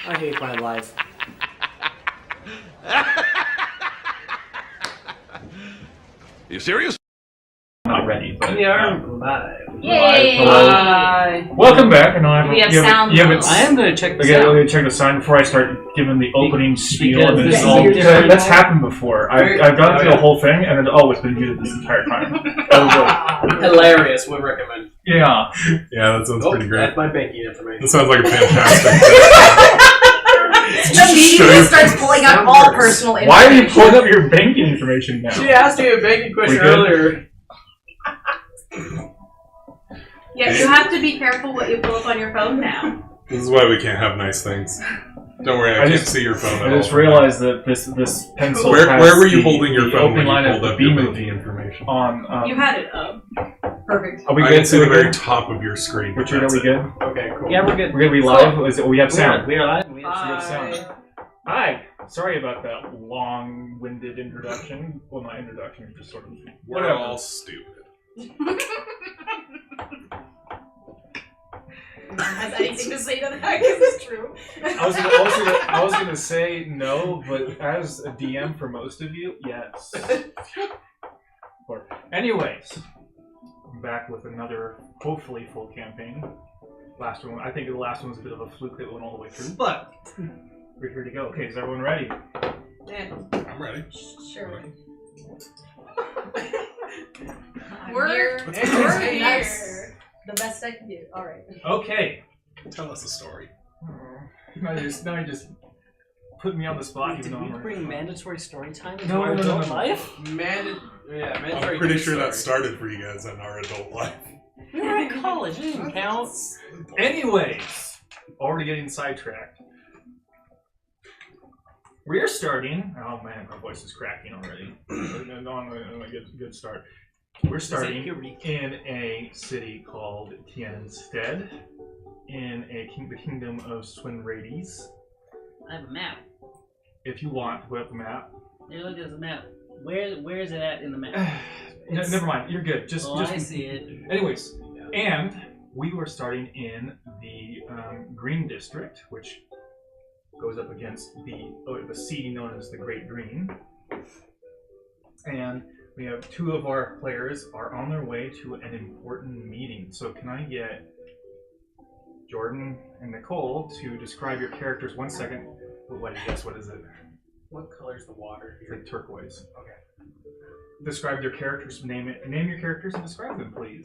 I hate my life. You serious? Not ready, but We are live. Yay! Hi. Welcome back. And I We have sound. I am going to check this Okay, out. let me check the sign before I start giving the opening spiel. Because And this then is all, your turn. that's happened before. I've gone through the whole thing, and then it's been muted this entire time. Hilarious. Would recommend. Yeah. Yeah, that sounds pretty great. That's my banking information. That sounds like a fantastic. Immediately starts pulling out all personal information. Why are you pulling up your banking information now? She asked me a banking question earlier. Yeah, you have to be careful what you pull up on your phone now. This is why we can't have nice things. Don't worry, I can't see your phone at all. I just realized that this pencil Where has were you holding your phone when opening line you of pulled the up your B banking movie information? on. You had it up. Perfect. Are we I good? can see the very top of your screen. Richard, are we good? Okay, cool. Yeah, we're good. We're gonna be live. We have sound. We are live. We We have sound. Hi. Sorry about that long-winded introduction. Well, not introduction, just sort of. We're Whatever. all stupid. Has anything to say to that? Because it's true. I was gonna say no, but as a DM for most of you, yes. Anyways, I'm back with another hopefully full campaign. Last one, I think the last one was a bit of a fluke that went all the way through, but we're here to go. Okay, is everyone ready? Yeah. I'm ready. Sure. We're here. here. The best I can do. All right. Okay. Tell us a story. Now you just put me on the spot. Did even though we I'm bring mandatory story time into No, our no, adult no. life? I'm pretty sure that started for you guys in our adult life. We were in college. It didn't count. Anyways, already getting sidetracked. We're starting. Oh man, my voice is cracking already. No, I'm gonna get a good start. We're starting in a city called Tienstead, in the kingdom of Cwenraedes. I have a map. If you want, put up the map. Hey, look, there's a map. Where is it at in the map? Never mind. You're good. Just I see it. Anyways, and we were starting in the Green District, which goes up against the sea known as the Great Green. And we have two of our players are on their way to an important meeting. So can I get Jordan and Nicole to describe your characters? 1 second. What do you guess? What is it? What color's the water? It's like turquoise. Okay. Describe your characters. Name your characters and describe them, please.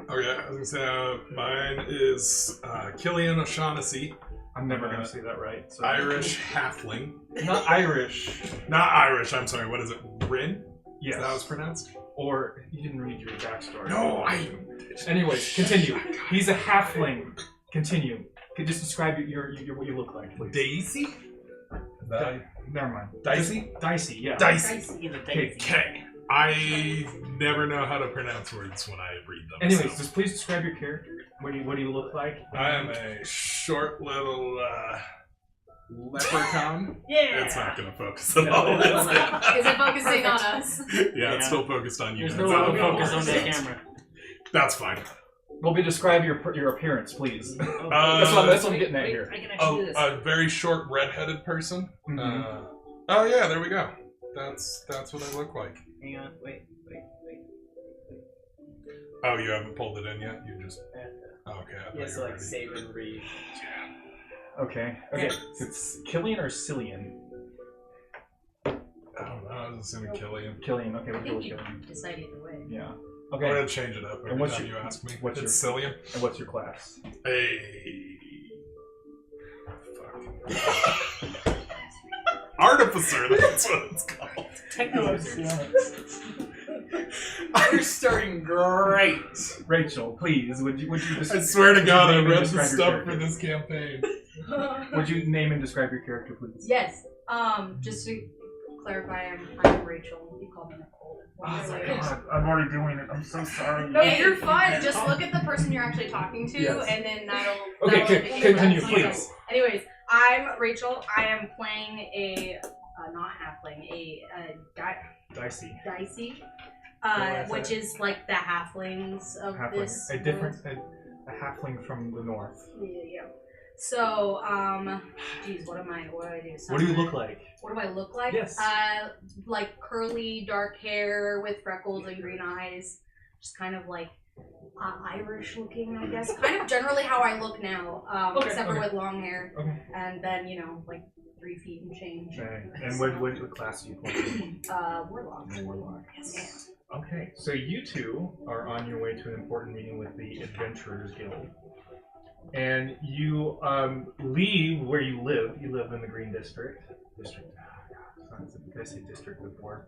Okay, I was gonna say mine is Cillain O'Shaughnessy. I'm never gonna say that right. So. Irish halfling. Not Irish. Not Irish, I'm sorry, what is it? Rin? Yes. Is that how it's pronounced? Or you didn't read your backstory. No, Anyways, continue. He's a halfling. Continue. Could just describe your what you look like, please. Daisy? Never mind. Dicey? Dicey, yeah. Dicey. Okay. Okay. I never know how to pronounce words when I read them. Anyways, so. just please describe your character. What do you look like? I am a short little leprechaun. Yeah. It's not going to focus at all. Is it focusing on us? Yeah, it's still focused on you. There's guys. no I don't know focus what on it that is. camera. That's fine. Well, describe your appearance, please. That's what I'm getting at here. I can actually do this. A very short, red-headed person. Mhm. Oh yeah, there we go. That's what I look like. Hang on, wait. Oh, you haven't pulled it in yet? You just... Oh, okay, I thought Yes, you were like ready. save and read. Okay. It's Cillain or Cillain? I don't know, I was assuming Cillain. Cillain. Okay, I we'll go think with you Cillain. decide either way. Yeah. I'm Okay. gonna change it up every And what's time your- you ask me. what's It's your- Cillain. And what's your class? Fuck. Artificer, that's what it's called. You're starting great. Rachel, please, would you I swear to God, I name and read the describe your stuff character? for this campaign. Would you name and describe your character, please? Yes. Just to clarify, I'm Rachel. You call me Nicole. I'm already doing it. I'm so sorry. No, you're fine. Just look at the person you're actually talking to, Yes. and then that'll. Okay, continue, please. Anyways, I'm Rachel. I am playing a not halfling, a Dicey. dicey, Yeah, which is like the halflings of Halfling. this. A different. a halfling from the north. Yeah. So, geez, what do I do? What do you look like? What do I look like? Yes. Like curly, dark hair with freckles and green eyes. Just kind of like Irish looking, I guess. Kind of generally how I look now, except for with long hair. Okay. And then, like 3 feet and change. Okay. And what class do you play? Warlock. Warlock. Yes. Okay, so you two are on your way to an important meeting with the Adventurers Guild. And you leave where you live. You live in the Green District. Did I say district before?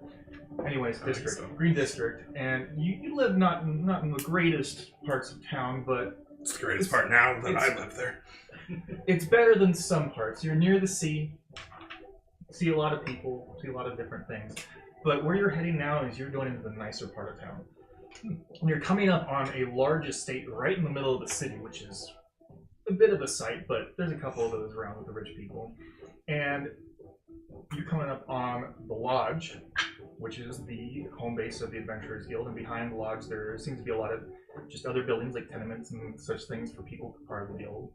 Anyways, district. So. Green District. And you live not in the greatest parts of town, but... It's the greatest part now that I live there. It's better than some parts. You're near the sea. See a lot of people. See a lot of different things. But where you're heading now is you're going into the nicer part of town. And you're coming up on a large estate right in the middle of the city, which is a bit of a sight, but there's a couple of those around with the rich people. And you're coming up on the lodge, which is the home base of the Adventurers Guild. And behind the lodge, there seems to be a lot of just other buildings like tenements and such things for people part of the guild.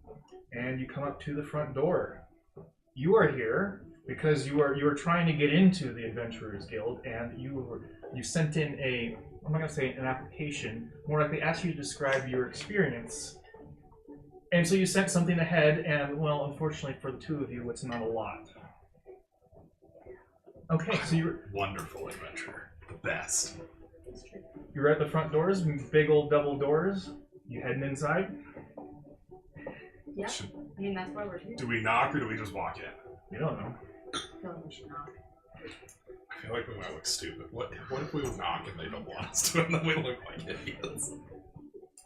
And you come up to the front door. You are here because you are trying to get into the Adventurers Guild, and you sent in I'm not going to say an application, more like they asked you to describe your experience. And so you sent something ahead, and well, unfortunately for the two of you, it's not a lot. Okay, so you're... Wonderful adventurer. The best. You're at the front doors, big old double doors. You heading inside? Yeah, I mean, that's why we're here. Do we knock or do we just walk in? You don't know. I feel like we should knock. I feel like we might look stupid. What if we knock and they don't want us to, and then we look like idiots?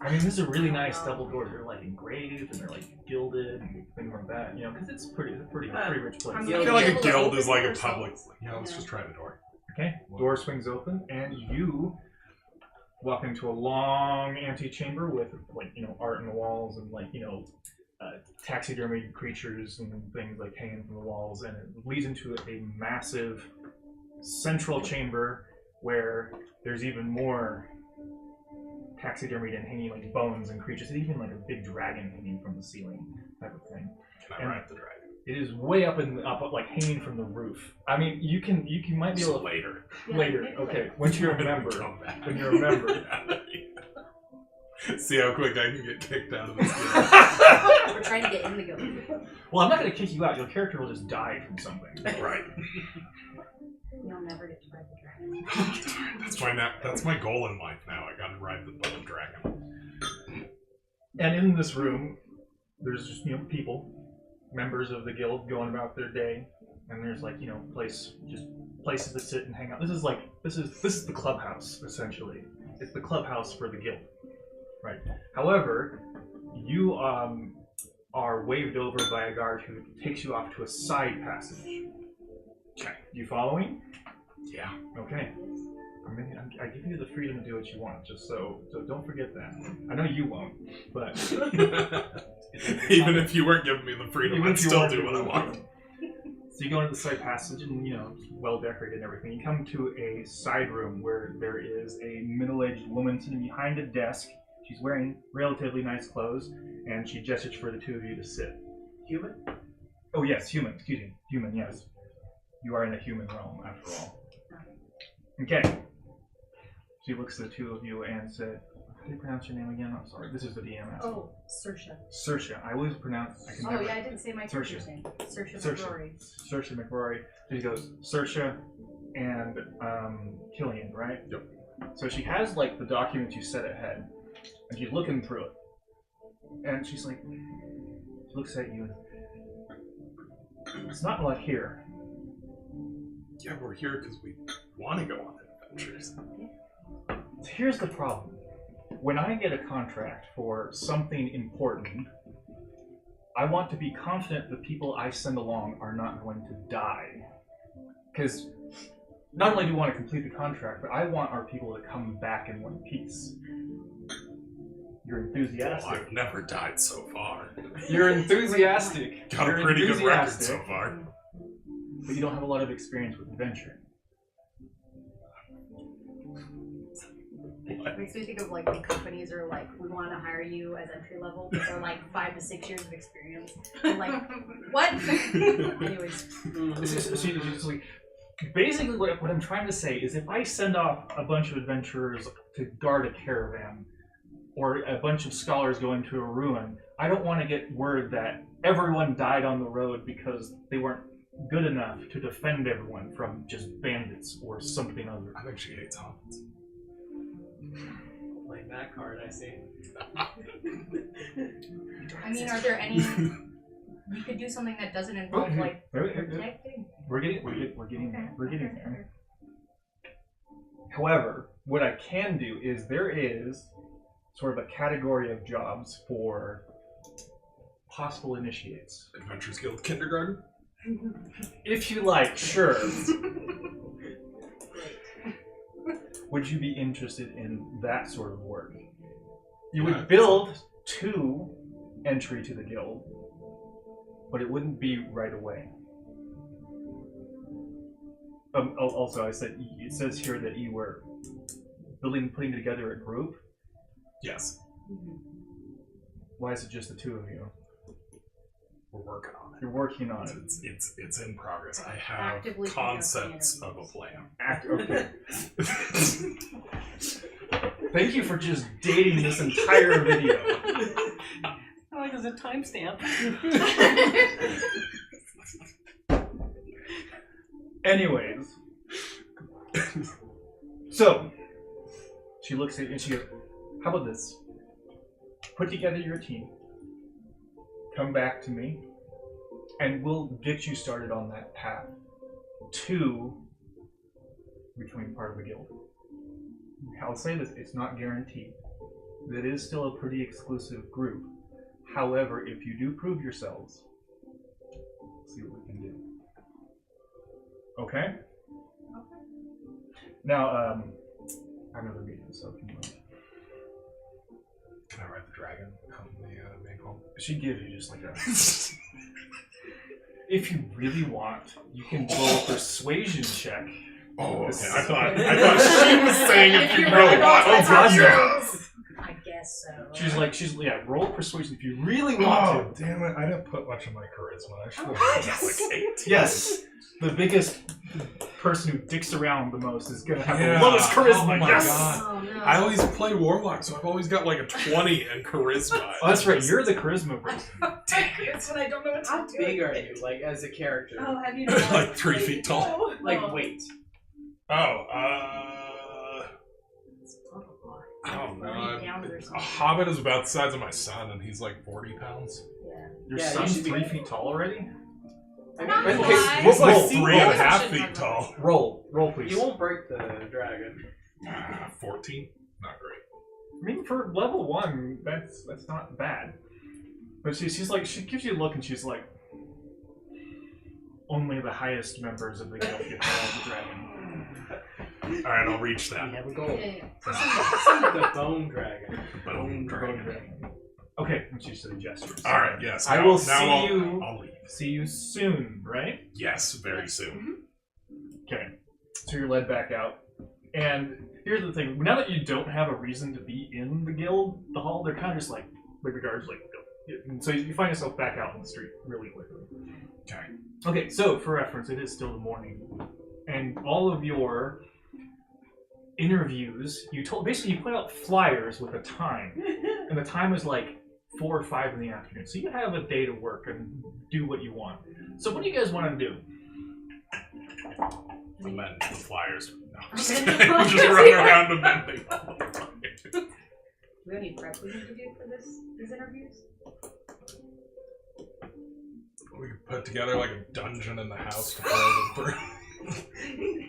I mean, this is a really nice double door. They're like engraved and they're like gilded and things like that. Because it's a pretty rich place. I feel like a guild is like a public. Let's just try the door. Okay, door swings open and you walk into a long antechamber with art on the walls and taxidermy creatures and things like hanging from the walls, and it leads into a massive central chamber where there's even more taxidermied and hanging like bones and creatures, and even like a big dragon hanging from the ceiling type of thing. Can I ride the dragon? It is way up like hanging from the roof. I mean, you might be able to later. Yeah, later. Okay, once you remember. When you remember. See how quick I can get kicked out of this game. We're trying to get in the guild. Well, I'm not going to kick you out. Your character will just die from something. Right. You'll never get to ride the dragon. That's my goal in life now. I got to ride the bone dragon. And in this room, there's just people, members of the guild, going about their day, and there's places to sit and hang out. This is the clubhouse essentially. It's the clubhouse for the guild. Right. However, you are waved over by a guard who takes you off to a side passage. Okay. You following? Yeah. Okay. I give you the freedom to do what you want, just so don't forget that. I know you won't, but even if you weren't giving me the freedom, I'd still do what I want. So you go into the side passage and, well decorated and everything. You come to a side room where there is a middle-aged woman sitting behind a desk. She's wearing relatively nice clothes, and she gestures for the two of you to sit. Human? Oh yes, human. Excuse me. Human, yes. You are in a human realm, after all. Okay. She looks at the two of you and said, how do you pronounce your name again? I'm sorry. This is the DM asking. Oh, Saoirse. Saoirse. I always pronounce... I didn't say my character's name. Saoirse McRory. Saoirse McRory. So she goes, Saoirse and Cillain, right? Yep. So she has, the document you set ahead, and she's looking through it. And she's like... She looks at you and... It's not like here. Yeah, we're here because we want to go on adventures. Here's the problem. When I get a contract for something important, I want to be confident the people I send along are not going to die. Because not only do we want to complete the contract, but I want our people to come back in one piece. You're enthusiastic. Well, I've never died so far. You're enthusiastic. Got a pretty good record so far. But you don't have a lot of experience with adventure. What? makes me think of like when companies are like, we want to hire you as entry level, but they're like 5 to 6 years of experience. I'm like, what? Anyways. Basically, what I'm trying to say is if I send off a bunch of adventurers to guard a caravan, or a bunch of scholars going to a ruin, I don't want to get word that everyone died on the road because they weren't good enough to defend everyone from just bandits or something other. I think she hates hobbits. Like that card, I see. I mean, are there any? We could do something that doesn't involve like protecting. We're getting there. However, what I can do is there is sort of a category of jobs for possible initiates. Adventures Guild Kindergarten? If you like, sure. Would you be interested in that sort of work? You would build 2 entry to the guild, but it wouldn't be right away. Also, it says here that you were putting together a group. Yes. Why is it just the 2 of you? We're working on it. You're working on it. It's in progress. I have Actively concepts of a plan. Okay. Thank you for just dating this entire video. Oh, there's a timestamp. Anyways. So, she looks at you and she goes, how about this? Put together your team. Come back to me. And we'll get you started on that path to becoming part of the guild. I'll say this, it's not guaranteed. It is still a pretty exclusive group. However, if you do prove yourselves, see what we can do. Okay? Now, I have another meeting, so if you want. Can I ride the dragon on the main home? She gives you just like a... If you really want, you can roll a persuasion check. Oh, okay. I thought she was saying if you really want. Oh, God, Yes! I guess so. Roll persuasion if you really want Oh, damn it. I didn't put much of my charisma. I should have Yes. like 18. to. Yes! The biggest person who dicks around the most is going to have Yeah. the lowest charisma. Oh my Yes! God. Oh no. I always play Warlock, so I've always got like a 20 in charisma. Oh, that's right. You're the charisma person. That's when I don't know what How big are you, like, as a character? Oh, have you Like 3 feet tall. Like, weight. Oh, I don't know. A hobbit is about the size of my son, and he's like 40 pounds. Yeah. Your Yeah, you son's should be- 3 feet tall already? Not Okay, quite. He's like Roll. 3.5 feet tall. Roll, please. You won't break the dragon. 14? Not great. I mean, for level 1, that's not bad. But she's like, she gives you a look and she's like, only the highest members of the guild get to ride the dragon. Alright, I'll reach We that. have a goal. Yeah. The bone dragon. Bone dragon. Okay, and she sort of gestures. Alright, yes. I now- will now see I'll- you. I'll leave. See you soon, right? Yes, very soon. Okay. So you're led back out. And here's the thing. Now that you don't have a reason to be in the guild, the hall, they're kind of just like the guards like, go. And so you find yourself back out on the street really quickly. Okay. Okay, so for reference, it is still the morning. And all of your interviews, you put out flyers with a time. And the time is like 4 or 5 in the afternoon. So you have a day to work and do what you want. So what do you guys want to do? Amend the flyers. No, I'm just kidding. Just run around amending all the flyers. Do we have any prep we need to do for these interviews? We could put together like a dungeon in the house to throw them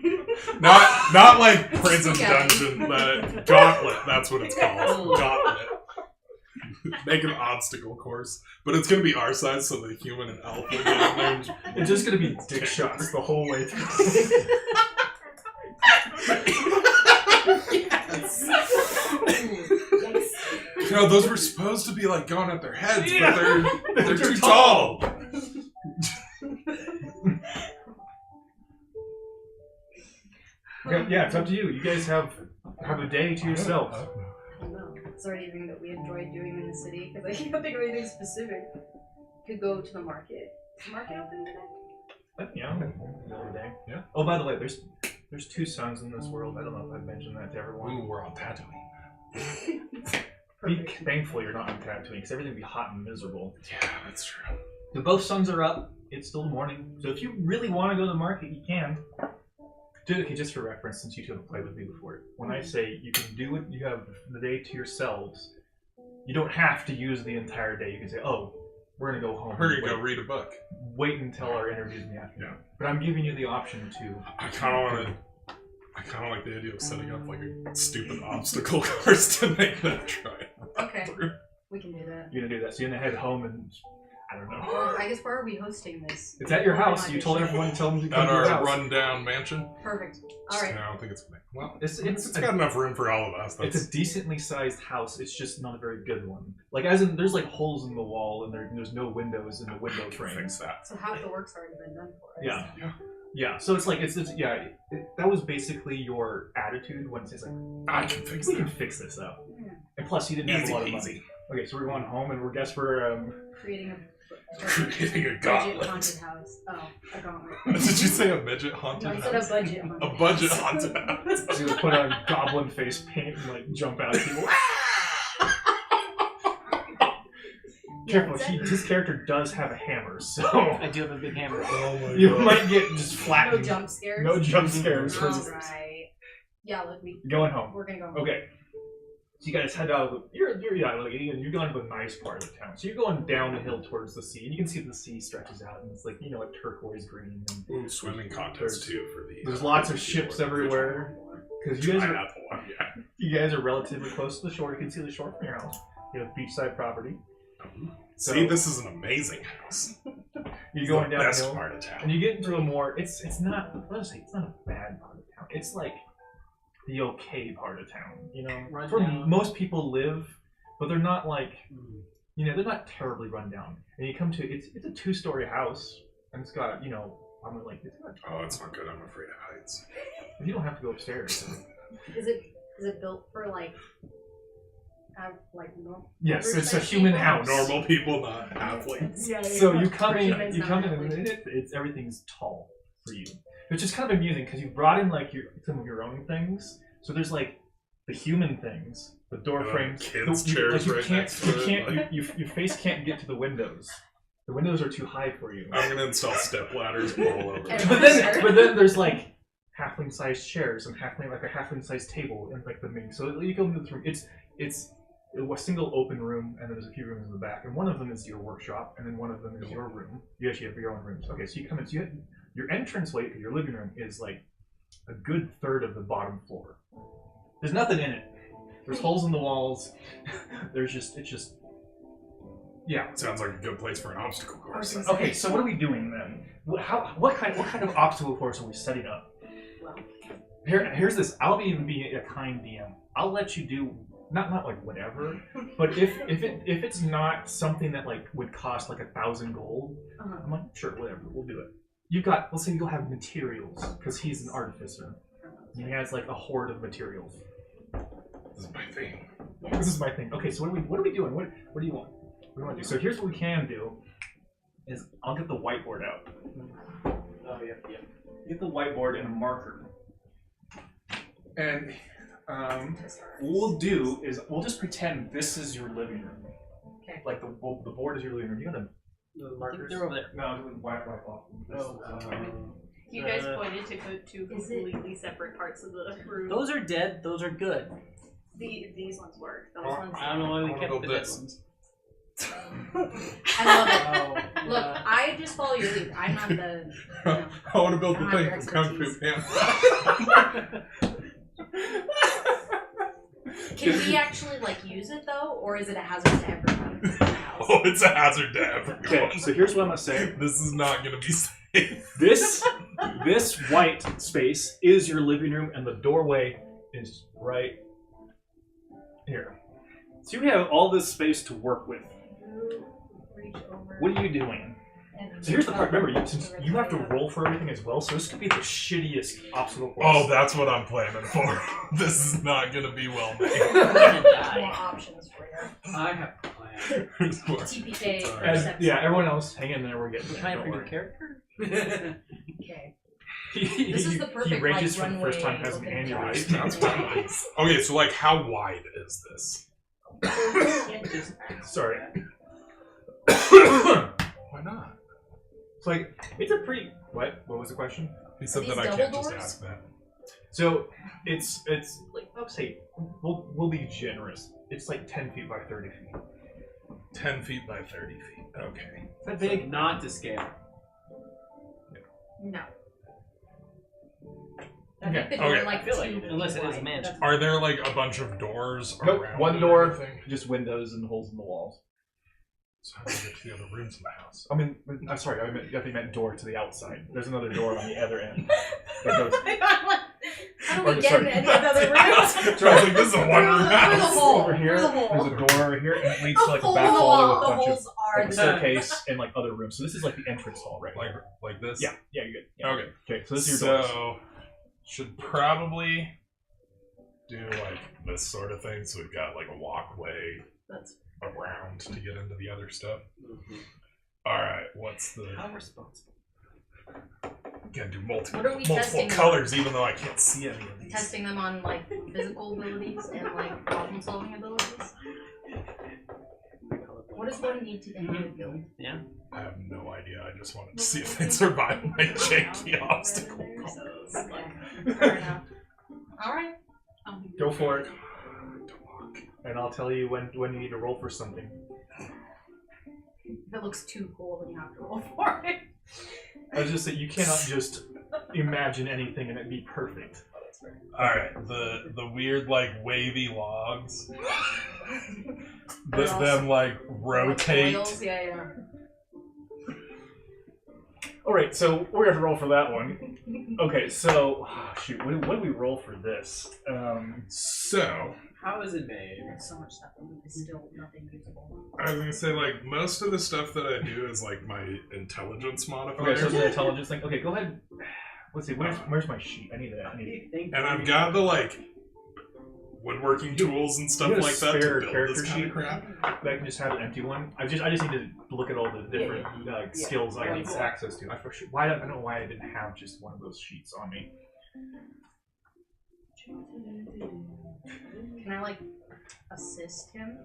through. not like prison dungeon, but gauntlet. That's what it's called. Gauntlet. Make an obstacle course, but it's gonna be our size, so the human and elf will get in there. And It's just going to be dick shots the whole way through. you know, those were supposed to be like going at their heads, Yeah. but they're too tall. Yeah, it's up to you. You guys have Have a day to yourself. I don't know. Is there anything that we enjoy doing in the city? Because I can't think of anything specific. Could go to the market. Is the market open today? Yeah, another day. Yeah. Oh, by the way, there's 2 suns in this world. I don't know if I've mentioned that to everyone. Ooh, we're on Tatooine. Thankfully, you're not on Tatooine because everything would be hot and miserable. Yeah, that's true. So both suns are up. It's still morning. So if you really want to go to the market, you can. Okay, just for reference, since you two haven't played with me before, when I say you can do it, you have the day to yourselves. You don't have to use the entire day. You can say, "Oh, we're gonna go home. We're gonna go read a book." Wait until our interviews in the afternoon." Yeah. But I'm giving you the option to. I kind of like the idea of setting up like a stupid obstacle course to make them try it. Okay, we can do that. You're gonna do that. So you're gonna head home and I don't know. Or I guess where are we hosting this? It's at your Or house. not You your told shit? everyone to tell them to come At to your our house. rundown mansion. Perfect. All right. I don't think it's gonna. Well, It's got enough room for all of us. It's a decently sized house. It's just not a very good one. Like as in, there's like holes in the wall and there's no windows in the window I can frames. fix that. So half the work's already been done for us. Yeah. Yeah. Yeah. So it's like that was basically your attitude when it's like I can fix we that. can fix this up. Yeah. And plus, you didn't have Easy a lot of peasy. money. Okay, so we're going home and we're Creating a Creating a budget gauntlet. haunted house. Oh, a gauntlet. Did you say a midget haunted No, I house? said a budget haunted A budget house. haunted house. So you put on goblin face paint and like jump out at people. Careful, his character does have a hammer, so I do have a big hammer. Oh my you god. might get just No flattened. jump scares. No jump scares. Alright. Yeah, look, Going home. we're gonna go home. Okay. So you guys head out. You're going to a nice part of the town. So you're going down the hill towards the sea, and you can see the sea stretches out, and it's like like turquoise green. And Ooh, swimming contest too for the. there's lots of ships everywhere because you guys are relatively close to the shore. You can see the shore from your house. You have beachside property. See, this is an amazing house. You're going the down the best hill, part of town. and you get into a more. It's not. Let's say it's not a bad part of town. It's like the okay part of town. Run Where down. most people live, but they're not like. They're not terribly run down. And you come to it's a 2-story house, and it's got I'm like it's got. Oh, it's not good. I'm afraid of heights. You don't have to go upstairs. Is it built for like normal? Yes, it's a human house. Normal people, not athletes. Yeah. So you come For in, humans, you not come in, athletes. and it's everything's tall for you, which is kind of amusing because you brought in like some of your own things. So there's like the human things, the door frames, kids' you chairs you right can't, next to you it, can't, like- your face can't get to the windows. The windows are too high for you. I'm gonna install step ladders all over. And- But then there's like halfling-sized chairs and a halfling-sized table and like the main. So you go into this room. It's a single open room, and then there's a few rooms in the back, and one of them is your workshop, and then one of them is your room. You actually have your own rooms. Okay, so you come in. So your entranceway to your living room is like a good third of the bottom floor. There's nothing in it. There's holes in the walls. Yeah. Sounds like a good place for an obstacle course. Okay, so what are we doing then? What kind of obstacle course are we setting up? Well, Here's this. I'll even be a kind DM. I'll let you do not like whatever, but if it's not something that like would cost like 1,000 gold, I'm like sure, whatever, we'll do it. Let's say you'll have materials because he's an artificer. And he has like a hoard of materials. This is my thing. This is my thing. Okay, so what are we doing? What do you want? What do you want to do? So here's what we can do. Is I'll get the whiteboard out. Oh, yeah. Get the whiteboard and a marker. And what we'll do is we'll just pretend this is your living room. Okay. Like the board is your living room. You gotta The I think markers. they're over there. no wipe off. You guys Uh, pointed to go to is it- completely separate parts of the room. Those are dead. Those are good. These ones work. Those Oh, ones. I don't know why I we wanna kept build the dead this. ones. I love it. Oh, Look, yeah. I just follow your lead. I'm not the. I want to build I the don't have thing your from Kung Fu expertise. Panda. Can we actually use it though, or is it a hazard to everyone in the house? Oh, it's a hazard to everyone. Okay, so here's what I'm gonna say. This is not gonna be safe. This white space is your living room, and the doorway is right here. So you have all this space to work with. Reach over. What are you doing? So here's the part. Remember, since you have to roll for everything as well, so this could be the shittiest obstacle course. Oh, that's what I'm planning for. This is not gonna be well made. More options for you. I have a plan. TPK. Sorry. And, yeah, everyone else, hang in there. We're getting there. Trying Don't for your worry. character? Okay. He This is the perfect, ranges like, for the first time, runway has an looking aneurysm. That's fine. Okay, so like, how wide is this? Sorry. Why not? It's like, it's a pretty... What? What was the question? He said These that I double can't just doors? ask that. So, it's like, I'll say, we'll be generous. It's like 10 feet by 30 feet. 10 feet by 30 feet. Okay. Is that big? Not to scale. No. I Okay. think the door Okay. like I feel like 2 feet unless it is a wide. mansion. Are there like a bunch of doors Nope, around? one it door, or anything? just windows and holes in the walls. So how do you get to the other rooms in the house? I mean, I'm sorry, I think meant door to the outside. There's another door on the other end. That goes, How do Or, we get sorry. in any other rooms? So I was like, this is a one-room Through the house. hole. over here, Through the hole. there's a door over here, and it leads to like a hole back in the hallway wall. with a The bunch of holes are like, a the staircase and like other rooms. So this is like the entrance hall, right? Like this? Yeah, you're good. Yeah. Okay. Okay, so this is your doors. So, should probably do like this sort of thing. So we've got like a walkway That's around to get into the other stuff. Alright, what's the... How responsible. Gotta do multiple, What are we multiple testing colors even though I can't see any of these. Testing them on like physical abilities and like problem solving abilities. What does one need to end a build? Yeah. I have no idea. I just wanted to see if they survive my janky obstacle course. Fair enough. Alright. Go for it. And I'll tell you when you need to roll for something. If it looks too cool, then you have to roll for it. I was just saying, you cannot just imagine anything and it be perfect. Alright, the weird like wavy logs. They're all them like rotate. Coils, yeah. Alright, so we're going to roll for that one. Okay, so, shoot, what do we roll for this? So, How is it made? There's so much stuff and it's still nothing usable. I was gonna say like most of the stuff that I do is like my intelligence modifier. Okay, so the intelligence thing. Okay, go ahead. Let's see, where's my sheet? I need that. And I've got the like woodworking tools and stuff You got a like that to spare build character this kind sheet? of crap. But I can just have an empty one. I just need to look at all the different skills I need access to. I don't know why I didn't have just one of those sheets on me. Can I like assist him?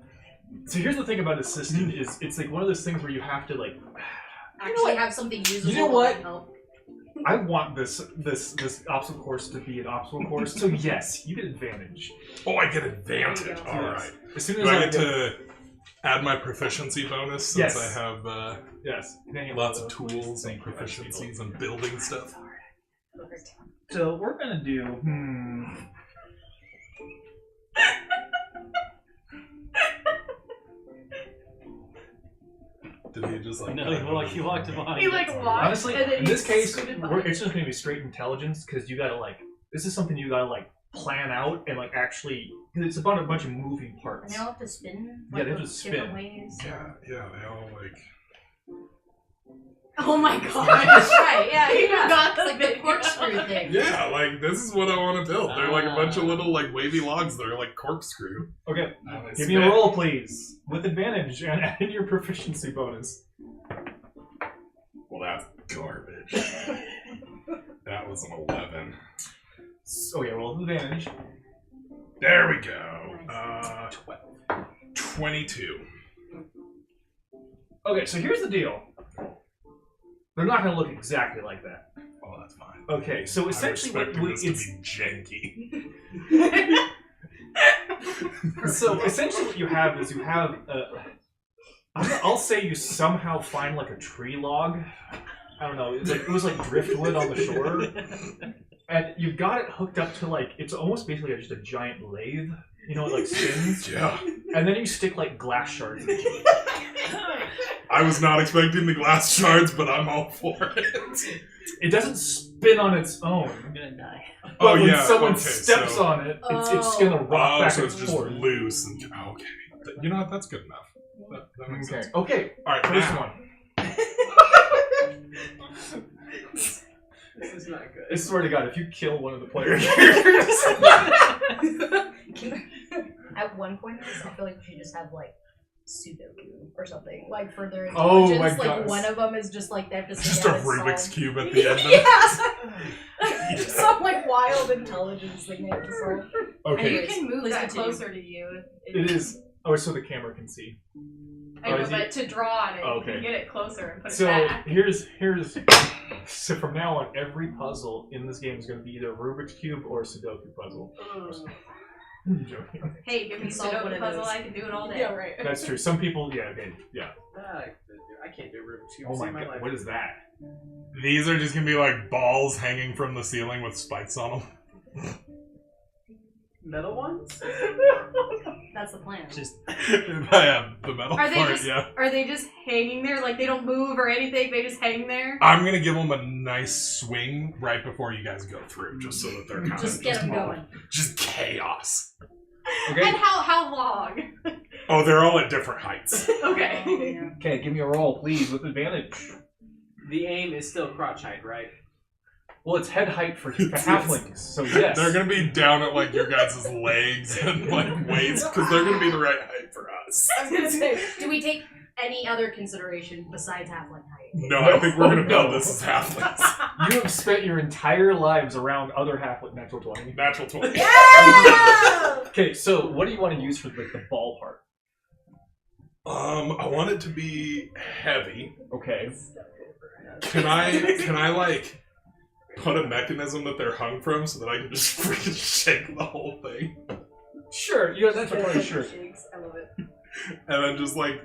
So here's the thing about assistant is it's like one of those things where you have to like Actually have something usable. You know what? to help. I want this obstacle course to be an obstacle course. So yes, you get advantage. Oh, I get advantage. There you go. Alright. As soon Do as I get to add my proficiency bonus since Yes. I have yes, lots of tools and proficiencies and building stuff? Perfect. So we're gonna do Did he just like... No, he walked behind. He like walked. honestly, and then in he this case, scooted it's by. just gonna be straight intelligence because you gotta like this is something you gotta like plan out and like actually because it's about a bunch of moving And parts. they all have to spin? Yeah, they have to those spin. different ways? Yeah, they all like... Oh my god, that's right. Yeah, He yeah. forgot It's like the corkscrew thing. Yeah, like this is what I want to build. They're like a bunch of little like wavy logs that are like corkscrew. Okay, And they give me a spin. roll, please, with advantage and add in your proficiency bonus. Well, that's garbage. That was an 11. Oh yeah, roll with advantage. There we go. 22. Okay, so here's the deal. They're not gonna look exactly like that. Oh, that's fine. Okay, so essentially I'm what expecting this it's to be janky. so essentially what you have is you have I'll say you somehow find like a tree log. I don't know. It was like driftwood on the shore, and you've got it hooked up to like it's almost basically just a giant lathe. You know, it like spins. Yeah. And then you stick like glass shards into it. I was not expecting the glass shards, but I'm all for it. It doesn't spin on its own. I'm gonna die. But Oh, when yeah, someone okay, steps so- on it, it's gonna rock back so and it's just forth. loose. And, okay. You know what? That's good enough. That makes sense. Okay. All right, First now, one. This is not good. I swear to God, if you kill one of the player characters, At one point in this, I feel like we should just have like Sudoku or something, like for their Oh intelligence. my like God. one of them is just like they have to sit Just a down and Rubik's solve. Cube at the end of it. Yeah. Just some like wild intelligence thing they have to solve. okay, You Anyways, can move please that continue. closer to you. it is. Oh, so the camera can see. I know, is but it- to draw on it, Oh, you okay. can get it closer and put So it back. here's. So from now on, every puzzle in this game is going to be either a Rubik's Cube or a Sudoku puzzle. I'm joking. Hey, give me Solve Sudoku one of puzzle, those. I can do it all day. Yeah, right. That's true. Some people, yeah, okay, yeah. I can't do Rubik's Cube. Oh my in God, life. what is that? These are just gonna be like balls hanging from the ceiling with spikes on them. Metal ones? That's the plan. Just Yeah, the metal Are they part, just yeah. Are they just hanging there? Like they don't move or anything? They just hang there? I'm gonna give them a nice swing right before you guys go through, just so that they're kind Just of get them going. just chaos. Okay. And how long? Oh, they're all at different heights. Okay. Yeah. Okay, give me a roll, please, with advantage. The aim is still crotch height, right? Well, it's head height for halflings, so yes. They're gonna be down at like your guys' legs and like waist, because they're gonna be the right height for us. I was gonna say, do we take any other consideration besides halfling height? No, I think we're gonna build No. this as halflings. You have spent your entire lives around other halfling natural 20. Natural 20. Yeah! Okay, so what do you want to use for like the ball part? I want it to be heavy. Okay. Can I like put a mechanism that they're hung from so that I can just freaking shake the whole thing? Sure, you have natural 20, sure. Shakes, I love it. And then just like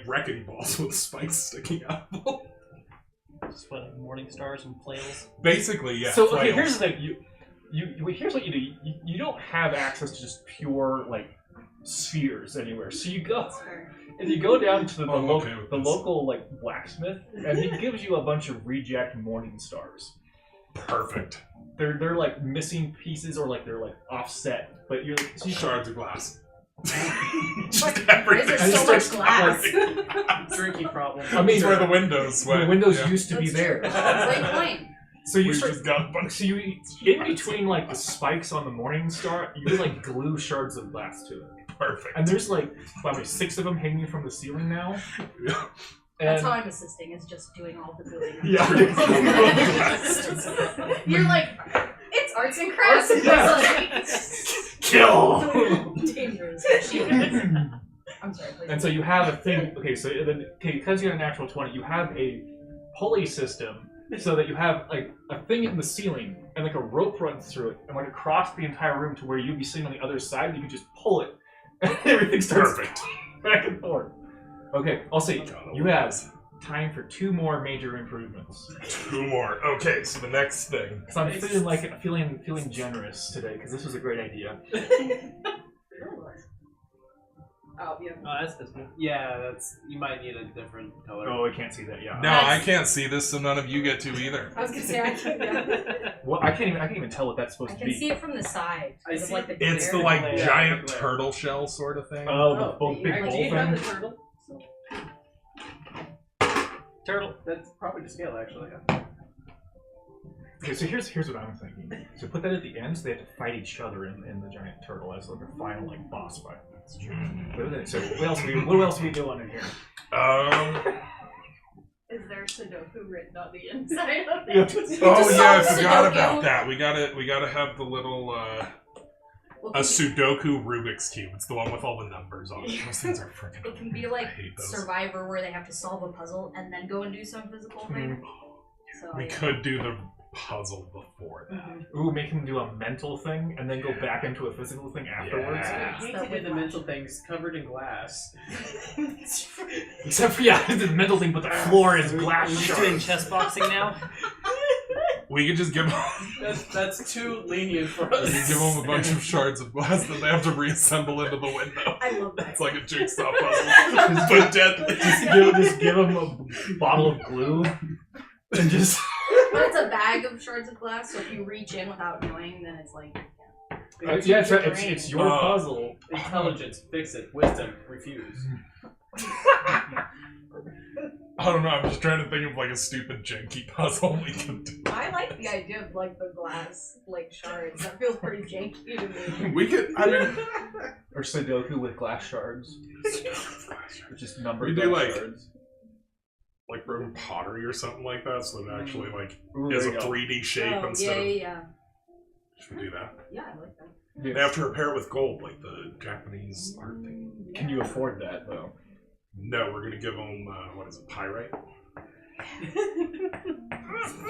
wrecking balls with spikes sticking out. just what, like morning stars and flails. Basically, yeah. So okay, flails. here's the thing. Here's what you do. You don't have access to just pure like spheres anywhere. So you go and you go down to the okay with this. local like blacksmith, and he gives you a bunch of reject morning stars. Perfect. They're like missing pieces or like they're like offset, but you're so you Shards of glass. just Why is everything. there I so just much start- glass? Drinking problem. I mean, It's where the windows went. the windows Yeah. used to be That's there. true. Great point. So you We start, just got a bunch. so you in between like the spikes on the morning star, you like glue shards of glass to it. Perfect. And there's like probably 6 of them hanging from the ceiling now. Yeah. That's And how I'm assisting, is just doing all the gluing. yeah. You're like, it's arts and crafts. It's Kill. like dangerous machine. I'm sorry, please. And so you have a thing. Okay, so then because you have a natural 20, you have a pulley system so that you have like a thing in the ceiling and like a rope runs through it and like across the entire room to where you'd be sitting on the other side. And you can just pull it, and everything starts Perfect. back and forth. Okay, I'll say God, you have time for 2 more major improvements. 2 more. Okay, so the next thing. So I'm feeling like feeling generous today because this was a great idea. Oh, yeah. Oh, that's good. Yeah, that's. You might need a different color. Oh, I can't see that. Yeah. No, I can't see this, so none of you get to either. I was gonna say I can't. Yeah. Well, I can't even tell what that's supposed I to can be. see it from the side. I because of, see- like the It's the glare. like Yeah, giant glare. turtle shell sort of thing. Oh, the Oh, big yeah, bowl Do you have the thing. turtle? Turtle. That's probably to scale, actually. Okay, so here's what I'm thinking. So put that at the end, so they have to fight each other in the giant turtle as like a final like boss fight. That's true. So what else are we doing in here? Is there Sudoku written on the inside of Yeah. it? Oh Just yeah, I solve forgot Sudoku. about that. We gotta have the little Well, a Sudoku Rubik's Cube. It's the one with all the numbers on it. Those things are freaking. it can be I like hate those. Survivor, where they have to solve a puzzle and then go and do some physical thing. So We yeah. could do the puzzle before that. Mhm. Ooh, make him do a mental thing and then go back into a physical thing afterwards. Yeah. I hate to do the mental things covered in glass. Except for the mental thing, but the floor is Are glass we just doing shards. chess boxing now? We could just give them, That's too lenient for we us. could give them a bunch of shards of glass that they have to reassemble into the window. I love that. It's like a jigsaw puzzle, but deadly. Just give him a bottle of glue and just. But it's a bag of shards of glass, so if you reach in without knowing, then it's like. Yeah, it's your puzzle. Intelligence, fix it. Wisdom, refuse. I don't know. I'm just trying to think of like a stupid janky puzzle we could do. I like the idea of like the glass like shards. That feels pretty janky to me. We could. I mean, Or Sudoku with glass shards. Just numbered We do, glass like- shards. like broken pottery or something like that, so that it actually like Ooh, is a there you go. 3D shape Oh, instead of. yeah. Should we do that? Yeah, I like that. Yes. They have to repair it with gold, like the Japanese art thing. Can you afford that though? No, we're gonna give them what is it, pyrite?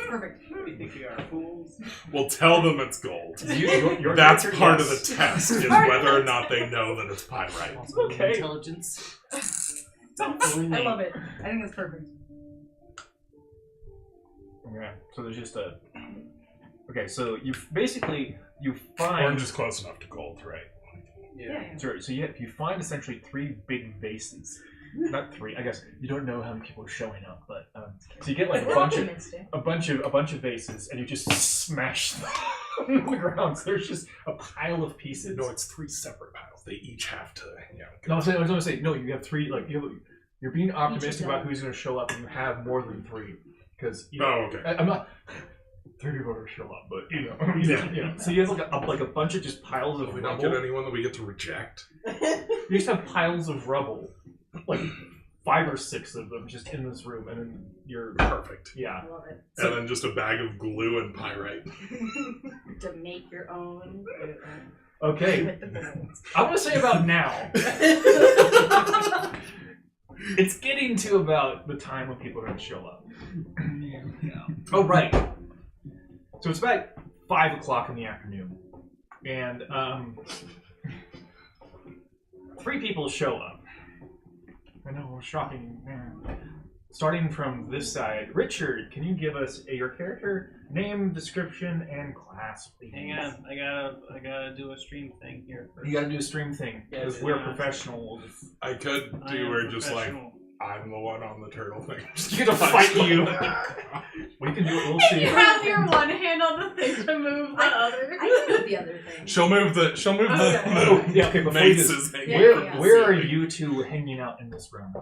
Perfect. You think we are fools? We'll tell them it's gold. Your That's character, part yes. of the test, is whether or not they know that it's pyrite. Okay. Intelligence. I love it. I think that's perfect. Okay, so there's just a. Okay, so you find. Orange is close enough to gold, right? Yeah. Sorry, so you find essentially 3 big vases. Not 3, I guess you don't know how many people are showing up, but so you get like We're optimistic. a bunch of vases, and you just smash them on the ground. So there's just a pile of pieces. No, it's 3 separate piles. They each have to, No, I was going to say no. You have 3. Like you're being optimistic about who's going to show up, and you have more than 3 because Oh, okay. I'm not. 3 people are going to show up, but yeah. So you have like a bunch of just piles of If we don't rubble. get anyone that we get to reject. You just have piles of rubble, like 5 or 6 of them, just in this room, and then you're Perfect. yeah. I love it. And then just a bag of glue and pyrite. To make your own. Okay, With the bullets. I'm gonna say about now. It's getting to about the time when people are gonna show up. Oh right. So it's about 5 o'clock in the afternoon, and 3 people show up. I know, shocking. Starting from this side, Richard, can you give us your character name, description, and class, please? Hang on, I gotta do a stream thing here first. You gotta do a stream thing, Yeah, because yeah. we're professionals. I could I do am where just like, professional. I'm the one on the turtle thing. You get to fight you. We can do it, we'll see. You have your one hand on the thing to move the other. I can do the other thing. She'll move the Okay. Yeah, okay, before you do maces hanging Yeah, Where, from where the are ceiling. you two hanging out in this room?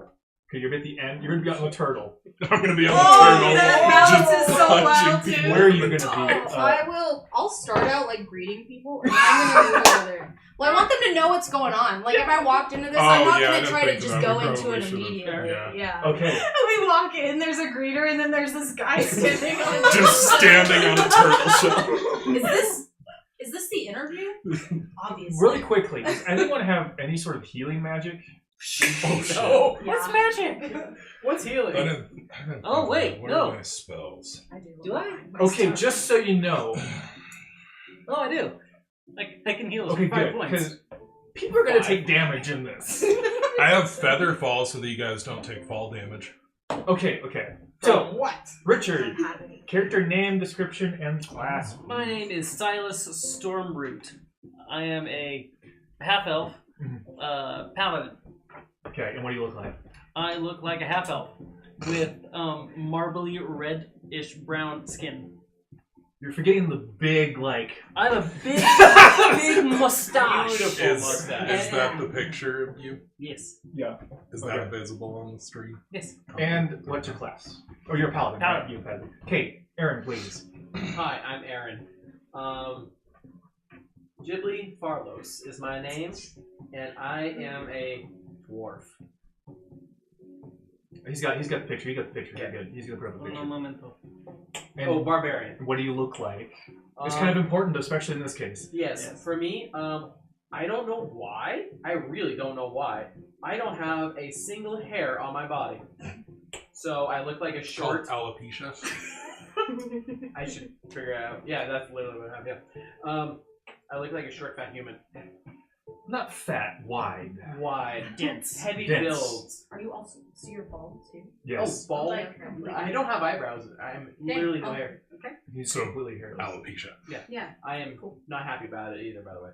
Okay, you're at the end. You're gonna be on the turtle. I'm gonna be on Oh, the that turtle. balance just is so punching wild, people too. Where are you in the gonna be? eye. I'll start out like greeting people, and I'm gonna move over. Well, I want them to know what's going on. Like if I walked into this, I'm not I gonna didn't try to think just that. go We into probably it should've. immediately. Yeah. Okay. We walk in, there's a greeter, and then there's this guy standing on Just standing on a turtle shell. Is this the interview? Obviously. Really quickly, does anyone have any sort of healing magic? Oh shit. No. What's magic? What's healing? I didn't Oh, wait, what no. are my spells? I do. Do I? Okay, just so you know. Oh, I do. I can heal us Okay, for 5 good, points. because people are gonna take damage in this. I have feather fall so that you guys don't take fall damage. Okay. So, what? Richard, character name, description, and class. My name is Sylas Stormbrute. I am a half-elf paladin. Okay, and what do you look like? I look like a half-elf with marbly reddish brown skin. You're forgetting the big, like... I have a big, big mustache. Beautiful Is mustache. that the picture of you? Yes. Yeah. Is Okay. that visible on the stream? Yes. And what's your class? Oh, you're a paladin. Paladin. Right? You paladin. Okay, Aaron, please. Hi, I'm Aaron. Ghibli Farlos is my name, and I am a dwarf. He's got the picture. You're good. He's gonna grab the Un picture. momento. And Oh, barbarian. what do you look like? It's kind of important, especially in this case. Yes, for me, I don't know why. I really don't know why. I don't have a single hair on my body. So I look like a short... alopecia. I should figure out. Yeah, that's literally what I have, yeah. I look like a short, fat human. Not fat, wide. Wide. Dense. Heavy Dense. builds. Are you also you're bald too? Yes. Oh, bald? Like, I don't have eyebrows. I'm literally no Oh. hair. He's So, completely hairless. Alopecia. Yeah. I am not happy about it either, by the way.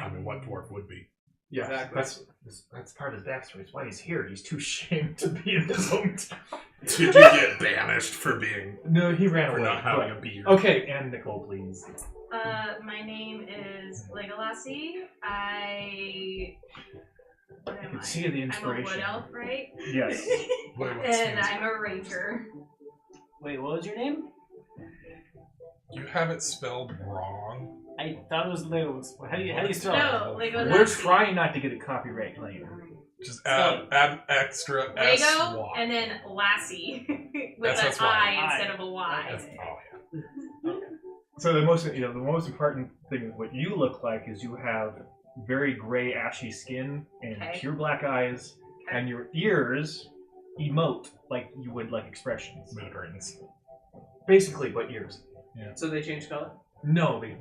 I mean, what dwarf would be? Yeah, Exactly. that's part of his backstory. It's why he's here. He's too ashamed to be in his hometown. Did you get banished for being No, he ran for away. not having but- a beard? Okay, and Nicole, please. My name is Legolasi. What am You can I? see the I'm a inspiration. wood elf, right? Yes. Wait, what And stands I'm a ranger. Wait, what was your name? You have it spelled wrong. I thought it was Legos. How do you spell No, it? Legolasi. We're trying not to get a copyright claim. Just add extra S Lego Y. and then Lassie with That's an why. I instead of a Y. That's- oh yeah. So the most important thing of what you look like is you have very gray, ashy skin and Okay. pure black eyes, and your ears emote like you would like expressions. Mood rings. Basically, but ears. So they change color? No, they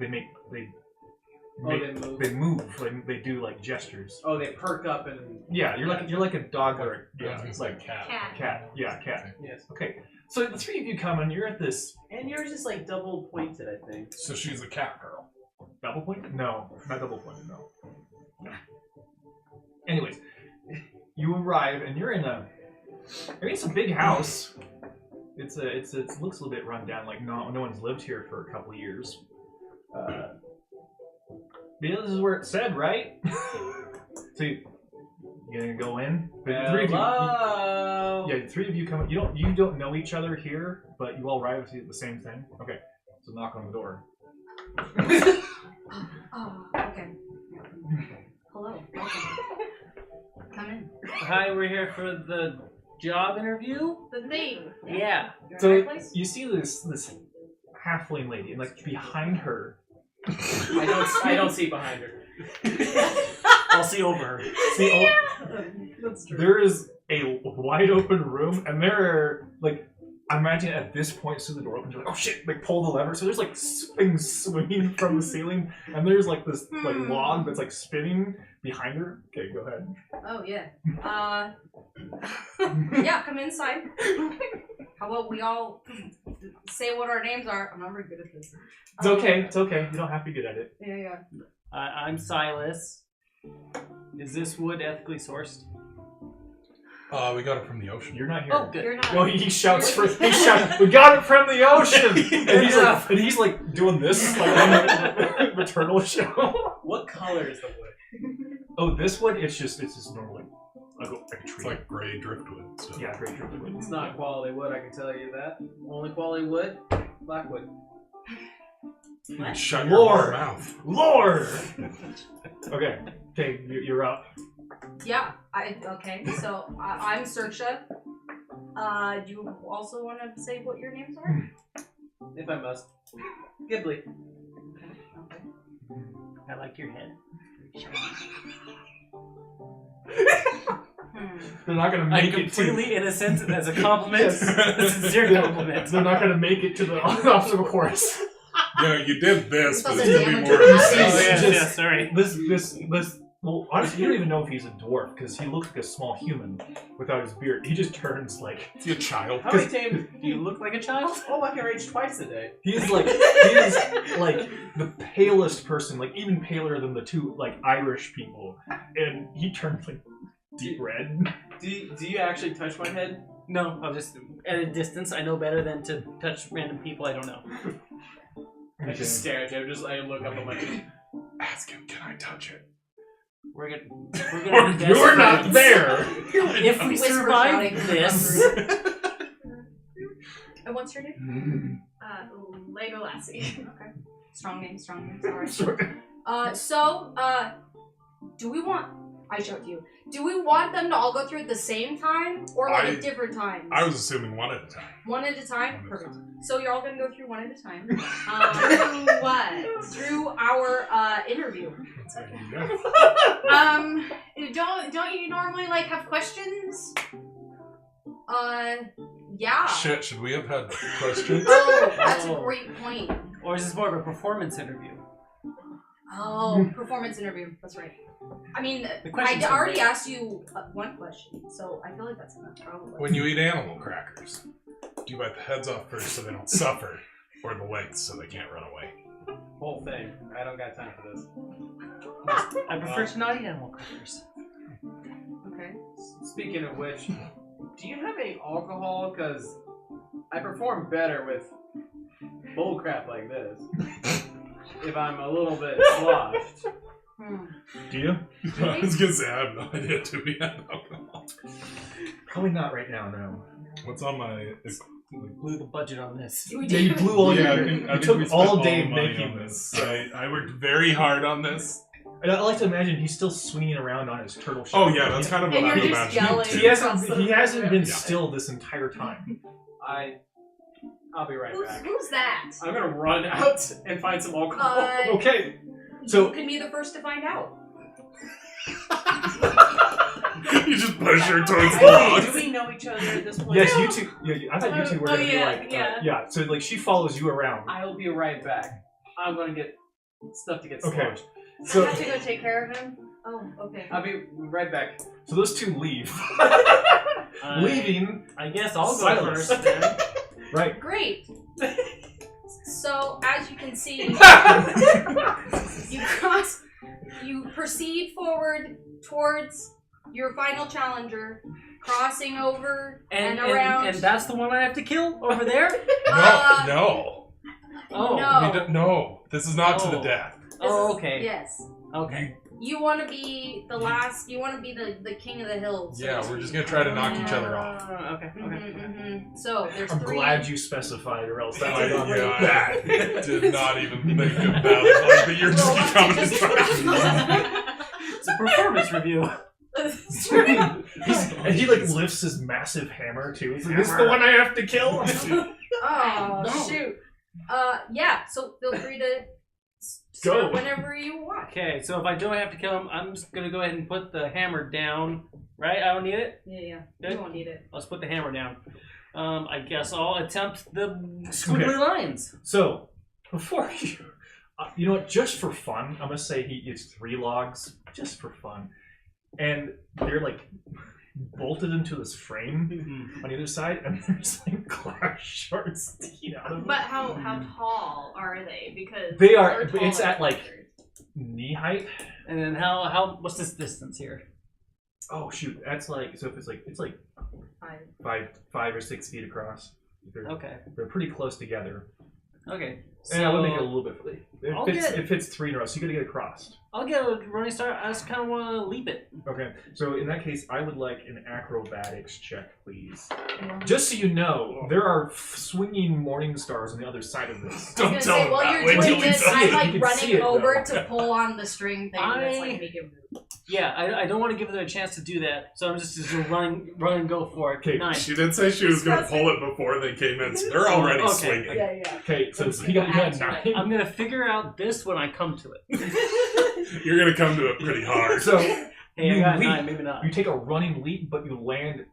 Oh, they move. they move. They do like gestures. Oh, they perk up and. Yeah, you're like a dog or Yeah, it's like cat. cat. Yeah, cat. Yes. Okay, so the three of you come and you're at this And yours is like double pointed, I think. So she's a cat girl. double point. No, not double point. No. Anyways, you arrive and you're in it's a big house. It looks a little bit run down, like no one's lived here for a couple of years. This is where it said, right? So you gonna go in? The three of you, Hello. yeah, the three of you come. You don't know each other here, but you all arrive at the same thing. Okay, so knock on the door. Oh, okay. Hello. Welcome. Come in. Hi, we're here for the job interview. The thing. Yeah. You're in So the right place? you see this halfling lady, and like behind her. I don't see behind her. I'll see over her. See, That's true. there is a wide open room, and there are like. Imagine at this point, so the door opens, you're like, oh shit, like pull the lever. So there's like things swinging from the ceiling, and there's like this like log that's like spinning behind her. Okay, go ahead. Oh, yeah. Yeah, come inside. How about we all say what our names are? I'm not very good at this. It's okay. It's okay. You don't have to be good at it. Yeah. I'm Sylas. Is this wood ethically sourced? We got it from the ocean. You're not here. Oh, good. You're not. No, he shouts for. He shouts. We got it from the ocean. And he's like doing this like on the turtle show. What color is the wood? Oh, this one, it's just normal like a tree. It's like gray driftwood stuff. Yeah, great driftwood. It's not quality wood, I can tell you that. Only quality wood, blackwood. What? Shut Lord. your mouth. Lord. Okay, you're up. Yeah. Okay. So I'm Saoirse. Do you also want to say what your names are? If I must. Ghibli. I like your head. They're not gonna I'm make it completely innocent as a compliment. Yes. A sincere compliment. They're not gonna make it to the obstacle course. Yeah, you did this, but Doesn't it's gonna be damage more. your Oh, eyes. yeah, Just- yeah, sorry. This. Well, honestly, you don't even know if he's a dwarf because he looks like a small human without his beard. He just turns like Is he a child? How many times Do you look like a child? Oh, I can rage twice a day. he is like the palest person, like even paler than the two like Irish people, and he turns like deep red. Do you actually touch my head? No, I'll just at a distance. I know better than to touch random people I don't know. I just stare at you. I look up. I'm like, Ask him, can I touch it? We're gonna Or be best you're not friends. there. If we Whisper survive shouting. this, And what's your name? Legolasi. Okay. Strong name. Alright. So, do we want... I showed you. Do we want them to all go through at the same time? Or like at different times? I was assuming one at a time. One at a time? Perfect. So you're all gonna go through one at a time. Through what? Through our interview. There you go. Don't you normally like have questions? Yeah. Shit, should we have had questions? Oh, that's a great point. or is this more of a performance interview? Oh, performance interview. That's right. I mean, The I questions are already great. asked you one question, so I feel like that's enough. Probably. When you eat animal crackers, do you bite the heads off first so they don't suffer, or the legs so they can't run away? whole thing. I don't got time for this. I prefer to not eat animal crackers. Okay. Speaking of which, do you have any alcohol? Because I perform better with bullcrap like this. If I'm a little bit sloshed. Do you? I was gonna say, I have no idea, do we have alcohol? Probably not right now, no. What's on my? We blew the budget on this. Yeah, you blew all Yeah, your. I think You we took spent all the day money making on this. I worked very hard on this. And I like to imagine he's still swinging around on his turtle shell. Oh yeah, that's kind of what And I'm you're just imagining. yelling. He hasn't. across He the hasn't room. been Yeah. still this entire time. I'll be right back. Who's that? I'm gonna run out and find some alcohol. Okay. You So can be the first to find out. You just push her towards the Do logs. we know each other at this point? yes, you two. Yeah, I thought you two were Oh, gonna yeah, be like. yeah. Yeah. So like she follows you around. I will be right back. I'm gonna get stuff to get Okay. sloshed. I So have to go take care of him. Oh, okay. I'll be right back. so those two leave, leaving. I guess I'll go Silas. first then. Right. Great. So, as you can see, you proceed forward towards your final challenger, crossing over and, around. And that's the one I have to kill over there? No. Oh. No. We don't, no. This is not to the Oh. death. Oh, okay. Yes. Okay. You want to be the last. You want to be the king of the hill. so Yeah, to we're just speak. gonna try to knock each other off. Okay. So there's I'm three. glad you specified, or else that I, would have been yeah, bad. I did not even think about it. Like, but you're just becoming a It's a performance review. And he like lifts his massive hammer too. Is this the one I have to kill? Oh No. shoot. Yeah. So feel free to Go. start whenever you want. Okay, so if I don't have to kill him, I'm just gonna go ahead and put the hammer down. Right? I don't need it? Yeah. Good. You won't need it. Let's put the hammer down. I guess I'll attempt the squiggly lines. So before you know what? Just for fun, I'm gonna say he gets 3 logs, just for fun, and they're like bolted into this frame on the other side, and there's like glass shards sticking out of them. But how tall are they? Because They are. they're It's taller at like creatures. knee height. And then how what's this distance here? Oh shoot, that's like so. If it's like 5 or 6 feet across. Okay. They're pretty close together. Okay. And I would make it a So little bit. I'll It fits 3 in a row, so you gotta get it crossed. I'll get a running start. I just kind of want to leap it. Okay, so in that case, I would like an acrobatics check, please. Just so you know, there are swinging morning stars on the other side of this. I was Don't gonna tell say, him while that. you're Wait till doing he this, does I'm it. You like can running see it, over though. to pull on the string thing that's I- like making move. Yeah, I don't want to give them a chance to do that, so I'm just gonna run and go for it. Okay. 9. She did say she was going to pull it before they came in, so they're already Okay. swinging. Yeah. Okay, so It's you got gonna add 9. to I'm gonna figure out this when I come to it. You're going to come to it pretty hard. So Hey, I You got leap. 9, maybe not. you take a running leap, but you land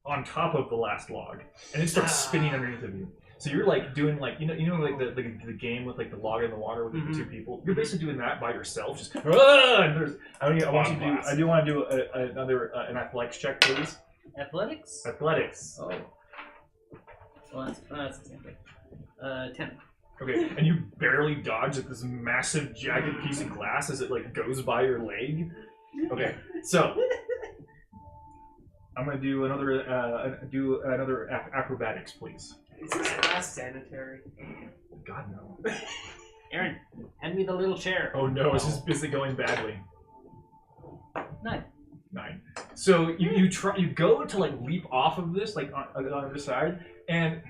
on top of the last log, and it starts spinning underneath of you. So you're like doing like you know like the game with like the log in the water with the 2 people. You're basically doing that by yourself. Just and there's, I want you to do. I do want to do another an athletics check, please. Athletics? Athletics. Oh. Well, that's the same thing. 10. Okay, and you barely dodge like this massive jagged piece of glass as it like goes by your leg. Okay, so I'm gonna do another acrobatics, please. Is this class sanitary? God no. Aaron, hand me the little chair. Oh no, is it going badly? 9. 9. So you go to like leap off of this like on the other side, and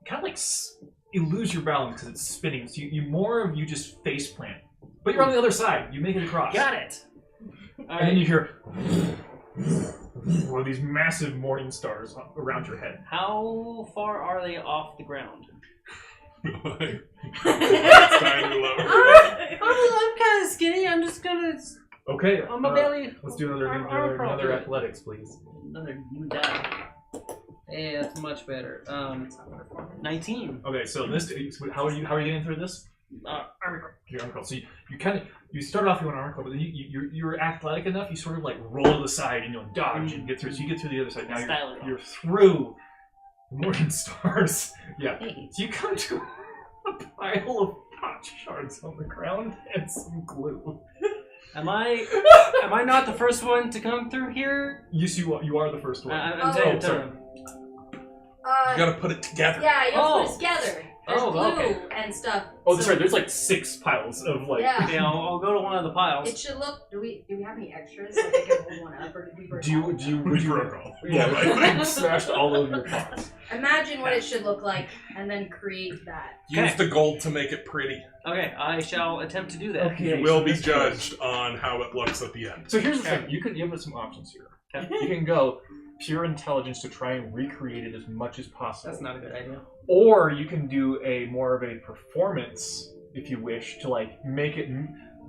kind of like you lose your balance because it's spinning. So you just face plant, but you're on the other side. You make it across. Got it. And then you hear one of these massive morning stars around your head. How far are they off the ground? It's tiny low. I'm kind of skinny. I'm just gonna. Okay. I'm a belly. Let's do another Arm athletics, please. Another die. Hey, that's much better. 19. Okay, so this how are you getting through this? Army Corps. Your arm curl. So you start off with an arm curl, but then you're athletic enough. You sort of like roll to the side and dodge and get through. So you get through the other side. Now Style you're through the morning stars. Yeah. Hey. So you come to a pile of pot shards on the ground and some glue. Am I not the first one to come through here? Yes, you are the first one. I'm Oh, telling sorry. him. You gotta put it together. Yeah, you have to Oh. put it together. There's Oh, glue okay. and stuff. Oh, so- sorry. There's like 6 piles of like. Yeah. Okay, I'll go to one of the piles. It should look. Do we have any extras? Like I can hold one up, or did we break all of them? We broke all. Yeah, like, smashed all over your pots. Imagine what it should look like, and then create that. Use the gold to make it pretty. Okay, I shall attempt to do that. Okay. You will so be this judged on how it looks at the end. So here's the thing. You have some options here. Okay. You can go pure intelligence to try and recreate it as much as possible. That's not a good idea. Or you can do a more of a performance, if you wish, to like make it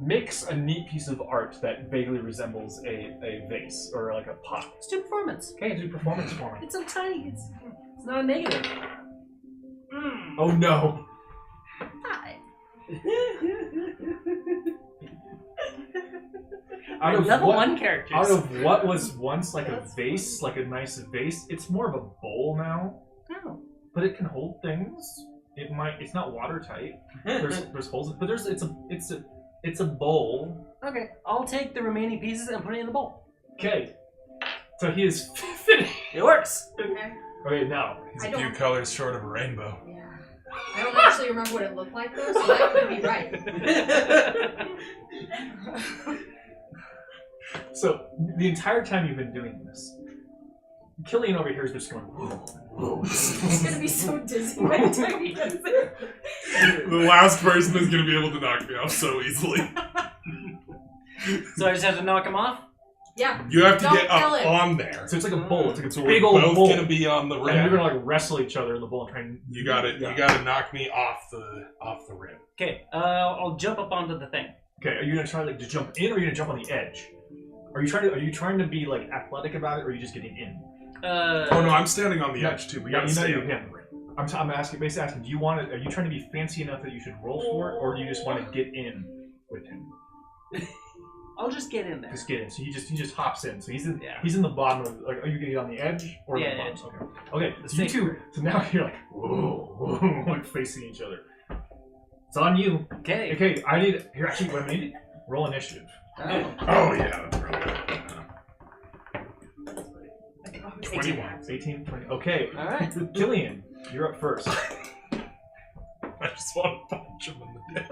mix a neat piece of art that vaguely resembles a vase or like a pot. Let's do performance. Okay, do performance for me. It's so tiny. It's not a negative. Oh no! Hi. Out of Level what, 1 characters. Out of what was once like a vase, like a nice vase, it's more of a bowl now. Oh. But it can hold things. It's not watertight. There's holes, but it's a bowl. Okay, I'll take the remaining pieces and put it in the bowl. Okay. So he is finished. It works. Okay. Okay, now. He's I a few don't- colors short of a rainbow. Yeah. I don't actually remember what it looked like though, so that could be right. So the entire time you've been doing this, Cillain over here is just going. It's gonna be so dizzy by the time he gets there. The last person is going to be able to knock me off so easily. So I just have to knock him off? Yeah. You have to Don't get up kill him. on there. So it's like a bowl. It's like a So big we're old both bowl. going to be on the And rim. you're gonna like wrestle each other in the bowl and try and. You got it. Yeah. You got to knock me off the rim. Okay, I'll jump up onto the thing. Okay, are you gonna try like to jump in, or are you gonna jump on the edge? Are you trying to be like athletic about it, or are you just getting in? Oh no, I'm standing on the edge too. We got to you know stay you on can. the rim. I'm asking, basically asking, do you want to? Are you trying to be fancy enough that you should roll for it, or do you just want to get in with him? I'll just get in there. Just get in. So he just hops in. So he's in. Yeah. He's in the bottom of. Like, are you getting on the edge or Yeah, the bottom? edge. Okay. Okay. The So you safe two. So now you're like, whoa, like facing each other. It's on you. Okay. Okay. I need. Here, actually, what I need. Roll initiative. Oh. Oh yeah, that's right. 21. 18, 20. Okay. Alright. Cillain, you're up first. I just want to punch him in the dick.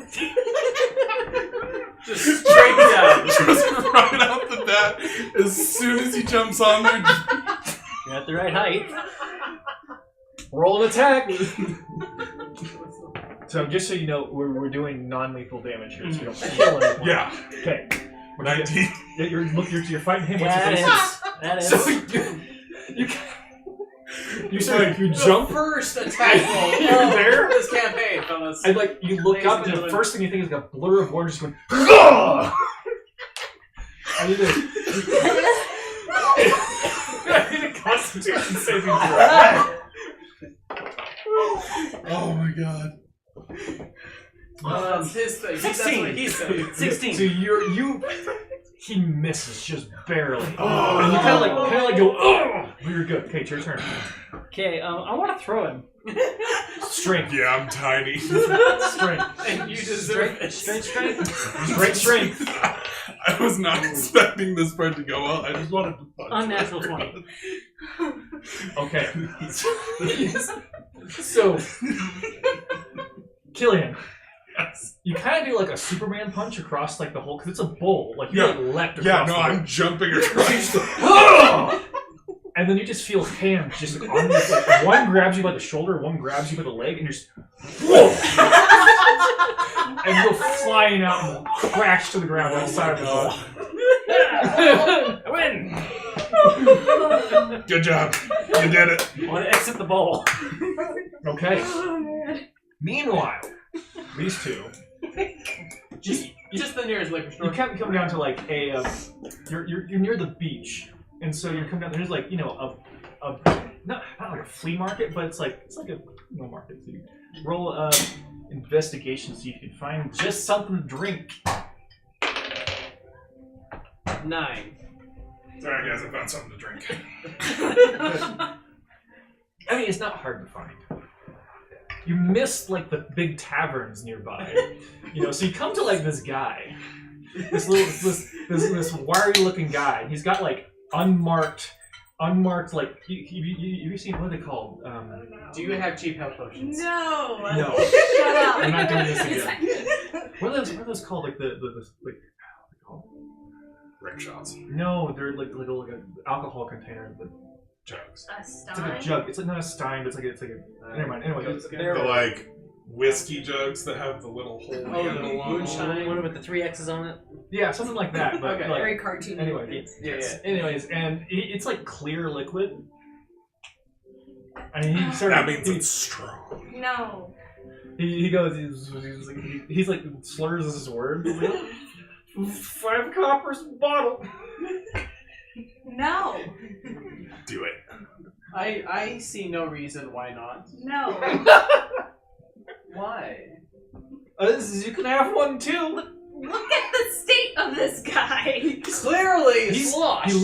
Just straight down. Just right out the bat. As soon as he jumps on there, just You're at the right height. Roll an attack. So just so you know, we're doing non-lethal damage here, so you don't kill anyone. yeah. Okay. 19. Yeah, you're fighting him. What's That your is. face? That is. So you sort of you jump First attack roll You're there? this campaign, fellas. and like you look Ladies up and and the gentlemen. first thing you think is like a blur of water just going. I need a Constitution saving throw. Oh my god. That's his thing. That's 16. what he said. 16. So he misses just barely. Oh. And you kind of like go, oh! But you're good. Okay, it's your turn. Okay, I want to throw him. Strength. Yeah, I'm tiny. Strength. And you deserve it. Strength. Great strength. I was not expecting this part to go well. I just wanted to punch. Unnatural 20. Okay. So, Cillain, Yes. you kind of do like a Superman punch across like the whole, because it's a bowl. Like you Yeah. like leapt across. Yeah, no, the I'm jumping You across. just go, "Ah!" And then you just feel hands just on you. Like, one grabs you by the shoulder, one grabs you by the leg, and you're just whoa! And you go flying out and crash to the ground outside of the bowl. I win! Good job. You did it. I want to exit the bowl. Okay. Oh man. Meanwhile, these two, Just the nearest liquor you store. come down to like a, you're near the beach, and so you're coming down. There's like not like a flea market, but it's like a market. So you roll investigation, see if you can find just something to drink. 9. Sorry guys, I found something to drink. I mean, it's not hard to find. You miss like the big taverns nearby, So you come to like this guy, this wiry looking guy. He's got like unmarked unmarked, like, you seen, what are they called? Do you have cheap health potions? No. No. Shut up. I'm not doing this again. What are those called? Like, like, how are they called? Rickshaws. No, they're like an alcohol container. But Jugs. A it's like a stein? jug. It's like not a stein, but it's like a. Never mind. Anyway, The like whiskey jugs that have the little hole Oh, the handle on them. moonshine. One with the 3 X's on it. yeah, something like that. But Okay. like, Very cartoony. anyway, Yeah. anyways, and it's like clear liquid. And he started. That means it's strong. No. He goes. He's like slurs his words. 5 coppers a bottle. No. Do it. I see no reason why not. No. Why? You can have one too. Look at the state of this guy. Clearly, sloshed. He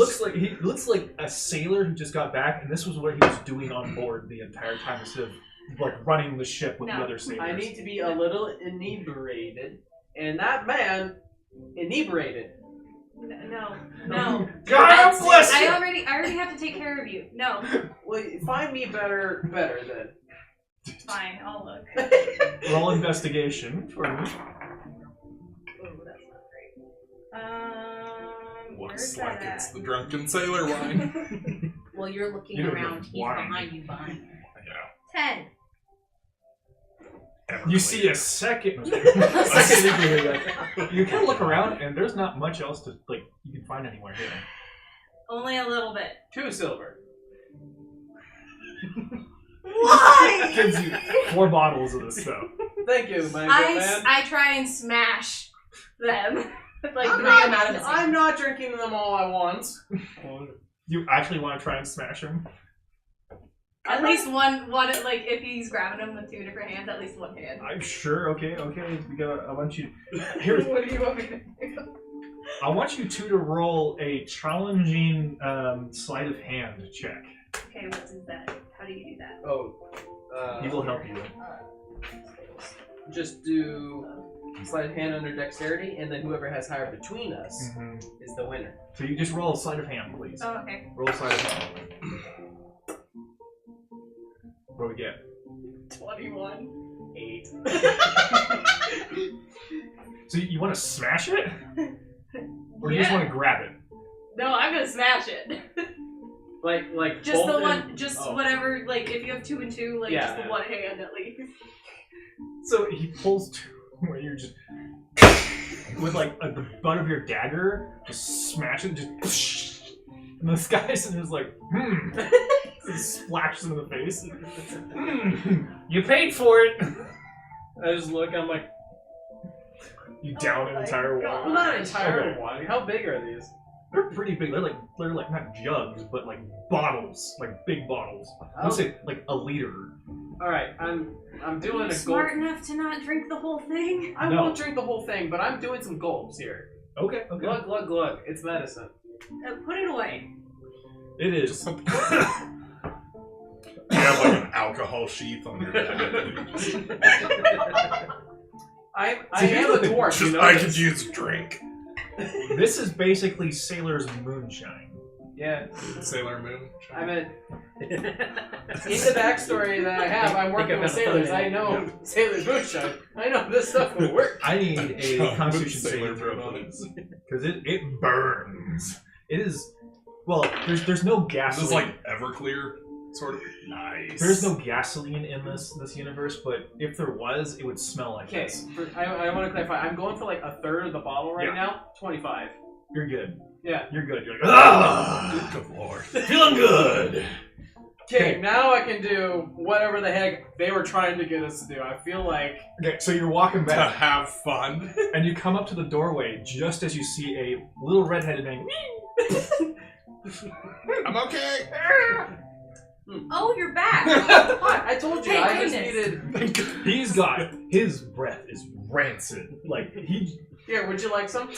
looks like a sailor who just got back, and this was what he was doing on board the entire time instead of like running the ship with the No. other sailors. I need to be a little inebriated, and that man inebriated. No. God bless you. I already have to take care of you. No. Well, find me better then. Fine, I'll look. Roll investigation for me. Ooh, that's not great. Looks Where's like that it's at? the drunken sailor wine. Well, you're looking You don't around. know He's why. behind you. Yeah. 10. You see a second. You kind of look around, and there's not much else to like you can find anywhere here. Only a little bit. 2 silver. Why? Gives you 4 bottles of this stuff. Thank you, my good man. I try and smash them. Like I'm bring them not, out of the I'm not drinking them all at once. You actually want to try and smash him? At least one, like, if he's grabbing them with 2 different hands, at least one hand. I'm sure. Okay. We got. I want you. Here's. What do you want me to do? I want you two to roll a challenging sleight of hand check. Okay, what's that? How do you do that? Oh, He will help you. just do sleight of hand under dexterity, and then whoever has higher between us is the winner. So you just roll a sleight of hand, please. Oh, okay. Roll a sleight of hand. What do we get? 21. 8. So you want to smash it, or you just want to grab it? No, I'm gonna smash it. Like Just both the in- one, just oh. whatever. Like if you have 2 and 2, like Yeah, just the yeah. one hand at least. So he pulls two, where you're just with like the butt of your dagger, just smash it, just. And this guy's just like, Just splashes him in the face. You paid for it. I just look. I'm like, You down an entire God. well, wall. not entirely Okay. one. How big are these? They're pretty big. They're like not jugs, but like bottles, like big bottles. I would say like a liter. All right, I'm doing a gulp. Smart enough to not drink the whole thing. I No. won't drink the whole thing, but I'm doing some gulps here. Okay. Glug, glug, glug. It's medicine. Put it away. It is. You have like an alcohol sheath on your head. I am a dwarf, you know. I could use a drink. This is basically Sailor's moonshine. Yeah, Sailor Moon. I'm a. In the backstory that I have, I'm working with sailors. I know Sailor's moonshine. I know this stuff will work. I need a With Constitution Sailor saving throw, Moon on it. please, because it burns. It is. Well, there's no This gasoline. is like Everclear, sort of. Nice. There's no gasoline in this universe, but if there was, it would smell like Okay, this. I want to clarify. I'm going for like a third of the bottle right Yeah. now. 25. You're good. Yeah. You're good. You're like, ah, Good lord. feeling good. Okay, now I can do whatever the heck they were trying to get us to do. I feel like Okay, so you're walking To back, have fun. and you come up to the doorway just as you see a little redheaded man. I'm okay. Oh, you're back. what? I told you. Thank I just goodness. needed. He's got his breath is rancid. Like he. Here, would you like some?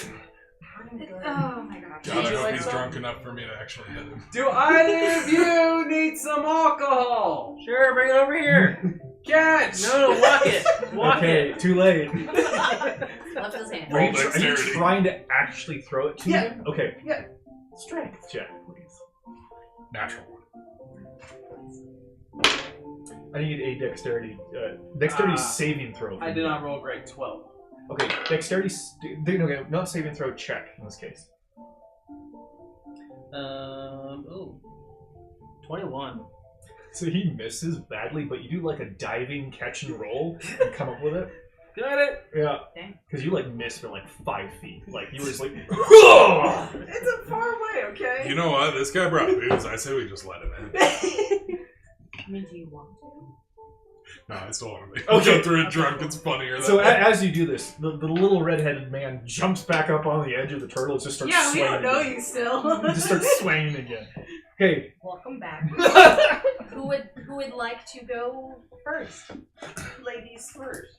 Oh my god. God, I Would you hope like he's some? drunk enough for me to actually hit him. Do either of you need some alcohol? Sure, bring it over here. Catch! No, walk it. Walk Okay, it. too late. Left his hand. Are you, Roll are you dexterity. trying to actually throw it to Yeah. him? Okay. Yeah. Strength check, please. Natural. I need a dexterity saving throw. I did not roll great. 12. Okay, dexterity. Okay, not saving throw. Check in this case. 21. So he misses badly, but you do like a diving catch and roll and come up with it. Got it. Yeah, Okay. because you like missed for like 5 feet. Like you were just like. It's a far away, okay? You know what? This guy brought booze. I say we just let him in. I mean, do you want to? No, I still want to be. Okay. Go through it drunk. It's funnier. So that way. as you do this, the little red-headed man jumps back up on the edge of the turtle and just starts Yeah, we swaying. don't know again. you still. He just starts swaying again. Okay. Welcome back. Who would like to go first? Ladies first.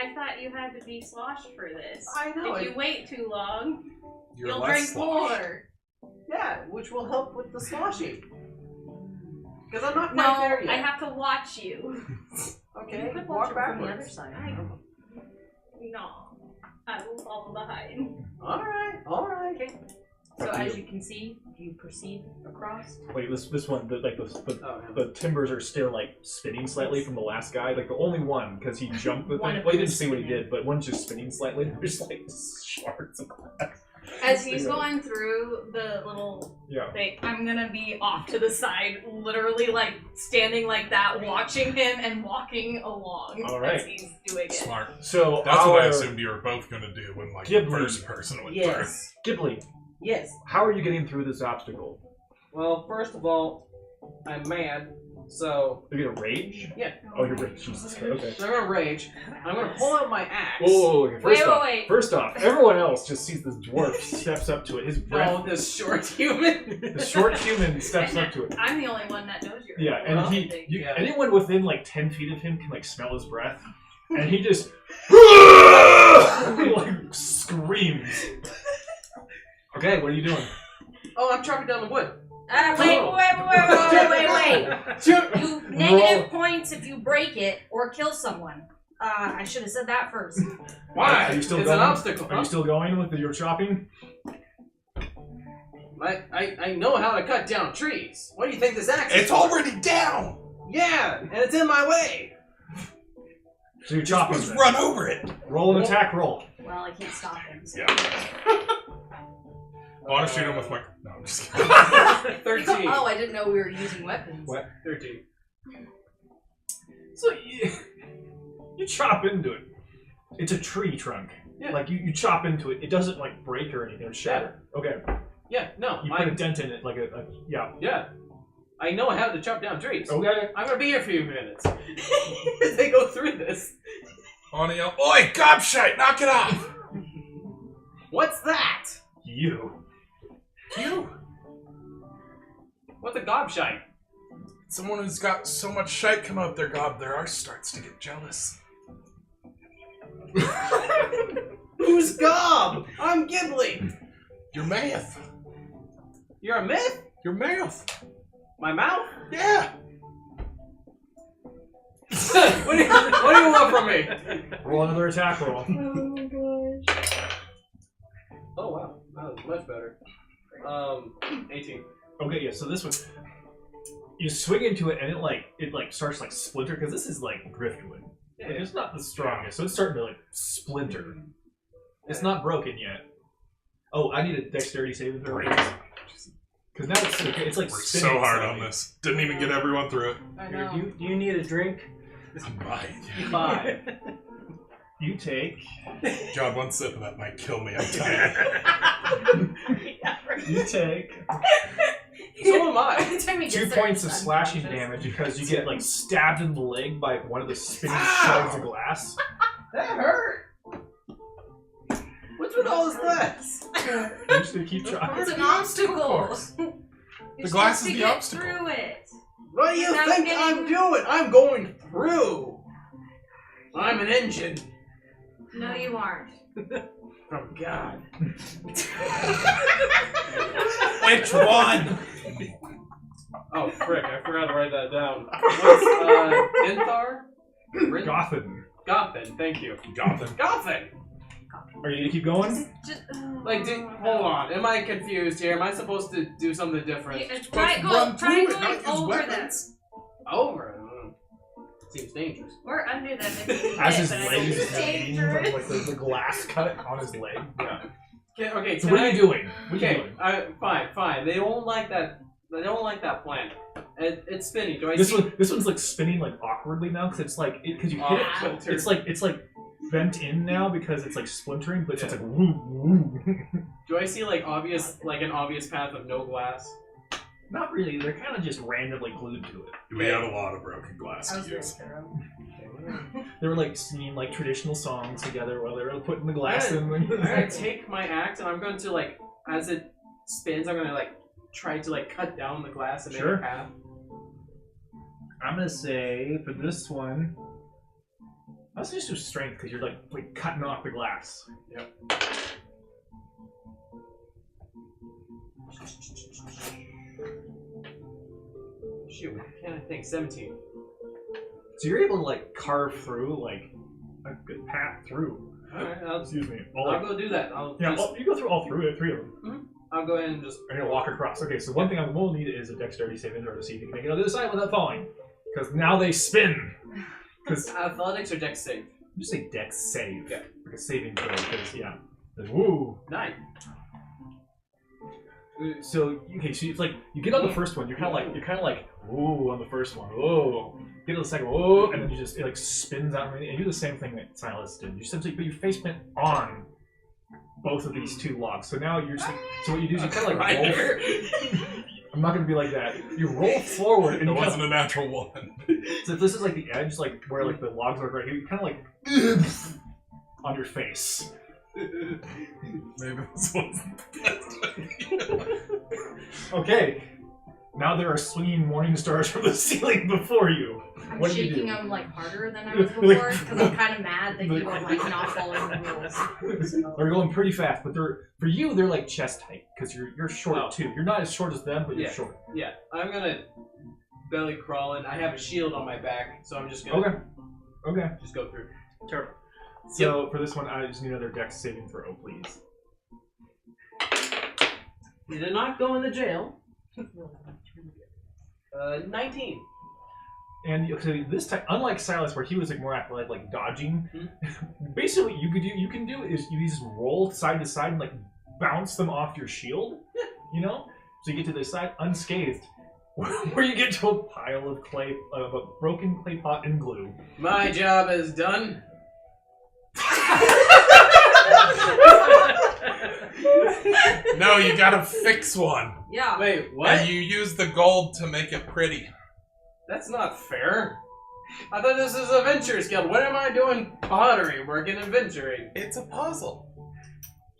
I thought you had to be sloshed for this. I know. If you wait too long, You're you'll less drink slosh. more. Yeah, which will help with the sloshing. Because I'm not No, quite there yet. I have to watch you. Okay, You could walk watch it from the backwards. other side. No, I will follow behind. Alright. Okay. So as you can see, you proceed across. Wait, this one, Oh, yeah. the timbers are still like spinning slightly from the last guy. Like the only one, because he jumped with One it. of Well, you them didn't is see what he spinning. did, but one's just spinning slightly. There's like shards of glass. As he's going through the little Yeah. thing, I'm gonna be off to the side, literally like standing like that, watching him and walking along All right. as he's doing it. Smart. So That's what I our- assumed you were both going to do when, like, Ghibli. first person went through. Yes. Ghibli, Yes. how are you getting through this obstacle? Well, first of all, I'm mad, so Are you gonna rage? Yeah. Oh, you're rage. Jesus Christ. Okay. I'm gonna rage. I'm gonna pull out my axe. Oh, okay. Wait. First off, everyone else just sees this dwarf steps up to it. His breath. No, this short human. The short human steps up to it. I'm the only one that knows you're Yeah, and Yeah. anyone within like 10 feet of him can like smell his breath, and he just like screams. Okay, what are you doing? Oh, I'm chopping down the wood. Wait. Shoot. You negative points if you break it or kill someone. I should have said that first. Why? Are you still it's going? an obstacle. Are you still going with your chopping? I know how to cut down trees. What do you think this axe is? It's already down! Yeah, and it's in my way. So you're chopping. Let's then. run over it! Roll an attack roll. Well, I can't stop him. So. Yeah. I want to shoot him with my... No, I'm just kidding. 13. Oh, I didn't know we were using weapons. What? 13. So you chop into it. It's a tree trunk. Yeah. Like you chop into it. It doesn't like break or anything or shatter. Okay. Yeah, no. You put a dent in it like a yeah. Yeah. I know how to chop down trees. Okay. I'm gonna be here for a few minutes. As they go through this. On the... Oi, gobshite! Knock it off! What's that? You. What's a gobshite? Someone who's got so much shite come out their gob, their arse starts to get jealous. Who's gob? I'm Ghibli. Your mouth. You're a myth? Your mouth. My mouth? Yeah. what do you want from me? Roll another attack roll. Oh wow, that was much better. 18. Okay, yeah. So this one, you swing into it and it starts like splinter because this is like driftwood. Yeah. Like, it's not the strongest, so it's starting to like splinter. It's not broken yet. Oh, I need a dexterity saving throw. Because now it's like Worked spinning so hard slightly. on this. Didn't even get everyone through it. I Do know. you need a drink? I might. 5. You take. John, one sip of that might kill me. I'm tired. You take So am I. Every time he 2 gets there, points of he's slashing unconscious. damage because you get like stabbed in the leg by one of the spinning shards of glass. That hurt. What's with all this glass? You just gonna keep trying. It's an obstacle. course. You're The glass supposed is to the get obstacle. through it. What do you Now think getting- I'm doing? I'm going through. I'm an engine No, you aren't. from God. Which one? Oh, frick, I forgot to write that down. What's, Inthar? Gotham. Gothin, thank you. Gotham. Gothin! Are you gonna keep going? Like, hold on. Am I confused here? Am I supposed to do something different? Try run through going it, not use over them. weapons. Over? Seems dangerous. Or under them if you need As it, his but I leg think is it's hanging, dangerous. like the glass cut on his leg. Yeah. Okay, So what are you doing? What are you Okay, doing? fine. They don't like that. They don't like that plan. It's spinning. Do I This see? this one's like spinning like awkwardly now because it's like because you hit it. Filtered. It's like bent in now because it's like splintering, but it's like woo woo. Do I see like an obvious path of no glass? Not really. They're kind of just randomly glued to it. We have a lot of broken glass I to was gonna use. say that. They were like singing like traditional songs together while they were putting the glass in. I'm gonna take my axe and I'm going to like, as it spins, I'm gonna like try to like cut down the glass and make Sure. a path. I'm gonna say for this one, let's just do strength because you're like cutting off the glass. Yep. Shoot, can't I think? 17. So you're able to like carve through like a good path through. Alright, Excuse me. I'll go do that. You go through all three of them. I'll go ahead and just. You're gonna walk across. Okay, so one thing I will need is a dexterity saving throw to see if you can make it on the other side without falling. Because now they spin. Because Athletics or dex save? you say dex save. Yeah. Like a saving throw. Because yeah. Woo. 9. So okay, so it's like you get on the first one. You're kind of like whoa on the first one. Whoa. Get on the second one. Whoa, and then it like spins out and you do the same thing that Sylas did. You simply put your face plant on both of these two logs. So now you're just, so what you do is you kind of like roll. I'm not gonna be like that. You roll forward and It you kind wasn't a natural one. so if this is like the edge, like where like the logs are right here, you kind of like on your face. Maybe this wasn't the best idea. Okay. Now there are swinging morning stars from the ceiling before you. I'm What do you shaking do? them like harder than I was before because I'm kind of mad that you are like not following the rules. They're going pretty fast, but for you they're like chest height because you're short Oh. too. You're not as short as them, but you're Yeah. short. Yeah, I'm gonna belly crawl in. I have a shield on my back, so I'm just gonna Okay. just go through. Sure. So for this one, I just need another dex saving throw, please. You did not go in the jail. 19. And so this time, unlike Sylas, where he was like more athletic, like dodging, basically you can do is you just roll side to side and like bounce them off your shield. You know, so you get to this side unscathed, where you get to a pile of clay, of a broken clay pot and glue. My job is done. No, you gotta fix one. Yeah. Wait, what? And you use the gold to make it pretty. That's not fair. I thought this was a Adventurers Guild. What am I doing? Pottery, working adventuring. It's a puzzle.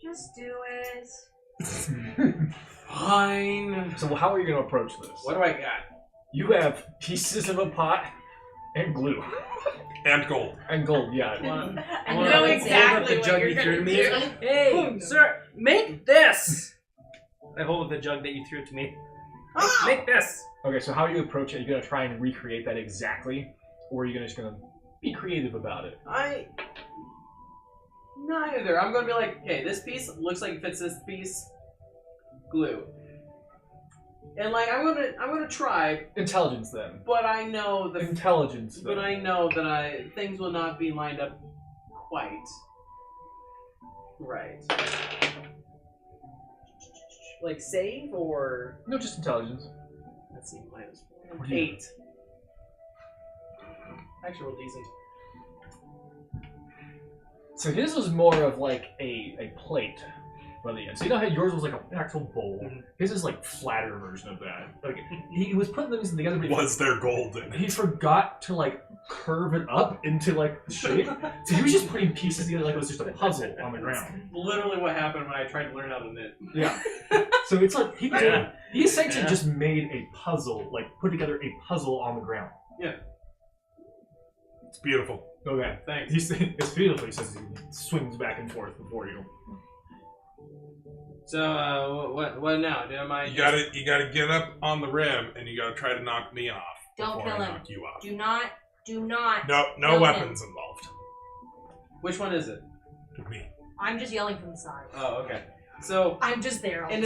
Just do it. Fine. So how are you going to approach this? What do I got? You have pieces of a pot and glue And gold. and gold. Yeah. I Wanna know hold up exactly the what jug you're you threw gonna to me? do. Hey, sir, make this! I hold up the jug that you threw to me. Make this! Okay, so how are you approach it? Are you going to try and recreate that exactly, or are you just going to be creative about it? Neither. I'm gonna be like, okay, this piece looks like it fits this piece. Glue. And like, I'm gonna try, Intelligence then. but I know the Intelligence. But then. I know that things will not be lined up quite right. Like save or No, just intelligence. let's see, minus What do you- 8. Actually, real decent. So his was more of like a plate by the end. So you know how yours was like an actual bowl? His is like flatter version of that. Like he was putting things together, but Was there gold in he it? forgot to like curve it up into like the shape. So he was just putting pieces together like it was just a puzzle on the ground. Literally, what happened when I tried to learn how to knit. Yeah. So it's like he essentially Yeah. just made a puzzle, like put together a puzzle on the ground. It's beautiful. Okay. Thanks. It's beautiful. He says he swings back and forth before you. So, what now? You gotta get up on the rim and you gotta try to knock me off. Don't before kill I him. knock you off. Do not. No kill weapons involved. Which one is it? Me. I'm just yelling from the side. Oh, okay. So, I'm just there. and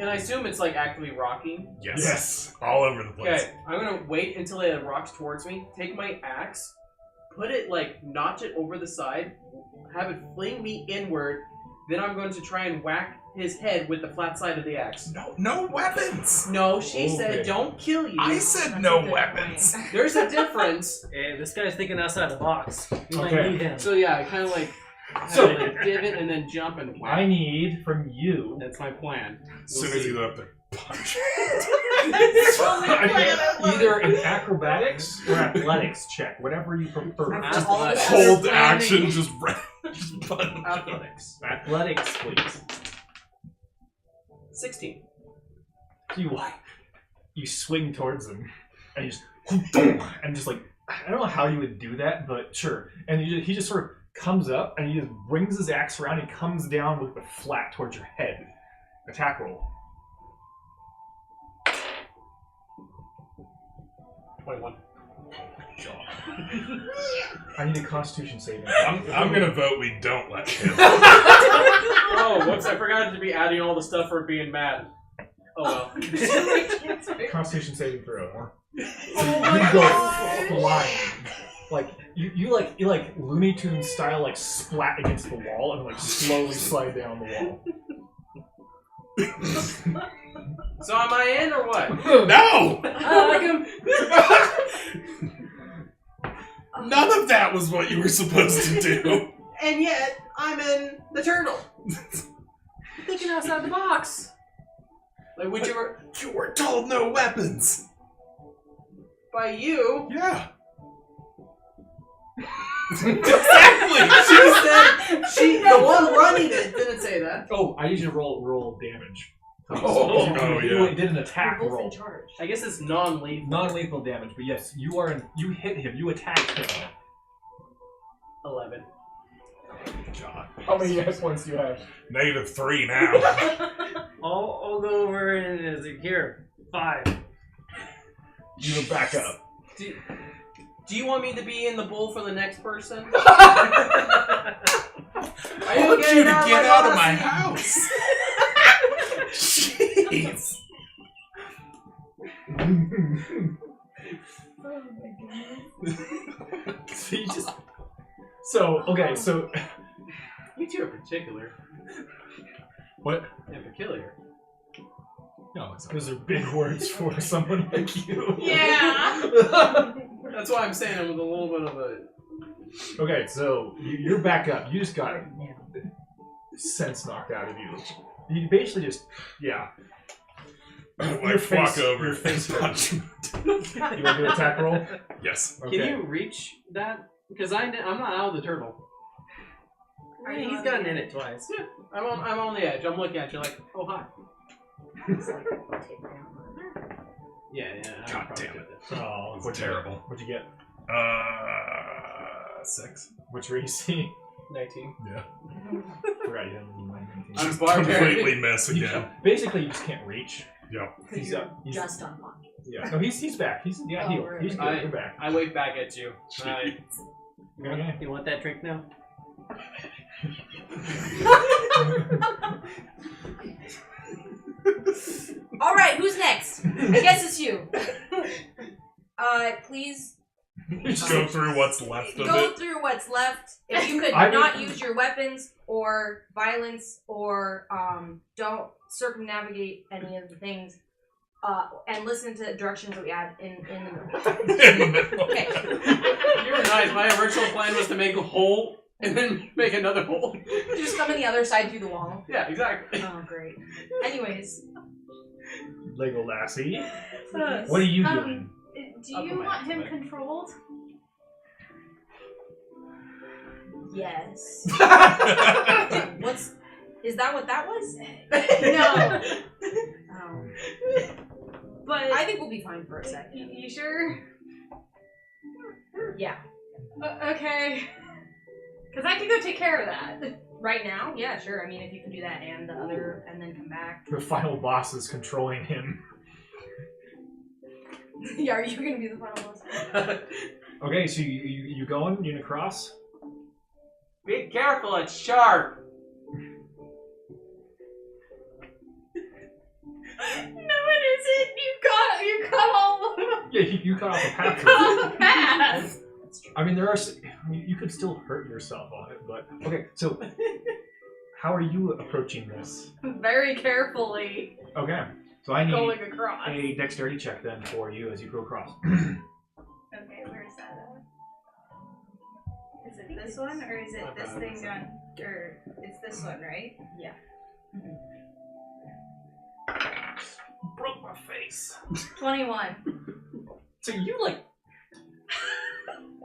I assume it's like actively rocking. Yes. All over the place. Okay, I'm gonna wait until it rocks towards me, take my axe, put it notch it over the side, have it fling me inward, then I'm going to try and whack his head with the flat side of the axe. No weapons. No, she said don't kill you. I said That's no a good weapons. point. There's a difference. Hey, this guy's thinking outside the box. We might Okay. need him. So yeah, I kind of So- have a divot and then jump and whack. I need from you. That's my plan. As soon as you go up there, punch. Either an acrobatics or athletics check, whatever you prefer. After all this Hold planning- action, just punch. Athletics. Athletics, please. 16. So you swing towards him, and you just and just like I don't know how you would do that, but sure. And he just sort of comes up and he just brings his axe around. And he comes down with the flat towards your head. Attack roll. 21. I need a Constitution saving. I'm gonna vote we don't let him. Oh, whoops! I forgot to be adding all the stuff for being mad. Oh well. Constitution saving throw. Oh You my go God. flying. Like you like Looney Tunes style like splat against the wall and like slowly slide down the wall. So am I in or what? No! Like him? None of that was what you were supposed to do. And yet I'm in the turtle. Thinking outside the box. Like would you were You were told no weapons. by you? Yeah. Exactly. The one running it didn't say that. Oh, I usually roll damage. Oh, yeah. You did an attack We're both roll. in charge. I guess it's non-lethal. Non-lethal damage, but yes, you hit him, you attacked him. 11. God. How many hit points do you have? -3 now. I'll go over and is it here? 5. You back up. Do you want me to be in the bowl for the next person? I want you to get out of my house. house. Jeez. So You two are particular. What? And peculiar. No, it's those are big words for someone like you. Yeah. That's why I'm saying I'm with a little bit of a... Okay, so you're back up. You just got sense knocked out of you. You basically just, yeah. Walk over. Your face punch. You want to do an attack roll? Yes. Okay. Can you reach that? Because I'm not out of the turtle. Are you He's on gotten the in edge? it twice. Yeah, I'm on the edge. I'm looking at you like, oh hi. It's like, take down. Yeah. I God probably damn it. could. Oh, It's what'd you terrible. get? What'd you get? 6. What's your AC? 19. Yeah. Forgot you had mine. I'm barbarian. Completely miss again. Basically, you just can't reach. Yep. He's up. He's Just unlocked. Yeah. No, he's back. He's Oh, healed. really? He's good. You're back. I wave back at you. Okay. You want that drink now? All right, who's next? I guess it's you. Please Just go through what's left of go it. through what's left. If you could I not mean- use your weapons or violence or don't circumnavigate any of the things, and listen to directions that we add in the movie. In the middle. Okay. You were nice. My original plan was to make a hole and then make another hole. You just come in the other side through the wall. Yeah, exactly. Oh, great. Anyways, Legolasi. What are you doing? Do Up you on my want him foot. controlled? yes. Is that what that was? No. Oh. But I think we'll be fine for a second. you sure? Yeah. Okay. Because I can go take care of that. Right now? Yeah, sure. I mean, if you can do that and the other, and then come back. The final boss is controlling him. Yeah, are you gonna be the final boss? Okay, so you going? You gonna cross? Be careful, it's sharp. it isn't. You cut all Yeah, you cut off a path. the path. I mean, you could still hurt yourself on it, but okay. So, how are you approaching this? Very carefully Okay, so I need going across. a dexterity check then for you as you go across. Okay, where's that at? Is it this one, or is it this thing on... Or it's this one, right? Yeah. Broke my face. 21. So you like,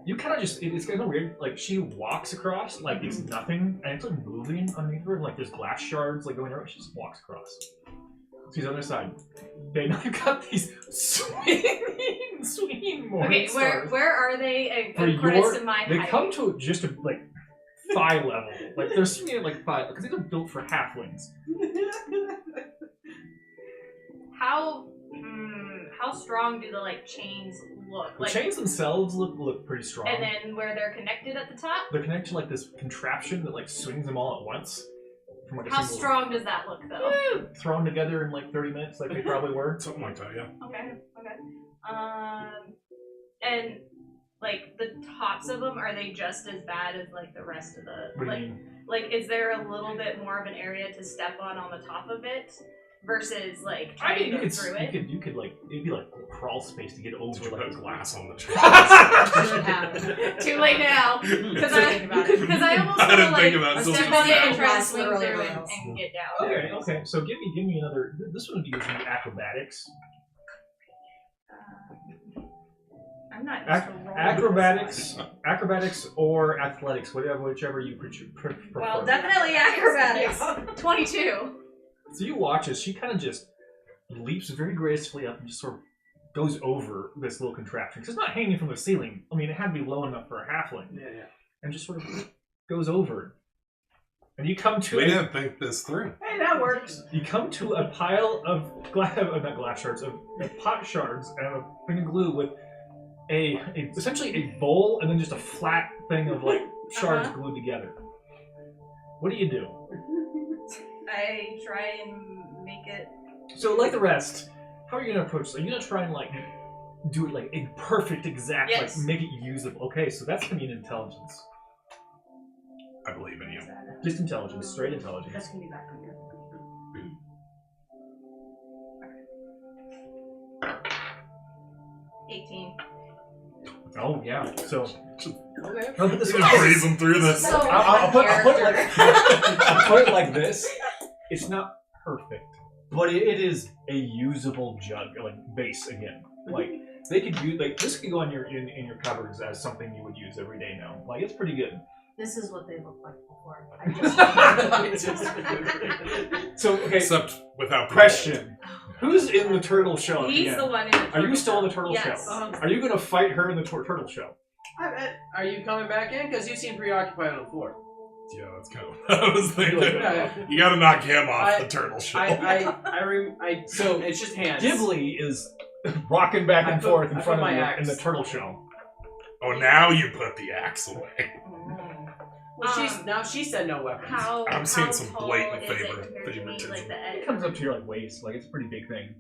you kind of just, it's kind of weird. Like she walks across like it's nothing, and it's like moving underneath her. Like there's glass shards like going around. She just walks across. She's on the other side. They now you've got these swinging morning Okay, stars. where are they For according to my they height? come to just a, like thigh level. Like they're swinging at like thigh because these are built for halflings. How strong do the like chains look? The Like, chains themselves look pretty strong. and then where they're connected at the top? They're connected to like this contraption that like swings them all at once. From, like, a How single- strong does that look though? Thrown together in like 30 minutes, like they probably were. Something like that, yeah. Okay. And like the tops of them, are they just as bad as like the rest of the What do you mean? like is there a little bit more of an area to step on the top of it versus like trying I mean, to go through it? you could like, it'd be like crawl space to get Did over you like put glass on the chair? Should have. Too late now. Because Think about it. I almost I want to didn't like think about it until step just on it now. and try to Glass swing literally through it rails. and get down. Okay. So give me another. This one would be using acrobatics. I'm not used to rolling. Acrobatics or athletics, whichever you prefer. Well, definitely acrobatics. 22. So you watch as she kind of just leaps very gracefully up and just sort of goes over this little contraption. 'Cause it's not hanging from the ceiling. I mean, it had to be low enough for a halfling. Yeah. And just sort of goes over. And you come to We didn't think this through. Hey, that works. You come to a pile of not glass shards, of pot shards and a thing of glue with essentially a bowl and then just a flat thing of like shards glued together. What do you do? I try and make it... So like the rest, how are you gonna approach this? Are you gonna try and like do it like a perfect exact, Yes. like make it usable? Okay, so that's gonna be an intelligence. I believe in you. Just intelligence, straight intelligence. That's gonna be back on here. 18. Oh yeah. So Okay. I'll put this Just breezing through this. So I'll put it like character. I'll put it like this. It's not perfect, but it is a usable jug, like base again. Like they could use, like this could go in your cupboards as something you would use every day now. Like it's pretty good. This is what they look like before. I just So okay, Except without the question: who's in the turtle shell? He's again? the one in the Are you still in the turtle Yes. shell? Are you gonna fight her in the turtle shell? Are you coming back in? Because you seem preoccupied on the floor. Yeah, that's kind of what I was thinking. Yeah. You gotta knock him off I- the turtle shell. So it's just hands. Ghibli is rocking back and I put- forth in I front put of my you axe. in the turtle shell. Oh, now you put the axe away. Well, she said no weapons. How I'm seeing how some tall blatant is it favor- compared to me, favoritism. like the It edge? comes up to your like waist, like it's a pretty big thing.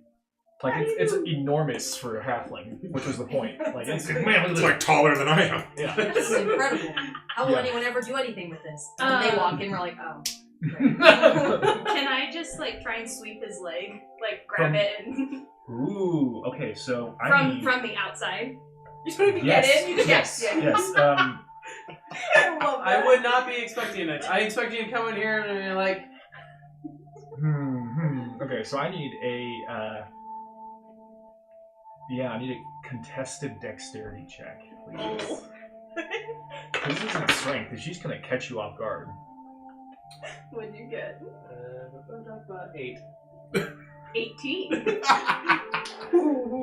Like it's enormous for a halfling, which was the point. Like it's man, look at It's this. like taller than I am. Yeah. This is incredible. How will Yeah. anyone ever do anything with this? And then they walk in, we're like, oh. Great. Can I just like try and sweep his leg, like grab From- it and Ooh. Okay. So I from need. from the outside? You couldn't even Yes. get in. You just Yes. Yes. I would not be expecting it. I expect you to come in here and you're like, Okay. So I need a. I need a contested dexterity check, please. This isn't strength, because she's gonna catch you off guard. What'd you get? 8. 18.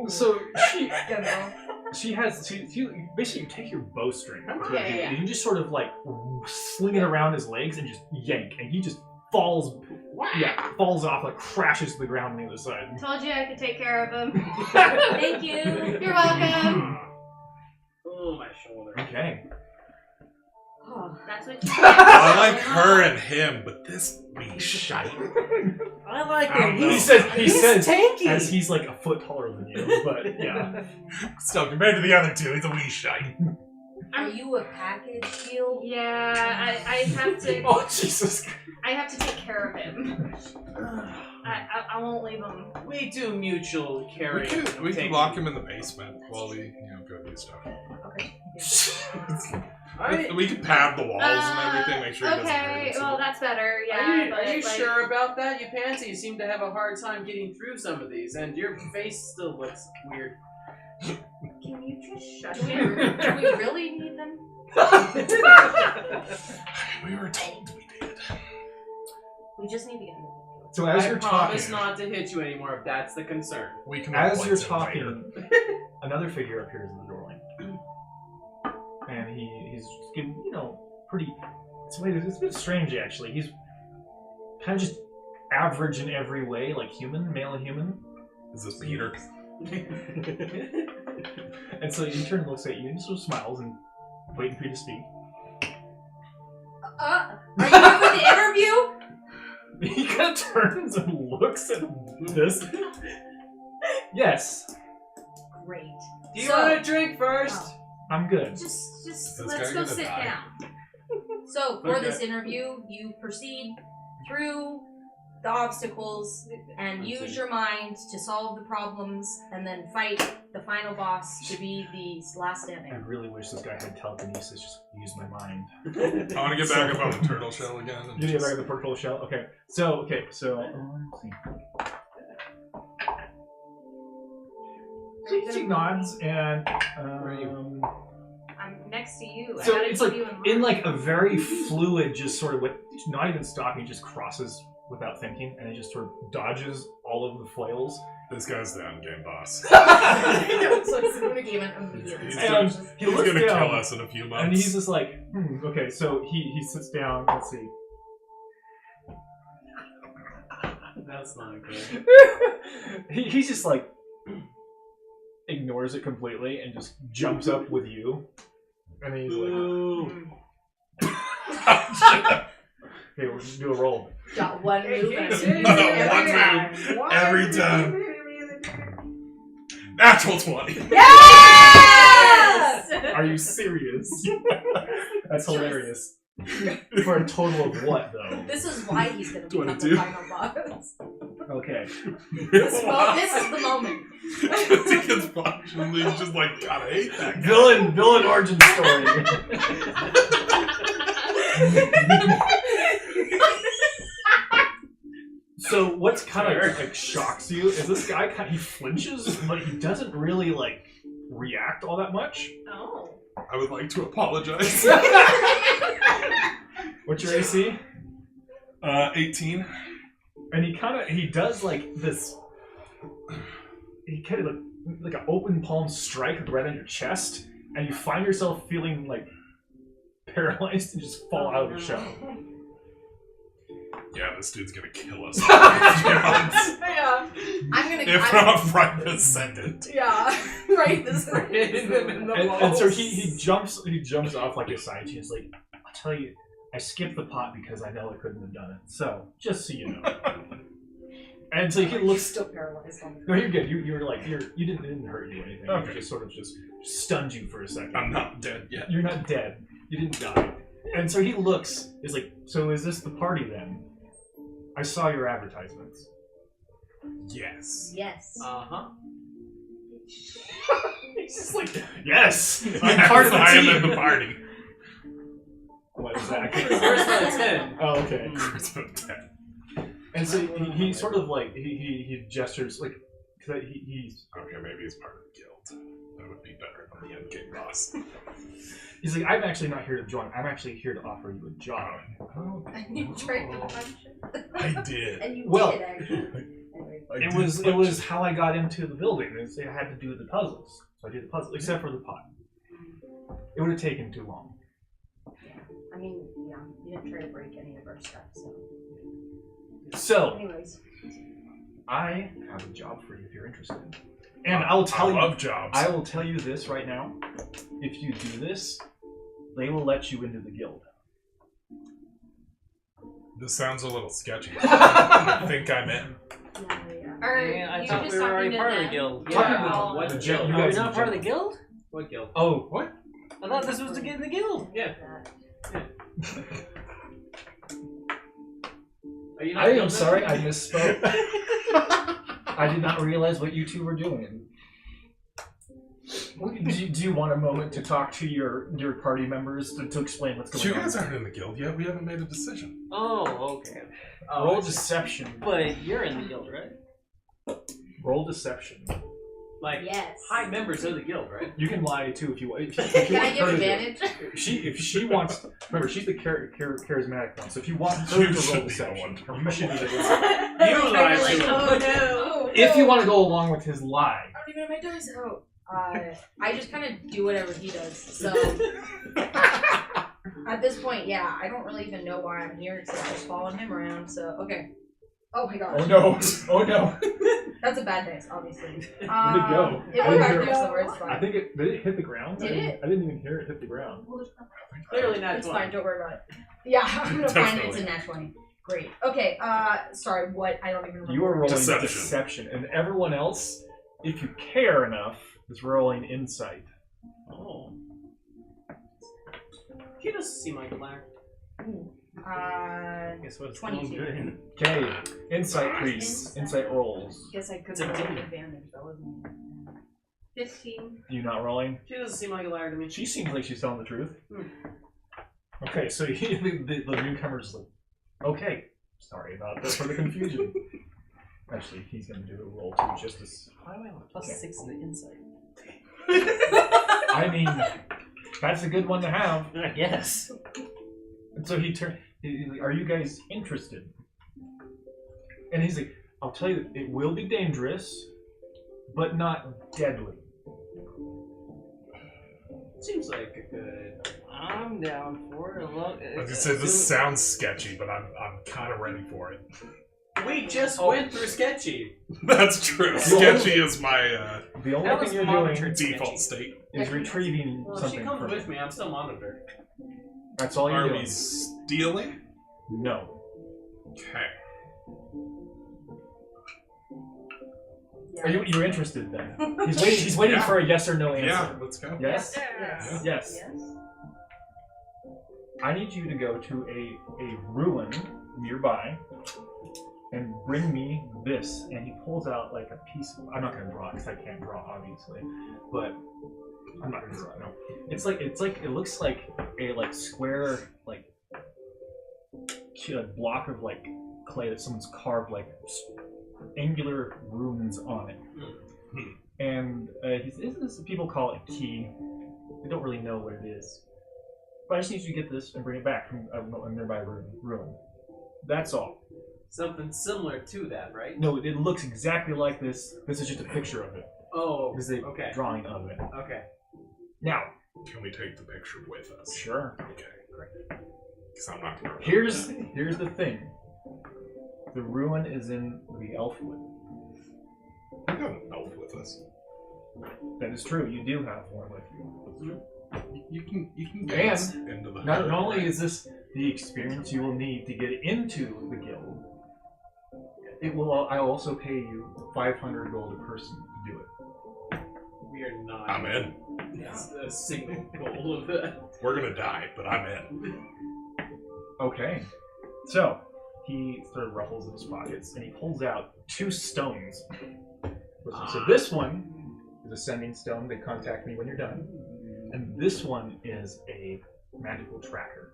So Go, girl. she basically you take your bowstring Okay, and you just sort of like sling it around his legs and just yank, and he just falls off, like crashes to the ground on the other side. Told you I could take care of him. Thank you. You're welcome. Oh, my shoulder. Okay. Oh. That's what you I like her and him, but this be shite. I like I don't him. know. He says tanky. as he's like a foot taller than you, but yeah. Still, compared to the other two, he's a wee shite. Are you a package deal? Yeah, I have to. Oh Jesus! I have to take care of him. I won't leave him. We do mutual caring. We could lock him in the basement while we go do stuff. Alright. We could pad the walls and everything, make sure he doesn't hurt Okay, himself. well that's better. Are Yeah. you, but, are you like, sure about that, you pansy? You seem to have a hard time getting through some of these, and your face still looks weird. Can you just shut him? Do we really need them? We were told we did. We just need to get them. So as I you're promise talking, not to hit you anymore if that's the concern. We can as replace you're him talking, later. another figure appears in the doorway, and he's pretty. It's a bit strange actually. He's kind of just average in every way, like human, male human. Is this Peter? And so he turns and looks at you and sort of smiles and waiting for you to speak. Are you here for the interview? He kind of turns and looks at this. Yes, Great. Do you want a drink first? I'm good. Just This let's guy go gonna sit die? down. So for Okay. this interview, you proceed through the obstacles and use your mind to solve the problems, and then fight the final boss to be the last I standing. really wish this guy had telekinesis. Just use my mind. I want to get back up on the turtle shell again. And You need to get just- back at the purple shell. Okay. So let's see. So he nods and I'm next to you. I so gotta it's keep like you in in mind. like a very fluid, just sort of with not even stopping, just crosses without thinking, and he just sort of dodges all of the flails. This guy's the end game boss. So it's communicating immediately. He's And gonna, he he's looks gonna down, kill us in a few months. and he's just like, okay. So he sits down. Let's see. That's not good. He's just like ignores it completely and just jumps up with you, and he's like, okay, we'll just do a roll. Got one move. and Every time. Natural 20. Yes! Are you serious? That's hilarious. For a total of what, though? This is why he's gonna become the 22. final boss. Okay. This is the moment. He gets punched and he's just like, God, I hate that guy. Villain origin story. So what's kind of like shocks you is this guy he flinches, but he doesn't really like react all that much. Oh. I would like to apologize. What's your AC? 18. And he does like this. He kind of like an open palm strike right on your chest, and you find yourself feeling like paralyzed and just fall out of the shell. Yeah, this dude's gonna kill us. Yeah. If not right this second. Yeah. Right this And so he jumps off like a side. He's like, I'll tell you, I skipped the pot because I know I couldn't have done it. So just so you know. And so he looks still paralyzed. No, you're good. You were like it didn't hurt you or anything. Okay. It just sort of just stunned you for a second. I'm not dead yet. You're not dead. You didn't die. And so he looks. He's like, so is this the party then? I saw your advertisements. Yes. Yes. Uh-huh. He's just like, yes, I'm Yes, part of the I am team. in the party. What is that? First one at 10. Oh, okay. Christmas 10. And so he sort of like he gestures like he's Okay, maybe he's part of the guild. That would be better than the endgame boss. he's like, I'm actually not here to join. I'm actually here to offer you a job. And you tried to punch him. I did. And you Well, did actually. Anyway. It was how I got into the building. I had to do the puzzles, so I did the puzzle, except for the pot. It would have taken too long. I mean, yeah, you didn't try to break any of our stuff, so. So Anyways. I have a job for you if you're interested. And I'll tell I you, love jobs. I will tell you this right now. If you do this, they will let you into the guild. This sounds a little sketchy. I think I'm in. I thought we were already part of the guild. Yeah. What the guild? you Are we guys not in part of the general. guild? What guild? Oh, what? I thought this was to get in the guild. Yeah. Are you not I am guild sorry, member? I misspoke. I did not realize what you two were doing. Do you want a moment to talk to your party members to explain what's going You on? guys aren't in the guild yet. We haven't made a decision. Oh, okay. Roll deception. But you're in the guild, right? Roll deception. Like, Yes. high members of the guild, right? You can lie too if you want. If you Can I want give her to do it. advantage? If she wants, remember she's the charismatic one. So if you want her You to should roll be the deception, one. you should be the one. You lied to like, him. oh no. If you want to go along with his lie, I don't even have my dice out. I just kind of do whatever he does. So at this point, yeah, I don't really even know why I'm here except just following him around. So okay. Oh my gosh. oh no, oh no, That's a bad dice, obviously. where'd it go? It I went didn't back hear there it. somewhere. It's I fine. think did it hit the ground? Did it? I didn't even hear it hit the ground. Clearly not It's 20. fine. Don't worry about it. Yeah, I'm gonna find it. It's Definitely. a nat 20. Great. Okay. Sorry. What? I don't even remember. You are rolling Deception. deception, and everyone else, if you care enough, is rolling insight. Oh. He doesn't seem like a liar. Guess what's 22. good. Okay, insight, please. Insight rolls. Guess I could It's a roll demon. advantage. That wasn't. 15. You not rolling? She doesn't seem like a liar to me. She seems like she's telling the truth. Hmm. Okay, so the newcomer's like, okay, sorry about this for the confusion. Actually, he's going to do a roll too, just as. Why do I have a plus 6 in the insight? I mean, that's a good one to have. Yes. And so he's like, are you guys interested? And he's like, I'll tell you, it will be dangerous, but not deadly. Seems like a good. I'm down for it. Look, I was gonna say this sounds sketchy, but I'm kind of ready for it. We just went through sketchy. That's true. Sketchy is my The only That thing was you're monitored doing default state. is retrieving Well, if she something comes from with me, I'm still monitored. That's all you're Are doing. we stealing? No. Okay. Are you're interested then? He's waiting Yeah. for a yes or no answer. Yeah, let's go. Yes? Yes. Yes. I need you to go to a ruin nearby and bring me this. And he pulls out like a piece of, I'm not gonna draw because I can't draw obviously, but I'm not gonna draw, no. It looks like a square block of clay that someone's carved angular runes on it. And people call it key. They don't really know what it is. But I just need you to get this and bring it back from a nearby ruin. That's all. Something similar to that, right? No, it looks exactly like this. This is just a picture of it. Oh, This is a okay. drawing of it. Okay. Now, Can we take the picture with us? sure. Okay, great. Because I'm not gonna. Here's the thing. The ruin is in the Elfwood. We got an elf with us. That is true. You do have one with you. You can get And us into the. Not only is this the experience you will need to get into the guild, I'll also pay you 500 gold a person to do it. We are not. I'm in. It's a single goal of that. We're gonna die, but I'm in. Okay. So he sort of ruffles in his pockets and he pulls out 2 stones. So this one is a sending stone. They contact me when you're done. And this one is a magical tracker.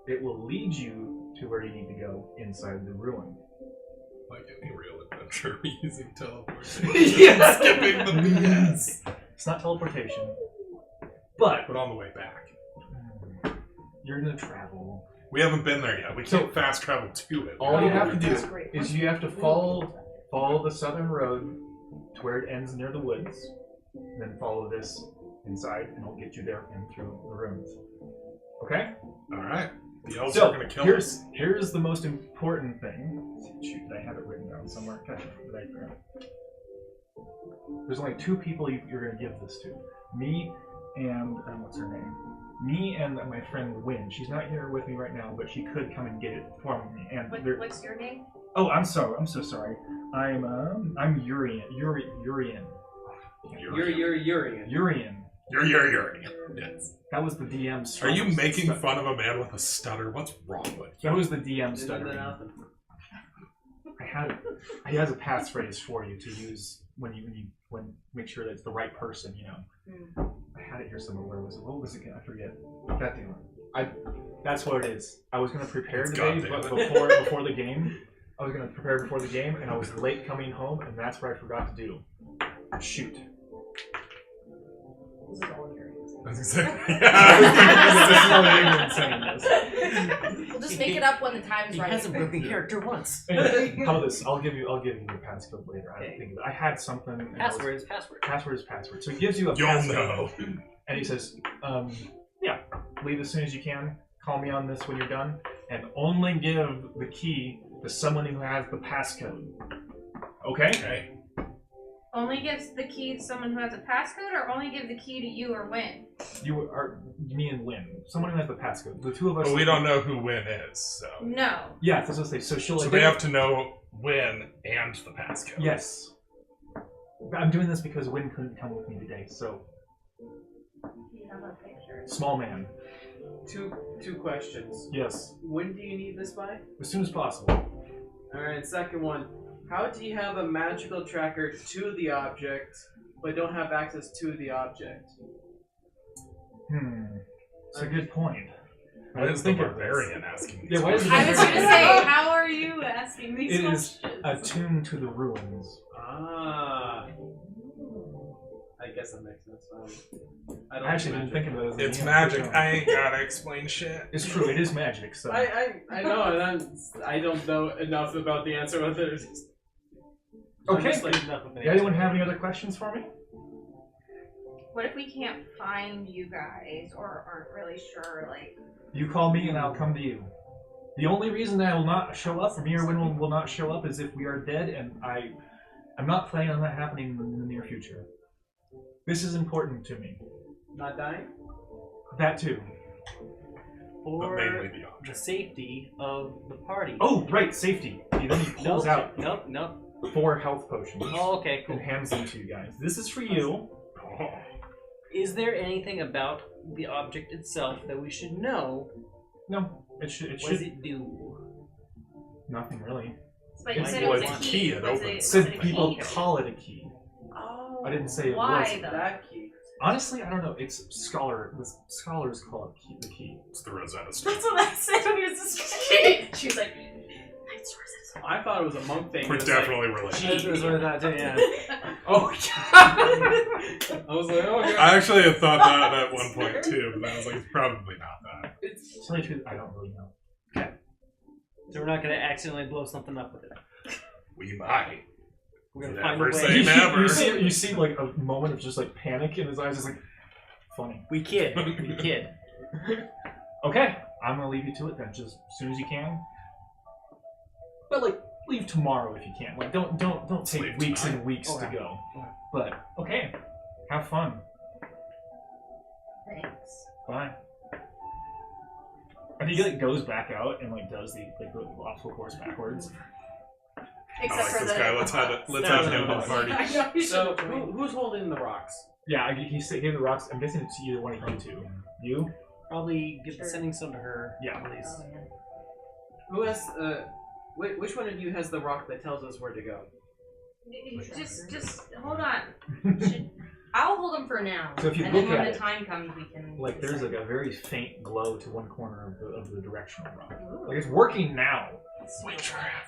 It will lead you to where you need to go inside the ruin. Like any real adventure, we're using teleportation. Yes. Skipping the BS. It's not teleportation, but But on the way back. you're gonna travel. We haven't been there yet. We can't fast travel to it. All you have to do That's great. is you have to follow the southern road to where it ends near the woods, and then follow this inside, and it'll get you there and through the ruins. Okay? Alright. The elves So are gonna kill us. here's the most important thing. Shoot, I have it written down somewhere. Gosh, did I grab it? There's only 2 people you're gonna give this to. Me and what's her name? me and my friend Wynn. She's not here with me right now, but she could come and get it for me. And What's your name? oh, I'm so sorry. I'm Urian. Urian. You're Urian. Urian. You're. Yes. That was the DM. Are you making fun of a man with a stutter? What's wrong with you? That was the DM stuttering. He has a passphrase for you to use when make sure that it's the right person. You know. I had it here somewhere. Where was it? What was it? I forget. That thing. That's what it is. I was gonna prepare today, but before the game. I was gonna prepare before the game, and I was late coming home, and that's what I forgot to do. Shoot. This is all Urian. We'll just make it up when the time's right. He hasn't broken character once. How about this? I'll give you your passcode later. I think I had something. Password is password. Password is password. So he gives you a You'll passcode, know. and he says, "Yeah, leave as soon as you can. Call me on this when you're done, and only give the key to someone who has the passcode." Okay. Only gives the key to someone who has a passcode, or only give the key to you or Win? Me and Win. Someone who has the passcode. The two of us. But we don't know who Win is, so. No. Yeah, that's what I say. So she'll. So they have to know Win and the passcode. Yes. I'm doing this because Win couldn't come with me today, so. You have a picture. Small man. Two questions. Yes. When do you need this by? As soon as possible. Alright, second one. How do you have a magical tracker to the object, but don't have access to the object? It's a good point. Why is the barbarian asking these why is questions? I was going to say, how are you asking these It is questions? attuned to the ruins. Ah. I guess that makes sense. I actually didn't think of it as a It's DM. magic. I ain't gotta explain shit. It's true. It is magic. So I know, and I don't know enough about the answer with it. okay. Does Anyone have any other questions for me? What if we can't find you guys, or aren't really sure, like... You call me and I'll come to you. The only reason that I will not show up, or me or Win will not show up, is if we are dead, and I'm not planning on that happening in the near future. This is important to me. Not dying? That too. Or mainly the the safety of the party. Oh, right, safety. Then he pulls out Nope. 4 health potions. Oh, okay, cool. And hands them to you guys. This is for you. Is there anything about the object itself that we should know? No, it should. What does it do? Nothing really. But you It's said it was a like key. key, it Was opens. it Said a people key? call it a key. Oh, I didn't say it why was. though? That key. Honestly, I don't know. It's the scholars call it the key. It's the Rosetta Stone. That's what I said when he was describing. She was like, night sources. I thought it was a monk thing. We're It was definitely related. That's what I thought too, yeah. Oh, I was like, oh, okay. I actually had thought that at one point too, but I was like, it's probably not that. to tell you the truth, I don't really know. So we're not going to accidentally blow something up with it. We might. We're going to Never find a say way. never. You see like a moment of just like panic in his eyes. Just like funny. We kid. Okay, I'm gonna leave you to it then, just as soon as you can. But like, leave tomorrow if you can. Like, don't take Leave weeks tonight. and weeks to Okay. go. But okay, have fun. Thanks. Bye. And he like goes back out and like does the obstacle course backwards. I Except like for this the. guy. Let's have him in the party. I know you So, should have who's holding the rocks? Yeah, he gave the rocks. I'm guessing it's either one of you two. You? Probably give the sending stone to her. Yeah. At least. Who has, which one of you has the rock that tells us where to go? Just hold on. I'll hold them for now. So if you and look then when at the it, time comes, we can. like there's like a very faint glow to one corner of the directional rock. Like it's working now.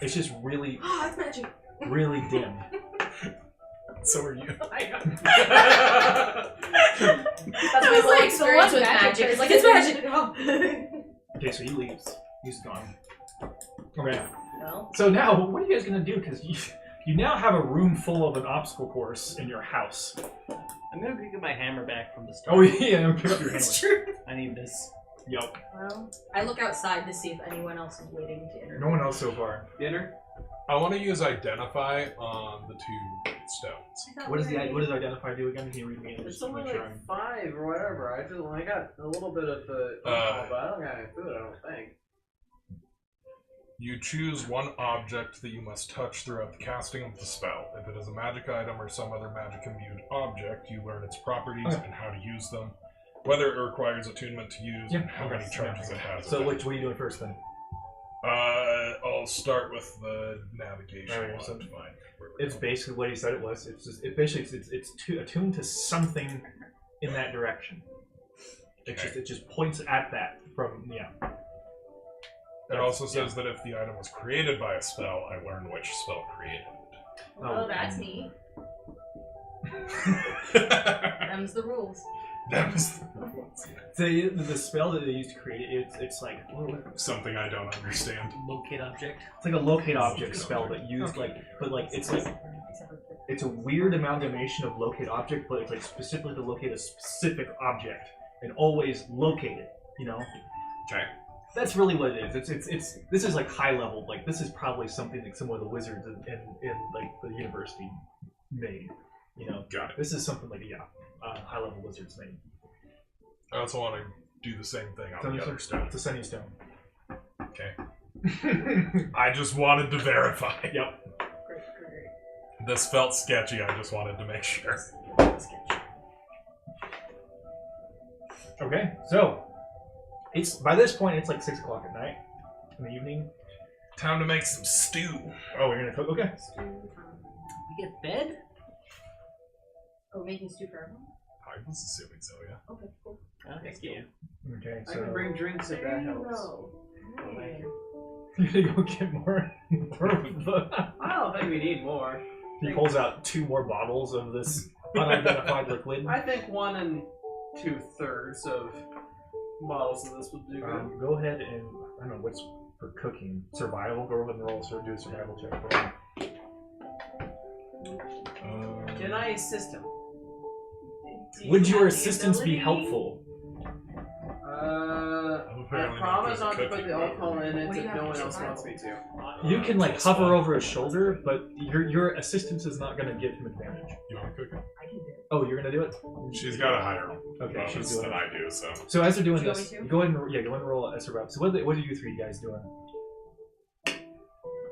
It's just really, Oh, it's magic. really dim. So are you. That's my whole experience with magic. It's like, it's magic. Okay, so he leaves. He's gone. Okay. Well, So now, what are you guys gonna do? Because you now have a room full of an obstacle course in your house. I'm going to get my hammer back from the start. Oh yeah, pick up your hammer. true. I need this. Yep. I look outside to see if anyone else is waiting to enter. No one else so far. Dinner? I want to use identify on the 2 stones. What does identify do again? Can you read me? It's only like 5 or whatever. I got a little bit of the alcohol, but I don't got any food, I don't think. You choose one object that you must touch throughout the casting of the spell. If it is a magic item or some other magic-imbued object, you learn its properties and how to use them, whether it requires attunement to use, and how many charges it has. So what are you doing first then? I'll start with the navigation. Alright, so it's basically what he said it was. It's attuned to something in that direction. It just points at that from It also says that if the item was created by a spell, I learn which spell created it. Oh, that's neat. Them's the rules. So the spell that they use to create it, it's like something I don't understand. Locate object. It's like a locate object spell that used it's a weird amalgamation of locate object, but it's like specifically to locate a specific object and always locate it. You know. Okay. That's really what it is. It's this is like high level. Like this is probably something that some of the wizards in like the university made. You know. Got it. This is something like high level wizards made. I also want to do the same thing on the other stone. It's a sending stone. Okay. I just wanted to verify. Yep. Great. This felt sketchy. I just wanted to make sure. Okay, so it's by this point it's like 6 o'clock at night in the evening. Time to make some stew. Oh, we're gonna cook. Okay. We get bed? Are we making stew for everyone? I was assuming so, yeah. Okay, cool. Thank you. Okay, I so can bring drinks if that helps. you're gonna go get more of the. I don't think we need more. He pulls out 2 more bottles of this unidentified liquid. I think 1 2/3 of bottles of this would do good. Go ahead and I don't know what's for cooking. Survival. Go ahead and roll. So do a survival check for him. Can I assist him? Would your assistance be helpful? I promise not to put the alcohol in it if no one else survival? wants me to. You can like hover over his shoulder, but your assistance is not going to give him advantage. You want to cook it? I can do it. Oh, you're going to do it? She's got a higher Okay, bonus she's doing than it. I do, so. So as they're doing Do you want this, me to? go ahead and roll a survival. So what are you 3 guys doing?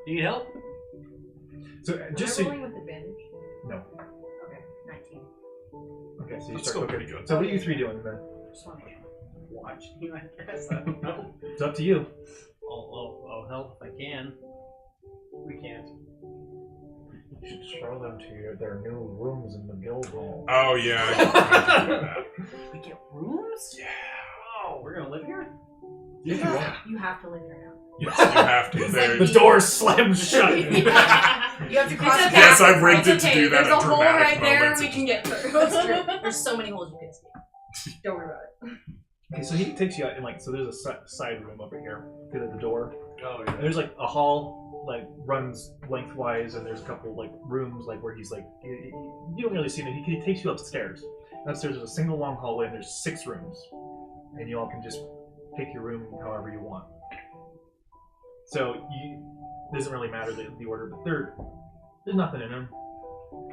Need help? So just Am so I rolling with advantage? no. Okay, 19. Okay, so you That's start still cooking. pretty good. So what are you 3 doing then? Just want to watch you, I guess. I don't know. It's up to you. I'll help if I can. We can't. You should show them to their new rooms in the guild hall. Oh, yeah. I can do that. We get rooms? Yeah. Oh, we're gonna live here? Yeah. You have to live here now. Yes, you have to. There. The door slams shut. You have to cross It's the Yes, path. I rigged it It's to okay. do that There's at a hole dramatic right there moments. we can get through. That's true. There's so many holes you can see. Don't worry about it. Okay, so he takes you out and like so there's a side room over here. Get at the door. Oh, And there's like a hall like runs lengthwise, and there's a couple like rooms like where he's like you don't really see him. He takes you upstairs. Upstairs there's a single long hallway, and there's 6 rooms, and you all can just pick your room however you want. So it doesn't really matter the order, but there's nothing in them.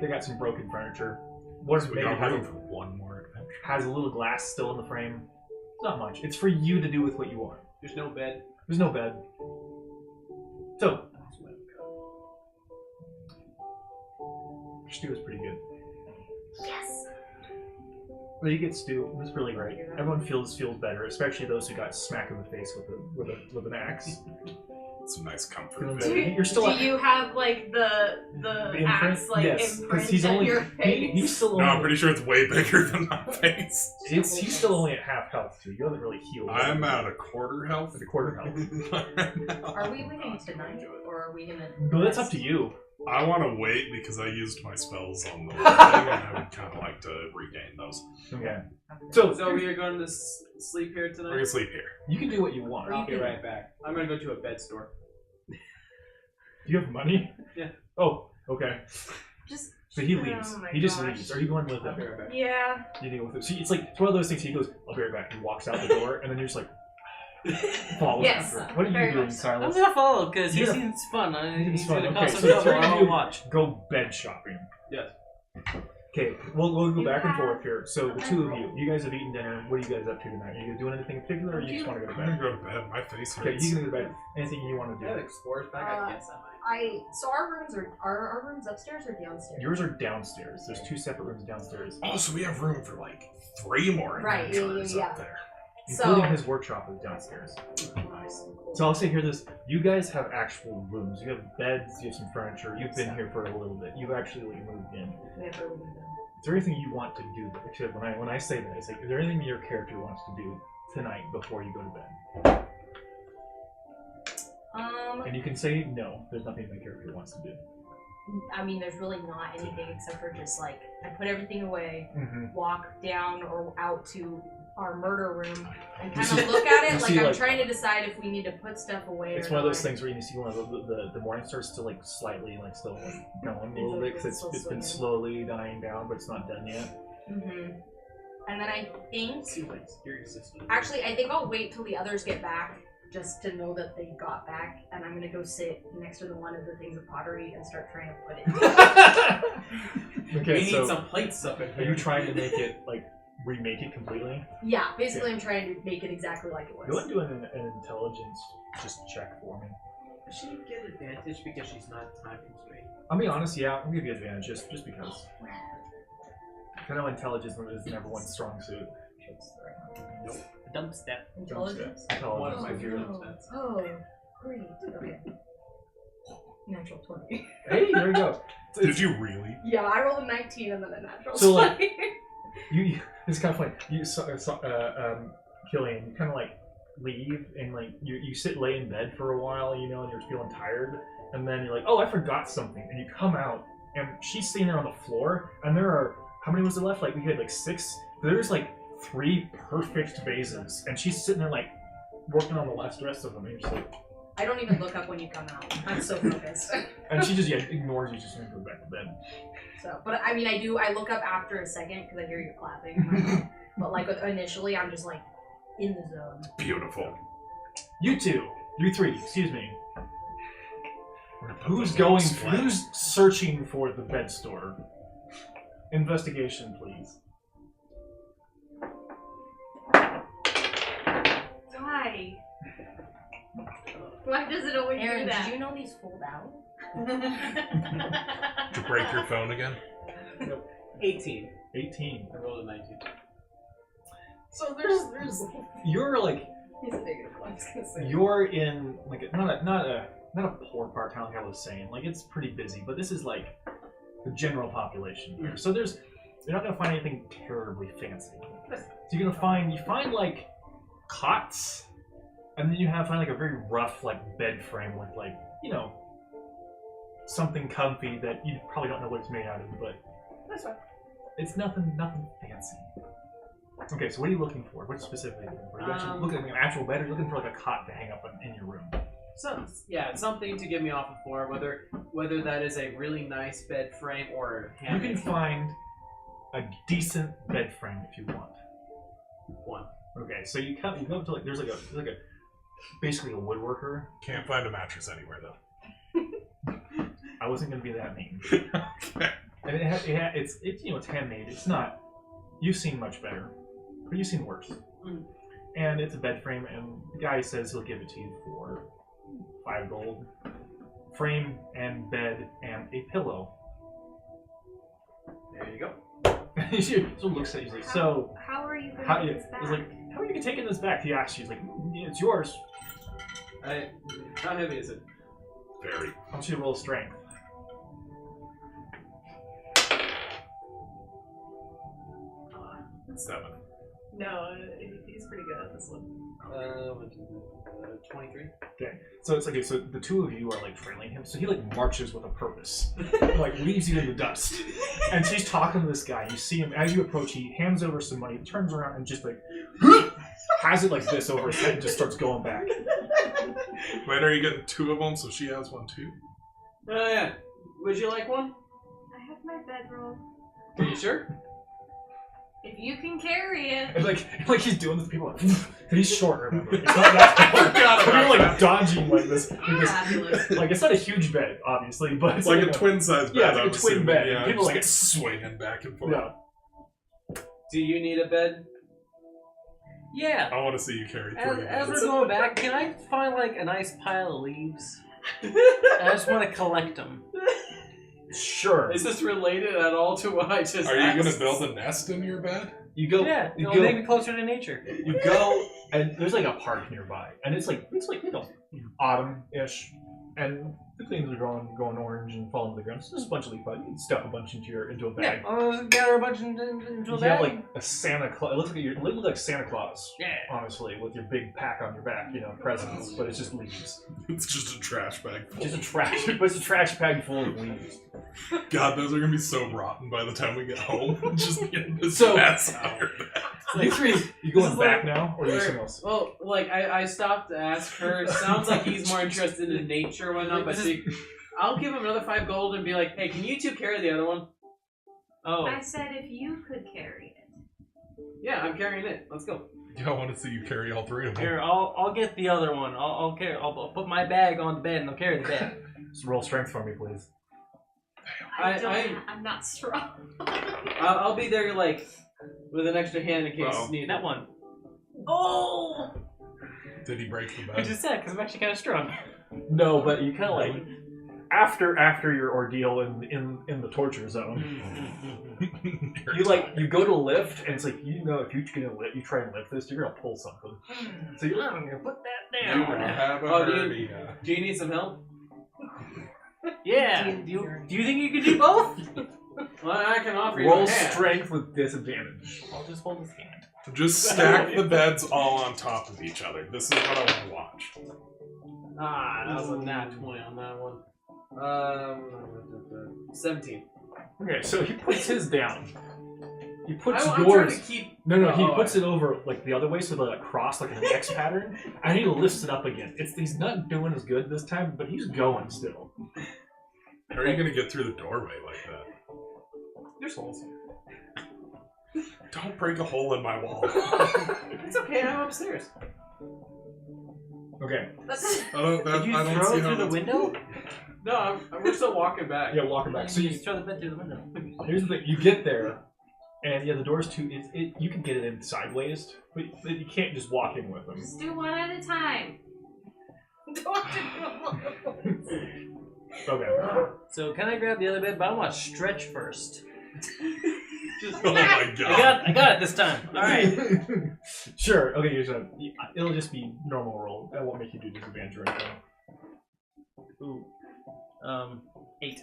They got some broken furniture. One So we maybe got room for one more adventure. has a little glass still in the frame. It's not much. It's for you to do with what you want. There's no bed. There's no bed. So, stew is pretty good. Yes. When you get stew, it's really great. Everyone feels better, especially those who got smacked in the face with an axe. Some nice comfort. Feeling there. better. You're still Do you have like the imprint? axe like Yes, imprint he's at only your face? he's still No, only I'm pretty sure it's way bigger than my face. he's still only at half health too. You haven't really healed. I'm at a quarter health. At a quarter health. Are we waiting tonight, or are we gonna? No, that's up to you. I want to wait because I used my spells on the thing, and I would kind of like to regain those. Okay. So So we are going to sleep here We're tonight? gonna sleep here. you can do what you want. I'll be right back. I'm gonna go to a bed store. Do you have money? Yeah. Oh, okay. Just So he leaves. Oh my He just gosh. leaves. Are you going with I'll him? be right back. yeah. You deal with it. So it's like it's one of those things. He goes, "I'll be right back." He walks out the door, and then you're just like, Follow Yes, after. What are very you doing, much so. I'm Silas? gonna follow because he Yeah. seems fun. He's fun. gonna Okay, cause some so the trouble. three of I'll you watch. go bed shopping. Yes. Okay, we'll go You back and have forth here. So the two of you guys have eaten dinner. What are you guys up to tonight? Are you guys doing anything in particular, or you just want to go to I'm gonna bed? go to bed. My face Okay, hurts. you can go to bed. Anything you want to Yeah, do? explorers back. I guess I might. So our rooms are our rooms upstairs or downstairs? Yours are downstairs. There's 2 separate rooms downstairs, Also, we have room for like 3 more Right, adventurers yeah. up there. including So his workshop is downstairs. Nice. So I'll say here this: you guys have actual rooms. You have beds. You have some furniture. You've been here for a little bit. You've actually moved in. we have room. Is there anything you want to do? Except when I say that, it's like, is there anything your character wants to do tonight before you go to bed? And you can say no. There's nothing my character wants to do. I mean, there's really not anything except for just like I put everything away, Mm-hmm. walk down or out to our murder room, and You kind see- of look at you it like see, I'm like- trying to decide if we need to put stuff away. It's or one of those not. things where you see one of the morning starts to like slightly like still like going a little It's bit because still it's been swinging. slowly dying down, but it's not done yet. Mm-hmm. And then I think, See like scary system. actually, I think I'll wait till the others get back just to know that they got back, and I'm gonna go sit next to the one of the things of pottery and start trying to put it. Okay, we need so some plates up in are here. you trying to make it like remake it completely? Yeah, basically, I'm trying to make it exactly like it was. Go ahead and do an intelligence just check for me. Does she get advantage because she's not time constrained? I'll be honest, yeah, I'll give you advantage just because. I know intelligence is number one strong suit. Nope. Dump step. Intelligence? One of Intelligence. my Oh, favorite no. stats. Oh, great. Okay. Natural 20. Hey, there you go. Did you really? Yeah, I rolled a 19 and then a natural So, like, 20. It's kind of funny. You saw Killian, you kind of like leave and like you lay in bed for a while, you know, and you're feeling tired, and then you're like, oh, I forgot something, and you come out, and she's sitting there on the floor, and there are how many was there left? Like we had like 6. There's like 3 perfect vases, and she's sitting there like working on the rest of them, and you're just like, I don't even look up when you come out. I'm so focused. and she just ignores you, just go back to bed. So, but I mean, I look up after a second because I hear you clapping. in my mouth. But like initially, I'm just like in the zone. Beautiful. You 3, excuse me. We're gonna put Who's those on going? display. Who's searching for the bed store? Investigation, please. Why? Why does it always Aaron, do did that? you know these fold out? Did you break your phone again? 18. 18. I rolled a 19. So there's you're like He's a negative one. I was gonna say. you're in like not a poor part town like I was saying. Like it's pretty busy, but this is like the general population here. So you're not gonna find anything terribly fancy. So you're gonna find like cots, and then you find like a very rough like bed frame with like, you know, something comfy that you probably don't know what it's made out of, but That's fine. it's nothing fancy. Okay, so what are you looking for? What specifically are you looking for? Are you actually looking at an actual bed, or are you looking for like a cot to hang up in your room? Something to get me off the floor, whether that is a really nice bed frame or a You hammock. can find a decent bed frame if you want. One. Okay, so you go up to like there's like a basically a woodworker. Can't find a mattress anywhere though. I wasn't gonna be that mean. And it's you know it's handmade. It's not. You've seen much better, but you've seen worse. Mm. And it's a bed frame, and the guy says he'll give it to you for 5 gold. Frame and bed and a pillow. There you go. She looks at you. He's like, so How are you how? gonna Yeah, get this back? he's like, how are you taking this back? He asks. She's like, yeah, it's yours. How heavy is it? Very. I want you to roll strength. Seven. No, he's pretty good at this one. 23. Okay, so it's okay. So the two of you are like trailing him. So he like marches with a purpose, like leaves you in the dust. And she's talking to this guy. You see him as you approach. He hands over some money, turns around, and just like has it like this over his head, and just starts going back. Wait, are you getting 2 of them so she has one too? Oh yeah. Would you like one? I have my bedroll. Are you sure? If you can carry it. And like he's doing this, people are like, he's short, remember? It's not that people like dodging like this. Fabulous. Like it's not a huge bed, obviously, but it's like a twin-size bed. Yeah, it's I'm like a twin assuming. bed. Yeah, People just like swinging back and forth. Yeah. Do you need a bed? Yeah. I want to see you carry 3 As beds. we're going back, can I find like a nice pile of leaves? I just want to collect them. Sure. Is this related at all to what I just Are you going asked? to build a nest in your bed? You go. Yeah, You it'll go. make me closer to nature. You go, and there's like a park nearby, and it's like autumn-ish, and the things are going orange and falling to the ground. So there's a bunch of leaf buds. You can stuff a bunch into a bag. Yeah, I'll gather a bunch into a You bag. have like a Santa Claus. It looks like Santa Claus. Yeah. Honestly, with your big pack on your back, presents, but it's just leaves. It's just a trash bag. Just a trash, but it's a trash bag full of leaves. God, those are going to be so rotten by the time we get home. Just getting this So- mess out your bag. You three, you going back now, or is something else? Well, like I stopped to ask her. Sounds like he's more interested in nature and whatnot. But I'll give him another 5 gold and be like, "Hey, can you two carry the other one?" Oh. I said if you could carry it. Yeah, I'm carrying it. Let's go. Yeah, I want to see you carry all 3 of them. Here, I'll get the other one. I'll carry. I'll put my bag on the bed and I'll carry the bag. Just roll strength for me, please. I'm not strong. I'll be there like with an extra hand in case Uh-oh. needed. That one. Oh! Did he break the I bed? just said because I'm actually kind of strong. No, but you kind of like after your ordeal in the torture zone, you go to lift, and it's like if you try and lift this, you're gonna pull something. So you're I'm gonna put that You down. have a Oh, hernia. Do you need some help? Yeah. Do you think you can do both? Well, I can offer you roll a hand. strength with disadvantage. I'll just hold his hand. Just stack the beds all on top of each other. This is what I want to watch. Ah, that was a nat 20 on that one. 17. Okay, so he puts his down. He puts I'm trying yours. to keep. No, he Oh, puts it over like the other way, so like cross like an X pattern, and he lifts it up again. He's not doing as good this time, but he's going still. How are you going to get through the doorway like that? There's holes. Don't break a hole in my wall. It's okay. I'm upstairs. Okay. Did you throw it through the window? No, we're still walking back. Yeah, walking back. So you you just throw the bed through the window. here's the thing: you get there, and yeah, the door's too. You can get it in sideways, but you can't just walk in with them. Just do one at a time. Don't have to do all at once. Okay. So can I grab the other bed? But I want to stretch first. Oh my god. I got it this time. All right. Sure. Okay. It'll just be normal roll. I won't make you do disadvantage or anything. Ooh. 8.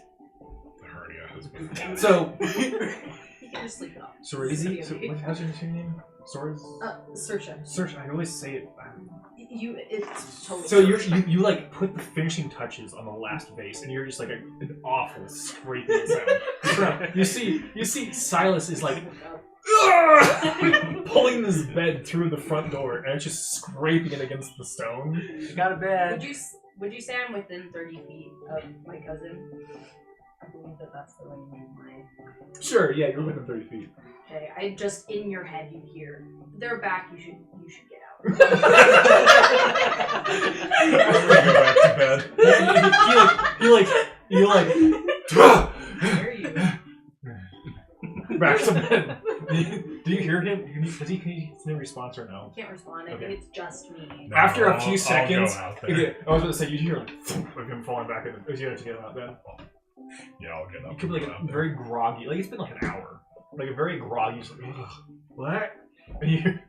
The hernia has been. So, You can just sleep it off. Cwenraedes. How's your name? Saoirse. Saoirse. Saoirse. I always say it. It's totally. So you like put the finishing touches on the last vase, and you're just like an awful scraping sound. you see Sylas is like pulling this bed through the front door, and it's just scraping it against the stone. I got a bed. Would you say I'm within 30 feet of my cousin? I believe that's the range of my. Sure, yeah, you're within 30 feet. Okay, I just in your head you hear they're back. You should get out. I'm gonna go back to bed. You like Hear you. back to bed. Do you hear him? Can he response or no? Can't respond. Okay. It's just me. No, After a I'll- few I'll seconds, go out there. okay, I was going to say you hear like of him falling back in. Is he going to get out then? Yeah, I'll get up. It could be like and go out very groggy. Like it's been like an hour. Like a very groggy. Just like, "Ugh, what? And you hear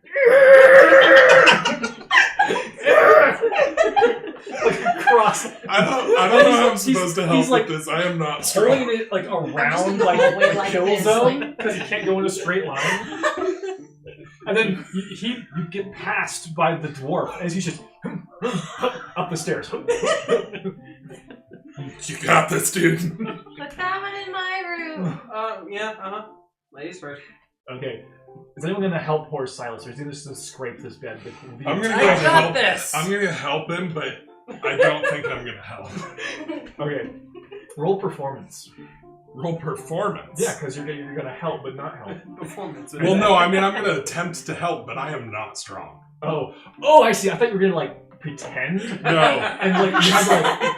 like across. there. I don't know how I'm supposed to help he's, like, with this. I am not strong. Holding it like around the like hallway the like kill this, zone like- because he can't go in a straight line. And then you get passed by the dwarf as he's just up the stairs. You got this, dude. Put that one in my room. Yeah, Ladies first. Okay. Is anyone going to help poor Sylas, or is he just going to scrape this bed? I'm gonna I go got help. this. I'm gonna help him, but I don't think I'm gonna help. Okay. Roll performance. Roll performance. Yeah, because you're gonna help, but not help. Performance. Well, no, I mean, I'm going to attempt to help, but I am not strong. Oh, I see. I thought you were gonna pretend. No. And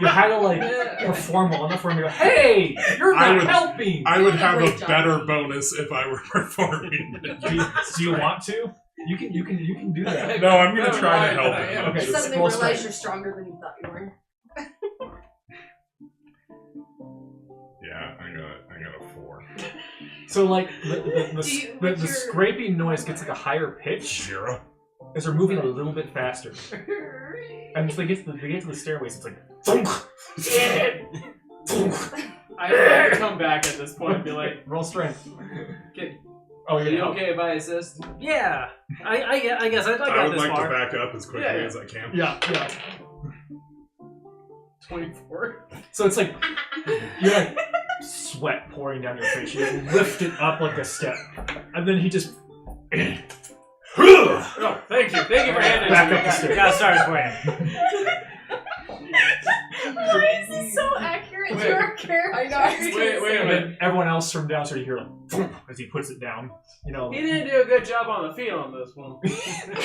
you had to perform well enough for him to go, hey, you're not helping. I would have a better bonus if I were performing. Do you want to? You can do that. No, I'm going to try to help him. Okay, You suddenly roll realize strength. you're stronger than you thought you were. Yeah, I got a 4. So the scraping noise gets a higher pitch 0. as they're moving a little bit faster. And so they get to the stairways, it's like thunk, I have to come back at this point and be like, roll strength. okay, Oh, are you're you gonna okay if I assist? Yeah. I guess I got I would this like far. to back up as quickly as I can. Yeah. 24. So it's like you're sweat pouring down your face. You lift it up like a step, and then he just. Oh, thank you for handing Back it up the to me. stairs. Got started for you. Why is this so accurate to our character? I know. Wait a And minute. then everyone else from downstairs, you hear like as he puts it down. You know, He didn't do a good job on the feel on this one.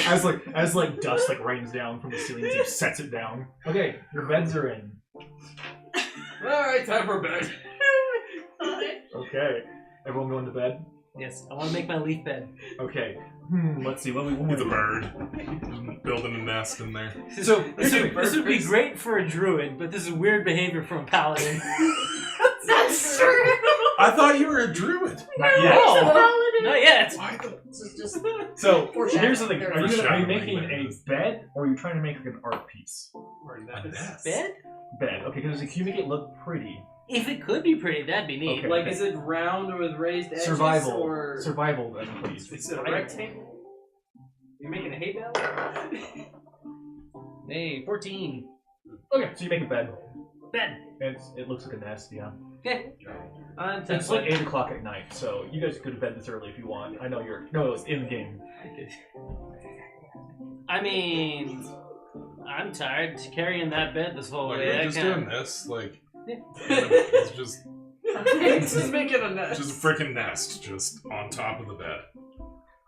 as dust rains down from the ceiling, as he sets it down. Okay, your beds are in. Alright, time for bed. Okay, everyone going to bed. Yes, I want to make my leaf bed. Okay. Let's see what we He's a bird. Building a nest in there. So This would be great for a druid, but this is weird behavior from a paladin. That's true. I thought you were a druid. not yet. Not yet. Why the... This is just So Foreshadowing. here's the thing: are you Foreshadowing, making man. a bed, or are you trying to make an art piece? A nest. Bed? Bed. Okay, because if you make it look pretty, If it could be pretty, that'd be neat. Okay. Like, is it round with raised edges? survival, Or survival, please. is it a rectangle? You making a hay bale? Hey, 14. Okay, so you make a bed. Bed. It looks like a nest, yeah. Okay. I'm It's like 8 o'clock at night, so you guys could have bed this early if you want. I know you're. No, it was in the game. I mean, I'm tired carrying that bed this whole Like, way. we're I just can't- doing this, like... It's just... It's just making a nest. Just a freaking nest, just on top of the bed.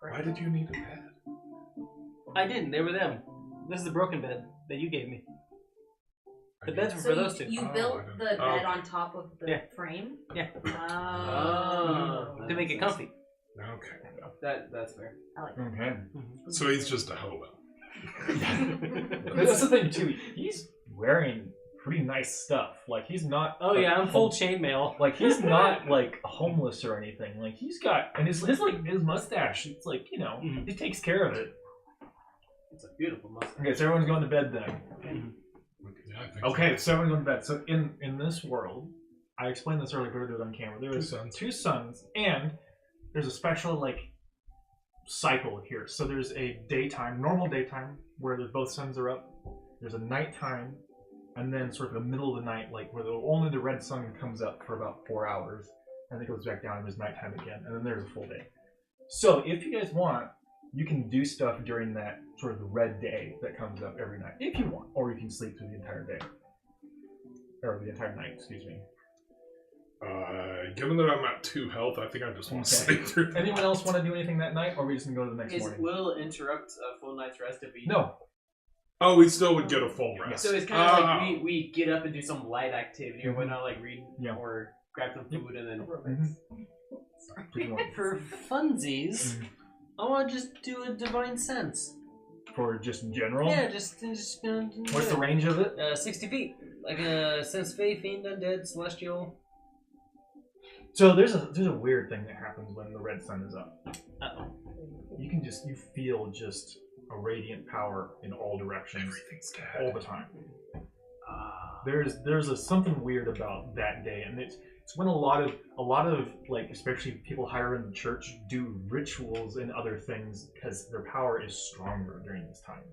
Why did you need a bed? I didn't. They were them. This is the broken bed that you gave me. The beds were so for those two. you Oh, built I don't- the oh. bed on top of the Yeah. frame? Yeah. Oh. To make it comfy. Okay. That's fair. Okay. So he's just a hobo. That's the thing too. He's wearing pretty nice stuff. Like he's not. Oh yeah, I'm full chainmail. Like he's not like homeless or anything. Like he's got and his mustache. It's like he takes care of it. It's a beautiful mustache. Okay, so everyone's going to bed then. Yeah, I think Okay, so everyone's going to bed. So in this world, I explained this earlier, but I'll do it on camera. There is two suns, and there's a special cycle here. So there's a daytime, normal daytime, where both suns are up. There's a nighttime, and then sort of the middle of the night, like where only the red sun comes up for about 4 hours, and then it goes back down, and there's nighttime again, and then there's a full day. So if you guys want, you can do stuff during that sort of the red day that comes up every night, if you want, or you can sleep through the entire day. Or the entire night, excuse me. Given that I'm at 2 health, I think I just want to Okay. sleep through. Anyone else want to do anything that night, or are we just going to go to the next morning? Will interrupt a full night's rest if we... No. Oh, we still would get a full rest. So it's kind of like we get up and do some light activity or whatnot, like read or grab some food and then... For funsies, I want to just do a divine sense. For just in general? Yeah, just gonna do What's the range of it? 60 feet. Like a sense faith, fiend, undead, celestial. So there's a weird thing that happens when the red sun is up. Uh-oh. You feel just a radiant power in all directions. Everything's dead. All the time. There's something weird about that day, and it's when a lot of like especially people higher in the church do rituals and other things because their power is stronger during this time.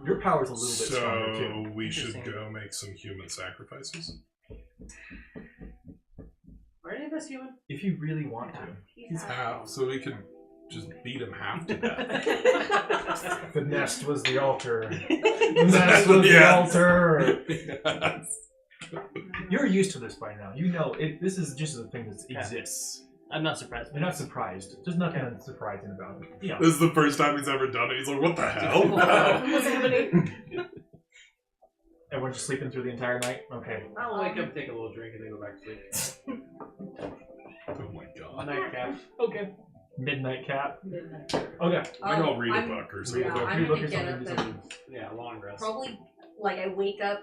Your power is a little bit stronger too. So we should go make some human sacrifices? Are any of us human? If you really want to. He's half, so we could just beat him half to death. The nest was the altar. The nest was the altar. You're used to this by now. You know this is just a thing that exists. I'm not surprised. You're not surprised. There's nothing surprising about it. Yeah. This is the first time he's ever done it. He's like, what the hell? What's happening? Everyone's just sleeping through the entire night? Okay. I'll wake up, take a little drink, and then go back to sleep. Oh my god. Nightcap. Okay. Midnight cat. Midnight. Okay. Maybe I'll read a book or something. Yeah, I'm Read a book gonna or get something, up do and Yeah, long rest. Probably, like, I wake up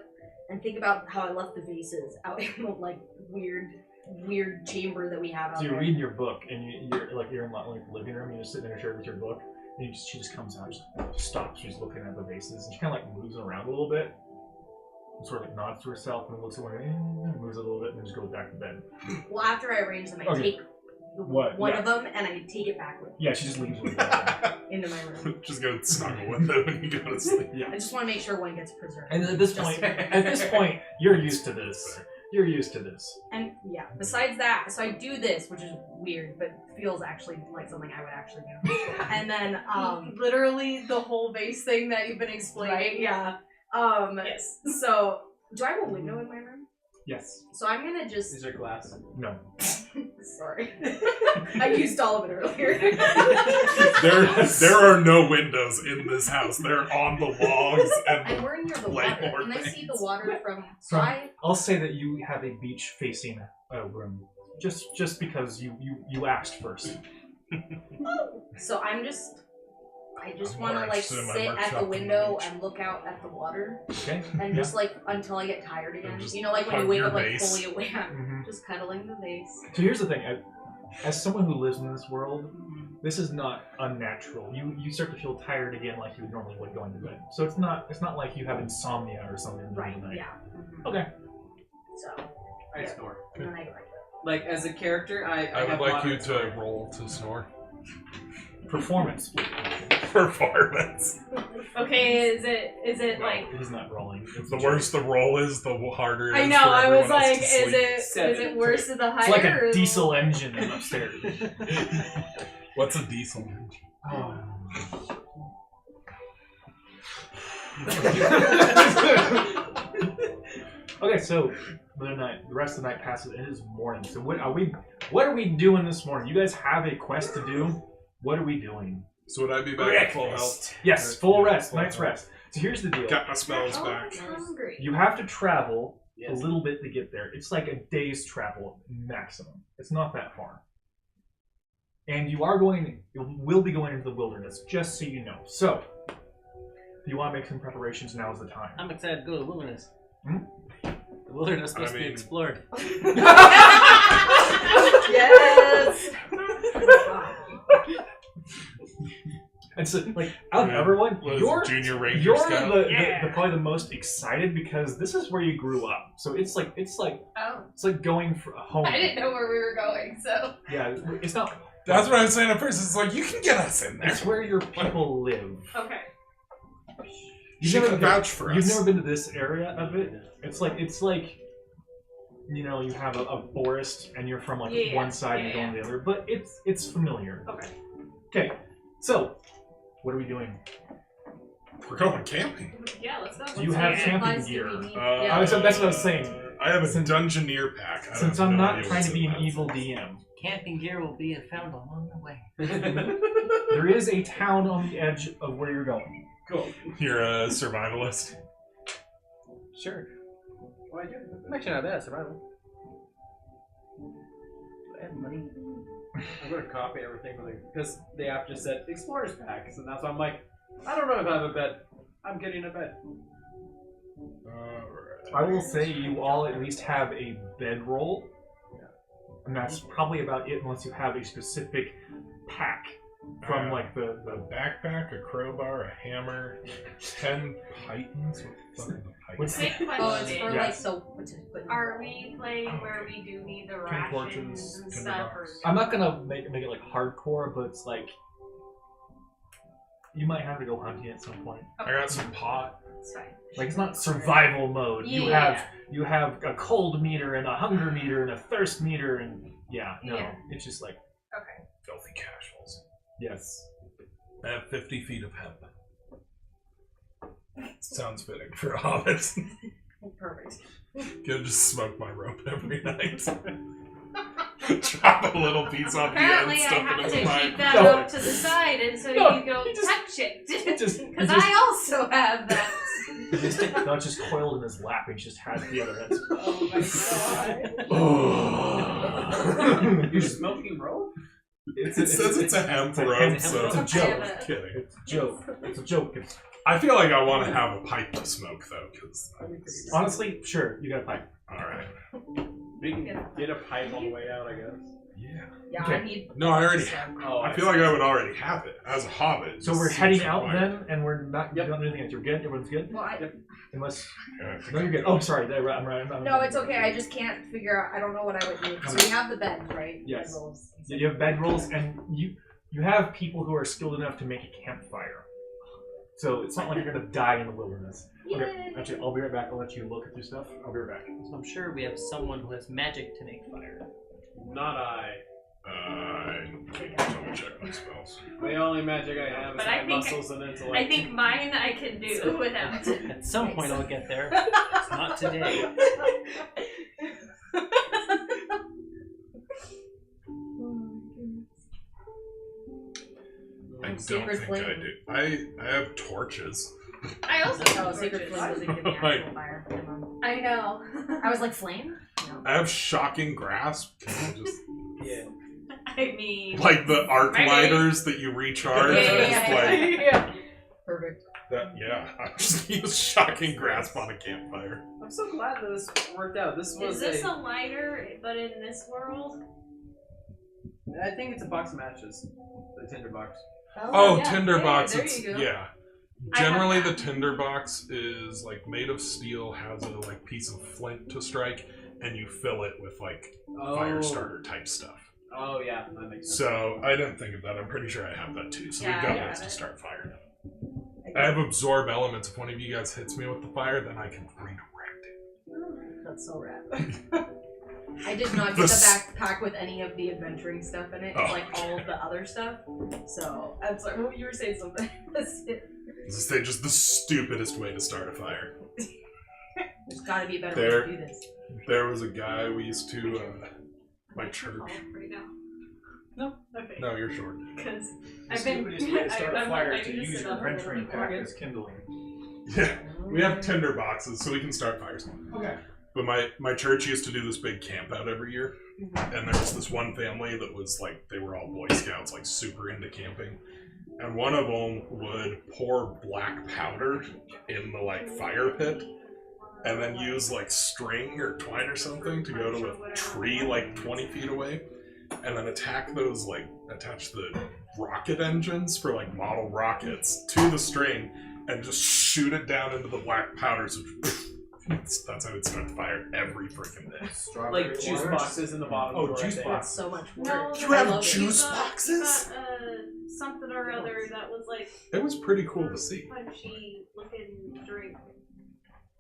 and think about how I left the vases out in the, like, weird chamber that we have out So you're there. reading your book, and you're in like the living room. You just sit in a chair with your book, and she just comes out, just stops. She's looking at the vases, and she kind of like moves around a little bit, and sort of like nods to herself, and looks away, and moves a little bit, and then just goes back to bed. Well, after I arrange them, I Okay. take What? one Yeah. of them and I take it back with me Yeah, she just leaves with it. into my room. Just go snuggle with him when you go to sleep. Yeah. I just want to make sure one gets preserved. And at this point, you're used to this. You're used to this. And yeah, besides that, so I do this, which is weird, but feels actually like something I would actually do. And then, Literally the whole vase thing that you've been explaining. right, yeah. Yes. So, do I have a window in my room? Yes. So I'm gonna just. Is there glass? No. Sorry. I used all of it earlier. There are no windows in this house. They're on the logs and And we're near the water. Whiteboard Can I see the things. water from. So I. I'll say that you have a beach facing room, just because you asked first. So I'm just. I just I'm want to more like interested in my sit at workshop the than window beach. and look out at the water, Okay. and just like until I get tired again. just You know, like when you hug wake your up like vase. fully awake, Mhm. just cuddling the vase. So here's the thing. As someone who lives in this world, this is not unnatural. You start to feel tired again like you normally would going to bed. So it's not like you have insomnia or something in the middle of the night. Yeah. Mhm. Okay. So I Yeah. snore. and then I go like that. Like, as a character, I I would have like you moderate to snoring. roll to snore. Performance. Performance. Okay, is it No. like He's not rolling. It's The worse the roll is, the harder it is I know, for I everyone was else like, to is sleep. it worse than the higher? It's like a or- diesel engine upstairs. What's a diesel engine? Oh. Okay, so the rest of the night passes. It is morning. So what are we doing this morning? You guys have a quest to do. What are we doing? So would I be back at full health? Yes, full rest, Full night's health. rest. So here's the deal. Got my spells Oh, back. I'm hungry. You have to travel Yes. a little bit to get there. It's like a day's travel maximum. It's not that far. And you will be going into the wilderness, just so you know. So, if you want to make some preparations, now is the time. I'm excited to go to the wilderness. Hmm? The wilderness must be mean- explored. Yes. And so, like, out of Yeah. everyone, What is it, you're Junior Ranger you're Scout? the probably the most excited because this is where you grew up. So it's like Oh, going for home. I didn't know where we were going, so. Yeah, it's not. That's what I was saying at first. It's like, you can get us in there. It's where your people live. Okay. She can vouch for You've us. never been to this area of it. It's like you know, you have a forest and you're from like Yeah, one side and yeah, you're going to the other, but it's familiar. Okay. Okay, so what are we doing? We're going camping. Yeah, let's go. Do you have Yeah. camping Supplies do gear? we need? Yeah. That's what I was saying. I have a Dungeoneer pack. I Since have I'm no not idea trying what's to be in an that. evil DM, Camping gear will be found along the way. there is a town on the edge of where you're going. Cool. You're a survivalist. Sure. Why do? I'm actually not bad, survival. I have money. I'm gonna copy everything because the app just said explorers packs, and that's why I'm like, I don't know if I have a bed. I'm getting a bed. Alright. I will say you all at least have a bedroll, and that's probably about it unless you have a specific pack from like the A backpack, a crowbar, a hammer, 10 pythons. What the fuck is a What's python? Quick Oh, it's question. for Yeah. like so. What's it? Are we playing where we do need the rations torches, and tinder stuff? Or... box. I'm not gonna make it like hardcore, but it's like you might have to go hunting at some point. I got some pot. It's fine. Like it's not survival mode. Yeah. You have a cold meter and a hunger meter and a thirst meter and yeah, no. Yeah. It's just like Okay. Filthy casuals. yes. I have 50 feet of hemp. Sounds fitting for hobbits. Perfect. Gonna just smoke my rope every night. Drop a little piece on Apparently, the I end, stuff have it to in the keep pipe. that No. up to the side, and so No, you don't touch it. just- Because I also have that. No, it's just coiled in his lap. He just has the other ends. Oh my god. You're smoking rope? It says it's a hemp rope, hemp so rope. It's a I joke. have a- kidding. It's a joke. It's a joke. I feel like I want to have a pipe to smoke though, because Honestly, sure, you got a pipe. all right. We can get a pipe on the way out, I guess. Yeah. Yeah, Okay. I need. No, I already have. Oh, I feel like I would already have it as a hobbit. So Just we're seems heading out required. then, and we're not. Yep. We don't do anything else. You're good. Everyone's good. Well, Unless. Yeah, I think No, you're good. Oh, sorry. I'm right. no, it's okay. I just can't figure out. I don't know what I would need. So we have the beds, right? Yes. Bed rolls. Yeah, you have bedrolls, and you have people who are skilled enough to make a campfire. So it's not like you're gonna die in the wilderness. Okay, Yay. actually, I'll be right back. I'll let you look at your stuff. I'll be right back. So I'm sure we have someone who has magic to make fire. Not I. I can double check my spells. The only magic I have is But my I think- muscles and intellect. I think mine I can do without. At some point I'll get there. It's not today. I don't Sacred think flame. I do. I have torches. I also Oh, have sacred torches. flame doesn't give me Like- actual fire. Never mind. I know. I was like, flame? No. I have shocking grasp. Can I just Yeah. I mean, like the arc Right. lighters that you recharge? Yeah, and just like yeah. Perfect. that. Yeah, I just use shocking grasp on a campfire. I'm so glad that this worked out. This was Is this a lighter, but in this world? I think it's a box of matches. The tinder box. Oh, yeah. tinder Yeah, box. there It's, you go. yeah. I have Generally, the that. tinder box is like made of steel, has a like piece of flint to strike, and you fill it with like fire starter type stuff. Oh yeah, that makes sense. So I didn't think of that. I'm pretty sure I have that too. So Yeah, we've got I ways have to it. start fire. I have absorb elements. If one of you guys hits me with the fire, then I can redirect it. That's so rad. I did not The get the s- backpack with any of the adventuring stuff in it. Oh, It's like all of the other stuff. So I'm sorry, you were saying something. This is just the stupidest way to start a fire. There's gotta be a better There. way to do this. There was a guy we used to my church. Right now. No. Okay. No, you're short. Because The I've been. stupidest way to start a fire I is to just use sit your up a venturing little pack bit. as kindling. Yeah, we have tinder boxes, so we can start fires. Okay. But my church used to do this big camp out every year, and there was this one family that was like, they were all Boy Scouts, like super into camping, and one of them would pour black powder in the like fire pit, and then use like string or twine or something to go to a tree like 20 feet away, and then attach the rocket engines for like model rockets to the string, and just shoot it down into the black powder. So that's how it start the fire every freaking day. Like juice boxes in the bottom. Oh, drawer, I juice think. box. That's so much work. No, You but have I love it. juice You got- boxes? you got, something or other that was like It was pretty cool to see. punchy looking drink.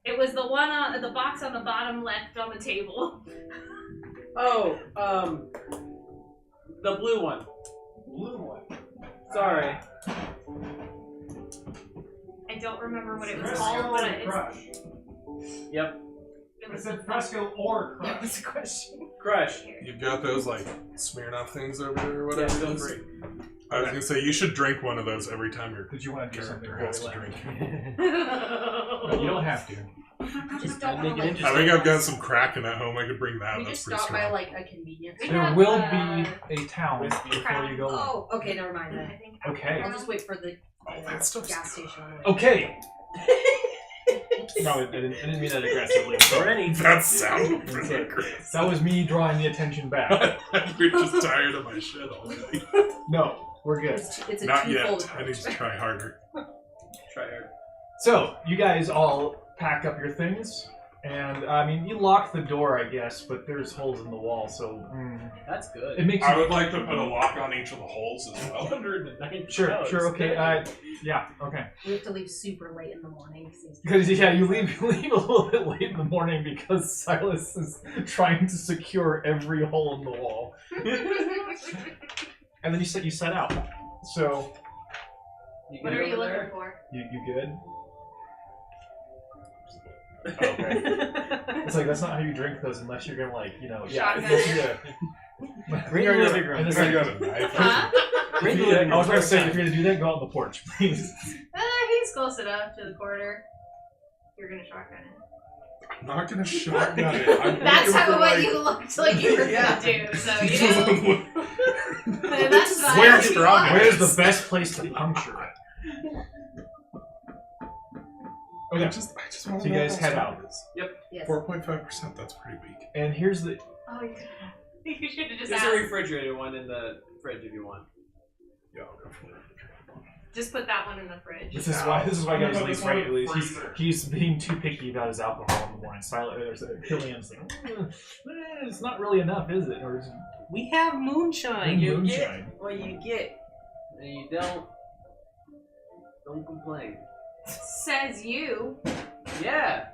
It was the one on the box on the bottom left on the table. Oh, the blue one. Blue one. Sorry. I don't remember what it was Fresco called, but or it's, crush? Yep. it I was said fresco or That crush. was a question. Crush. You've got those like Smirnoff things over there or Yeah, whatever. feel it is. free. I was gonna say you should drink one of those every time your Because you want to do something character has to really drink. loud. You don't have to. Just I'd don't make know, it like, interesting. I think I've got some Kraken at home. I could bring that. we That's just pretty stop by strong. like a convenience We store. There have, will be a town before you go in. Oh, okay, never mind I then. think Okay. I'll just wait for the Oh, that stuff's gas good. station. Okay. No, I didn't mean that aggressively. Ready? That sounded pretty great. That was me drawing the attention back. You're just tired of my shit already. No, we're good. It's a Not twofold yet. I need to try harder. Try hard. So, you guys all pack up your things, and I mean, you lock the door, I guess, but there's holes in the wall, so That's good. it makes I you. would like to put a lock on each of the holes as well. $109. Sure, okay. Good. Yeah, okay. We have to leave super late in the morning. Because yeah, you leave a little bit late in the morning because Silas is trying to secure every hole in the wall, and then you set out. So What are you looking for? you good? Okay. It's like, that's not how you drink those unless you're gonna, like, Shotgun. Regular, bigger and it's I like, got a knife. Huh? I was gonna say, if you're gonna do that, go out on the porch, please. He's close enough to the corner. You're gonna shotgun it. I'm not gonna shotgun it. I'm That's looking for, what like, you looked like you were gonna do. So you know, that's fine. Where's strong? Where's the best place to puncture it? I Okay, just want so you guys head out. Yes. 4.5%. That's pretty weak. And here's the. Oh, you should have just There's a asked. refrigerator one in the fridge if you want. Yeah, I'll go for it. Just put that one in the fridge. This is why guys I'm at least gonna right at least freezer. he's being too picky about his alcohol in the morning. Killian's like, it's not really enough, is it? Or is it We have moonshine. You moonshine? get what you get, and you don't complain. Says you. Yeah.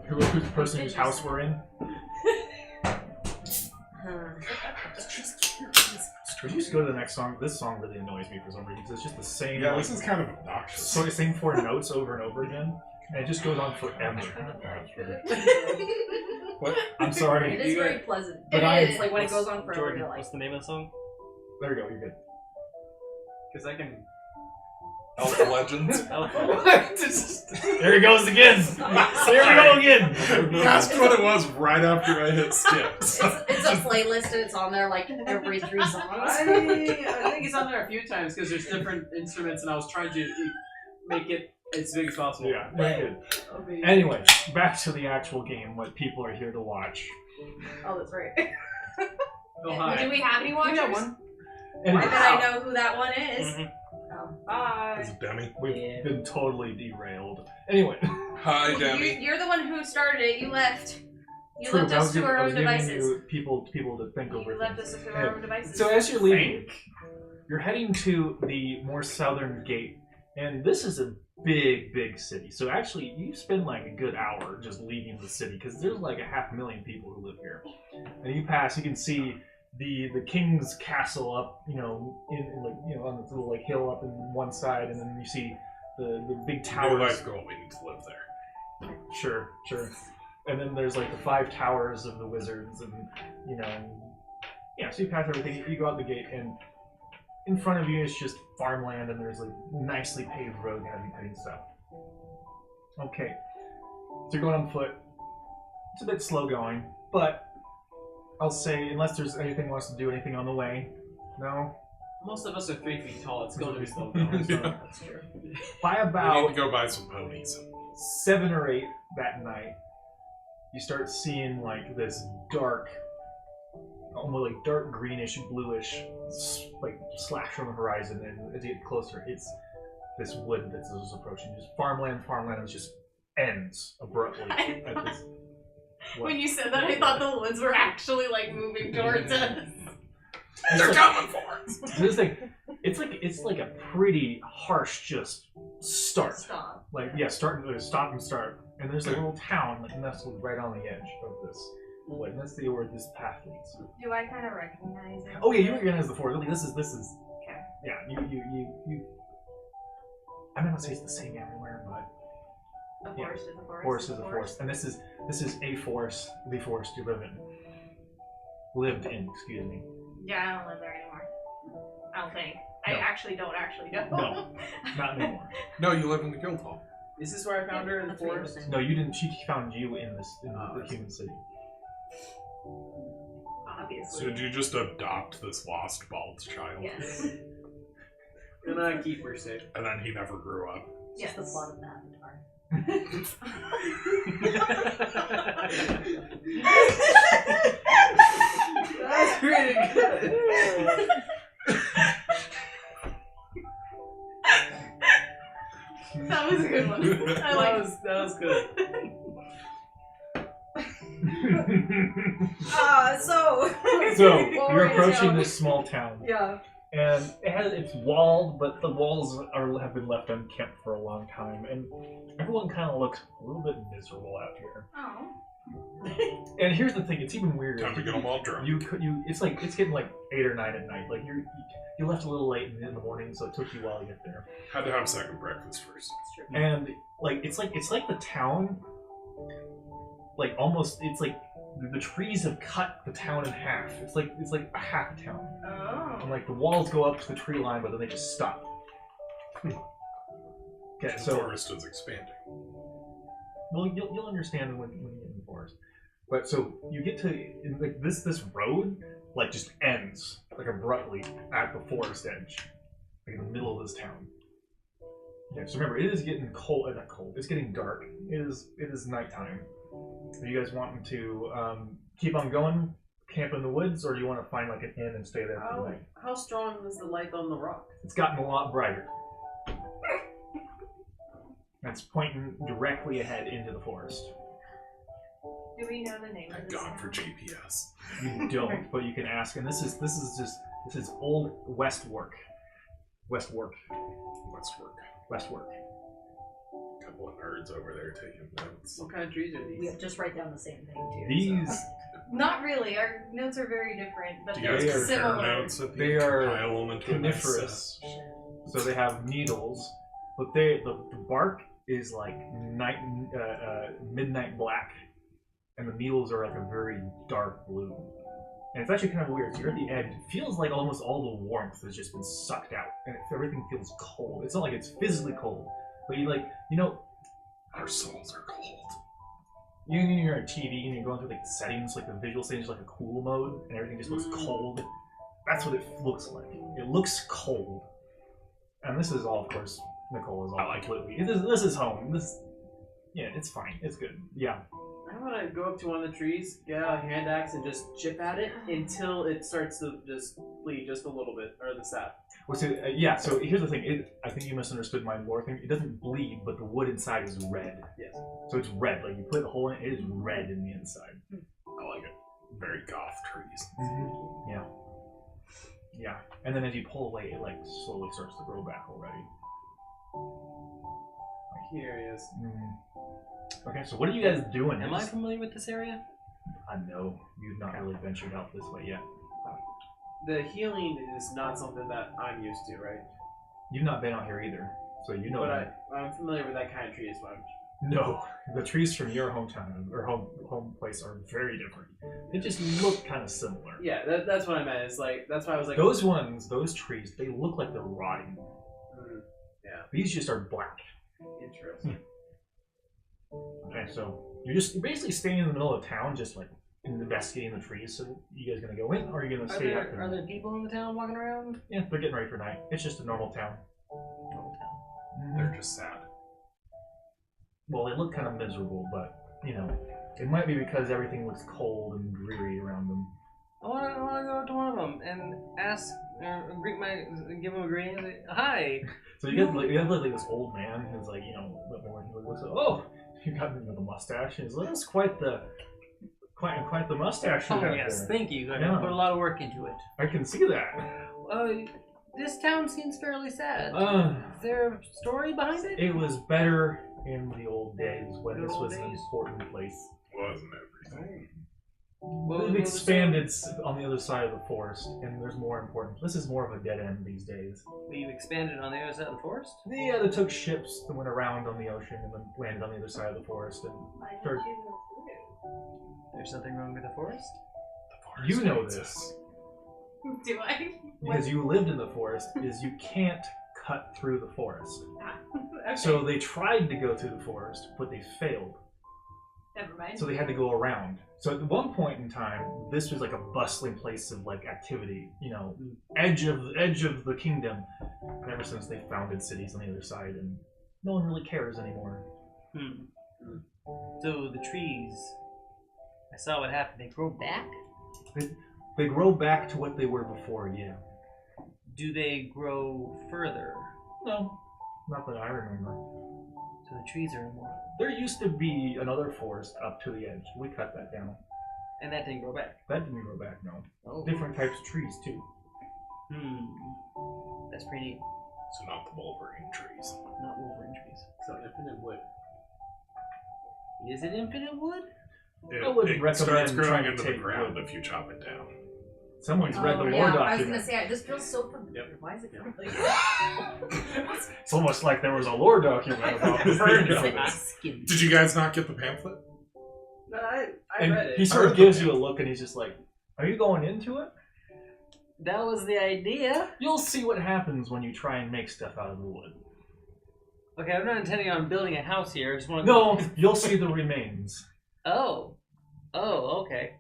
Who's the person whose house we're in? Could you just go to the next song? This song really annoys me for some reason. 'Cause it's just the same. Yeah, like, this is kind of obnoxious. so the same 4 notes over and over again, and it just goes on forever. What? I'm sorry. It is very pleasant. But It's like when it goes on forever, Jordan, you're like, what's the name of the song? There we go. You're good. Because I can. Elf Legends. There he goes again. There we go again. That's what it was right after I hit skip. it's a playlist and it's on there like every 3 songs. I think it's on there a few times because there's different instruments, and I was trying to make it as big as possible. Yeah, very good. Anyway, back to the actual game. What people are here to watch. Oh, that's right. Oh, hi. Do we have any watchers? We got one. Anyway, I bet I know who that one is. Mhm. Hi. Is it Demi? we've been totally derailed. Anyway, Hi, Demi. You're the one who started it. You left. You true. left I us was to giving, our I own was giving devices. you people to think over You left things. us to our own devices. So as you're leaving, you're heading to the more southern gate, and this is a big city. So actually, you spend like a good hour just leaving the city because there's like 500,000 people who live here. And you pass, you can see the king's castle up, in like on this little like hill up in one side, and then you see the big No towers. life goal. We need to live there. Sure. And then there's like the 5 towers of the wizards, and so you pass everything. You go out the gate, and in front of you is just farmland, and there's like nicely paved road heading south. Okay, so you're going on foot. It's a bit slow going, but I'll say unless there's anything wants to do anything on the way. No. Most of us are 3 feet tall. It's going to be slow. That's true. By We need about to go buy some ponies. 7 or 8 that night, you start seeing like this dark, almost like dark greenish, bluish, like slash from the horizon, and as you get closer, it's this wood that's just approaching. Just farmland, and it just ends abruptly at this. What? When you said that, I thought the woods were actually like moving towards us. They're coming for us. So it's like a pretty harsh just start. Stop. Like stop and start. And there's a little town like nestled right on the edge of this wood. And that's where this path leads. Do I kind of recognize it? Oh yeah, you recognize the forest. This is. Okay. Yeah, you. I might not say it's the same everywhere, but A forest is a forest. forest is a forest, and this is a forest. The forest you lived in. Excuse me. Yeah, I don't live there anymore. I don't think. No. I actually don't know. No, not anymore. No, you live in the guild hall. Is this where I found her in the That's what you were forest? saying. No, you didn't. She found you in the human city. Obviously. So did you just adopt this lost bald child? Yes. And I keep her safe. And then he never grew up. Just the plot of that. That's pretty good. That was a good one. I like That was good. So So What you're were you approaching telling me? this small town, yeah. and it's walled, but the walls have been left unkempt for a long time, and everyone kind of looks a little bit miserable out here. Oh. And here's the thing: it's even weirder. Time to get them all drunk. It's getting like 8 or 9 at night. Like you left a little late in the morning, so it took you a while to get there. Had to have second breakfast first. And like it's like the town like almost. It's like the trees have cut the town in half. It's like a half a town. Oh. And like the walls go up to the tree line, but then they just stop. Okay, The so forest is expanding. well, you'll understand when you get in the forest. But so you get to like this road like just ends like abruptly at the forest edge, like in the middle of this town. Yeah. So remember, it is getting cold. Not cold. It's getting dark. It is nighttime. Are you guys wanting to keep on going, camp in the woods, or do you want to find like an inn and stay there for the night? How strong is the light on the rock? It's gotten a lot brighter. It's pointing directly ahead into the forest. Do we know the name of Thank this God for town? GPS. You don't, but you can ask. And this is old Westwark. Westwark. Couple of nerds over there taking notes. What kind of trees are these? Yeah, just write down the same thing too. These Not really. Our notes are very different, but Do you guys they're compare similar. notes at the They are compile them into a nice coniferous, so they have needles, but the bark is like midnight black, and the needles are like a very dark blue. And it's actually kind of weird. So you're at the edge. It feels like almost all the warmth has just been sucked out, and everything feels cold. It's not like it's physically cold, but Our souls are cold. you're on TV and you're going through like the settings, like the visual settings, like a cool mode, and everything just looks cold. That's what it looks like. It looks cold. And this is all, of course, Nicole is all completely. This is home. Yeah, it's fine. It's good. Yeah. I want to go up to one of the trees, get out a hand axe, and just chip at it until it starts to just bleed just a little bit, or the sap. Well, so, yeah, so here's the thing. I think you misunderstood my lore thing. It doesn't bleed, but the wood inside is red. Yes. So it's red. Like, you put a hole in it, it is red in the inside. I like it. Very goth trees. Mm-hmm. Yeah. Yeah. And then as you pull away, it, like, slowly starts to grow back already. Here he is. Okay, so what are you guys doing? Am I familiar with this area? No, you've not really ventured out this way yet. The healing is not something that I'm used to, right? You've not been out here either, so you know But that. I'm familiar with that kind of tree as well. No, the trees from your hometown or home place are very different. They just look kind of similar. Yeah, that's what I meant. It's like that's why I was like Those trees, they look like they're rotting. Yeah. These just are black. Interesting. Okay, so you're basically staying in the middle of town, just like investigating the trees. So you guys gonna go in, or are you gonna stay out there? Are there people in the town walking around? Yeah, they're getting ready for night. It's just a normal town. Normal town. They're just sad. Well, they look kind of miserable, but you know, it might be because everything looks cold and dreary around them. I want to go up to one of them and ask, give him a greeting. And say, hi. So you have like this old man who's like, he looks like, oh, you got the mustache, and he's like, that's quite the mustache you Oh have yes, there. thank you. I Yeah. put a lot of work into it. I can see that. This town seems fairly sad. Is there a story behind it? It was better in the old days when Good this old was an days. important place. Wasn't everything. They've expanded on the other side of the forest, and there's more important. This is more of a dead end these days. We've expanded on the other side of the forest? Yeah, they took ships that went around on the ocean and then landed on the other side of the forest. And Why did started, you go through? There's something wrong with the forest? The you know forest this Do I? because you lived in the forest. Is you can't cut through the forest. Okay. So they tried to go through the forest, but they failed. Never mind. So they had to go around. So at one point in time, this was like a bustling place of like activity, edge of the kingdom. And ever since they founded cities on the other side, and no one really cares anymore. So the trees, I saw what happened. They grow back? They grow back to what they were before, yeah. Do they grow further? No, not that I remember. So the trees are immortal. There used to be another forest up to the edge. We cut that down. And that didn't grow back? That didn't grow back, no. Oh. Different types of trees, too. That's pretty neat. So not the Wolverine trees. Not Wolverine trees. So infinite wood. Is it infinite wood? I would It recommend starts growing trying to into the take ground wood. if you chop it down. Someone's read the lore I was gonna document. say, this feels so familiar. Why is it familiar? It's almost like there was a lore document about burning. Did you guys not get the pamphlet? No, I And read it. he sort of gives you a look, and he's just like, "Are you going into it?" That was the idea. You'll see what happens when you try and make stuff out of the wood. Okay, I'm not intending on building a house here. I just want to. No, you'll see the remains. Oh. Oh, okay.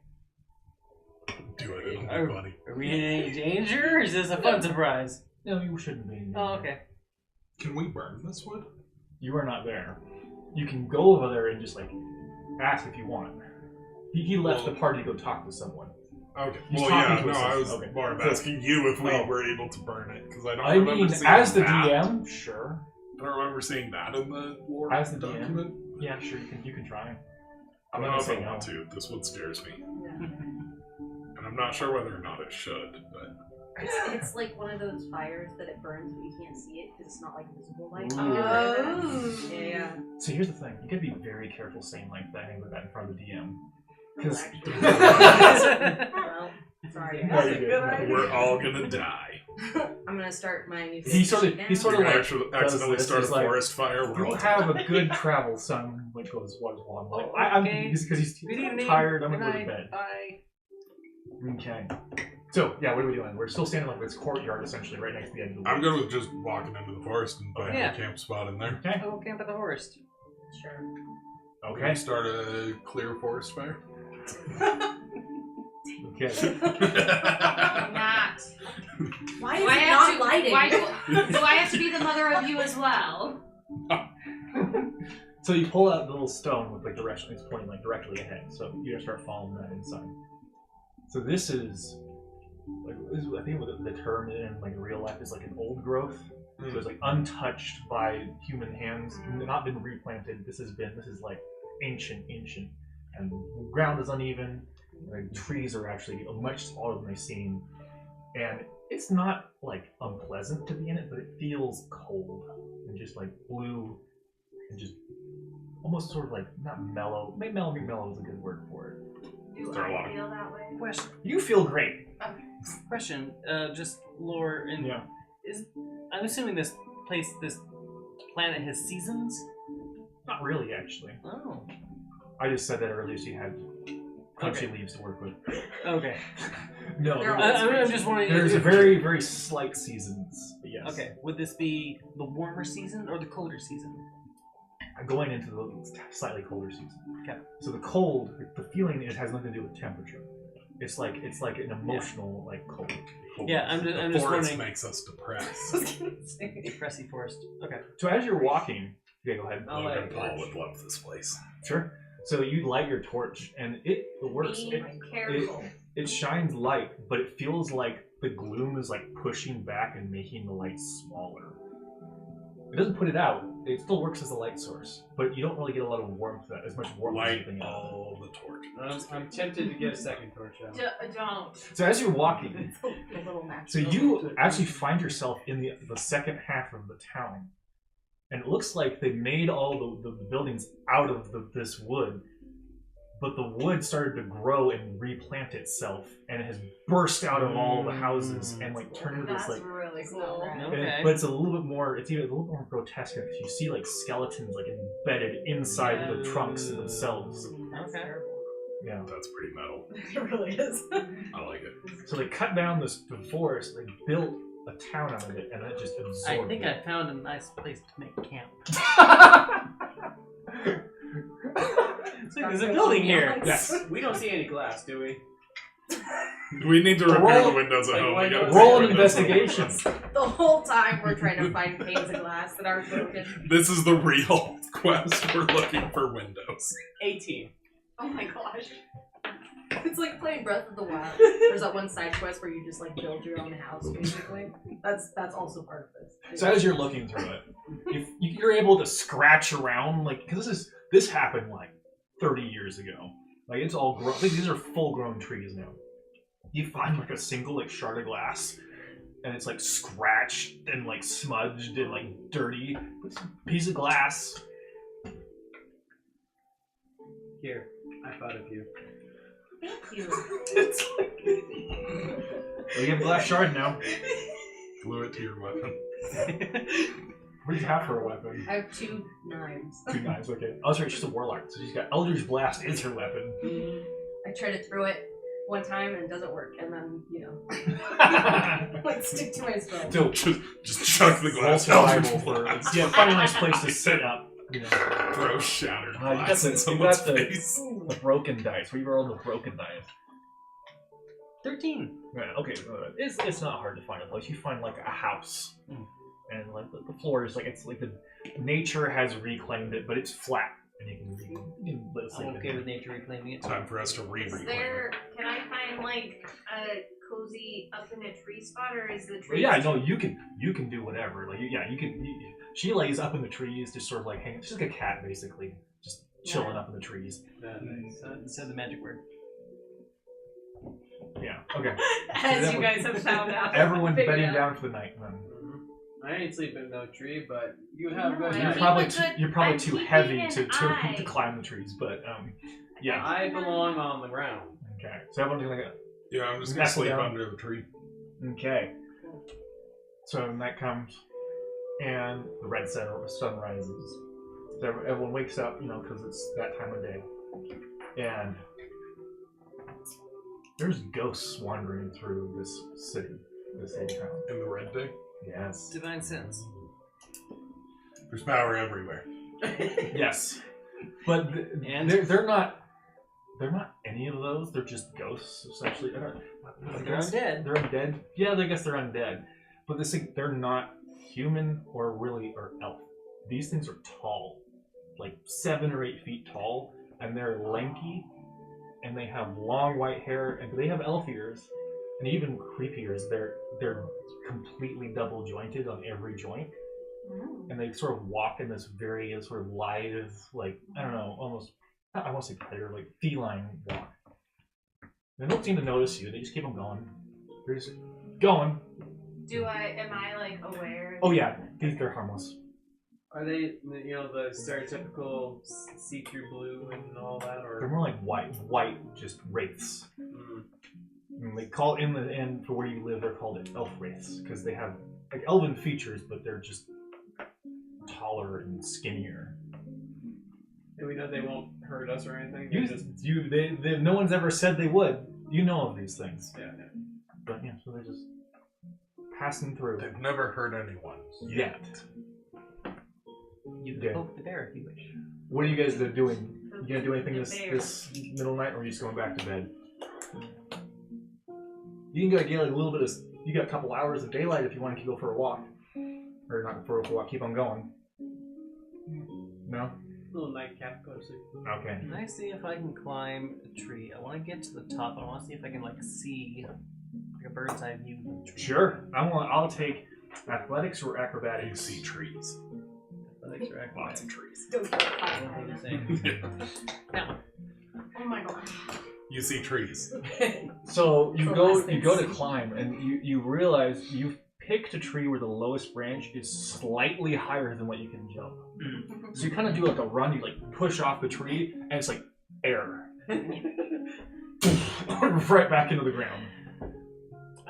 Do it, it'll be funny. Are we in any danger, or is this a fun surprise? No, you shouldn't be. Oh, okay. Can we burn this wood? You are not there. You can go over there and just like ask if you want. He left the party to go talk to someone. Okay. He's well, talking yeah, to no, us. I was Okay. more of So- asking you if we Oh. were able to burn it, because I don't I remember mean, seeing as the that. DM, sure. I don't remember seeing that in the lore As the document. DM, yeah, sure. You can try. I I'm don't not know if I saying no. want to. This one scares me. And I'm not sure whether or not it should, but... It's like one of those fires that it burns, but you can't see it because it's not like visible light. Oh. Yeah. So here's the thing: you gotta be very careful saying like that with that in front of the DM, because Well, sorry. No, you're good. We're all gonna die. I'm gonna start my new. he sort of You like accidentally this, start a he's like, forest fire. We're "You all have a good travel, son." Which was one. Like, I'm Okay. because he's Good evening. tired. I'm gonna Good go to night. bed. Bye. Okay. So yeah, what are we doing? We're still standing like this courtyard, essentially, right next to the end of the I'm woods. good with just walking into the forest and finding Yeah. a camp spot in there. Okay. I will camp at the forest. Sure. Can Okay. we start a clear forest fire? Okay. Not. Why is Do I it have not to, lighting? why do I have to be the mother of you as well? So you pull out the little stone with like direction. It's pointing like directly ahead. So you gotta start following that inside. So this is like I think what the term in like real life is like an old growth. So it's like untouched by human hands, not been replanted. This is like ancient, and the ground is uneven. The trees are actually much smaller than they seem, and it's not like unpleasant to be in it, but it feels cold and just like blue and just almost sort of like not mellow. Maybe mellow is a good word for it. Do There are a lot I of- feel that way? Question. You feel great. Question. Just lore and Yeah. I'm assuming this planet has seasons. Not really, actually. Oh. I just said that earlier, so you had country Okay. leaves to work with. Okay. No, They're I'm just wondering. there's a if- very, very slight seasons. But yes. Okay. Would this be the warmer season or the colder season? I'm going into the slightly colder season. Okay. So the cold, the feeling it has nothing to do with temperature. It's like an emotional like cold. Yeah, I'm The just forest wondering. makes us depressed. Depressing forest. Okay. So as you're walking, okay, go ahead. I'll Logan let Paul would love this place. Sure. So you light your torch, and it works. Be careful. It shines light, but it feels like the gloom is like pushing back and making the light smaller. It doesn't put it out. It still works as a light source, but you don't really get a lot of warmth, as much warmth as Light anything else. all the torch. I'm tempted to get a second torch out. Don't. So as you're walking, A little natural. so you actually find yourself in the second half of the town, and it looks like they made all the buildings out of this wood, but the wood started to grow and replant itself, and it has burst out of all the houses and like turned into this That's like. really cool. Okay. But it's a little bit more. It's even a little more grotesque because you see like skeletons like embedded inside the trunks themselves. Okay. Yeah. That's pretty metal. It really is. I like it. So they cut down the forest. They built a town out of it, and that just absorbed. I think it. I found a nice place to make camp. There's a building here. Yes. We don't see any glass, do we? We need to repair Roll- the windows at like, home. why We gotta not? take Roll an windows out. investigation. The whole time we're trying to find panes of glass that aren't broken. This is the real quest. We're looking for windows. 18. Oh my gosh. It's like playing Breath of the Wild. There's that one side quest where you just like build your own house, basically. That's also part of this. So as you're looking through it, you're able to scratch around, like, because this happened like 30 years ago. Like it's all grown. Like, these are full-grown trees now. You find like a single like shard of glass, and it's like scratched and like smudged and like dirty. It's a piece of glass. Here, I thought of you. Thank you. It's like well, you have a glass shard now. Glue it to your weapon. What do you have for a weapon? I have 2 knives. 2 knives, okay. Oh, sorry, she's a warlock, so she's got Eldritch Blast is her weapon. I try to throw it one time and it doesn't work, and then, like stick to my spell. So, just chuck the glass survival for yeah, find a nice place to sit up. Throw shattered You glass in got someone's face. the broken dice. We rolled the broken dice. 13. Yeah, okay, it's not hard to find a place. You find like a house, and like the floor is like it's like the nature has reclaimed it, but it's flat, and you can I'm okay with nature reclaiming it. Time for us to Is reclaim there? it. Can I find like a cozy up in a tree spot, or is the Well, tree? yeah, no, you can do whatever. Like, yeah, you can. She lays up in the trees, just sort of like hanging, just like a cat, basically, just chilling up in the trees. Said the magic word. Yeah. Okay. As you guys have found out. Everyone Figured bedding out. down for the night. Then. I ain't sleeping in no tree, but you have No, good I You're think probably we're good. you're probably I'm too keeping heavy an to eye. climb the trees, but yeah. I belong on the ground. Okay. So everyone's gonna go. Yeah, I'm just gonna Knuckle sleep down. under the tree. Okay. So night comes, and the red sun rises. So everyone wakes up, because it's that time of day, and there's ghosts wandering through this city, this old town. In the red day? Yes. Divine sense. There's power everywhere. Yes. But And? they're not any of those. They're just ghosts, essentially. They're undead. They're undead. Yeah, I guess they're undead. But this thing, they're not human or elf. These things are tall, like 7 or 8 feet tall, and they're lanky, and they have long white hair, and they have elf ears, and even creepier is they're completely double jointed on every joint, and they sort of walk in this very sort of lithe, like I don't know, almost I won't say predator, like feline walk. They don't seem to notice you. They just keep on going. They're just going. Am I like aware? Oh yeah, they're harmless. Are they, the stereotypical see-through blue and all that, They're or? more like white, just wraiths. And they call in the end for where you live. They're called elf wraiths because they have like elven features, but they're just taller and skinnier. And we know they won't hurt us or anything. No one's ever said they would. You know of these things. Yeah. But yeah, so they're just passing through. They've never hurt anyone. Yet. You Okay. can poke the bear if you wish. What are you guys doing? You gonna do anything this middle night, or are you just going back to bed? You can go get like a little bit of. You got a couple hours of daylight if you want to go for a walk, or not for a walk. Keep on going. No. Little nightcap, go to sleep. Okay. Can I see if I can climb a tree? I want to get to the top. I want to see if I can see like a bird's eye view of the tree. Sure. I'll take athletics or You acrobatics. see trees. Athletics or Lots acrobatics? of trees. Don't get I don't know what you're saying. That one. Oh my god. You see trees. So you The go last thing to seen. climb, and you realize you've picked a tree where the lowest branch is slightly higher than what you can jump. So you kind of do like a run. You like push off the tree, and it's like air, right back into the ground.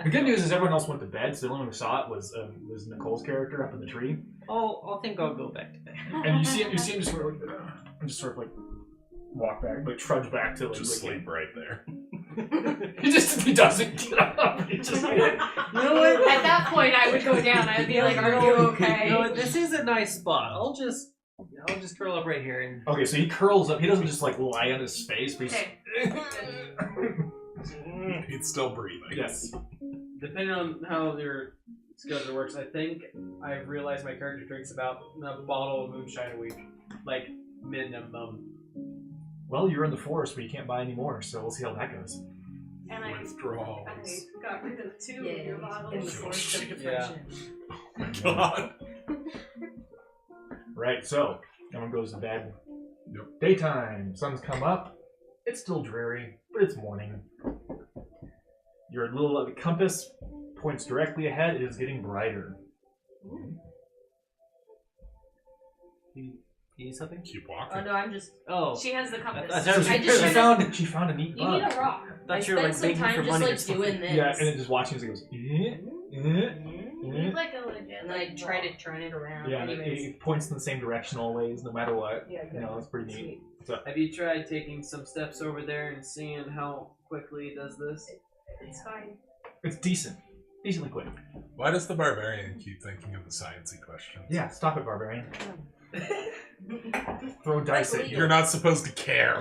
The good news is everyone else went to bed, so the only one who saw it was Nicole's character up in the tree. Oh, I think I'll go back to bed. And you see him just sort of like, and just sort of like walk back, like trudge back to like. Just sleep right there. He doesn't get up. He just like, You know what? At that point, I would go down. I'd be like, "Are you okay?" You know what? This is a nice spot. I'll just curl up right here and. okay, so he curls up. He doesn't just like lie on his face, but he's. He's still breathing. Yes. Depending on how your schedule works, I think I've realized my character drinks about a bottle of moonshine a week. Like, minimum. Well, you're in the forest, but you can't buy any more, so we'll see how that goes. And I Withdrawals. got rid of 2 of your In the bottles. forest of depression. Oh my god. Right, so everyone goes to bed. Yep. Daytime, sun's come up. It's still dreary, but it's morning. Your little compass points directly ahead. It is getting brighter. Can You need something? Keep Oh walking. no, I'm just. Oh. She has the compass. I So was- I just she found a neat You bug. need a rock. I thought you were spent like some begging time for just money or like something. doing this. Yeah, and it just watching as it goes. You need like a legit. And then I try to turn it around. Yeah, and Anyways. it points in the same direction always, no matter what. Yeah, You know, it's pretty neat. Sweet. Have you tried taking some steps over there and seeing how quickly it does this? It's fine. It's decently quick. Why does the barbarian keep thinking of the sciencey questions? Yeah, stop it, barbarian. Throw dice at you. You're not supposed to care.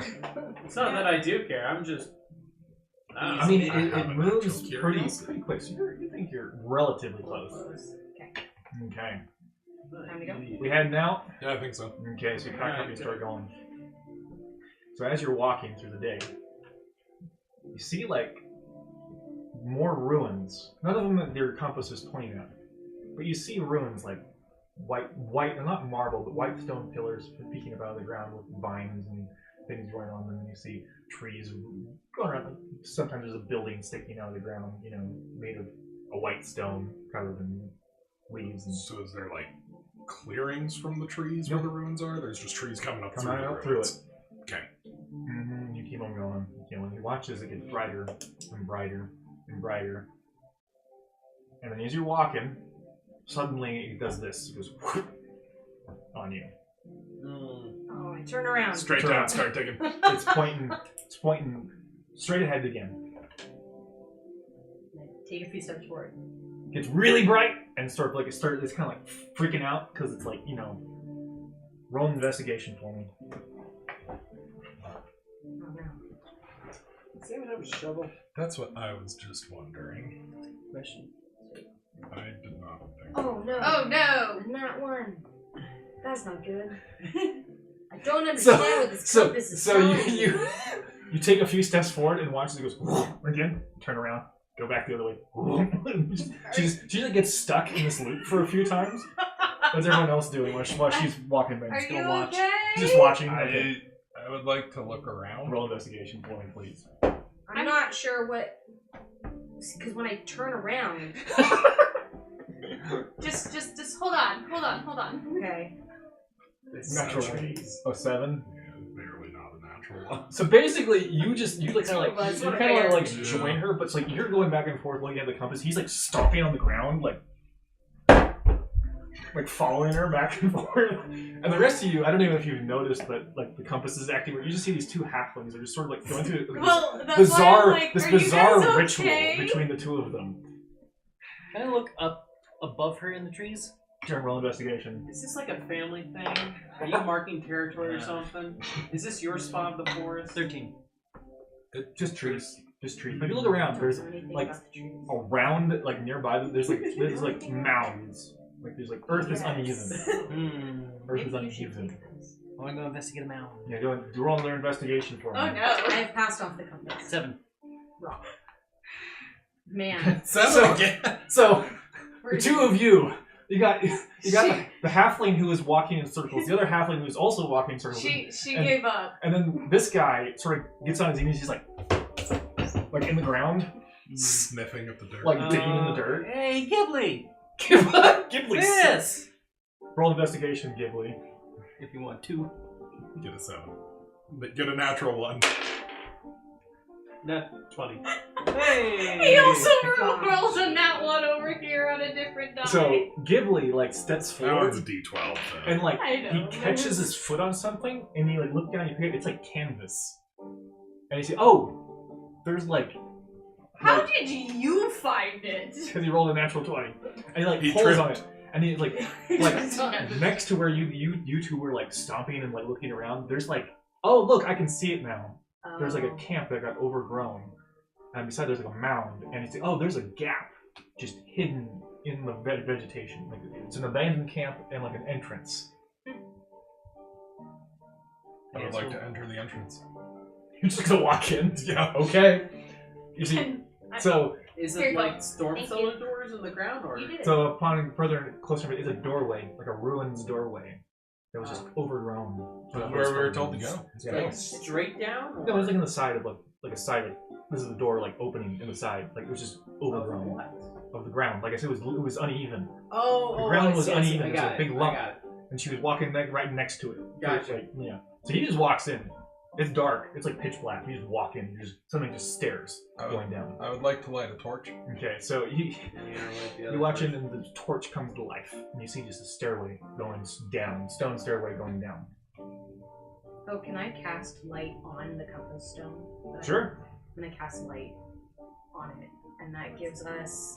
It's not that I do care. I'm just. I mean, I it have a moves natural pretty curiosity. quick. So you think you're relatively close. Okay. Okay. Time to go. We heading out? Yeah, I think so. Okay, so you pack up and start going. So as you're walking through the day, you see like more ruins. None of them that your compass is pointing at, but you see ruins like white, not marble, but white stone pillars peeking up out of the ground with vines and things growing on them. And you see trees going around. Sometimes there's a building sticking out of the ground, you know, made of a white stone covered in leaves and So is there like clearings from the trees where the ruins are? There's just trees coming up coming through out the through ruins. it. Okay. You keep on going. You watch as it gets brighter and brighter and brighter. And then as you're walking, suddenly it does this. It goes whoop on you. Oh, I turn around. Straight Turn down, around. start digging. It's pointing straight ahead again. Take a few steps forward. Gets really bright and it's kind of like freaking out because it's like, you know, roll an investigation for me. Oh no. Does anyone have a shovel? That's what I was just wondering. Question. I did not think. Oh no. Oh no! Not one. That's not good. I don't understand what this compass is telling me. You take a few steps forward and watch as it goes whoop again. Turn around. Go back the other way. she just gets stuck in this loop for a few times. What's everyone else doing while she's walking back? Are Just you gonna watch. okay? Just watching. Okay. I would like to look around. Roll investigation for me, please. I'm not sure what. Because when I turn around. Just hold on. Okay. Natural trees. 07. Yeah, barely not a natural one. So basically, you kind of It's like fair. join her, but it's like you're going back and forth looking at the compass. He's like stomping on the ground, like following her back and forth. And the rest of you, I don't even know if you've noticed, but like the compass is acting. You just see these two halflings are just sort of like going through Well, that's bizarre, why I'm like, this are you bizarre guys ritual okay? between the two of them. Can I look up above her in the trees? Turn roll investigation. Is this like a family thing? Are you marking territory or something? Is this your spot of the forest? 13. Just trees. Just trees. But if you look around, there's like around, like nearby, there's like mounds. Like there's like earth is uneven. Earth is uneven. I want to go investigate a mound. Yeah, do roll another investigation for me. Oh no! I've passed off the compass. 7. Man. So We're the two of you got the halfling who is walking in circles, the other halfling who is also walking in circles. She and, gave up. And then this guy sort of gets on his knees, he's like in the ground, Sniffing at the dirt. like digging in the dirt. Hey, Ghibli! Ghibli. Yes! Roll investigation, Ghibli. If you want to. Get a 7. But get a natural 1. Net 20. Hey! He also rolled a nat one over here on a different die. So Ghibli like steps That one's a forward D12. Though. and like I know. he catches his foot on something and he like look down, you pick it, it's like canvas. And you see, oh, there's like How did you find it? because he rolled a natural 20. And he like He pulls tripped. on it. And he like next to where you two were like stomping and like looking around, there's like, oh look, I can see it now. There's like a camp that got overgrown. And beside there's like a mound. And you see, oh, there's a gap just hidden in the vegetation. Like it's an abandoned camp and like an entrance. I would like to enter the entrance. You're just gonna walk in. Yeah. Okay. You see, so Is Here it you like go. storm Thank cellar doors in the ground, or? You did it. so upon further closer, it's a doorway, like a ruins doorway that was just overgrown. That's where we were told to go. Yeah. Like straight down? Or? No, it was like on the side of like a side. Like, this is the door like opening in the side. Like it was just overgrown What? of the ground. Like I said, it was uneven. Oh, The ground I was see, I see. uneven. I It was got a big it. lump. I got it. and she was walking right next to it. Gotcha. Like, yeah. So he just walks in. It's dark. It's like pitch black. You just walk in. Something just stares going down. I would like to light a torch. Okay, so you watch in, and the torch comes to life, and you see just a stairway going down, stone stairway going down. Oh, can I cast light on the compass stone? Sure. I'm gonna cast light on it, and that gives us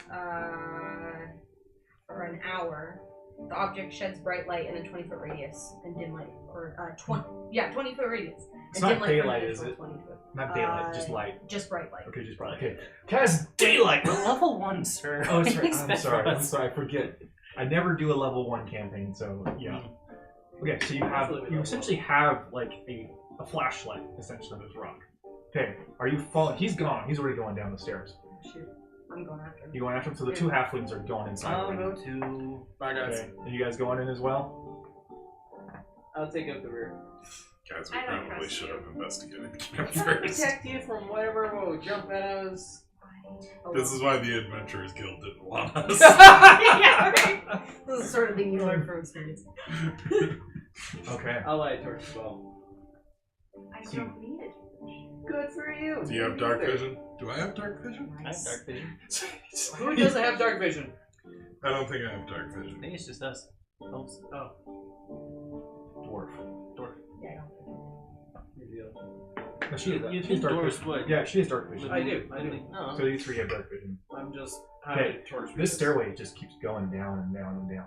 for an hour. The object sheds bright light in a 20-foot radius and dim light, or 20-foot radius. It's and not dim light daylight, for an is it? additional 20 foot. Not daylight, just light. Just bright light. Okay, just bright. Okay, cast daylight. We're level 1, sir. Oh, What do you sorry. expect I'm from us? sorry. I forget. I never do a level 1 campaign, so yeah. Okay, so you essentially have like a flashlight essentially on this rock. Okay, are you following? He's gone. He's already going down the stairs. Shoot, I'm going after him. You going after him? So the two halflings are going inside. I'll right go now. to... Okay, and you guys going in as well? I'll take up the rear. Guys, we I don't probably trust should you. have investigated the camp I'll first. protect you from whatever will jump at us. This is why the Adventurers Guild didn't want us. Yeah, right. This is the sort of thing you learn from experience. Okay. I'll light a torch as well. I don't need it. Good for you. Do you have dark vision? Do I have dark vision? I have dark vision. Who doesn't have dark vision? I don't think I have dark I vision. think it's just us. Oops. Oh. Dwarf. Yeah, No, she has, You she has dark dwarves vision. would. Yeah, she has dark vision. I do. Oh. So you three have dark vision. I'm just Okay, having a torch. this stairway just keeps going down and down and down.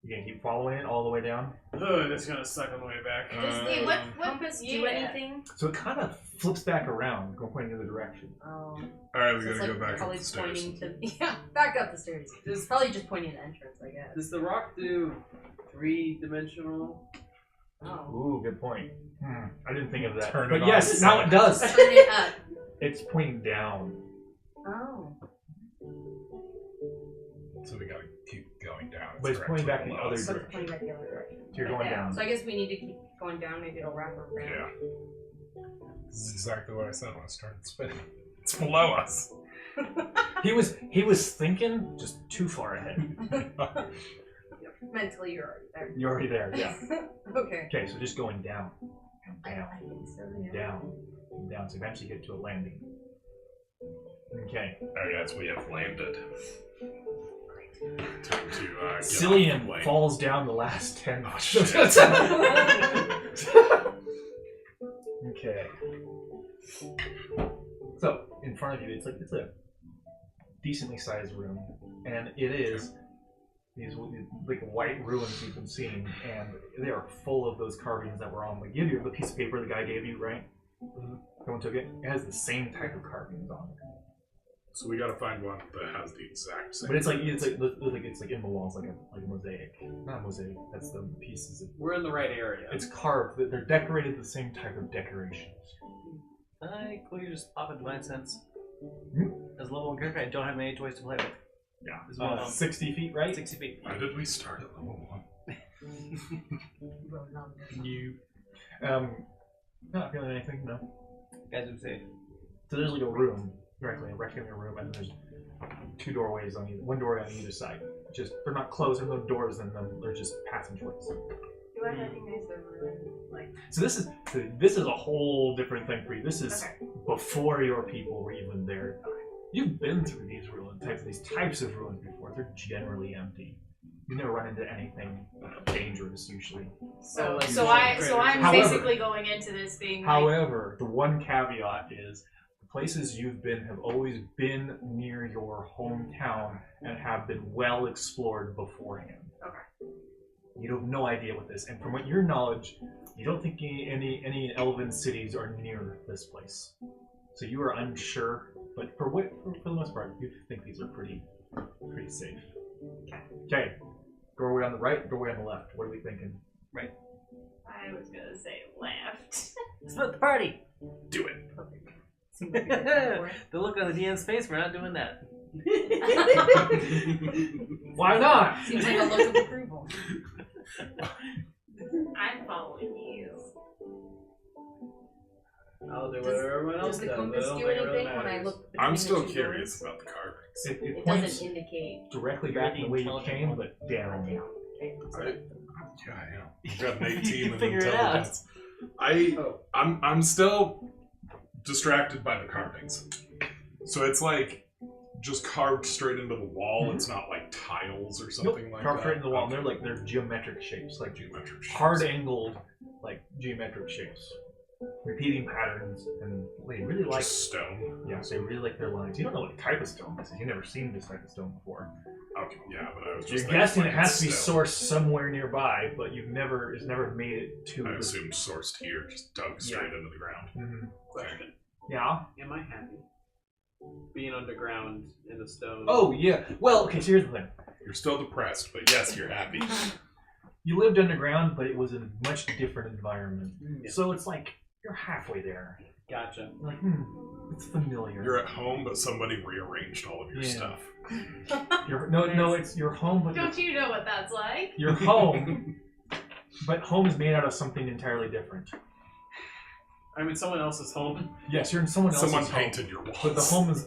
You gonna keep following it all the way down? Oh, that's gonna suck on the way back. Does the compass do Yeah. anything? So it kind of flips back around, going pointing in the other direction. Oh. Alright, we So it's gotta like go back up probably the stairs. pointing to back up the stairs. It's probably just pointing at the entrance, I guess. Does the rock do 3-dimensional? Oh. Ooh, good point. I didn't think of that. Turn but it yes, on. now it does. Turn it up. It's pointing down. Oh. So we gotta keep going down. But it's pointing back in the below other us. So it's pointing back the other direction. So you're going down. So I guess we need to keep going down. Maybe it'll wrap around. Yeah. This is exactly what I said when I started spinning. It's below us. He was thinking just too far ahead. Mentally, you're already there. You're already there, yeah. Okay. Okay, so just going down, down, I think so, yeah. down, down, to eventually get to a landing. Okay. Alright guys, we have landed. Time to get Cillain off the plane. falls down the last 10. Oh, shit. Okay. So, in front of you, it's a decently sized room, and it is these like white ruins you've been seeing, and they are full of those carvings that were on the piece of paper the guy gave you, right? Someone took it. It has the same type of carvings on it. So we gotta find one that has the exact same. But it's like in the walls, like a mosaic. Not a mosaic. That's the pieces. We're in the right area. It's carved. They're decorated the same type of decorations. I clearly just pop a divine sense. Hmm? As a level 1 character, I don't have many toys to play with. Yeah. Is one of them. 60 feet, right? 60 feet. When did we start at level 1? You. Not feeling anything. No. Guys would say. So there's like a room, directly a rectangular room, and there's two doorways on one doorway on either side. Just they're not closed. There's no doors in them. They're just passageways. Do I recognize the ruin? Like, So this is a whole different thing for you. This is before your people were even there. You've been through these types of ruins before. They're generally empty. You never run into anything dangerous usually. so like I'm However- basically going into this being like, However, the one caveat is the places you've been have always been near your hometown and have been well explored beforehand. Okay. You have no idea what this, and from what your knowledge, you don't think any elven cities are near this place. So you are unsure, but for the most part, you think these are pretty safe. Okay. Doorway on the right, doorway on the left. What are we thinking? I was gonna say left. Split the party! Do it. The look on the DM's face, we're not doing that. Why not? Seems like a look of approval. I'm following you. I'll do what everyone else Does the does. compass I don't do think it really anything when I matters. look between I'm the still two curious doors? about the carvings. It It points doesn't indicate directly You're back the the way you intelligent came, one. but down. down. Okay. So I Yeah, I am. You've got an 18 and Figure it out. intelligence. I'm still distracted by the carvings. So it's like just carved straight into the wall. It's not like tiles or something like carved that. straight into the wall. And they're geometric shapes, like Geometric shapes. hard angled, like geometric shapes, repeating patterns, and they really like Just stone. Yeah, so they really like their lines. You don't know what type of stone this is. You've never seen this type of stone before. Okay, yeah, but I was You're just guessing it thinking has to be stone. sourced somewhere nearby, but it's never made it to. I the- assumed sourced here, just dug straight into the ground. Mhm. Question. Yeah. Am I happy? Being underground in the stone. Oh yeah. Well, okay. So here's the thing. You're still depressed, but yes, you're happy. You lived underground, but it was in a much different environment. Yeah. So it's like you're halfway there. Gotcha. You're like, it's familiar. You're at home, but somebody rearranged all of your Yeah. stuff. No, it's your home, but Don't you know what that's like? your home, but home is made out of something entirely different. I'm in someone else's home. Yes, you're in someone else's Someone home. painted your walls.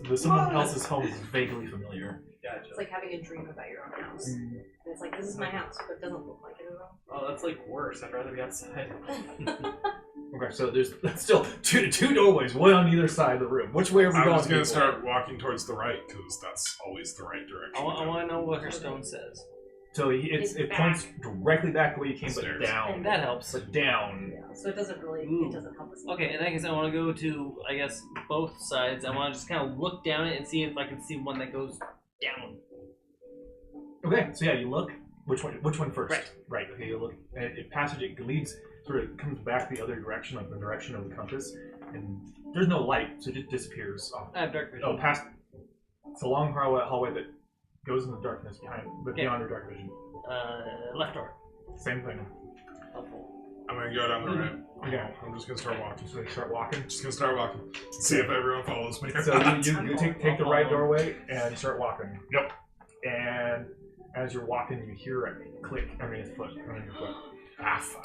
But someone else's home is vaguely familiar. Gotcha. It's like having a dream about your own house. And it's like, this is my house, but it doesn't look like it at all. Oh, that's like worse. I'd rather be outside. Okay, so there's still two doorways, one on either side of the room. Which way are we I going? was going people? to start walking towards the right, because that's always the right direction. I want to know what her stone says. So it points directly back the way you came, but Stairs. down. That helps. But down. Yeah, so it doesn't really, Ooh. it doesn't help us. Okay, in that case, I want to go to, I guess, both sides. I want to just kind of look down it and see if I can see one that goes down. Okay, so yeah, you look. Which one first? Right. Right. Okay, you look. And passage it leads sort of comes back the other direction, like the direction of the compass, and there's no light, so it just disappears off. I have dark vision. Oh, past. It's a long hallway that goes in the darkness beyond your dark vision. Left door. Same thing. I'm going to go down the right. Okay. I'm just going to start walking. So you start walking. Just going to start walking. See if everyone follows me. So you take the right doorway and you start walking. Yep. And as you're walking, you hear a click underneath your foot.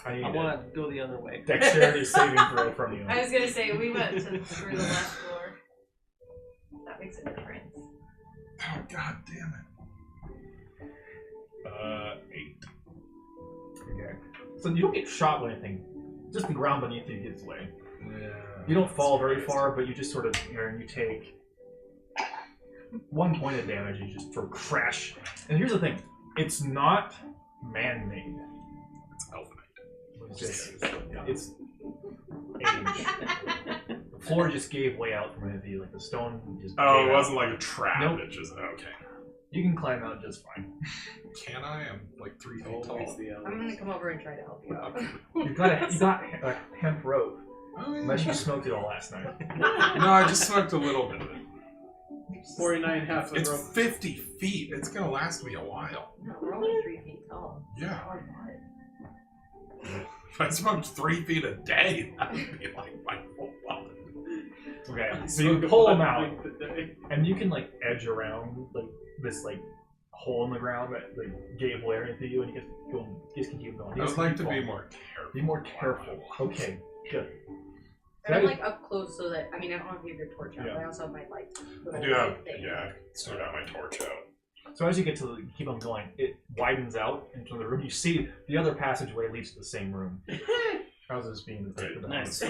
I need I want to go the other way. dexterity saving throw from you. I was gonna say we went through the left door. That makes a difference. Oh, god damn it. 8. Okay. So you don't get shot with anything. Just the ground beneath you gives way. Yeah. You don't fall very far, but you just sort of, you take 1 point of damage. You just sort of crash. And here's the thing: it's not man-made. It's elfinite. It's age. The floor just gave way out from underneath you, like the stone just. Oh, gave it out. wasn't like a trap. Nope. It just, okay. You can climb out just fine. Can I? I'm like 3 feet Always tall. the I'm gonna come over and try to help you out. You got a hemp rope, Oh, yeah. unless you smoked it all last night. No, I just smoked a little bit of it. 49 half the It's rope. 50 feet. It's going to last me a while. No, we're only 3 feet tall. Yeah. Oh, God. If I smoked 3 feet a day, that would be like my whole life. Okay, so you pull them out, and you can like edge around like this like hole in the ground that like gave way into you, and you just can keep going. You I just would like keep to be falling. more careful. Be more careful. Okay, good. And I'm like up close so that, I mean, I don't have your torch out, Yeah. but I also have my light. I do have, yeah, I still got my torch out. So as you get to the, keep on going, it widens out into the room. You see the other passageway leads to the same room. How's this being the Nice.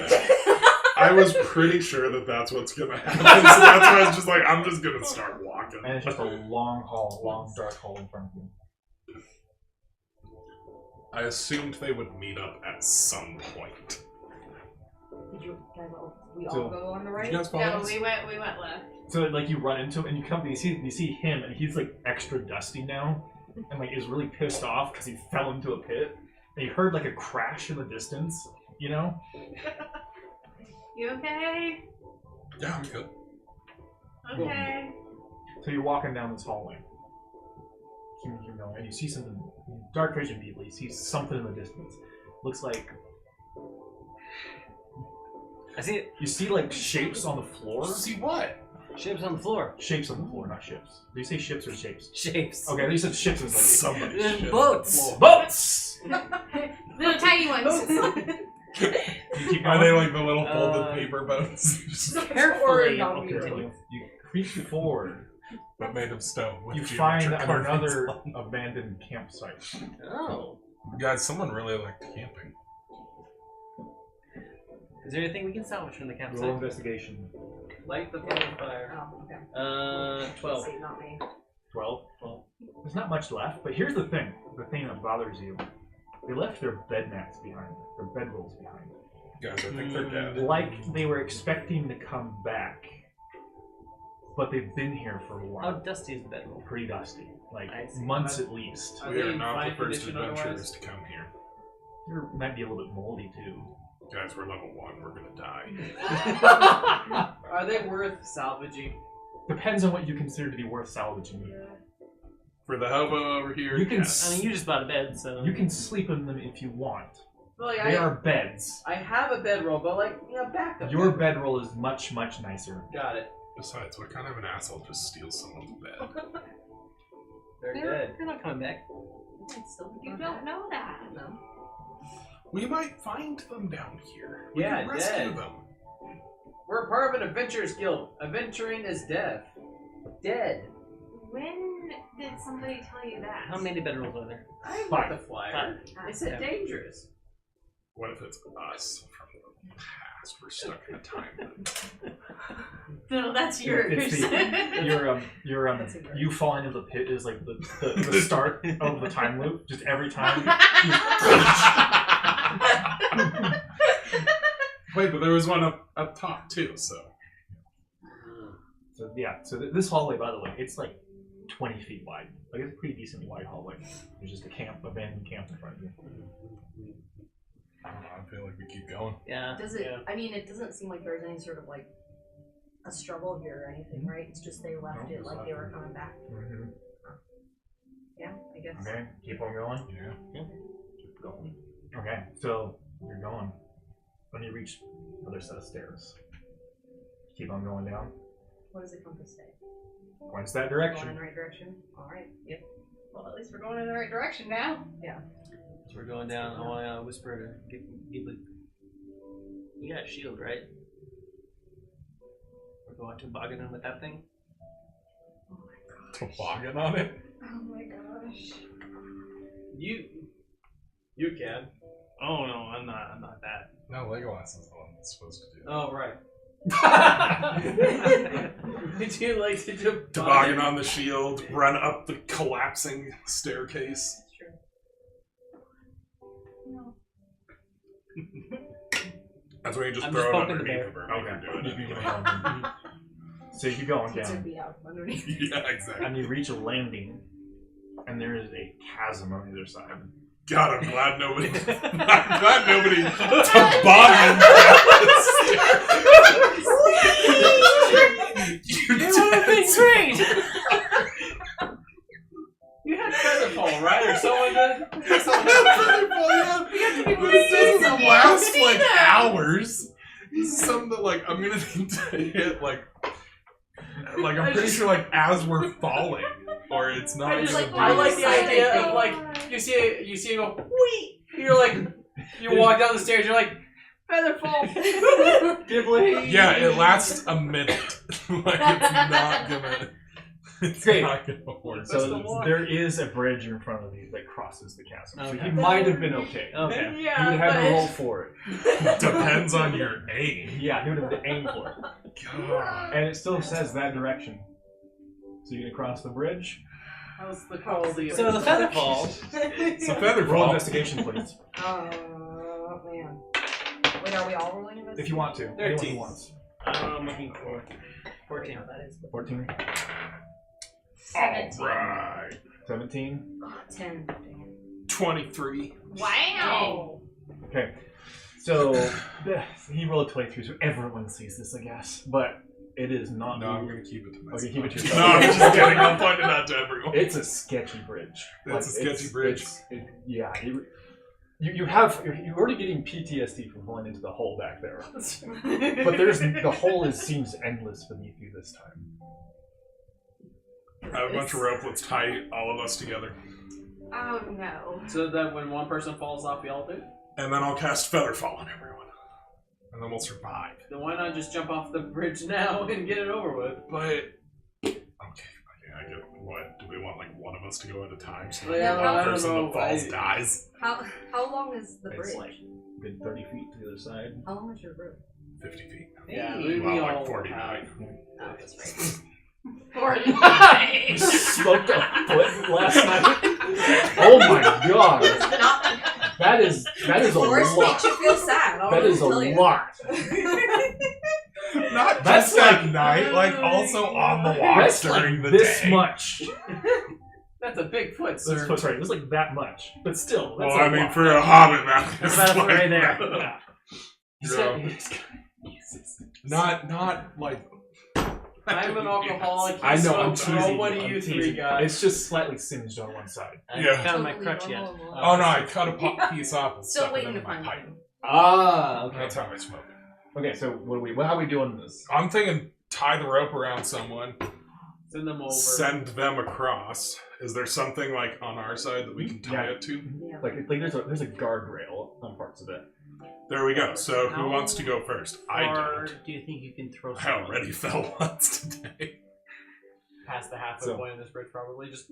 I was pretty sure that that's what's gonna happen, so that's why I was just like, I'm just gonna start walking. And it's just a long hall, long dark hall in front of you. I assumed they would meet up at some point. Did you guys all, we So- all go on the Did right? you guys follow No, us? we went left. So like you run into him and you come, you see him, and he's like extra dusty now, and like is really pissed off because he fell into a pit. And you heard like a crash in the distance, you know. You okay? Yeah, I'm good. Okay. So you're walking down this hallway. Keep going, and you see something. Dark vision people. You see something in the distance. Looks like I see it. you see like shapes on the floor. See what? Shapes on the floor. Shapes on the floor, not ships. Do you say ships or shapes? Shapes. Okay, you said ships. Is like Somebody should. Boats. boats. Little tiny ones. You keep Are going. they like the little folded paper boats? Carefully. Or Continue. You creep forward. But made of stone. With You find geometric carvings another on them. abandoned campsite. Oh. Guys, someone really liked camping. Is there anything we can salvage from the Roll campsite? investigation. Light the fucking fire. Oh, okay. 12. See, not me. 12. There's not much left, but here's the thing that bothers you. They left their bed mats behind, their bedrolls behind. Guys, I think they're dead. Like they were expecting to come back, but they've been here for a How while. dusty is the bedroll? Pretty dusty, like I see. months at least. Are We they are in not fine the first condition adventurers otherwise? to come here. There might be a little bit moldy too. Guys, we're level 1. We're gonna die. Are they worth salvaging? Depends on what you consider to be worth salvaging. For the hobo over here, You can yes. I mean, you just bought a bed, so... You can sleep in them if you want. Like, They are beds. I have a bedroll, but like, back up. Your bedroll is much, much nicer. Got it. Besides, what kind of an asshole just steals someone's bed? They're dead. They're not coming back. You don't know that. No. We might find them down here. We Yeah, can rescue dead. them. We're part of an adventurers guild. Adventuring is death. Dead. When did somebody tell you that? How many bedrolls are there? I Five. want the flyer. I said dangerous. What if it's us from the past? We're stuck in a time loop. No, that's yours. It's you falling into the pit is like the start of the time loop. Just every time. Wait, but there was one up top too, so. So yeah, so this hallway, by the way, it's like 20 feet wide. Like it's a pretty decently wide hallway. There's just a abandoned camp in front of you. I don't know, I feel like we keep going. Yeah. Does it? Yeah. I mean, it doesn't seem like there's any sort of like a struggle here or anything, right? It's just they left No, it like they were coming back. Mm-hmm. Yeah, I guess. Okay, keep on going. Yeah. Keep going. Okay, so you're going. When you reach the other set of stairs, keep on going down. What does the compass say? Points that Going in direction. the right direction. All right. Yep. Well, at least we're going in the right direction now. So we're going down. I want to whisper to Ghibli. You got a shield, right? We're going tobogganing with that thing? Toboggan on it? Oh my gosh. You can. Oh no, I'm not that. No, Legolasi is the one that's supposed to do that. Oh right. Did you like to Toboggan on the shield, run up the collapsing staircase. That's true. No. That's when you just I'm throw just it poking the underneath bear. the Okay. do it. So you keep going It's down, be out underneath. Yeah, exactly. and you reach a landing, and there is a chasm on either side. God, I'm glad nobody. I'm glad nobody tobogganed down the stairs. You did. Great! You had Featherfall, right? Or someone did? This doesn't last like hours. This is something that like I'm gonna need to hit like I'm pretty sure like as we're falling, or it's not. I just gonna like do I like it. the idea of like you see it go whee. You're like you walk down the stairs. You're like Featherfall. Ghibli! Yeah, it lasts a minute. Like it's not gonna. It's Okay. not gonna work. So there is a bridge in front of you that crosses the chasm. So Okay. he might have been okay. Okay. He would have had to roll for it. Depends on your aim. Yeah, he would have to aim for it. God. And it still says that direction. So you're gonna cross the bridge. How's the quality of So the Featherfall. So feather Roll fall. investigation, please, Oh man. Wait, are we all rolling investigation? if you want to. Anyone 13. who wants. I'm looking for 14. Yeah, that is. 14, 17. Alright. 17. Oh, 10. Dang 23. Wow. Okay. So he rolled 23, so everyone sees this, I guess. But it is not. No, I'm gonna keep it to myself. Okay, keep it to No, yourself. I'm just kidding. I'm pointing out to everyone. It's a sketchy bridge. It's a sketchy bridge. Yeah. You're already getting PTSD from going into the hole back there. But the hole seems endless beneath you this time. I have a bunch of rope. Let's tie all of us together. Oh no. So that when one person falls off, we all do. And then I'll cast Featherfall on everyone. And then we'll survive. Then why not just jump off the bridge now and get it over with? But okay, I get what? Do we want like one of us to go at a time so Yeah, that well, I the don't person know. that falls dies? How long is the bridge? It's like good 30 feet to the other side. How long is your rope? 50 feet. Yeah, Hey. we Well, all like 49. Oh, that's right. 49. Smoked a foot last night. Oh my god. That is a Force lot. makes you feel sad. I don't That know is a what to tell you. lot. Not That's just at like- night, like also on the walk That's during like the this day. much. That's a big foot, That's sir. right. It was like that much, but still. That's Well, a I mean, lot. for a hobbit, man. That's about a foot right there. Yeah. He's Yeah. got- he's got- Not like. I'm an alcoholic. I know. I'm so teasing. what do I'm you teasing. three got? It's just slightly singed on one side. I Yeah. haven't found my Totally crutch yet. normal. Oh no, I cut a piece off and Still stuck it waiting into to my find pipe. one. Ah, okay. That's how I smoke. Okay, so how are we doing this? I'm thinking tie the rope around someone, Send them over. send them across. Is there something like on our side that we can tie Yeah. it to? Like there's a guardrail on parts of it. There we go. So who How wants to go first? I Or don't. do you think you can throw I someone? already fell once today. Past the halfway So- point of this bridge, probably. Just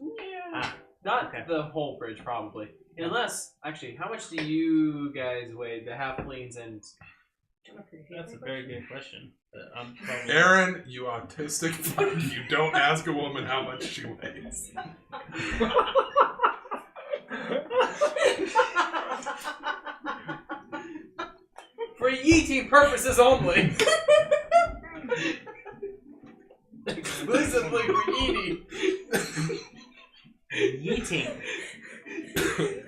Ah, not okay. the whole bridge, probably. Unless, actually, how much do you guys weigh? The halflings and That's a very good question. I'm probably... Aaron, you autistic fuck, you don't ask a woman how much she weighs. for yeeting purposes only. Exclusively for eating. Yeeting.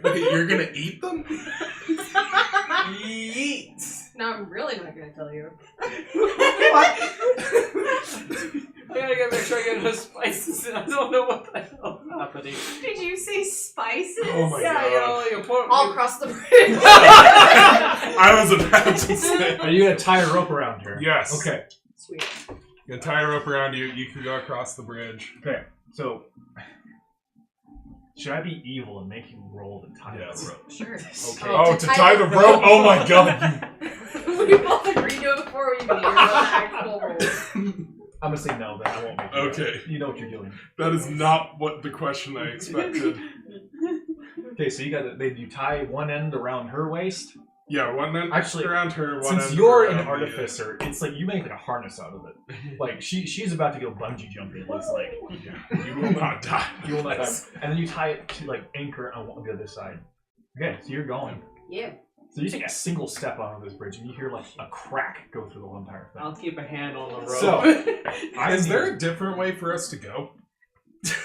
Wait, you're gonna eat them? Yeet. No, I'm really not gonna tell you. I gotta make sure I get enough spices. I don't know what the hell is happening. Did you say spices? Oh my Yeah, god. you put All across the bridge. I was about to say. Are you gonna tie a rope around her? Yes. Okay. Sweet. You can tie a rope around you, you can go across the bridge. Okay. So, should I be evil and make you roll to tie Yes. the rope? Sure. Okay. Oh, to tie the rope? Oh my god. We both agreed to it before we even hear about the actual rules. I'm gonna say no, but I won't make you. Okay. You know what you're doing. That is not what the question I expected. Okay, so you tie one end around her waist. Yeah, one end Actually, around her, one Since end you're an around the, artificer, it's like you make like a harness out of it. Like she's about to go bungee jumping. It looks like Yeah, you will not die. you will not have, and then you tie it to like anchor on the other side. Okay, so you're going. Yeah. So you take a single step onto this bridge, and you hear like a crack go through the whole entire thing. I'll keep a hand on the rope. So, Is there a different way for us to go?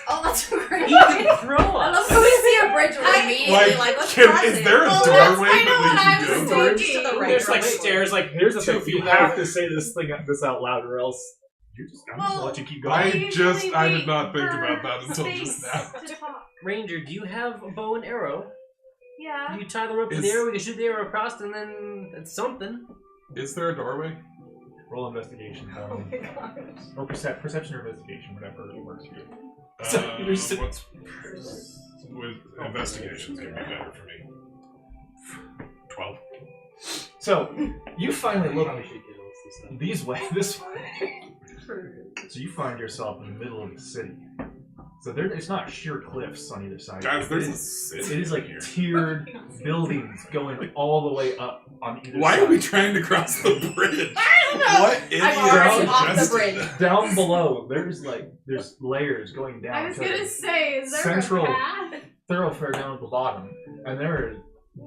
Oh, that's a great. You can throw I love us. when we see a bridge we're immediately like, let's cross is it. there a Well, doorway that's kinda what that I we was can go? thinking. To the right, There's like right. stairs, like Here's the 2 thing: feet you long. have to say this out loud, or else I'm just gonna let you keep going. I Usually I wait did not think for about that until space just now. to talk. Ranger, do you have a bow and arrow? Yeah. You tie the rope to Is- the arrow, we can shoot the arrow across, and then it's something. Is there a doorway? Roll investigation. Oh my gosh. Or perception or investigation, whatever works for you. So you're so- What's with investigations gonna be better for me? 12. So you finally look Probably should get us this stuff. this way. So you find yourself in the middle of the city. So it's not sheer cliffs on either side. Guys, there's it a is, city it is like here. tiered buildings going all the way up on either Why side. are we trying to cross the bridge? What idiot I'm already off the suggested bridge. that? Down below, there's layers going down. I was to gonna the say, is there central a path? thoroughfare down at the bottom, and there are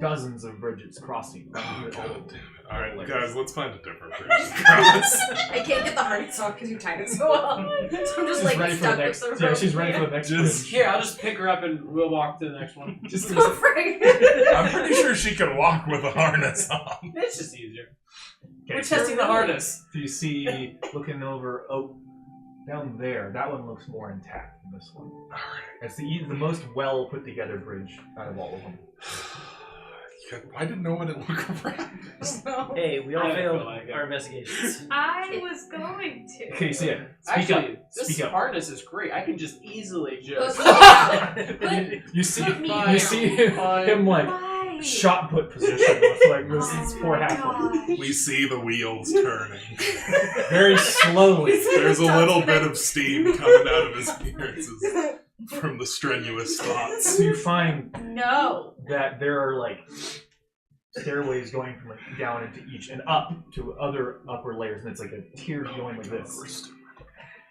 dozens of bridges crossing. Oh, God damn it. Alright, Layers. guys, let's find a different bridge to cross. I can't get the harness off because you tied it so well. So I'm just She's like ready for the stuck next. with the Yeah, rope. she's ready for the next Just- bridge. Here, I'll just pick her up and we'll walk to the next one. Just Oh, frick. I'm pretty sure she can walk with a harness on. It's just easier. Okay, We're so testing the harness. you see, looking over, down there, that one looks more intact than this one. Alright. It's the most well put together bridge out of all of them. Why did no one look around? Hey, we all I feel failed like it. our investigations. I was going to. Okay, so yeah, speak Actually, up. this Speak up. harness is great. I can just easily just. Look out. You see, Put me you down. see him like Why? shot put position with like this poor halfling. We see the wheels turning. Very slowly. There's a little bit of steam coming out of his ears from the strenuous thoughts. So you find No. that there are like stairways going from like down into each and up to other upper layers, and it's like a tier going like this.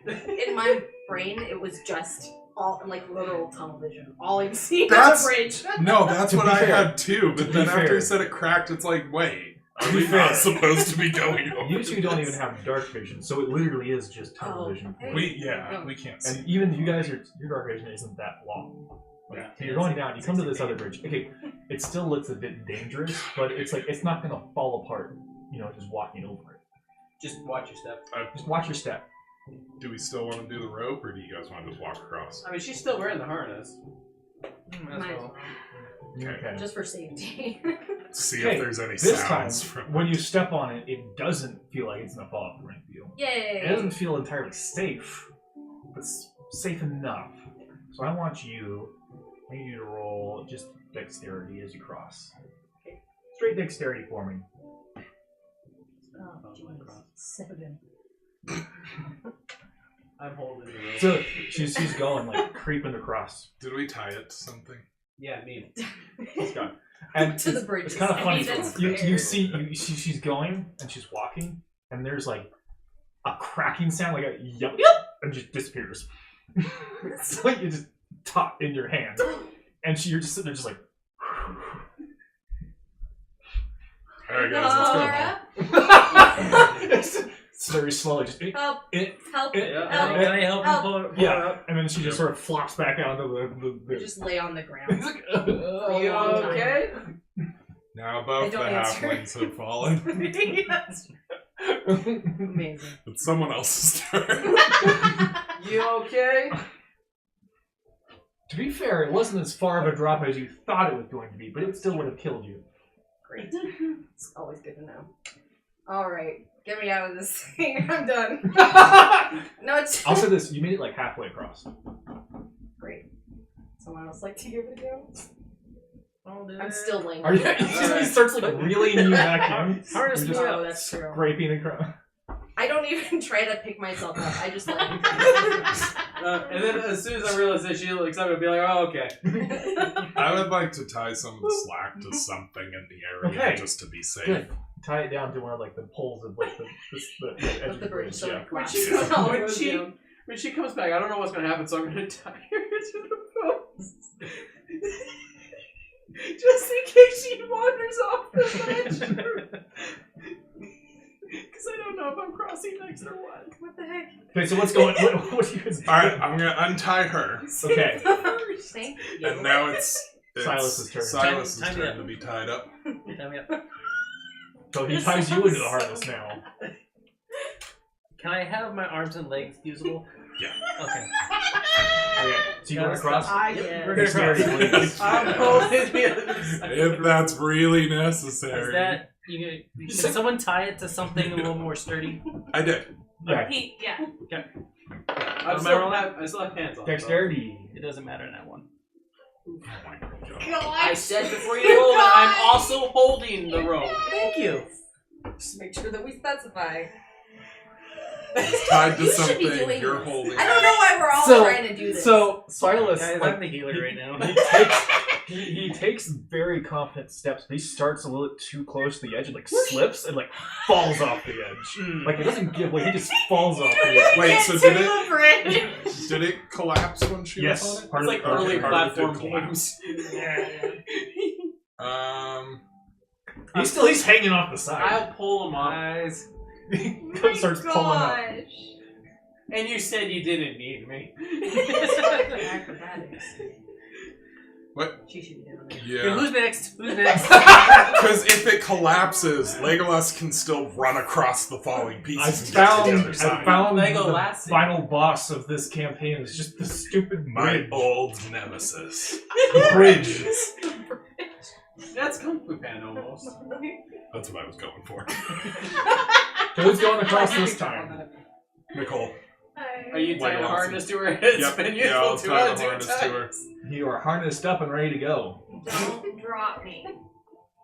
In my brain, it was just all like literal tunnel vision. All I'm seeing That's- is a bridge. No, that's To what be I fair. had too, but To then be after fair. he said it cracked, it's like, wait, To are be we fair. not supposed to be going over You two don't this? even have dark vision, so it literally is just tunnel Oh, vision. okay. We can't see. And even you guys, your dark vision isn't that long. Like, Yeah. so you're going down, you come to this other bridge. Okay, it still looks a bit dangerous, but it's like it's not gonna fall apart, you know, just walking over it. Just watch your step. Just watch your step. Do we still want to do the rope, or do you guys want to just walk across? I mean, she's still wearing the harness. Might as well. Okay. Just for safety. See Okay, if there's any This time, sounds from when you step on it, it doesn't feel like it's gonna fall off the ramp view. Yay! It doesn't feel entirely safe, but safe enough. So I want you to roll just dexterity as you cross. Okay. Straight dexterity for me. Oh, jeez. 7. I'm holding the rope. So she's going like creeping across. Did we tie it to something? Yeah, me. She's going. And To the it's bridges. kind of funny. I mean, that's You fair. see she's going and she's walking, and there's like a cracking sound, like a yep, and just disappears. It's like you just top in your hand, and you're just sitting there, just like. Alright, guys, let's go home. It's very slowly, just Help. Help. Yeah. Help. Can I help you pull her yeah, up? and then she just sort of flops back out of You the just lay on the ground. It's like, For a You long time. okay? Now I both the don't answer. halflings have fallen. Yes. Amazing. It's someone else's turn. You okay? To be fair, it wasn't as far of a drop as you thought it was going to be, but it still would have killed you. Great. It's always good to know. Alright. Get me out of this thing. I'm done. No, it's I'll say this: you made it like halfway across. great. Someone else like to give it a go? I'll do I'm it. still laying. Are you? He starts like reeling you back in. Harness You're me just up. Oh, that's true. scraping across. I don't even try to pick myself up. I just like. And then as soon as I realize that she looks up, I'll be like, oh, okay. I would like to tie some of the slack to something in the area Okay. just to be safe. Good. Tie it down to one of like the poles of like the edge Of of the bridge, so Yeah. it When collapses. she, when she comes back, I don't know what's going to happen, so I'm going to tie her to the post. Just in case she wanders off the ledge. Because I don't know if I'm crossing next or what. What the heck? Okay, so what's going? What are you guys doing? Alright, I'm gonna untie her. Okay. Thank you. And now it's Silas's turn. Silas's Time me turn up. to be tied up. Time me up. So he ties you into the harness now. Can I have my arms and legs usable? Yeah. Okay. Okay. So you run across. I We're guess. gonna Dexterity, cross. please. I'm holding the other side. If that's really Is necessary. that can someone tie it to something a little more sturdy? I did. Yeah. Yeah. I still have hands on. Dexterity. It doesn't matter in that one. Oh my god. I said before you roll that I'm also holding the rope. Thank you. Just make sure that we specify. It's tied to You should be something doing you're this. holding. I don't know why we're all So- trying to do this. So Silas, Guys, like, I'm the healer right now. he takes very confident steps, but he starts a little too close to the edge and like slips and like falls off the edge. Like it doesn't give way, he just falls off the edge. Wait, so did it it? collapse when she Yes, was on it? part It's of like the early part of it did platform collapse. games. He's hanging off the side. I'll pull him off. Guys. He starts pulling up. And you said you didn't need me. Acrobatics. What? She should be doing it. Okay, Yeah. who's next? Who's next? Because if it collapses, Legolas can still run across the falling I pieces and get to the other found side. the Legolas. final boss of this campaign is just the stupid My bridge. old nemesis. The bridge. That's Kung Fu Pan almost. That's what I was going for. So who's going across this time? Nicole. Are you tying a Legolas. harness to her? It's Yep, been yeah, useful I'll to tie her the two harness to her. times. You are harnessed up and ready to go. Don't drop me.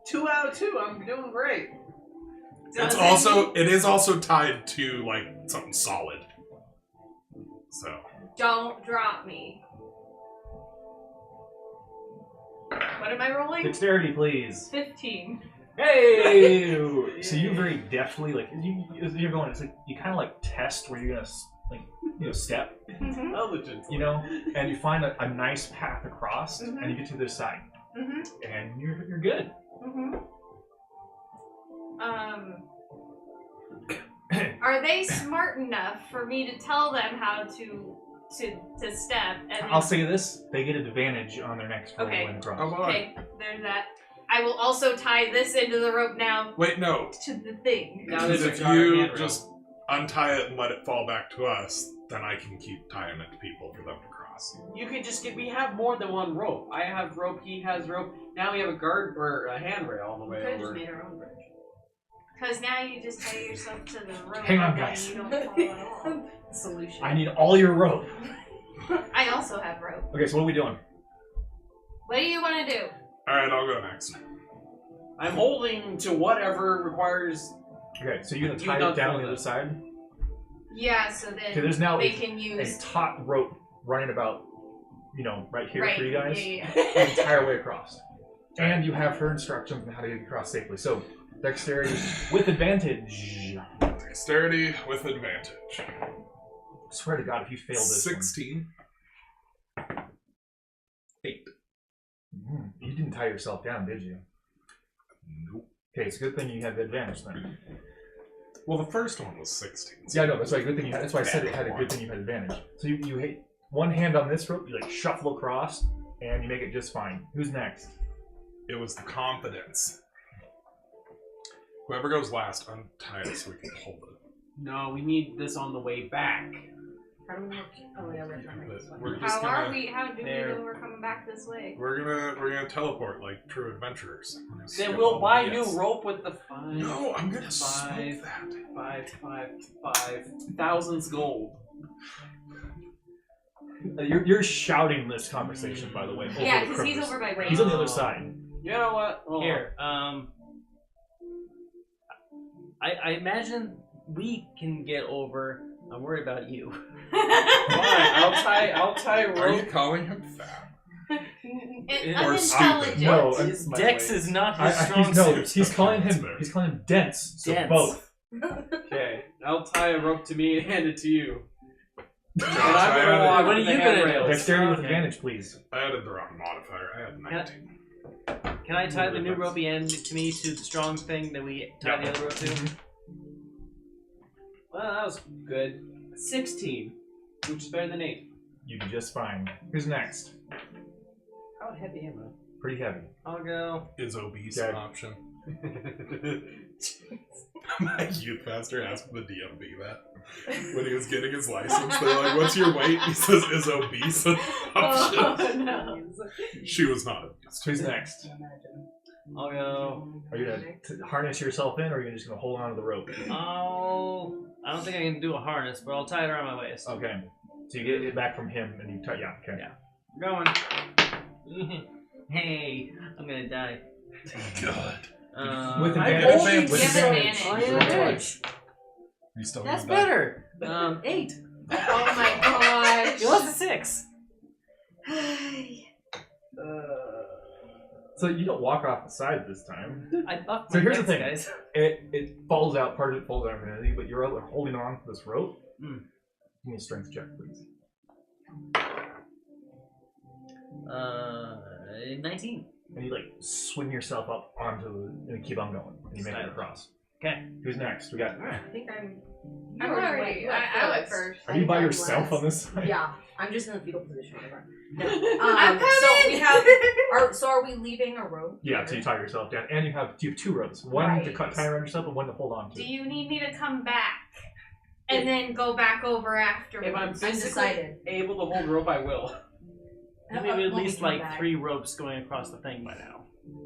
2 out of 2. I'm doing great. It is also tied to like something solid. So Don't drop me. What am I rolling? Dexterity, please. 15. Hey! So you very deftly, like, as you're going, it's like, you kind of like test where you're gonna, like, step, and you find a nice path across, and you get to this side, and you're good. Are they smart enough for me to tell them how to step? And I'll say this: they get an advantage on their next roll when across. Okay, there's that. I will also tie this into the rope now. Wait, no. To the thing. Because if you just untie it and let it fall back to us, then I can keep tying it to people for them to cross. You can just we have more than one rope. I have rope, he has rope. Now we have a guard or a handrail on the way over. Just made our own bridge. Because now you just tie yourself to the rope. Hang on, and guys. You don't fall at all. Solution. I need all your rope. I also have rope. Okay, so what are we doing? What do you want to do? Alright, I'll go next. I'm holding to whatever requires. Okay, so you're gonna tie it down on the other side? Yeah, so then there's now they can use a taut rope running about, right here for you guys. Yeah. The entire way across. And you have her instructions on how to get across safely. So, dexterity with advantage. Dexterity with advantage. I swear to God, if you fail this 16. 8. You didn't tie yourself down, did you? Nope. Okay, it's a good thing you had the advantage then. Well, the first one was 16. So yeah, no, that's why good thing you had. That's why I said it had a good thing you had advantage. So you hit one hand on this rope, you like shuffle across, and you make it just fine. Who's next? It was the confidence. Whoever goes last, untie it so we can hold it. No, we need this on the way back. How do we work? Oh yeah, we're trying to We're just How gonna, are we? How do we know we're coming back this way? We're gonna teleport like true adventurers. Then we'll buy new rope with the 5. No, I'm gonna smoke that. 5,000 gold. You're shouting this conversation, by the way. Over Yeah, the because he's Crippers. over by Ray. He's on the other side. You know what? Hold Here, I imagine we can get over. I'm worried about you. Fine, I'll tie rope. Are you calling him fat? Or stupid? No, His dex is not his strong suit. He's calling him dense. So Dense. both. Okay, I'll tie a rope to me and hand it to you. And I I'm gonna added- walk What are with the you gonna do? handrails. Dexterity with Okay. advantage, please. I added the wrong modifier. I had 19. Can I tie the new ropey end to me to the strong thing that we tie the other rope to? Well, that was good. 16, which is better than 8. You do just fine. Who's next? How heavy am I? Pretty heavy. I'll go. Is obese Okay. an option? My youth pastor asked the DMV that when he was getting his license. They're like, "What's your weight?" He says, "Is obese an option?" Oh, no. She was not obese. Who's next? I'll go. Are you gonna harness yourself in, or are you just gonna hold on to the rope? I don't think I can do a harness, but I'll tie it around my waist. Okay. So you get it back from him, and you tie. Yeah. Okay. Yeah. Going. Hey, I'm gonna die. God. With I advantage. always With give advantage. advantage. You still That's gonna die? better. 8. Oh my gosh. It was a 6. So you don't walk off the side this time. I buffed So my here's the dex, thing. guys. It falls out. Part of it falls out from anything, but you're holding on to this rope. Mm. Give me a strength check, please. 19. And you swing yourself up onto and keep on going, and you make it Side. across. Okay. Who's next? We got. I think I'm. I'm already. I went first. Are you by yourself on this side? Yeah, I'm just in the fetal position. Whatever. I'm coming! So we have. Are we leaving a rope? Yeah, so you tie yourself down, and you have 2 ropes. One to tie around yourself, and one to hold on to. Do you need me to come back and then go back over afterwards? If I'm physically Undecided. able to hold rope, I will. I think we have at When we least come back. 3 ropes going across the thing by now.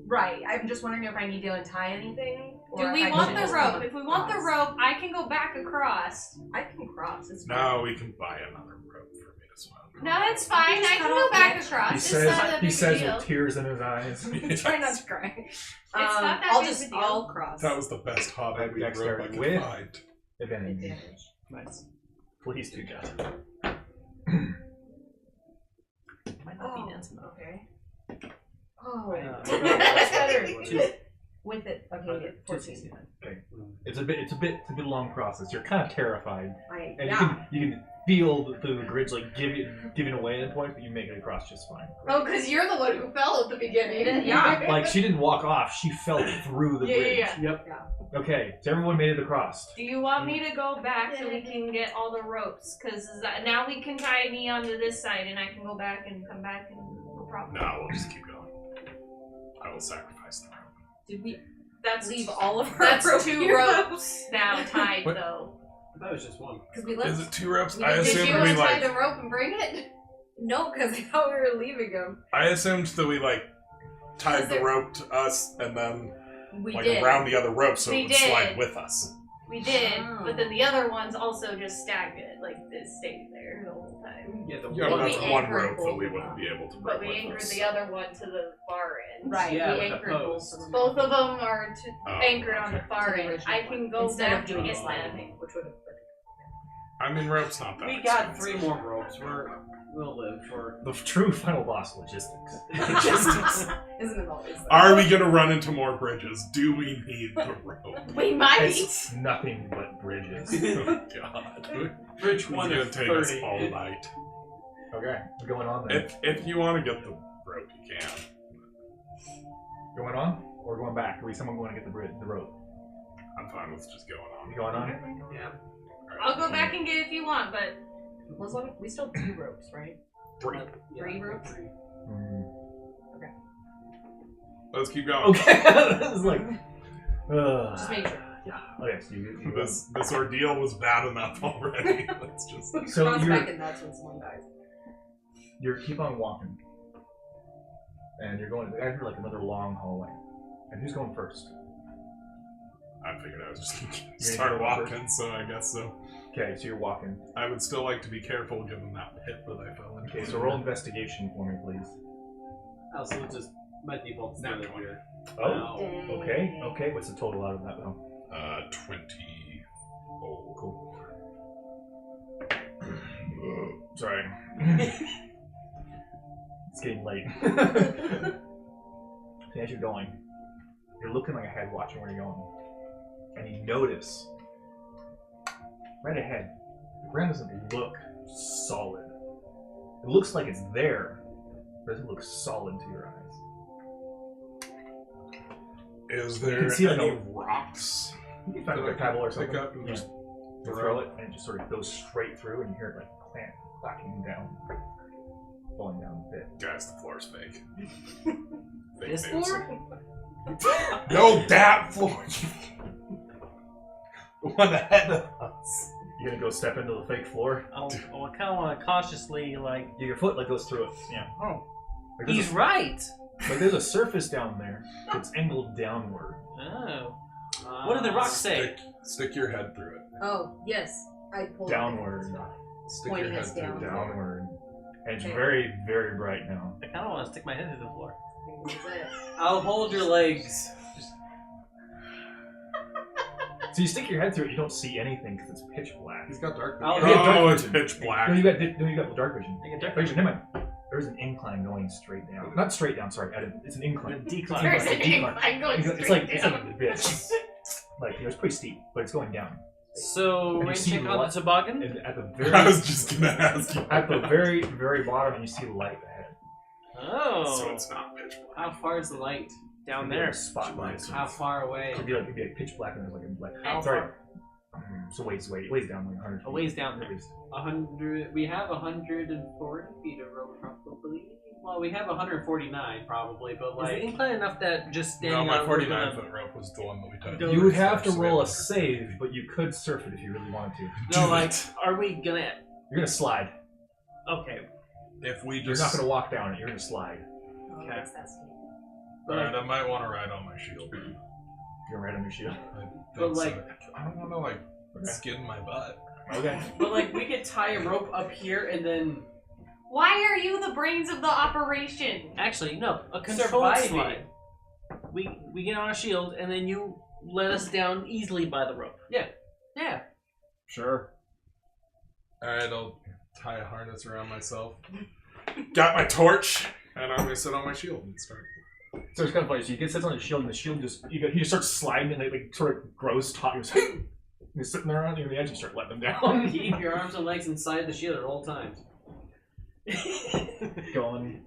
Right. I'm just wondering if I need to untie anything. Or Do if we I want can the just rope? come If we want the across. rope, I can go back across. I can cross. It's fine. No, we can buy another rope for me to swim. No, it's fine. I can go back across. He It's says, not that he big a says deal. with tears in his eyes. Try not to cry. It's not that I'll big of just a deal. I'll cross. That was the best Hobbit we Dexterity rope I could with- find. Advantage. Nice. Please do, Jeff. Might not be dancing though. Okay. Oh, Uh, that's better. Two- With it. Okay, 14. 269. It's a bit long process. You're kind of terrified, and Yeah. you can feel the bridge like giving away at a point, but you make it across just fine. Oh, because you're the one who fell at the beginning. Yeah. Like she didn't walk off; she fell through the bridge. Yep. Okay, so everyone made it across. Do you want me to go back so we can get all the ropes? Because now we can tie me onto this side and I can go back and come back and no problem. No, we'll just keep going. I will sacrifice the rope. Did we That's leave all of our That's rope 2 here? ropes now tied What? though. That was just one. Because we left. Is it 2 ropes? We I did- Did assumed you we untie like. the rope and bring it? No, because I thought we were leaving him. I assumed that we like tied Was the there- rope to us and then We like did. around the other rope so We it would slide did. with us. We did, Oh. but then the other ones also just staggered, like they stayed there the whole time. Yeah, the Yeah, But but we that's one anchored rope that both we of wouldn't them. be able to But bring we with anchored us. the other one to the far end. Right, Yeah, we with the anchored both post. of them. Both of them are Oh, anchored on the okay. far To the end. original I can one. go Instead back of doing and a get sliding them. thing, which would have I mean, rope's not that We got expensive. 3 more ropes. We'll live for. The true final boss logistics. Isn't it always? Are we gonna run into more bridges? Do we need the rope? We might. It's nothing but bridges. Oh God. Bridge It's 1 gonna is take us 30. all night. Okay, what's going on then? If you want to get the rope, you can. Going on or going back? Are we someone going to get the rope? I'm fine with just going on. Going on? Yeah. I'll go back and get it if you want, but We still have 2 ropes, right? 3. 3 ropes? Let's keep going. Okay. It's like. Just make sure. Yeah. Okay, so you This ordeal was bad enough already. Let's just. So Cross you're- back and that's when someone dies. you keep on walking, and you're going after like another long hallway. And who's going first? I figured I was just gonna gonna start go walking, so I guess so. Okay, so you're walking. I would still like to be careful given that pit that I fell into. Okay, so roll investigation for me, please. Oh, so it's just my default's Nat not 20. here. Oh, okay, okay. What's the total out of that though? 20. Oh, Cool. Sorry. It's getting late. So as you're going, you're looking like ahead, watching where you're going. And you notice, right ahead, the ground doesn't look solid. It looks like it's there, but it doesn't look solid to your eyes. Is You there can see, like, any a- rocks? You can find that like a I pebble or can pick something. up and Yeah. just You throw it, and it just sort of goes straight through, and you hear it like clacking down, falling down the pit. Guys, the floor's fake. Fake This news. floor? No, that floor. The one ahead of us. You gonna go step into the fake floor? I kind of want to cautiously, like, Yeah, your foot like goes through it. Yeah. oh, Like, there's he's a- right. Like there's a surface down there that's angled downward. Oh. What did the rocks say? Stick your head through it. Oh, yes. I pulled Downward. Stick Pointing your us head down. through it. Downward. And it's Okay. very, very bright now. I kind of want to stick my head through the floor. I'll hold your legs. So you stick your head through it, you don't see anything because it's pitch black. He's got dark Oh, vision. yeah, dark Oh, it's vision. pitch black. No, you got dark vision. I get dark Dark vision. vision. Never mind. There's an incline going straight down. Not straight down. Sorry, it's an incline. A decline. There's It's a an decline. incline going It's straight like down. this. Like it's pretty steep, but it's going down. So, And we're you going to see check on the light- toboggan? And at the I very was just gonna ask you. at the very, very bottom, and you see light ahead. Oh. So it's not pitch black. How far is the light? down It'd be there. like spotlights. How far away? It'd be like pitch black, and there's like How sorry. far? So ways down, like 100 feet. A ways down at there. least. 100. We have 140 feet of rope, probably. Well, we have 149 probably, but Is like. the incline enough that just No, standing my on 49 foot rope was the one that we tied. You would have to So we roll a had save, but you could surf it if you really wanted to. No, Do like. it. Are we gonna? You're gonna slide. Okay. If we You're just. not gonna walk down it. You're gonna slide. Okay. Alright, I might want to ride on my shield. You're gonna ride on your shield. I think But, like- so. I don't want to like Okay. skin my butt. Okay. But like, we could tie a rope up here and then Why are you the brains of the operation? Actually, no. A controlled Surviving. slide. We get on a shield, and then you let us down easily by the rope. Yeah. Sure. Alright, I'll tie a harness around myself. Got my torch, and I'm gonna sit on my shield and start. So it's kind of funny. So you get sits on the shield, and the shield he just starts sliding, and it like sort of grows taut. He's sitting there on the edge, and start letting them down. Keep your arms and legs inside the shield at all times. Going.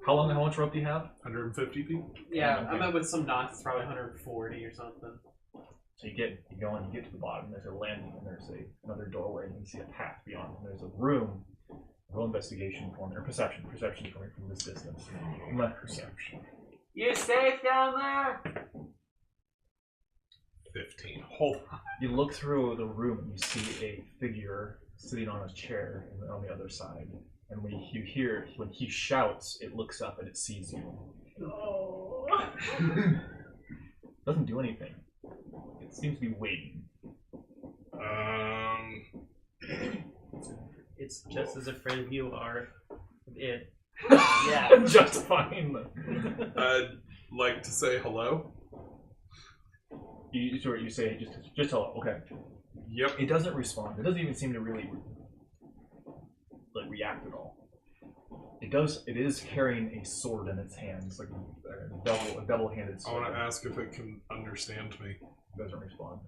How much rope do you have? 150 feet? Yeah, Okay. I meant with some knots, it's probably 140 or something. So you get to the bottom. There's a landing, and there's another doorway. And you see a path beyond. And there's a room. Roll investigation for me, or perception. Perception coming from this distance. Perception. You safe down there? 15. Hold on. You look through the room and you see a figure sitting on a chair on the other side. And when he shouts, it looks up and it sees you. Oh. Doesn't do anything. It seems to be waiting. It's just as afraid of you are of it. Yeah. Justifying them. I'd like to say hello. You say just hello. Okay. Yep. It doesn't respond. It doesn't even seem to really react at all. It is carrying a sword in its hands, like a double-handed I sword. want to ask if it can understand me. It doesn't respond.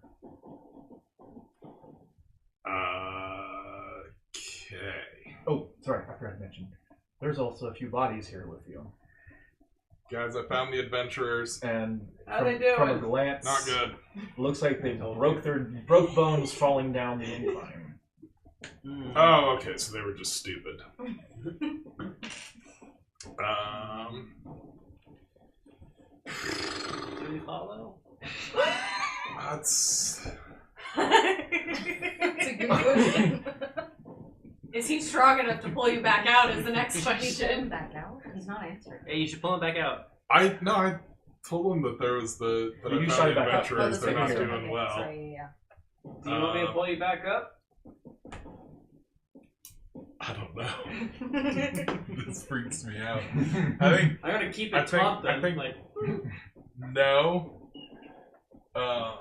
Okay. Oh, sorry, I forgot to mention. There's also a few bodies here with you. Guys, I found the adventurers. And How'd they do from it? a glance, Not good. looks like they broke bones falling down the incline. Oh, okay, so they were just stupid. Do we follow? That's... That's a good question. Is he strong enough to pull you back out? Is the next Should we pull him question. back out? He's not answering. Hey, you should pull him back out. I told them that there was that You I shot found it the back up. adventurers. that's They're right, not okay, doing okay, well. Sorry, yeah. Do you want me to pull you back up? I don't know. This freaks me out. I think I'm gonna keep I it think- taut then. I think- like, no. I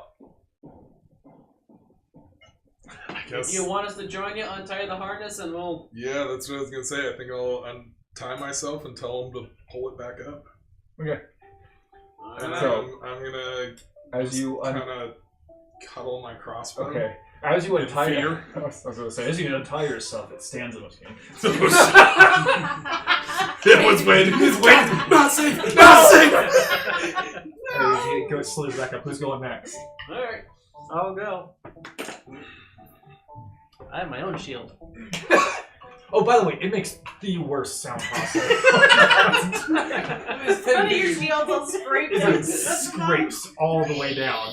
guess. you want us to join you, untie the harness, and we'll. Yeah, that's what I was gonna say. I think I'll untie myself and tell them to pull it back up. Okay. And So- I'm gonna As you kind of cuddle my crossbow. okay. As you untie fear. I was gonna say, as you untie yourself, it stands on its It was waiting. It's waiting. Not safe. Not safe. It goes slowly back up. Who's going next? Alright. I'll go. I have my own shield. Oh, by the way, it makes the worst sound possible. None of your shields will scrape It him. like scrapes all the way down.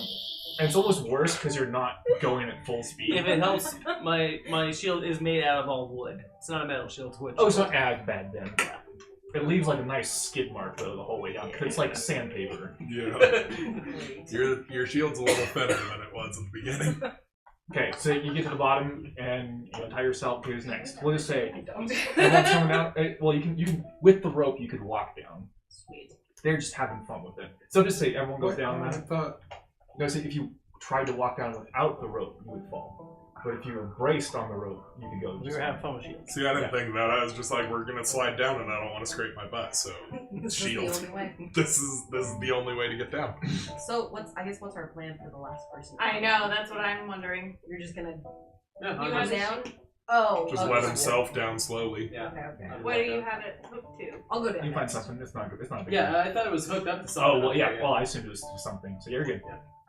And it's almost worse because you're not going at full speed. If it helps, my shield is made out of all wood. It's not a metal shield, it's wood. Oh, it's not as bad then. It leaves like a nice skid mark though the whole way down. 'Cause it's like sandpaper. Yeah. Your shield's a little thinner than it was at the beginning. Okay, so you get to the bottom and you untie yourself. Who's next? We'll just say everyone's coming down. Well, you can with the rope you could walk down. Sweet. They're just having fun with it. So just say everyone goes down. I Then. thought. No, so if you tried to walk down without the rope, you would fall. But if you were braced on the rope, you could go. We were having fun with shields. See, I didn't think that. I was just like, we're gonna slide down, and I don't want to scrape my butt. So This is shield. the only way. This is the only way to get down. So what's our plan for the last person? I know, that's what I'm wondering. You're just gonna Yeah, You go guys- down? Oh. Just okay. let himself down slowly. Yeah. Okay. What do you have it hooked to? I'll go down. You find next. something. It's not good. It's not a big Yeah, I thought it was hooked up to something. Oh well, yeah. Okay, Well, I assumed it was something. So you're good.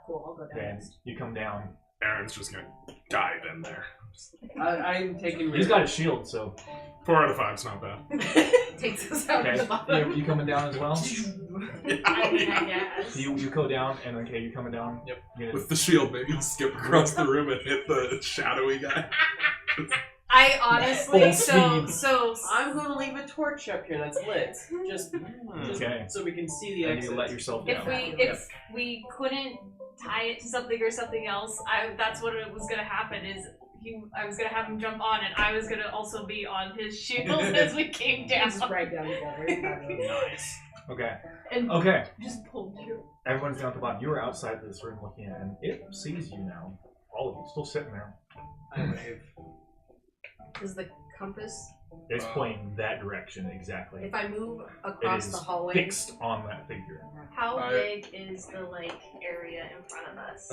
Cool, I'll go down. Then next. you come down. Aaron's just gonna dive in there. I'm taking. He's got a shield, so 4 out of 5's not bad. Takes us out okay. of the bottom. You coming down as well? I mean, I guess. You go down, and okay, you coming down. Yep. You With the shield, maybe you'll skip across the room and hit the shadowy guy. I honestly, Full so I'm going to leave a torch up here that's lit, just Okay. so we can see the and exit. you let yourself down. if we couldn't tie it to something or something else, that's what it was gonna happen. Is I was gonna have him jump on, and I was gonna also be on his shield as we came down. Just right down together. Nice. Okay. And Okay. just pulled you. Everyone's down at the bottom. You are outside this room looking in, and it sees you now. All of you still sitting there. Is the compass? It's pointing that direction exactly. If I move It across is the hallway, fixed on that figure. How big is the like area in front of us?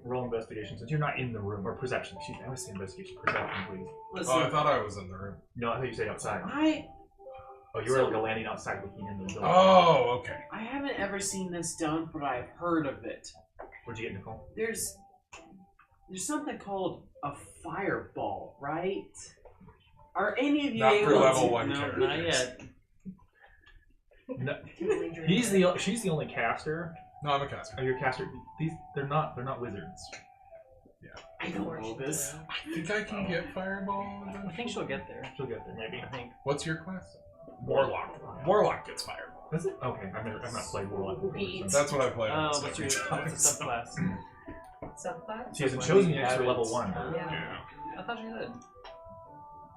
Roll investigation since you're not in the room, or perception. Excuse me, I always say investigation. Perception, please. Listen, Oh, I thought I was in the room. No, I thought you said outside. Oh, you were So- like landing outside looking in the door. Oh, okay. I haven't ever seen this done, but I've heard of it. What'd you get, Nicole? There's something called a fireball, right? Are any of you Not for able level to? 1 No, characters. not yet. No, Totally she's the only caster. No, I'm a caster. Oh, you're a caster. They're not wizards. I don't know this. I think I can get fireball. I think she'll get there. She'll get there, maybe. I think. What's your class? Warlock. Warlock gets fireball. Is it? Okay, I've not played Warlock before. Beads. That's what I play. Oh, on what's your Discovery. what's the subclass? Subclass? She hasn't chosen yet for level Habits. 1. Yeah. I thought you did.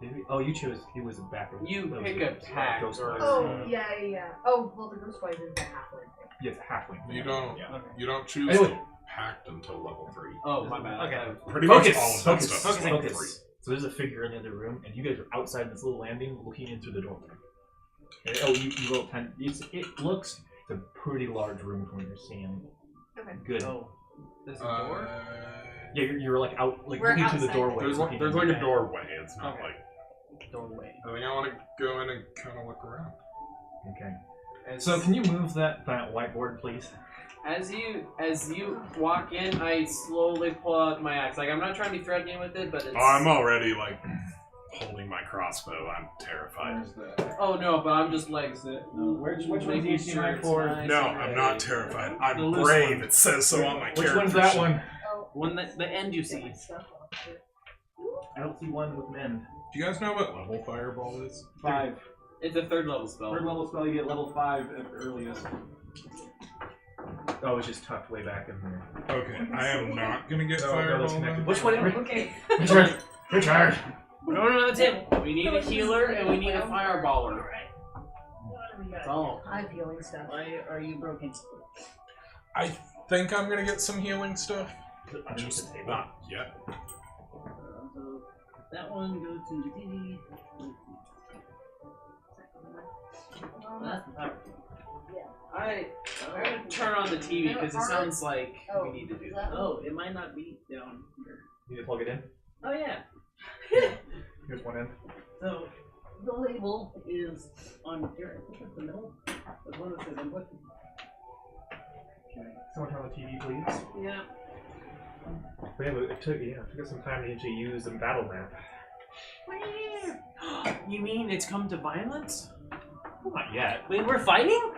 Did we? Oh, you chose. He was back. You that was pick a a pack Ghost or- Rider. Oh, yeah. Oh, well, the Ghost Rider is the halfling. Yes, halfling. You don't. Yeah. You don't choose Anyway. the pact until level 3. Oh, my bad. Okay. Pretty much Focus. all of that Focus. stuff is level 3. Focus. So there's a figure in the other room, and you guys are outside this little landing, looking into the doorway. And, oh, you roll 10. It looks. It's a pretty large room from what you're seeing. Okay. Good. Oh, there's a door. Yeah, you're like out, like We're looking to the outside. doorway. There's looking like in. a doorway. It's not Okay. like. Doorway. I think I want to go in and kind of look around. Okay. So can you move that whiteboard, please? As you walk in, I slowly pull out my axe. Like I'm not trying to be threatening with it, but it's. Oh, I'm already like holding my crossbow. I'm terrified. Oh no, but I'm just legs it. Which one's making easy sure enough it's for? nice No, and I'm ready. not terrified. I'm The loose brave. one. It says so on my Which character one's that sheet. one? One that the end you see. I don't see one with an end. Do you guys know what level fireball is? 5. It's a third level spell. Third level spell, you get level 5 at the earliest. Oh, it's just tucked way back in there. Okay, I am not gonna get No, fireball. that's connected. then. Which one? Okay. Richard! Richard! No, that's it. We need a healer and we need a fireballer. That's all. I have healing stuff. Why are you broken? I think I'm gonna get some healing stuff. Underneath Just the table. not yet. So that one goes to the TV. That's the power. I'm gonna turn on the TV because it sounds like we need to do that. Oh, it might not be down here. You need to plug it in? Oh yeah. Here's one end. So the label is on here. I think it's the middle. There's one that says input. Someone turn on the TV, please. Yeah. But yeah, it took us some time to actually use the battle map. You mean it's come to violence? Not yet. Wait, we're fighting?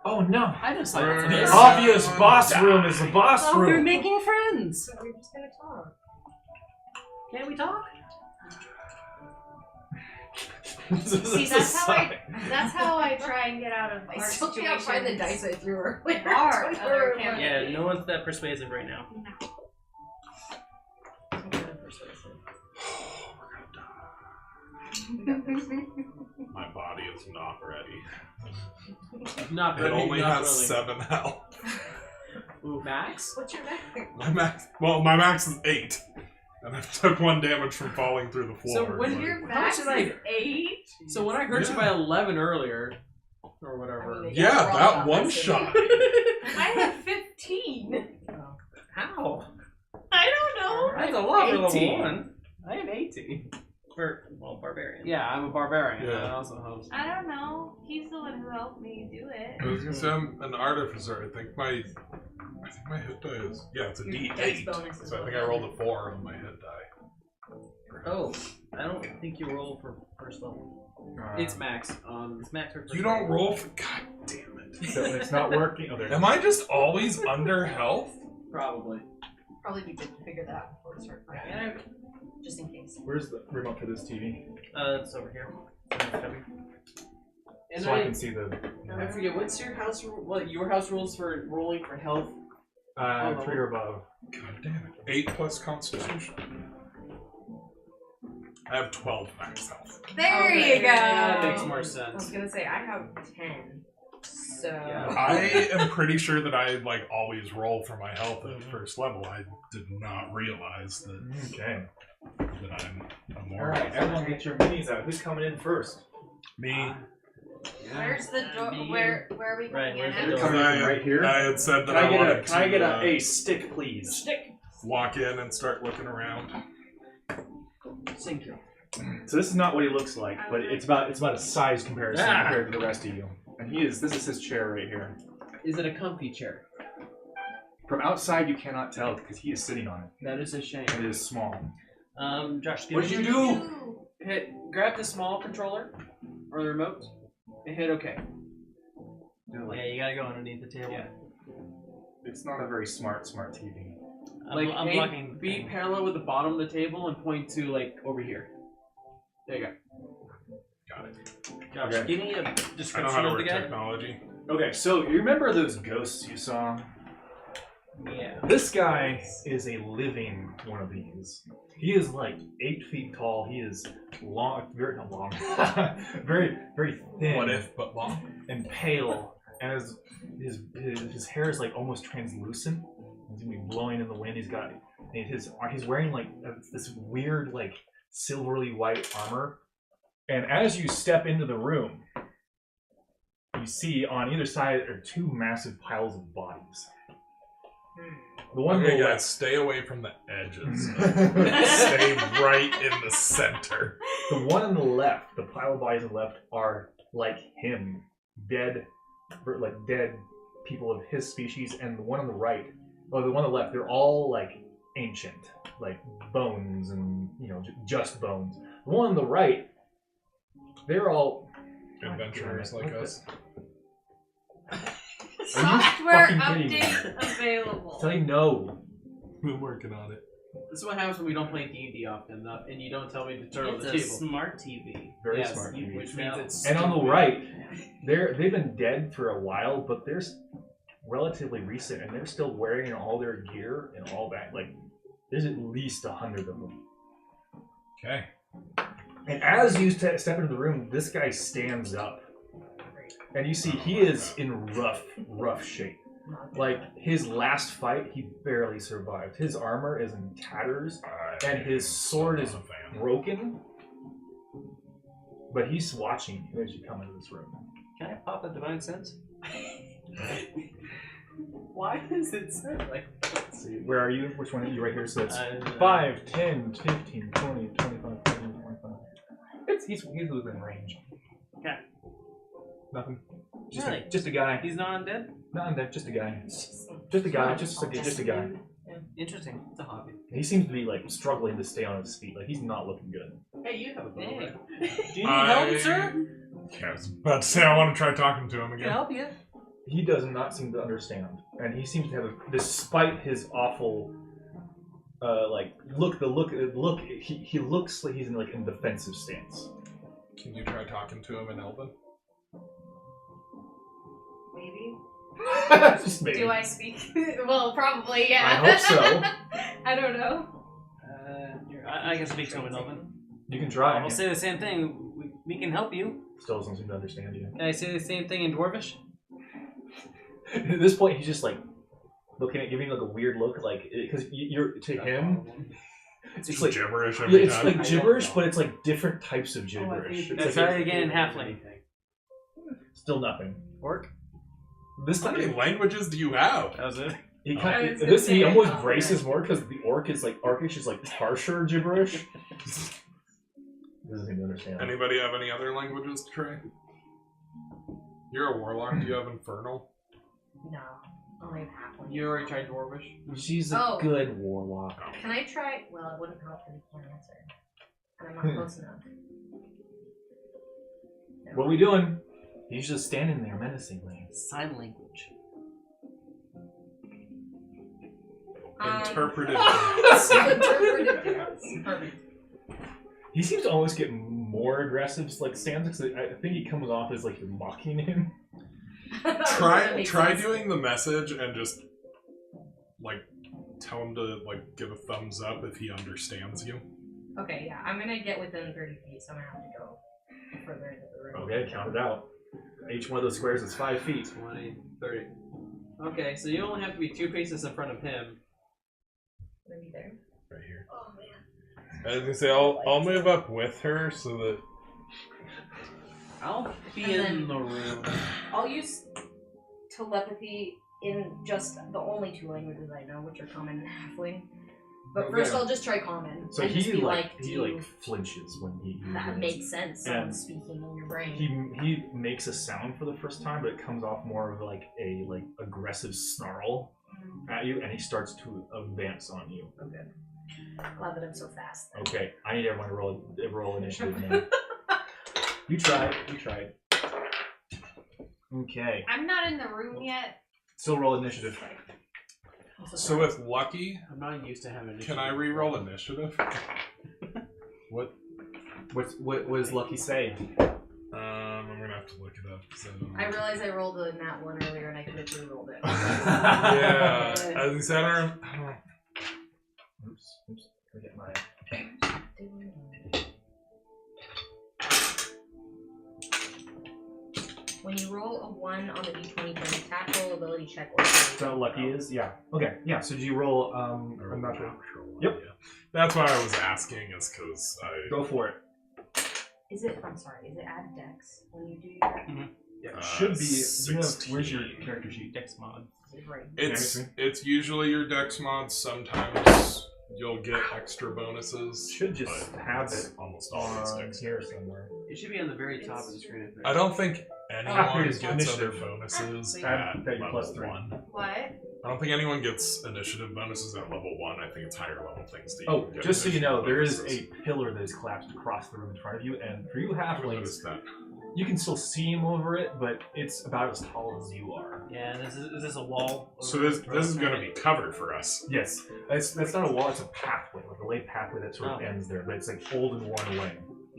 Oh no! I just Right. like The this. obvious boss room is the boss Oh, we're room! making friends. We're just gonna talk. Can't we talk? See, that's how I try and get out of I our still can't find the situations. dice I threw her. Our other campaign. Yeah, no one's that persuasive right now. My body is not ready. Not It really. only not has really. 7 health. Ooh, Max? What's your name? My max is 8. And I took 1 damage from falling through the So floor. when Like, you're How much Max, did I? 8? so when I hurt you by 11 earlier, or whatever. I mean, yeah, we're all that about one this, shot. I have 15. How? I don't know. That's a lot for level 18. 1. I have 18. For, well, barbarian. Yeah, I'm a barbarian. Yeah. That also helps. I don't know. He's the one who helped me do it. I was gonna say I'm an artificer. I think my hit die is it's a Your D8. dex bonus is So I think I what? rolled a 4 on my hit die. Oh, I don't think you roll for first level. It's Max. It's max for first You don't roll for. God damn it! So it's not working. Oh, there it Am is. I just always under health? Probably. Probably be good to figure that out before we start fighting. Yeah, Just in case. Where's the remote for this TV? it's over here. It's heavy. And So I can see the. I forget, what's your house your house rules for rolling for health? 3 or above. God damn it! 8 plus Constitution. I have 12 max health. There Okay, you go. That makes more I was sense. gonna say I have 10. So I am pretty sure that I like always roll for my health at first level. I did not realize that Okay. I'm All more. right, everyone, get your minis out. Who's coming in first? Me. Where's the door? Where are we Right, going where's in the at? door? Coming from right here. I had said that Can I get wanted a? Can I get to, a stick, please? Stick. walk in and start looking around. Thank you. So this is not what he looks like, but it's about a size comparison compared to the rest of you. And this is his chair right here. Is it a comfy chair? From outside, you cannot tell because he is sitting on it. That is a shame. It is small. Josh, What give did me- you do? Grab the small controller or the remote and hit OK. Yeah, you gotta go underneath the table. Yeah. It's not a very smart TV. I'm aim- blocking. Be parallel with the bottom of the table and point to like over here. There you go. Got it. Josh, Okay. give me a I know how description to of the work guy. technology. Okay, so you remember those ghosts you saw? Yeah. This guy is a living one of these. He is like 8 feet tall. He is long, very not long, very thin. What if but long? And pale, and his hair is like almost translucent. He's gonna be blowing in the wind. He's wearing like this weird like silvery white armor. And as you step into the room, you see on either side are 2 massive piles of bodies. The one Okay, on the guys, stay away from the edges. Stay right in the center. The one on the left, the pile of bodies on the left, are like him, dead people of his species, and the one on the right, or the one on the left, they're all like ancient, like bones and just bones. The one on the right, they're all Adventurers like us. Software fucking kidding me? update available. Tell you no. We're working on it. This is what happens when we don't play D&D often, and you don't tell me to turn on It's the a table. smart TV. Very Yes, smart. which means it's And on the stupid. right, they've been dead for a while, but they're relatively recent, and they're still wearing all their gear and all that. Like, there's at least 100 of them. Okay. And as you step into the room, this guy stands up, and you see he is in rough shape. Like, his last fight, he barely survived. His armor is in tatters, and his sword is broken. But he's watching you as you come into this room. Can I pop a divine sense? Why does it say like Let's see, where are you? Which one are you right here? So it's Uh, 5, 10, 15, 20, 25, 30, 25. He's within range. Okay. Nothing. Really? Just a guy. He's not undead? Not undead, just a guy. Just a guy. Just a guy. Interesting. It's a hobby. He seems to be like struggling to stay on his feet. Like he's not looking good. Hey, you have a bow, Hey. right? Do you need help, sir? Yeah, I was about to say I want to try talking to him Can I again. help you? He does not seem to understand, and he seems to have, despite his awful, look. He looks like he's in in defensive stance. Can you try talking to him in Elven? Maybe. Just maybe. Do I speak? Well, probably, yeah. I hope so. I don't know. I can speak to him in Elven. You can try. I'll say the same thing. We can help you. Still doesn't seem to understand you. Can I say the same thing in Dwarvish? At this point, he's just looking at, giving a weird look, because you're to him. It's like gibberish Yeah, every it's time. like gibberish, but it's like different types of gibberish. Let's It's try like it again in Halfling. still nothing. Orc? This How many time languages do you have? That was it. he I was gonna he say, almost oh, braces more because the Orcish is harsher gibberish. Doesn't seem to understand. Anybody have any other languages to try? You're a warlock. Do you have Infernal? No, only half. You already tried Dwarvish? She's a Oh. good warlock. Can I try? Well, it wouldn't help if you can't answer. And I'm not close enough. What are we doing? He's just standing there menacingly. Sign language. Interpretive. Interpretive dance. Perfect. He seems to always get more aggressive, stands. I think he comes off as you're mocking him. That try makes try sense. doing the message and just tell him to give a thumbs up if he understands you. Okay, yeah, I'm gonna get within 30 feet, so I'm gonna have to go further into the room. Okay, count it out. Each one of those squares is 5 feet. 20, 30. Okay, so you only have to be 2 paces in front of him. Maybe there. Right here. Oh man. I was gonna say I'll move up with her so that I'll be And in then- the room. I'll use telepathy in just the only 2 languages I know, which are Common and Halfling. But first, Okay. I'll just try Common. So and just he be like do he you- like flinches when he That hears- makes sense. And Someone's speaking in your brain. He makes a sound for the first time, but it comes off more of like a aggressive snarl at you, and he starts to advance on you. Okay. Glad that I'm so fast. Then. Okay, I need everyone to roll initiative now. You tried. Okay, I'm not in the room yet. still roll initiative. so with Lucky, I'm not used to having. can I re-roll initiative? What? What does Lucky say? I'm gonna have to look it up. So. I realized I rolled a nat 1 earlier, and I could have re-rolled it. Yeah, I was I don't. Oops. Forget my. When you roll a 1 on the d20 for an attack roll, ability check, or So Lucky is okay yeah. So do you roll I'm not sure. Yep. Yeah. That's why I was asking, is because I. Go for it. Is it? I'm sorry. Is it add dex when you do your? Yeah. Should be. You have, 16. where's your character sheet? Dex mod. Right. It's usually your dex mods. Sometimes you'll get extra bonuses. Should just but have it's it almost always on extra. here somewhere. It should be on the very top of the screen. I don't think anyone here's gets other initiative. bonuses Add at that you level plus 3. 1. What? I don't think anyone gets initiative bonuses at level 1. I think it's higher level things that you Oh, can get just so you know, initiative there is bonuses. a pillar that is collapsed across the room in front of you, and for you I halflings, noticed that. you can still see him over it, but it's about as tall as you are. Yeah, and is this a wall? So this is going to be covered for us. Yes, that's not a wall; it's a pathway, like a laid pathway that sort of Oh. ends there, but it's like old and worn away.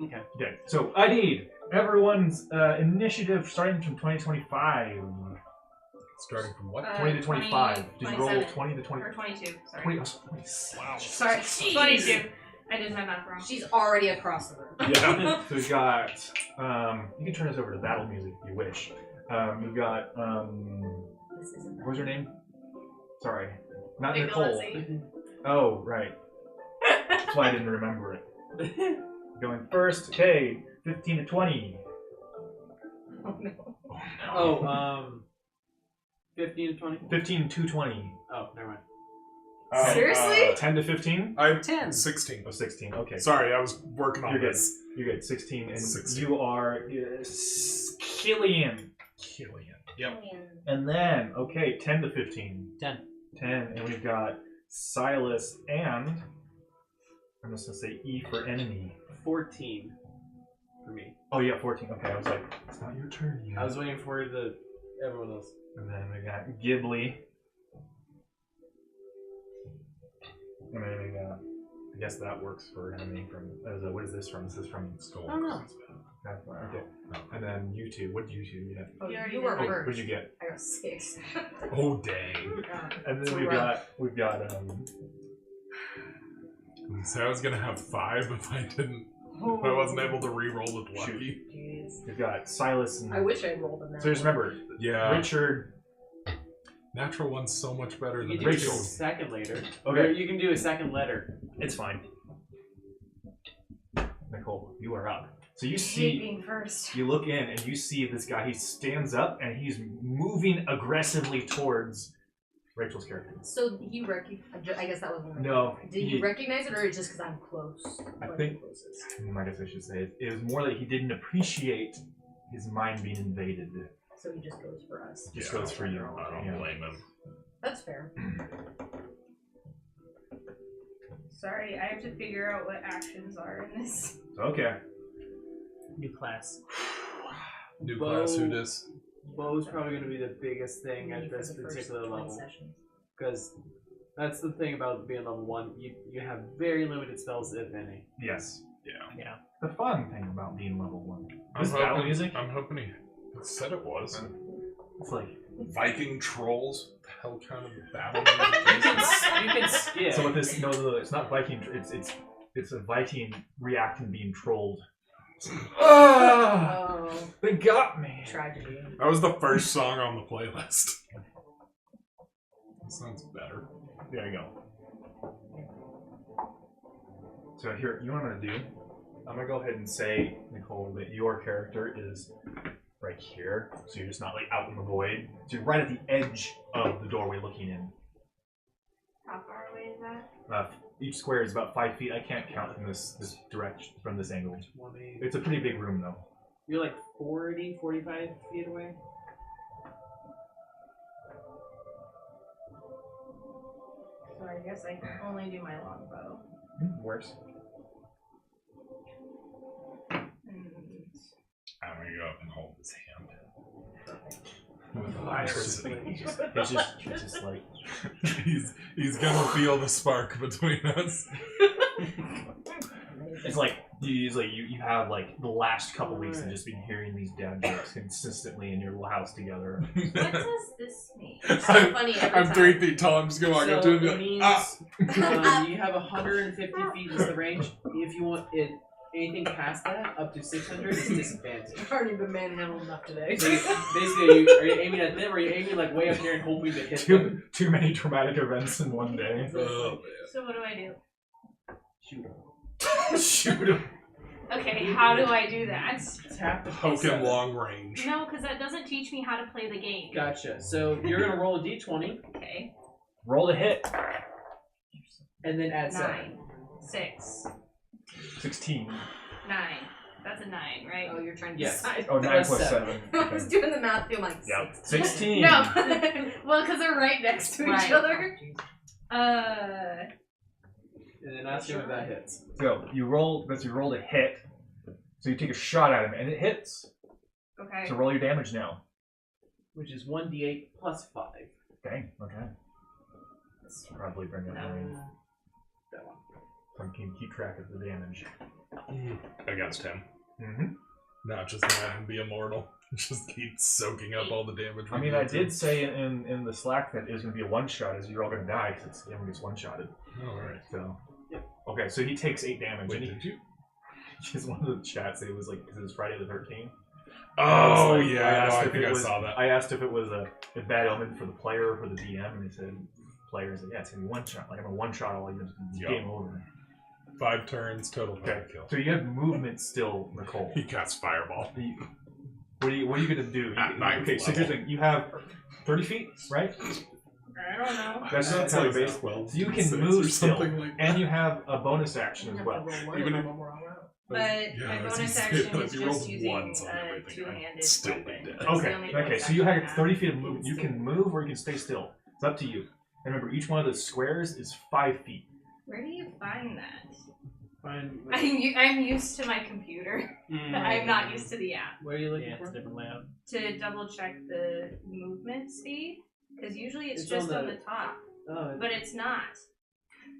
Okay. Okay, so I need everyone's initiative starting from 2025. Starting from what? 20 to 25. Did you roll 27. 20 to 20? Or 22. Sorry. 20, Wow. Sorry. 22. I did my math wrong. She's already across the room. Yeah. So we've got. You can turn this over to battle music if you wish. We've got. This isn't What was her name? Sorry, not Nicole. Legolasi. Oh, right. That's why I didn't remember it. Going first. Okay, 15 to 20. Oh no. Oh, 15 to 20? 15 to 20. Oh, never mind. Seriously? 10 to 15? I'm 10. 16. Oh, 16. Okay. Sorry, I was working on You're good. this. You're good. 16. And 16. you are Cillain. Killian. Yep. And then, okay, 10 to 15. 10. 10. And we've got Sylas and. I'm just going to say E for enemy. 14 for me. Oh, yeah, 14. Okay, I was like, it's not your turn yet. I was waiting for everyone else. And then we got Ghibli. And then we got. I guess that works for enemy from. What is this from? This is from Skull. Oh, no. Okay. And then you two. What did you two get? Oh, You already you did were that. What first. did you get? I got 6. Oh, dang. And then So we've rough. got So I was going to have 5 if I wasn't able to re-roll with Lucky. Jeez. we've got Sylas and. I wish I rolled in that. So just remember, Yeah. Richard. Natural one's so much better You than can do a Rachel. second later. Okay. Or you can do a second letter. It's fine. Nicole, you are up. So you hate see. being first. You look in and you see this guy. He stands up and he's moving aggressively towards Rachel's character. So he I guess that was one. No, Did he- you recognize it, or just because I'm close? I Like, think- closest? I guess I should say it. It was more that he didn't appreciate his mind being invaded. So he just goes for us. Just Yeah, goes for you. I don't Yeah. blame him. That's fair. Sorry, I have to figure out what actions are in this. Okay. New class. New Bow- class, who dis? Bow's probably going to be the biggest thing Maybe at for this the first particular 20 level. sessions. Because that's the thing about being level 1. You have very limited spells, if any. Yes. Yeah. The fun thing about being level 1. I'm This battle hoping, music, I'm hoping he said it was. it's like. Viking trolls? What the hell kind of battle You music is can, this? you can skip. So with this, no, it's not Viking. It's It's a Viking reacting being trolled. Oh, They got me. tragedy. That was the first song on the playlist. That sounds better. There you go. So here, you know what I'm gonna do? I'm gonna go ahead and say, Nicole, that your character is right here. So you're just not like out in the void. So you're right at the edge of the doorway looking in. How far away is that? Each square is about 5 feet. I can't count from this direction, from this angle. It's a pretty big room, though. You're like 40, 45 feet away? So I guess I can only do my longbow. Worse. I'm gonna go up and hold his hand. With the eyes, it's just like he's gonna feel the spark between us. it's like you have like the last couple weeks of just been hearing these dad jokes consistently in your little house together. What does this mean? It's so funny every I'm time. 3 feet tall. I'm just gonna walk up to him So and it be means like, you have 150 feet is the range. If you want it, anything past that, up to 600 is disadvantage. I've already been manhandled enough today. So basically, are you aiming at them, or are you aiming like way up here and hoping to hit them? Too many traumatic events in one day. Oh, So what do I do? Shoot them. Shoot him. Okay, how do I do that? Tap the poke him P7. long range. No, because that doesn't teach me how to play the game. Gotcha. So you're gonna roll a d20 Okay. Roll to hit. and then add 7. 9. 6. 16. 9. That's a 9, right? Oh, you're trying to Yes. decide. Oh, 9 Plus plus 7. 7. I was doing the math, I'm like, Yeah. 6. 16. No. Well, because they're right next to each Right. other. And then ask him if that hits. So you roll to hit. So you take a shot at him and it hits. Okay. So roll your damage now. Which is 1d8 plus 5. Dang, okay. Probably bring up mine. That one. So I can keep track of the damage. Against him. Mm-hmm. Not just have him be immortal. Just keep soaking up all the damage. I mean, I did say in the Slack that it was going to be a one-shot, as you're all going to die, because everyone gets one-shotted. Oh, alright. So, Yep. Okay, so he takes 8 damage. Wait, and did you? Just one of the chats, it was like, because it was Friday the 13th. Oh, Like, yeah, asked I if think it I was- saw that. I asked if it was a bad omen for the player or for the DM, and they said, players, yeah, it's going to be one-shot. Like, I'm a one-shot all you, Yep. game over. 5 turns, total 5 Okay, kill. so you have movement still, Nicole. He casts Fireball. What are you going to do? At ninth Okay, so level. here's the thing. You have 30 feet, right? I don't know. That's It's not like base. 12, So you can 6 move or still, something like that. and you have a bonus action as well. Even if- But Yeah, my I was bonus gonna say, action if is you just rolled using ones on a everything, I'd two-handed still be weapon. dead. That's the Okay, only okay, bonus so you action have I 30 feet of movement. You can move or you can stay still. It's up to you. And remember, each one of those squares is 5 feet. Where do you find that? Fine. I'm used to my computer. I'm not used to the app. What are you looking Yeah, it's for? a different layout. To double check the movement speed, because usually it's It's just on on the- the top, Oh, but it's not.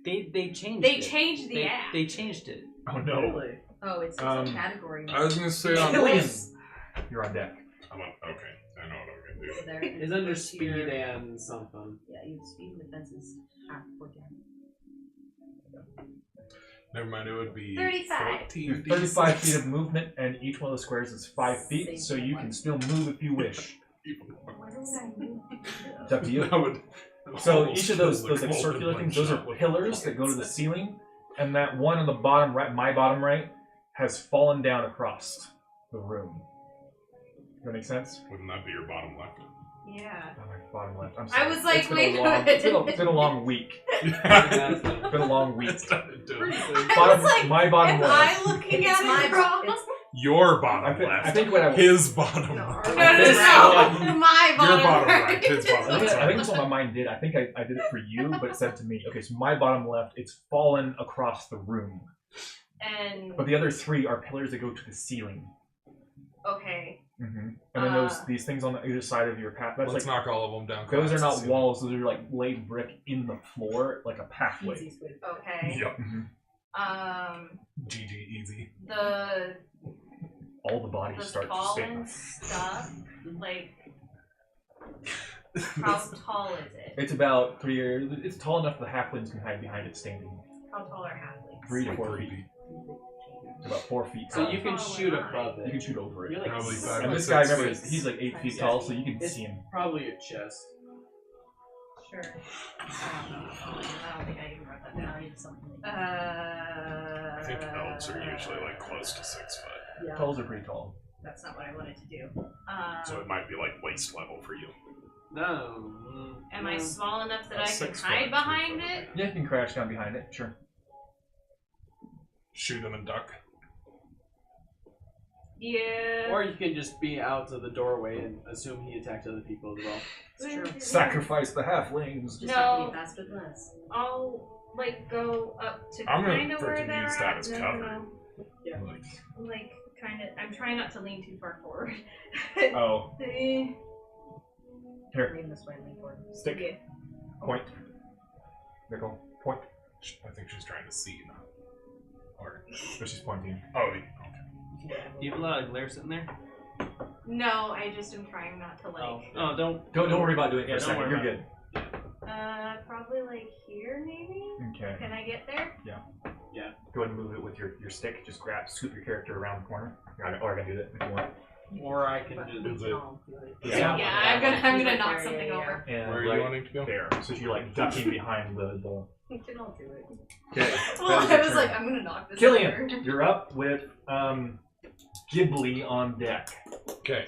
They changed They it. changed the app. They changed it. Oh no. really? Oh, it's a category. I was gonna say on You're on deck. I'm on, okay, I know what I'm gonna do. There. It's under speed and something. Yeah, you have speed and defense is half for damage. Never mind, it would be 35. 14 35 feet of movement, and each one of the squares is 5 feet, so you can still move if you wish. It's up to you. That would So almost each of those kill the like golden circular things, those are one-shot. pillars that go to the ceiling, and that one on the bottom right, my bottom right, has fallen down across the room. Does that make sense? Wouldn't that be your bottom left? Yeah. Oh, my bottom left. I'm I sorry. was like, It's been wait a a long, minute. it's been a long week. It's been a long week. I was like, my bottom am left. I looking It's at my it wrong? it's Your bottom I left. think what I His bottom No, left. no, My Your bottom bottom right. right. His bottom I left. think that's what my mind did. I think I did it for you, but it said to me, okay, so my bottom left, it's fallen across the room. And But the other 3 are pillars that go to the ceiling. okay, Mm-hmm. And then these things on either side of your path. That's Let's like knock all of them down. those are close not to see. walls. Those are like laid brick in the floor, like a pathway. Easy squid. okay. Yep. GG easy. The All the bodies the start to fallen spin. stuff, like, how tall is it? It's about 3 years. It's tall enough the halflings can hide behind it standing. How tall are halflings? 3 to 4 feet. It's about 4 feet So tall. you can shoot above You it. can shoot over it. You're like Probably six- 5 And to this guy, 6 remember, feet. he's like 8 feet tall, so you can It's see him. probably your chest. Sure. I don't think I even wrote that down. I think elves are usually like close to 6 foot. Yeah. Elves are pretty tall. That's not what I wanted to do. So it might be like waist level for you. No. Am I small enough that I can 6 hide foot, behind 3 foot. it? Yeah, you can crash down behind it, sure. Shoot him and duck. Yeah. Or you can just be out of the doorway and assume he attacked other people as well. It's true. Sacrifice the halflings. Just have to No. be faster than us. I'll like go up to I'm gonna kind of where freaking they're use that at. as No, cover. no, Yeah. no. Like kind of. I'm trying not to lean too far forward. Oh, Eh. Lean this way, lean forward. stick. Yeah. Point. Nickel. Point. I think she's trying to see, not. Or. But she's pointing. Oh, Do you have a lot of glare sitting there? No, I just am trying not to like. Oh, don't. Don't worry about doing it Yeah, for a don't second. worry You're about good. Probably like here, maybe. Okay. Can I get there? Go ahead and move it with your stick. Just scoop your character around the corner. Or I can do that if you want. Or I can Is just. it? Yeah. Yeah, I'm gonna knock Yeah, something yeah, over. And Where are you right wanting to go? there. So you're like ducking behind the. We can all do it. Okay. Well, that is I your was turn. like, I'm gonna knock this Killian, over. you're up with Ghibli on deck. Okay.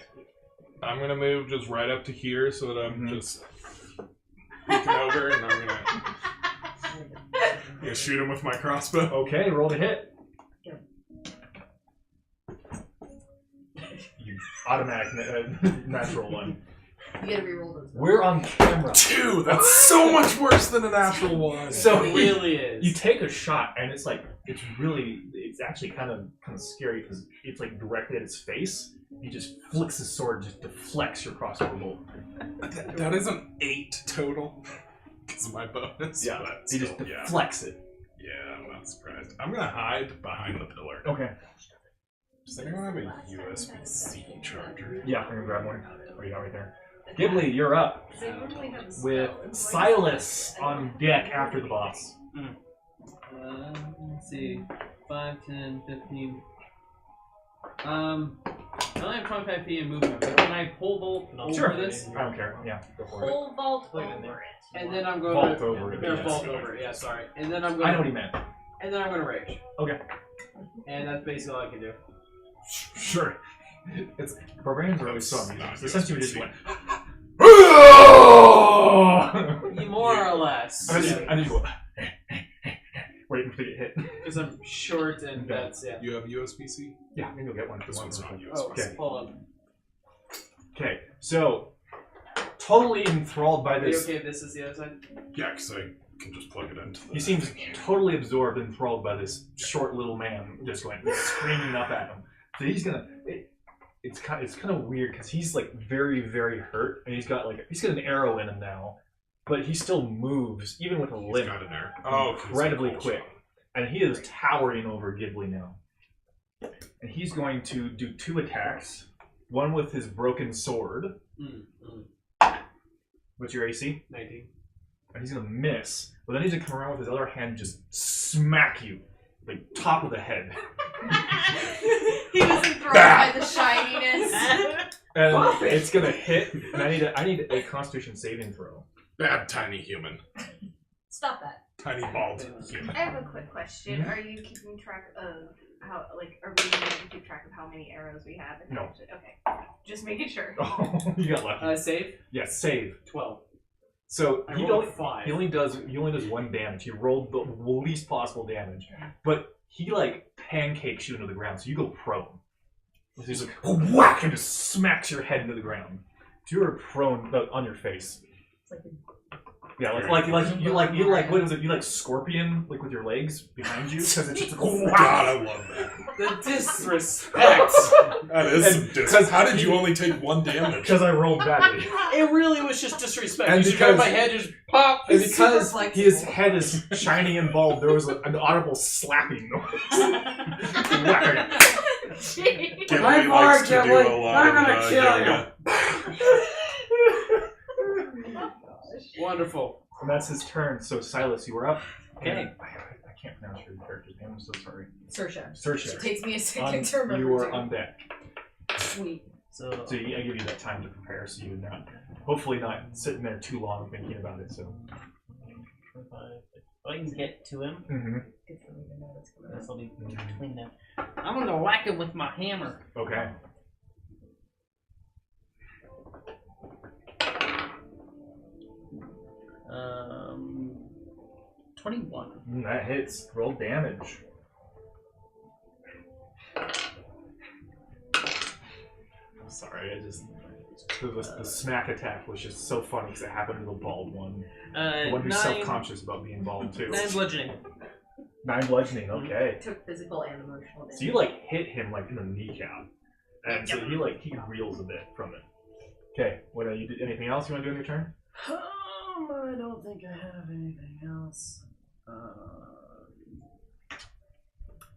I'm gonna move just right up to here so that I'm Mhm. just looking over and I'm gonna shoot him with my crossbow. Okay, roll to hit. You automatic natural one. You gotta reroll those. We're on camera. 2! That's so much worse than a natural 1. So It really is. you take a shot and it's actually kind of scary because it's like directed at his face. He just flicks his sword, just deflects your crossbow bolt. That is an 8 total. Because of my bonus. Yeah, but he just still, yeah. deflects it. Yeah, I'm not surprised. I'm gonna hide behind the pillar. Okay. Does anyone have a USB-C charger? Yeah, I'm gonna grab one. Oh, you got right there. Ghibli, you're up They normally have a with spell. Silas on deck after the boss. Let's see. 5, 10, 15. I only have 25 feet in movement, but can I pole vault over Sure. this? I don't care. Yeah, go for it. Full vault Put it in over there. it. And then I'm going Vault to. over it. Or yes. vault over it, yeah, sorry. And then I'm going I know what he meant. And then I'm going to rage. Okay. And that's basically all I can do. Sure. It's barbarians are always so amusing. Essentially, we just went. More or less. I just go. Waiting for you to get hit. Because I'm short and that's, yeah. You have USB-C? Yeah, maybe you'll get one. This one's not USB-C. Oh, Okay. hold on. Okay, so totally enthralled by Are you this. okay if this is the other side? Yeah, because I can just plug it into the... He seems totally absorbed and enthralled by this short little man just going screaming up at him. So he's gonna. It's kind of weird because he's like very, very hurt and he's got an arrow in him now, but he still moves even with a He's limp got an arrow. Oh, incredibly quick, and he is towering over Ghibli now. And he's going to do 2 attacks, one with his broken sword. What's your AC? 19. And he's gonna miss, but then he's gonna come around with his other hand and just smack you, like top of the head. He was enthralled by the shininess. And it's gonna hit, and I need a Constitution saving throw. Bad tiny human. Stop that. Tiny bald human. I have a quick question. Are you keeping track of how, like, are we going to keep track of how many arrows we have? And No. Okay. Just making sure. Oh, you got lucky. Save? Yes, save. 12. So I he rolled only 5. he only does 1 damage. He rolled the least possible damage, but he like pancakes you into the ground, so you go prone. So he's like whack and just smacks your head into the ground. So you're prone on your face. It's like Yeah, like what is it? You like scorpion like with your legs behind you because it's just like, Oh god, I love that. The disrespect! That is And some dis- 'cause How did you only take 1 damage? because I rolled badly. It really was just disrespect. And You just grabbed my because- head, just pop. And He's because super his flexible. head is shiny and bald, there was an audible slapping noise. Whack. Ghibli I'm likes to hard, do Ghibli. a lot I'm of, gonna kill yoga. Wonderful. And that's his turn. So Silas, you were up. Okay. I can't pronounce your character's name. I'm so sorry. Saoirse. Saoirse. It takes me a second to remember. You are too. on deck. Sweet. So So I give you that time to prepare, so you're not, hopefully not sitting there too long thinking about it. So. I can get to him. Mm-hmm. Good for me to know that's coming up. This will be between them. I'm gonna whack him with my hammer. Okay. Um, 21. That hits. Roll damage. I'm sorry, the smack attack was just so funny because it happened to the bald one. The one who's 9 self-conscious about being bald too. 9 bludgeoning. 9 bludgeoning, okay. Took physical and emotional damage. So you like hit him like in the kneecap, and so he reels a bit from it. Okay, what you did? Anything else you want to do on your turn? I don't think I have anything else.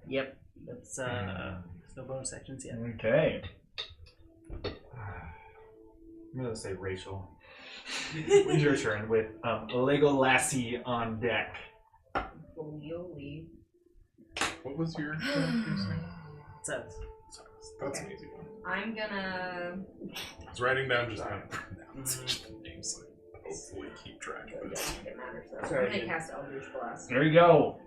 Yep, that's there's no bonus actions yet. Okay. I'm gonna say Rachel. It's your turn with Legolasi on deck. What was your character's name? Sylas. That's Okay. an easy one. I'm gonna. I was writing down just how to pronounce the names. Like, hopefully keep track of it. It matters though. Sorry, I'm gonna dude. cast Eldritch Blast. There you go.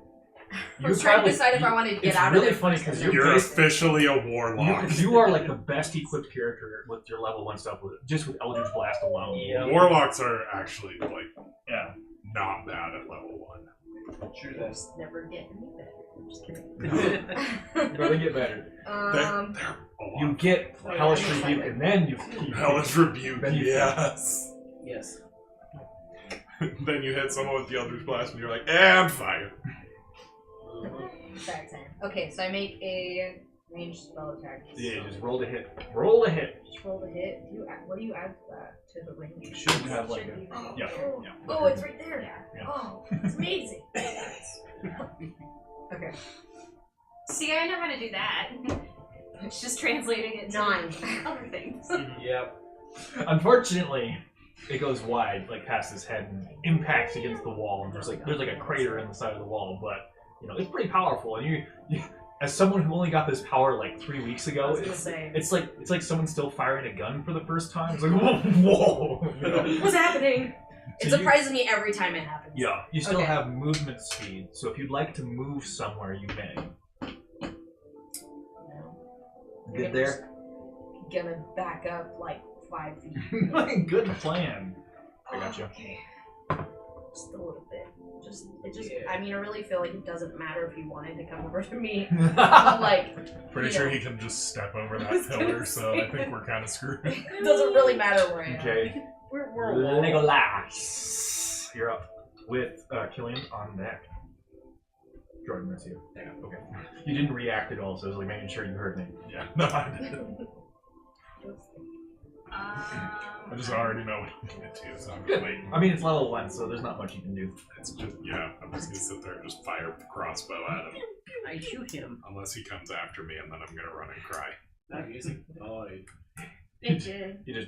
I was trying to decide if I wanted to get out of really there. funny first because and You're then- officially a warlock. you are like the best equipped character with your level 1 stuff with just with Eldritch Blast alone. Yeah. Warlocks are actually like Yeah. not bad at level 1. True this. Never get any better. I'm just kidding. Gotta get better. They're a lot. You get Oh, yeah, Hellish I'm Rebuke, excited. and then you Hellish Rebuke, Then you- yes. Yes. Then you hit someone with the Eldritch Blast and you're like, and fire. Back 10. Okay, so I make a ranged spell attack. Yeah, just roll to hit. Roll to hit. Just roll the hit. What do you add to that? To the range? You should have like Should a be- yeah. Oh, it's right there. Yeah. Oh, it's amazing. Okay. See, I know how to do that. It's just translating it to 9. other things. Yep. Unfortunately, it goes wide, like past his head, and impacts against the wall. And there's like a crater in the side of the wall, but you know it's pretty powerful. And you as someone who only got this power like 3 weeks I ago, was gonna say. it's like someone still firing a gun for the first time. It's like whoa. You know? What's happening? It So surprises me every time it happens. Yeah, you still Okay. have movement speed, so if you'd like to move somewhere, you may. Good there? Gonna back up like 5 feet. Good plan. I got you. Okay. Just a little bit. I mean, I really feel like it doesn't matter if you wanted to come over to me. Like, Pretty sure he can just step over I was that gonna pillar, so I say. think we're kind of screwed. it doesn't really matter where I am. Okay. We're a wall. Legolas. You're up with Killian on deck. Jordan, that's you. Yeah. Okay. You didn't react at all, so I was like making sure you heard me. Yeah, no, I didn't. I just already know what I'm gonna do, so I'm just waiting. I mean, it's level 1, so there's not much you can do. It's just, yeah, I'm just gonna sit there and just fire the crossbow at him. I shoot him. Unless he comes after me, and then I'm gonna run and cry. That music. Oh, It did. You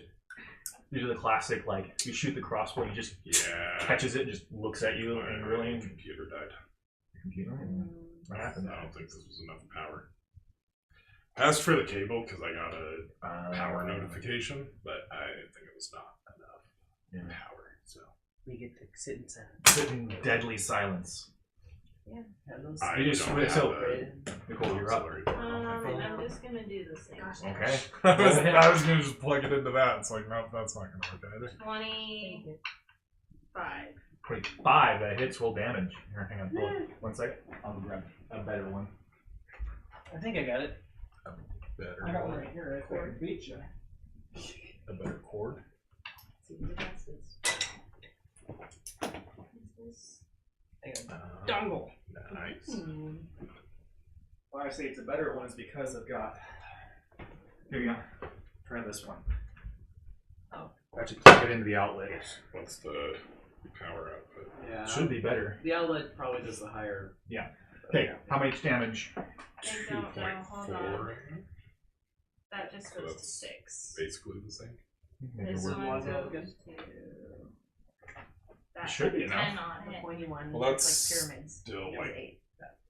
do the classic, like, you shoot the crossbow, he just Yeah. catches it and just looks at you My angrily. computer died. Computer? What happened? I don't think this was enough power. Asked for the cable because I got a power notification, but I think it was not enough power. So We get to sit in silence. Sit in deadly silence. Have those I You just don't switch have over. a Nicole, you're up. I'm just gonna do this thing. Okay. I was gonna just plug it into that. It's like, nope, that's not gonna work either. 25. 25, that hits, roll damage. Here, hang on, hold on. 1 second. I'll grab a better one. I think I got it. Better I got one one. right here. I can beat you. A better cord. I got dongle. Nice. Why I say it's a better one is because I've got. Here you go. Try this one. Oh. Actually, plug it into the outlet. What's the power output? yeah. Should be better. The outlet probably does the higher. Yeah. Okay, how much damage? I don't know. Hold on. 2.4. That just So goes to that's 6. basically the same. Maybe This we're- one What's that goes again? to. That Should be has a enough. 10 on The it. pointy one. Well, that's like pyramids. still It was like 8.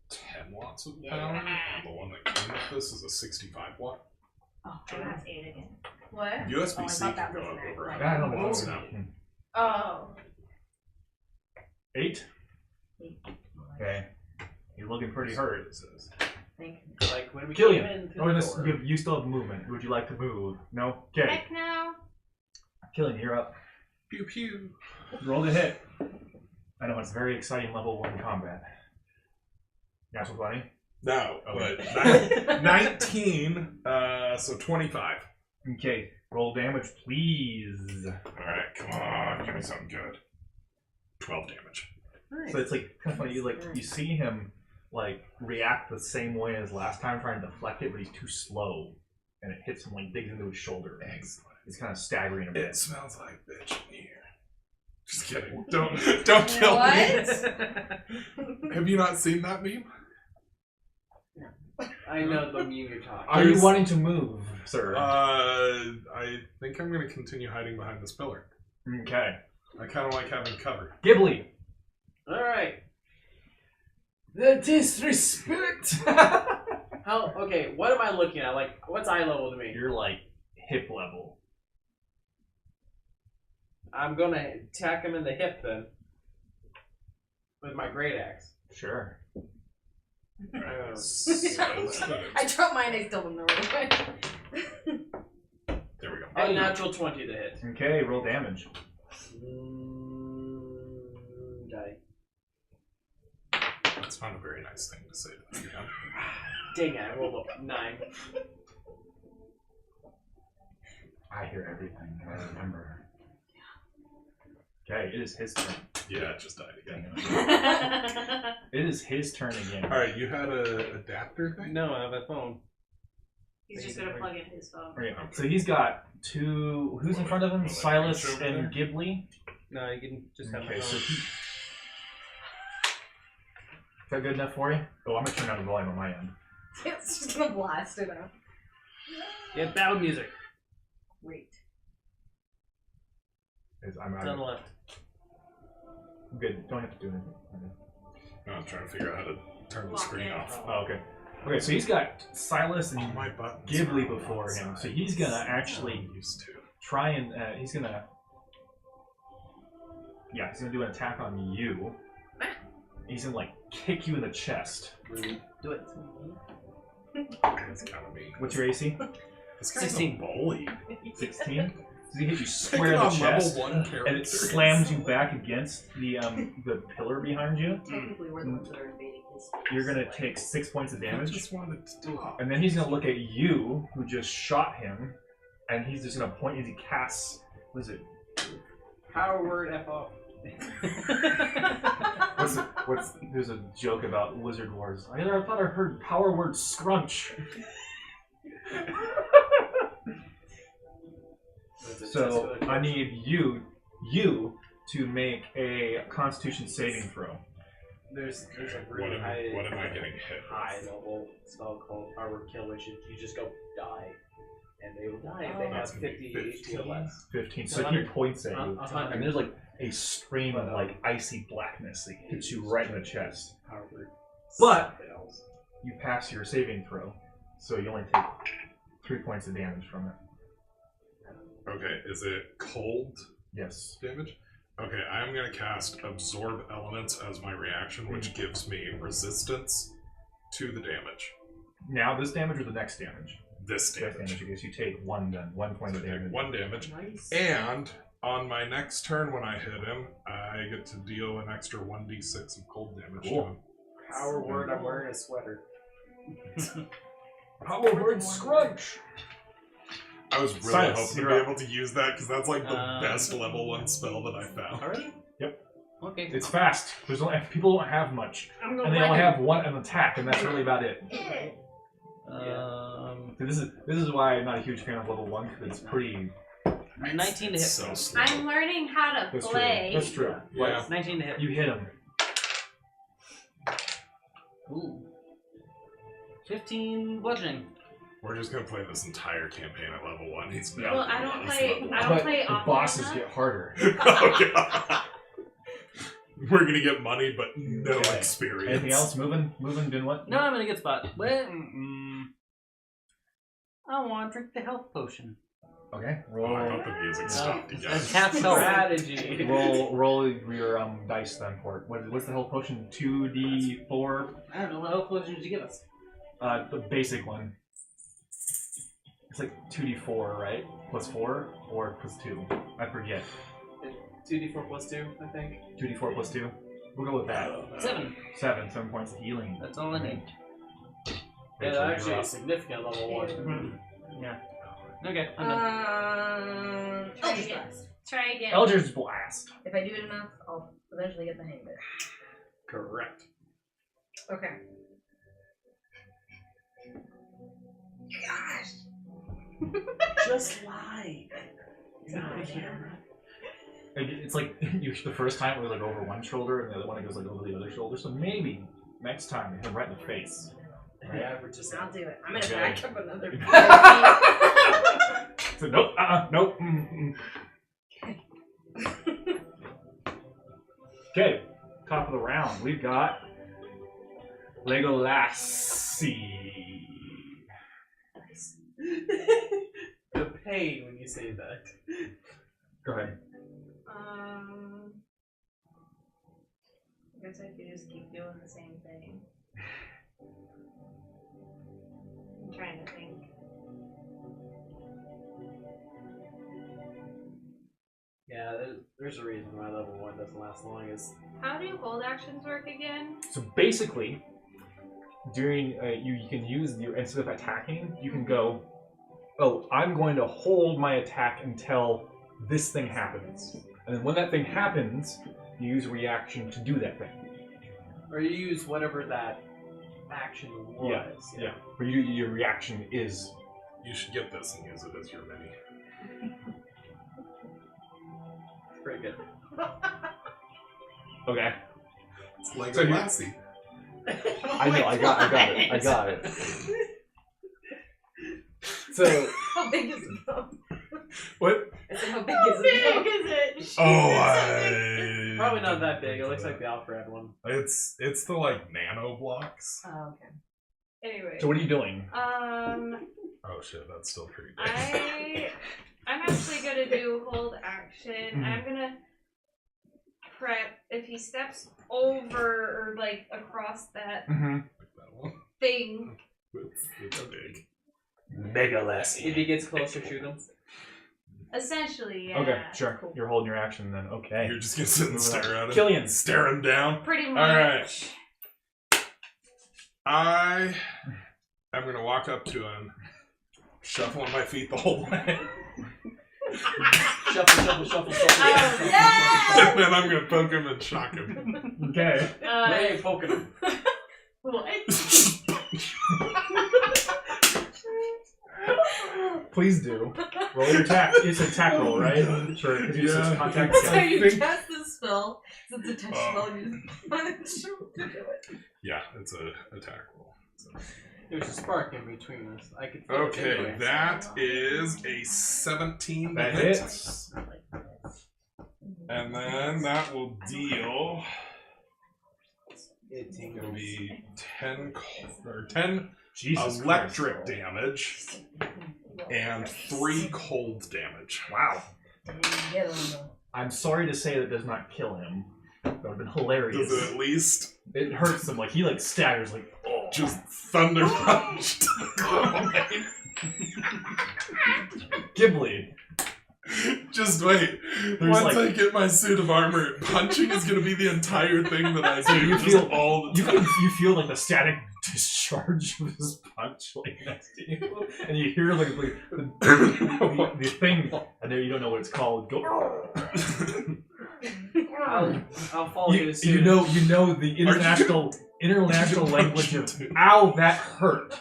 10 watts of power, and the one that came with this is a 65 watt. Oh, that's 8 again. What? USB-C thought can that go was up an over egg. 100 I don't know. watts now. Oh. 8. Okay. You're looking pretty hurt. Thank Like when we Killian, came in oh, this, you still have movement. Would you like to move? No? Okay. Heck no. Killian, you're up. Pew pew. Roll to hit. I know it's very exciting level 1 combat. Natural 20? No, Okay. but 19, so 25. Okay. Roll damage, please. Alright, come on, give me something good. 12 damage. So it's like kind of funny. You see him like react the same way as last time, trying to deflect it, but he's too slow, and it hits him like digs into his shoulder. Excellent. He's kind of staggering a bit. It smells like bitch in here. Just kidding. Don't kill me. Have you not seen that meme? I know the meme you're talking. Are you wanting to move, sir? I think I'm going to continue hiding behind this pillar. Okay. I kind of like having cover. Ghibli. All right. The disrespect. How? Okay. What am I looking at? Like, what's eye level to me? You're like hip level. I'm gonna attack him in the hip then, with my great axe. Sure. I dropped mine, I still went the right way. There we go. A natural 20 to hit. Okay, roll damage. Die. That's not a very nice thing to say to me. Dang it! I rolled a 9. I hear everything. I remember. Okay, it is his turn. Yeah, it just died again. It is his turn again. Alright, you had a adapter thing? No, I have a phone. He's just gonna plug in his phone. Okay, so he's got two. Who's in front of him? Sylas and Ghibli. No, you can just have Okay, my so phone. he. Is that good enough for you? Oh, I'm gonna turn down the volume on my end. It's just gonna blast it out. Yeah, battle music. Wait. I'm It's on the left. good. Don't have to do anything. Okay. No, I'm trying to figure out how to turn the screen off. Oh, okay. Okay, so he's got Sylas and My buttons Ghibli are before him, outside. so he's gonna actually I'm used to. try and he's gonna do an attack on you. He's gonna like kick you in the chest. Do it. That's kind of mean. What's your AC? This guy's 16. a bully. 16. So he hits you square in the on chest, level 1 character. and it slams you back against the pillar behind you. Technically, we're the ones that are invading his space. You're gonna take 6 points of I damage, just wanted to do it. and then he's gonna look at you, who just shot him, and he's just gonna point as he casts. What is it? Power word F off. What's there's a joke about Wizard Wars. I thought I heard power word scrunch. So I need you to make a Constitution saving throw. There's a What really am I getting hit high with? level spell called Power Kill, which is you just go die, and they will die if they have That's gonna be 50 HP or less. 15. So he 100. points at you, 100. and there's like a stream of like icy blackness that hits you right in the chest. Power word. But you pass your saving throw, so you only take 3 points of damage from it. Okay, is it cold Yes. damage? Okay, I'm going to cast Absorb Elements as my reaction, which gives me resistance to the damage. Now this damage or the next damage? This This damage. damage. Because you take 1 point of I take damage. 1 damage. Nice. And on my next turn when I hit him, I get to deal an extra 1d6 of cold damage Cool. to him. Power word. I'm wearing a sweater. Power word scrunch. I was really Sylas, hoping to you're be up. able to use that because that's like the best level 1 spell that I found. Already? Yep. Okay. It's fast. There's only, people don't have much, I'm and gonna they only have an attack, and that's really about it. So this is why I'm not a huge fan of level 1 because it's pretty. 19 to hit. So slow. I'm learning how to That's play. true. That's true. Yeah. 19 to hit. You hit him. Ooh. 15 bludgeoning. We're just gonna play this entire campaign at level 1. He's Well, I don't he's play- level I don't one. But play the offhand bosses enough. get harder. Oh, God. We're gonna get money, but no Okay. experience. Anything else? Moving, doing what? No, I'm in a good spot. But, I want to drink the health potion. Okay. Oh, Roll. I thought the music stopped again. Tap health. Strategy. roll your dice then for it. What's the health potion? 2d4. I don't know, what health potion did you give us? The basic one. It's like 2d4, right? Plus 4 or plus 2. I forget. 2d4 plus 2, I think. 2d4 plus 2. We'll go with that. 7. 7 points of healing. That's all I need. Yeah, Rachel, actually you're a up. significant level 1. Yeah. Okay, I'm done. Eldritch Blast. Try again. Eldritch Blast. If I do it enough, I'll eventually get the hang of it. Correct. Okay. Just lie. It's like the first time it was like over one shoulder, and the other one it goes like over the other shoulder. So maybe next time you hit him right in the face. Yeah, we're just I'll do it. I'm gonna Okay. back up another 5 So nope, nope. Okay, top of the round, we've got Legolasi. the pain when you say that. Go ahead. I guess I could just keep doing the same thing. I'm trying to think. Yeah, there's a reason why level 1 doesn't last long. Is How do hold actions work again? So basically, during you can use your instead of attacking, you can go, oh, I'm going to hold my attack until this thing happens, and then when that thing happens, you use a reaction to do that thing. or you use whatever that action was. Yeah. But your reaction is You should get this and use it as your mini. Pretty good. okay. It's like So a you- lassie. I know. I got it. So How big is it though? What? I said, how big How is big it though? is it? Oh, Probably not that big. It looks like the Alfred one. It's the like nano blocks. Oh, okay. Anyway. what are you doing? Oh shit, that's still pretty big. I'm actually gonna do hold action. Mhm. I'm gonna prep if he steps over or like across that Mm-hmm. Like that one. thing. It's big. Megalassi. If he gets closer, shoot him. Essentially, yeah. Okay, sure. You're holding your action then. Okay. You're just gonna sit and Moving stare on. at him. Killian. Stare him down. Pretty much. Alright. I am gonna walk up to him, shuffling my feet the whole way, Shuffle. Yeah! and then I'm gonna poke him and shock him. Okay. Where ain't poking him? What? Please do. Roll your attack. It's an attack roll, right? Sure. Because you Yeah. just contact. That's how I you think- cast the spell. It's a touch spell. You just punish him to do it. Yeah, it's a attack roll. So. There's a spark in between us. I could feel it Okay, anyway. that is a 17 to That hit. hits. And then that will deal. It It'll be 10 Jesus electric Christ. damage and 3 cold damage. Wow. Get him. I'm sorry to say that does not kill him. That would have been hilarious. Does it at least It hurts him. Like he like staggers. Like oh. just thunder punch to the groin? Ghibli. Just wait. There's Once like- I get my suit of armor, punching is going to be the entire thing that I So do. you just feel- all the You time. feel like the static discharge of his punch like next to you, and you hear like the thing, and then you don't know what it's called. Go. I'll follow you soon. You know the international language of ow, that hurt.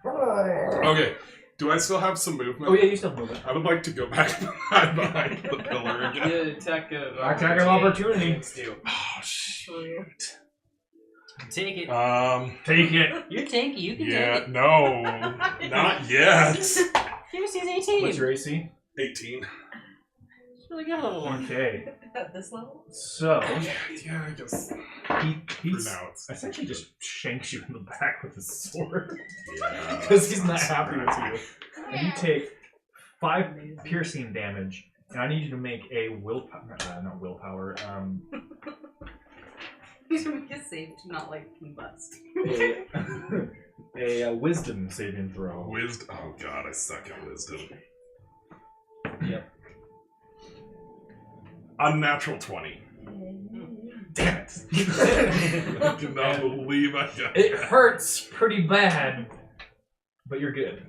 Okay. Do I still have some movement? Oh yeah, you still move it. I would like to go back behind the pillar again. Yeah, attack of Attack of opportunity. Let's do. Oh shoot. Take it. Take it. You're tanky, you can Yeah, take it. no, not yet. Here's his 18. What's your AC? 18. Really got a little one. Okay. At this level? So Yeah, I guess. he For now, it's essentially just shanks you in the back with his sword. yeah. Because he's not happy with you. And you take 5 piercing damage, and I need you to make a not willpower, He's gonna make a save to not like combust. a wisdom saving throw. Wisdom. Oh god, I suck at wisdom. Yep. Unnatural 20. Damn it! I do not believe I got It that. hurts pretty bad, but you're good.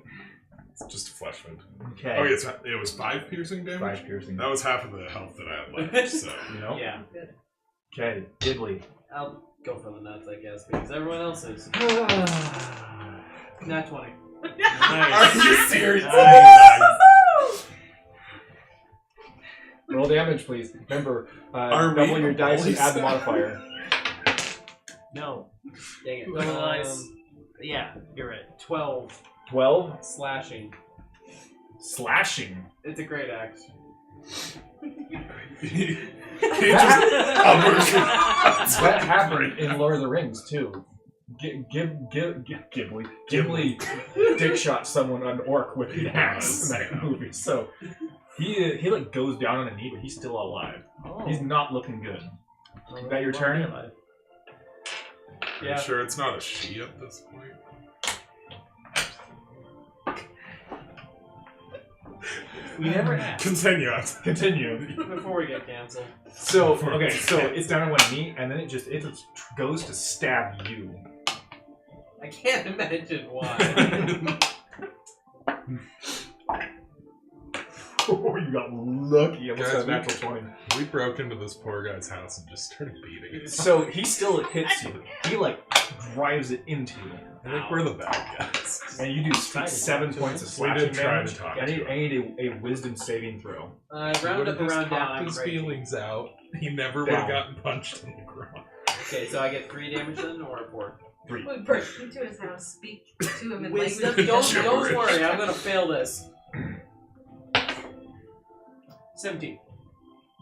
It's just a flesh wound. Okay. Oh, yes, it was 5 piercing damage? 5 piercing. That was half of the health that I had left, so. You know? Yeah. Okay, Ghibli. I'll go for the nuts, I guess, because everyone else is. Nat 20. Are you serious? Roll damage, please. Remember, Are we double your dice and add the always- modifier. No. Dang it. Yeah, you're right. 12 12. slashing. Slashing. It's a great axe. That happened in Lord of the Rings, too. Ghibli dick shot someone, an orc, with an axe in that movie. So he like goes down on a knee, but he's still alive. Oh. He's not looking good. Is that your turn? Are you sure it's not a she at this point? We never asked. Continue. Before we get canceled. So okay, so it's down on one knee, and then it just goes to stab you. I can't imagine why. Oh, you got lucky. I almost got a natural 20. We broke into this poor guy's house and just started beating it. So he still hits you. He like drives it into you. I think we're the bad guys. And you do 7 points of We slashing did try damage. to talk I to need him. a wisdom saving throw. Round up, around down. I'm his great. feelings out. He never would have gotten punched in the ground. Okay, so I get 3 damage then, or 4? 3. We break into his house, speak to him in Wisdom. language. Don't worry, I'm gonna fail this. 17.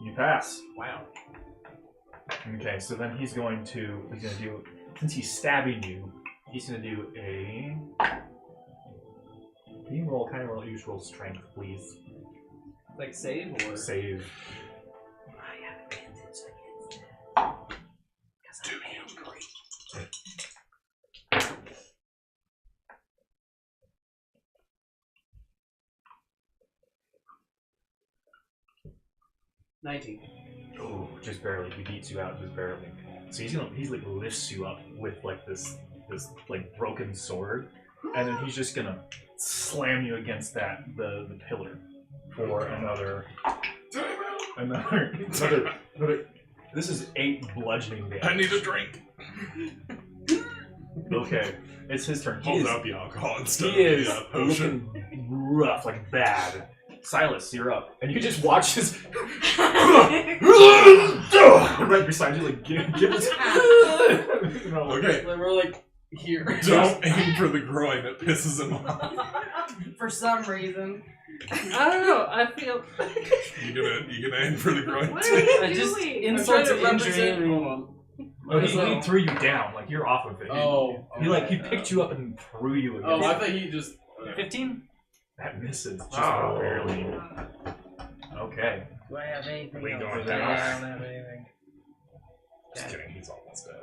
You pass. Wow. Okay, so then he's gonna do, since he's stabbing you, he's gonna do a. Can you roll usual strength, please? Like save or Save. I have advantage against it. Because I'm angry. 19. Oh, just barely. He beats you out just barely. So he's like lifts you up with like this like broken sword, and then he's just gonna slam you against the pillar for another. This is 8 bludgeoning damage. I need a drink. Okay, it's his turn. Hold out the alcohol instead He of is the potion. looking rough, like bad. Silas, you're up, and you just watch his right beside you, like give us. Okay. We're like here. Don't aim for the groin; it pisses him off. For some reason. I don't know. I feel. You gonna aim for the groin? What are you I just doing? insult I'm to trying to injury. represent- Hold on. Oh, he threw you down, like you're off of it. He picked you up and threw you again. Oh, I thought he just. 15? That misses just barely. Okay. Do I have anything? We else? going I down? don't have anything. Just kidding. He's almost dead.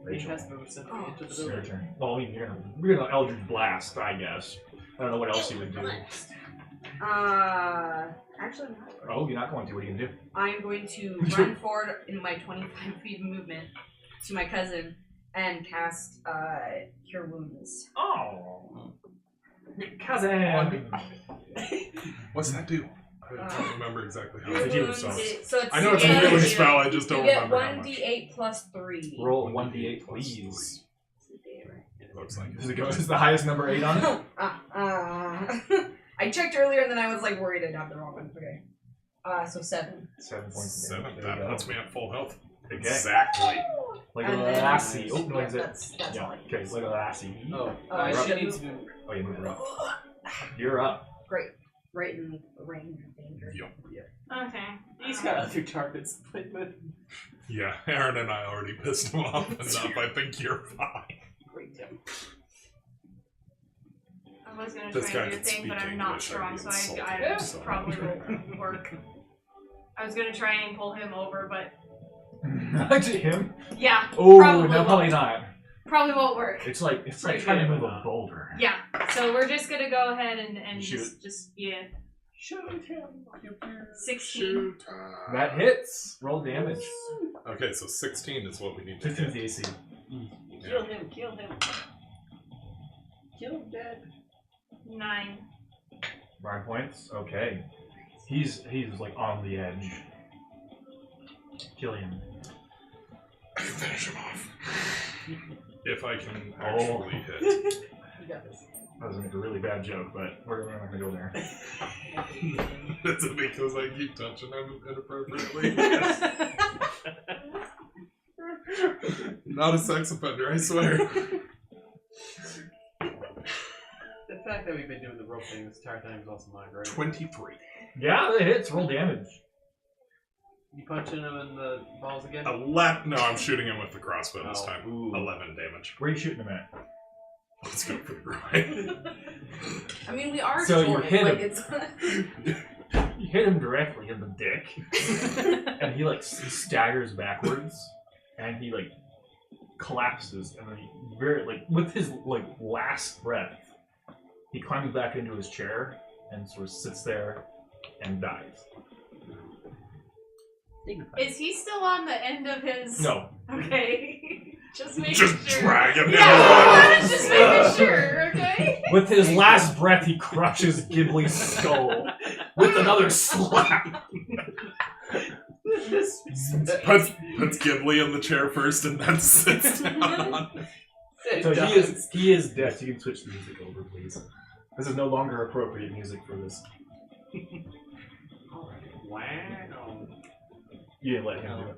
Rachel, He has to send me into the it's your building. turn. Well, I mean, we're gonna Eldritch Blast, I guess. I don't know what else you would do. Actually, I'm not. Oh, you're not going to. What are you gonna do? I'm going to run forward in my 25 feet of movement to my cousin and cast Cure Wounds. Oh, cousin. What's that do? I don't remember exactly how Did it you- do. So So it's I know it's a D8. healing spell. I just don't You get remember how much. 1d8 plus 3. Roll 1d8, please. It looks like Does it go? Is the highest number 8 on it? I checked earlier and then I was like worried I'd have the wrong one. Okay. So 7. 7 points. of 7. damage. There you That go. puts me at full health. Okay. Exactly. Like And a then- lassie. Oh, no, Yeah, is it? that's Yeah. all I Okay, like a lassie. Oh, I she should needs move. to. Oh, you move her up. You're up. Great. right in the range of danger. Yep. Okay. He's got other targets to play with. Yeah, Aaron and I already pissed him off enough. I think you're fine. Great, Tim. I was gonna This try guy and do a could thing, but speak I'm not English, strong, I'd so be I insulted, so. probably won't work. I was gonna try and pull him over, but To him? yeah, Oh, probably no, won't. probably not. Probably won't work. It's like trying to move a boulder. Yeah, so we're just gonna go ahead and Shoot. just yeah. Shoot him. 16. That hits. Roll damage. Okay, so 16 is what we need to 15 hit. AC. Kill him, kill him. Kill him dead. 9. 9 points. Okay. He's like on the edge. Kill him. I can finish him off. If I can Oh. actually hit. You got this. That was a really bad joke, but we're not gonna go there. Is it because I keep touching him inappropriately? Not a sex offender, I swear. The fact that we've been doing the rope thing this entire time is also not great. 23. Yeah, that hits. Roll damage. You punching him in the balls again? No, I'm shooting him with the crossbow this Oh, time. ooh. 11 damage. Where are you shooting him at? Let's go for the groin. I mean, we are So you short. hit like him. it's You hit him directly in the dick, and he like staggers backwards, and he like collapses, and then he with his like last breath, he climbs back into his chair and sort of sits there and dies. Is he still on the end of his? No. Okay. Just making Just sure. drag him Yeah, I was just making sure. Okay. With his last breath, he crushes Ghibli's skull with another slap. Puts Ghibli in the chair first and then sits down on it. So he is dead. You can switch the music over, please. This is no longer appropriate music for this. Wow. You didn't let him do it.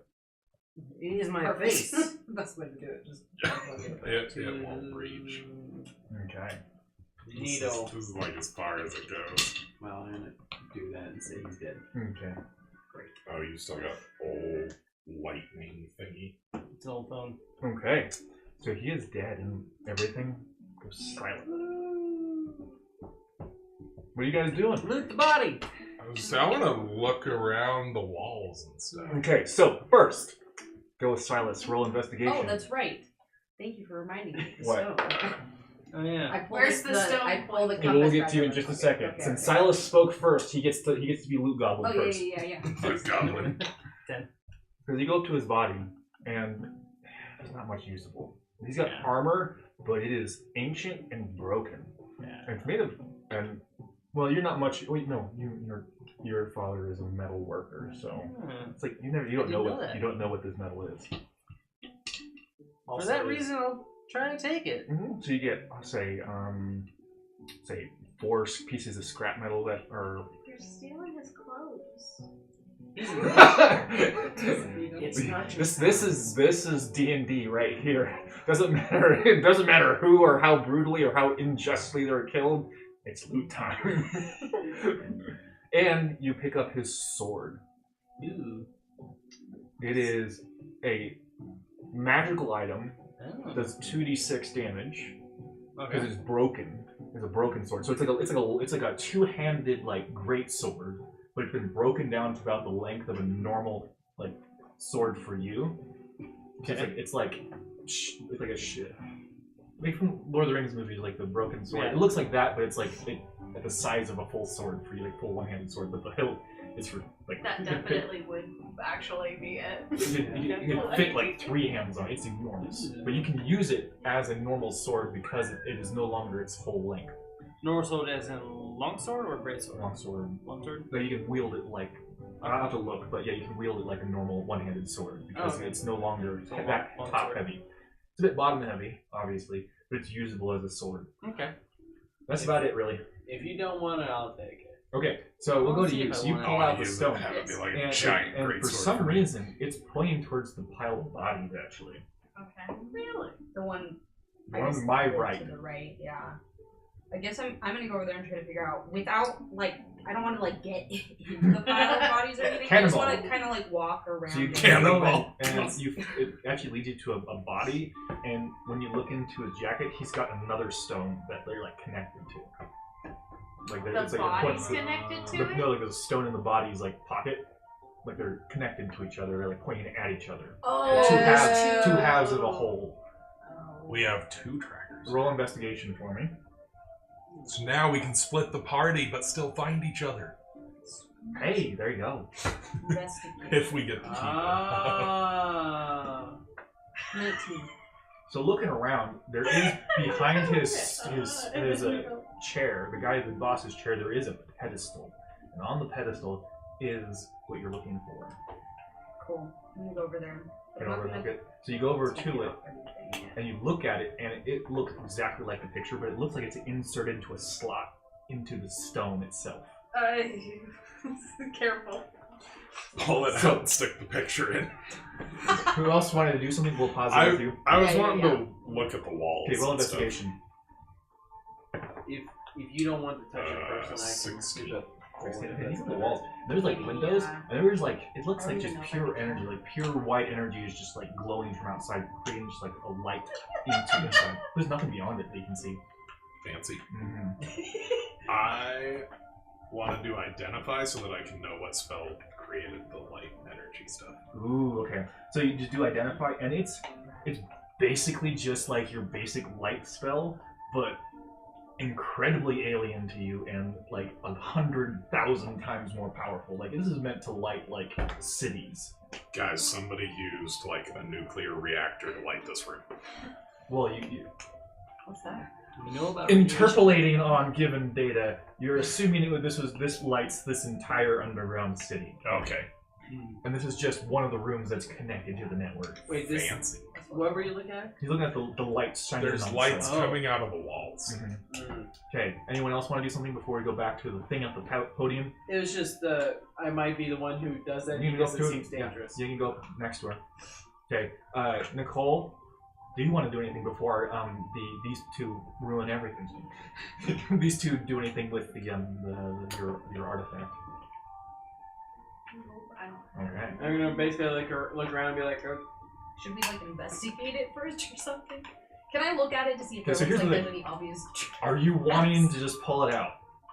It is my perfect. face. Best way to do it. Just It won't reach. Okay. Needle. This is like as far as it goes. Well, I'm gonna do that and say he's dead. Okay. Oh, you still got old lightning thingy. It's an old phone. Okay. So he is dead and everything goes silent. What are you guys doing? Loot the body. I want to look around the walls and stuff. Okay, so first, go with Sylas. Roll investigation. Oh, that's right. Thank you for reminding me. The What? stone. Oh yeah. I pulled Where's the stone? I pulled the Okay, compass. we'll get back to you in over. just a Okay, second. okay, Since okay. Sylas spoke first, he gets to be Loot Goblin Oh first. yeah. The goblin. Because you go up to his body, and there's not much usable. He's got Yeah. armor, but it is ancient and broken. Yeah. And it's made of, and well, you're not much. Wait, no, your father is a metal worker, so it's like you don't didn't know know what that. you don't know what this metal is. For that reason, I'll try to take it. So you get, say 4 pieces of scrap metal that are. You're stealing his clothes. It's not this is D&D right here. Doesn't matter. It doesn't matter who or how brutally or how unjustly they're killed. It's loot time. And you pick up his sword. Ooh. It is a magical item. Oh. Does 2d6 damage because Okay. it's broken. It's a broken sword. So it's like a two-handed like great sword, but it's been broken down to about the length of a normal like sword for you. So it's like a shit. Like from Lord of the Rings movies, like the broken sword. Yeah. It looks like that, but it's like at the size of a full sword for you, like full one-handed sword. But the hilt is for like That you can fit- definitely would actually be it. you can fit like 3 hands on it. It's enormous, but you can use it as a normal sword because it is no longer its full length. Normal sword as in longsword or greatsword? Longsword. Longsword? But you can wield it like I'll have to look, but yeah, you can wield it like a normal one-handed sword because Okay. it's no longer So that long top sword. heavy. It's a bit bottom heavy, obviously, but it's usable as a sword. Okay. That's about it, really. If you don't want it, I'll take it. Okay, so we'll go to see you. if I So you want pull Oh, out the use it, stone, have it be like a and giant for great sword some for me. reason, it's pointing towards the pile of bodies. Actually, Okay. Really? The one. the one on my To right. the right, yeah. I guess I'm gonna go over there and try to figure out without like I don't want to like get into the pile of bodies or anything. I just want to kind of like walk around. So you it. cannonball, and it actually leads you to a body. And when you look into his jacket, he's got another stone that they're like connected to. Like The it's like body's connected to it? No, like there's a stone in the body's like pocket. Like they're connected to each other. They're like pointing at each other. Oh, Two halves of a whole. We have 2 trackers. Roll investigation for me. So now we can split the party, but still find each other. Hey, there you go. If we get to keep Ah. 19. So looking around, there is behind his chair, the boss's chair, there is a pedestal, and on the pedestal is what you're looking for. Cool. I'm gonna go over there. Head over and look at. So you go over to it, and you look at it, and it looks exactly like the picture, but it looks like it's inserted into a slot into the stone itself. Careful. Pull it out and stick the picture in. Who else wanted to do something? We'll pause it with you. I was wanting to look at the walls. Okay, roll and stuff. investigation. If you don't want to touch it person, I can 16. do that. Okay, these are the walls. There's like windows, and there's like it looks like just pure energy, like pure white energy is just like glowing from outside, creating just like a light into inside. There's nothing beyond it that you can see. Fancy. Mm-hmm. I want to do identify so that I can know what spell created the light energy stuff. Ooh, okay. So you just do identify, and it's basically just like your basic light spell, but incredibly alien to you and like 100,000 times more powerful. Like this is meant to light like cities. Guys, somebody used like a nuclear reactor to light this room. Well, you What's that? You know about interpolating on given data, you're assuming this lights this entire underground city. Okay. And this is just one of the rooms that's connected to the network. Wait, this Fancy. whoever you look at? He's looking at the lights shining There's on lights the coming out of the walls. Mm-hmm. Okay, anyone else want to do something before we go back to the thing at the podium? It was just I might be the one who does that You can go because up it to seems dangerous. Yeah, you can go next to her. Okay, Nicole, do you want to do anything before these two ruin everything? These two do anything with the your artifact? Okay. I'm gonna basically like look around and be like, oh, Should we like investigate it first or something? Can I look at it to see if Okay, so there's here's like the any obvious? Are you wanting to just pull it out?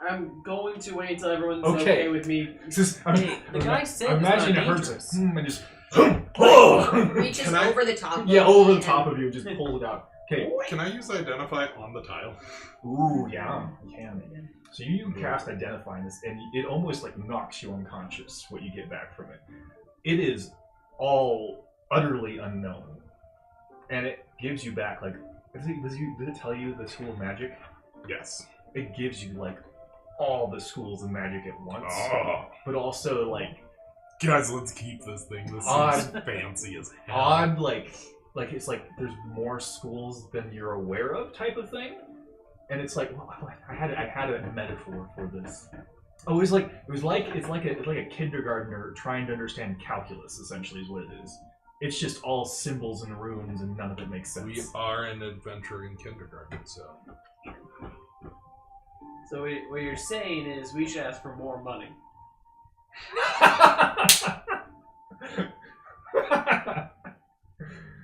I'm going to wait until everyone's Okay. okay with me. The guy said it's imagine not it hurts dangerous. and just oh! Reaches Can I- over the top. Yeah, of over me the top and- of you, just pulls it out. Okay. Can I use identify on the tile? Ooh, yeah, you can. So you cast Identify in this, and it almost like knocks you unconscious what you get back from it. It is all utterly unknown, and it gives you back like. Did it tell you the school of magic? Yes. It gives you like all the schools of magic at once, Oh. but also like Guys, let's keep this thing. This Odd. seems fancy as hell. odd like it's like there's more schools than you're aware of type of thing, and it's like well, I had a metaphor for this. Oh, it's like a kindergartner trying to understand calculus. Essentially, is what it is. It's just all symbols and runes, and none of it makes sense. We are an adventure in kindergarten, so. So what you're saying is we should ask for more money.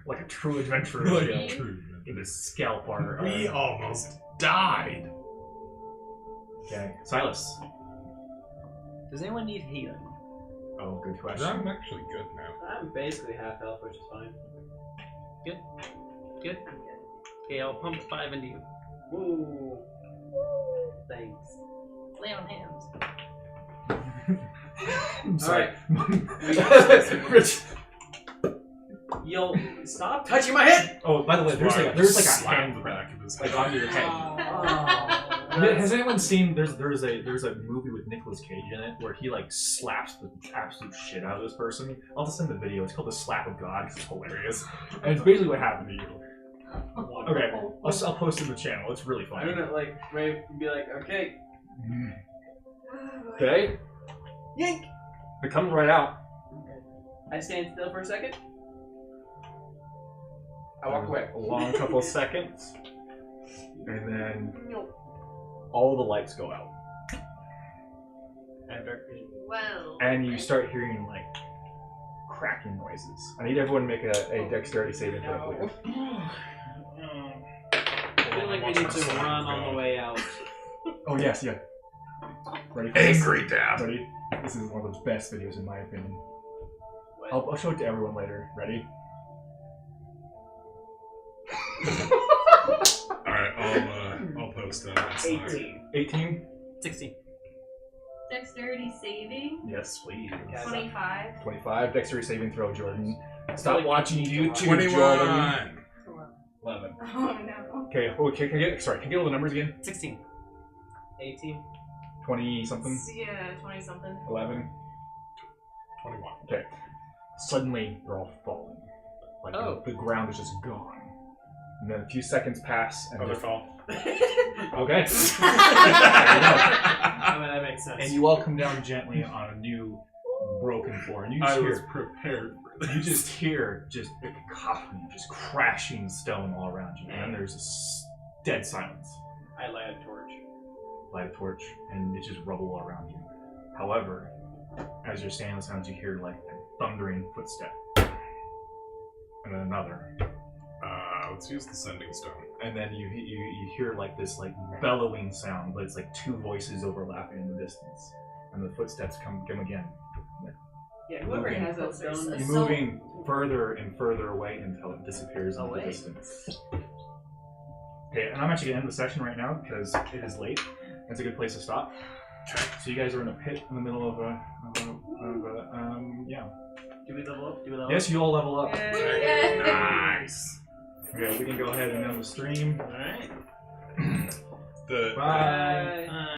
Like a true adventurer. Like show. a true. In the scalp our. We almost died. Okay, Sylas. Does anyone need healing? Oh, good question. I'm actually good now. I'm basically half health, which is fine. Good? Okay, I'll pump 5 into you. Woo. Thanks. Lay on hands. I'm sorry. Rich. You'll stop touching my head. Oh, by the way, there's like a Slap hand the back of his like head. onto your head. Oh. Has anyone seen? There's a movie with Nicolas Cage in it where he like slaps the absolute shit out of this person. I'll just send the video. It's called The Slap of God. It's hilarious, and it's basically what happened to you. Okay, I'll post it in the channel. It's really I'm funny. gonna like Ray be like, okay, Okay, yank. they're coming right out. I stand still for a second. I walk away. A long couple of seconds, and then all the lights go out. Well. And you start hearing like cracking noises. I need everyone to make a dexterity saving throw, please. I feel like we need to run on the way out. Oh yes, yeah. Ready for this? Angry Dad. Ready? This is one of those best videos in my opinion. I'll show it to everyone later. Ready? Alright, I'll post that. 18? 16. Dexterity saving. Yes, please. 25. 25. Dexterity saving throw, Jordan. Stop watching YouTube, 21. Jordan. 11. Oh no. Okay, can I get all the numbers again? 16. 18. 20 something? Yeah, 20 something. 11. 21. Okay. Suddenly, they're all falling. Like the ground is just gone. And then a few seconds pass, and Oh, they fall. Okay. I mean, that makes sense. And you all come down gently on a new broken floor, and you just I was hear, prepared for this. you just hear just a cacophony, just crashing stone all around you, and then there's dead silence. I light a torch. Light a torch, and it's just rubble all around you. However, as you're standing in the silence, you hear like a thundering footstep, and then another. Let's use the sending stone. And then you hear like this like bellowing sound, but it's like two voices overlapping in the distance, and the footsteps come again. Yeah, whoever has that stone. You're moving further and further away until it disappears in the distance. Okay, and I'm actually gonna end the session right now because it is late. It's a good place to stop. So you guys are in a pit in the middle of a yeah. Do we level up? Do we level Yes, you all level up. Nice. Okay, we can go ahead and end the stream. up? Alright. The Bye.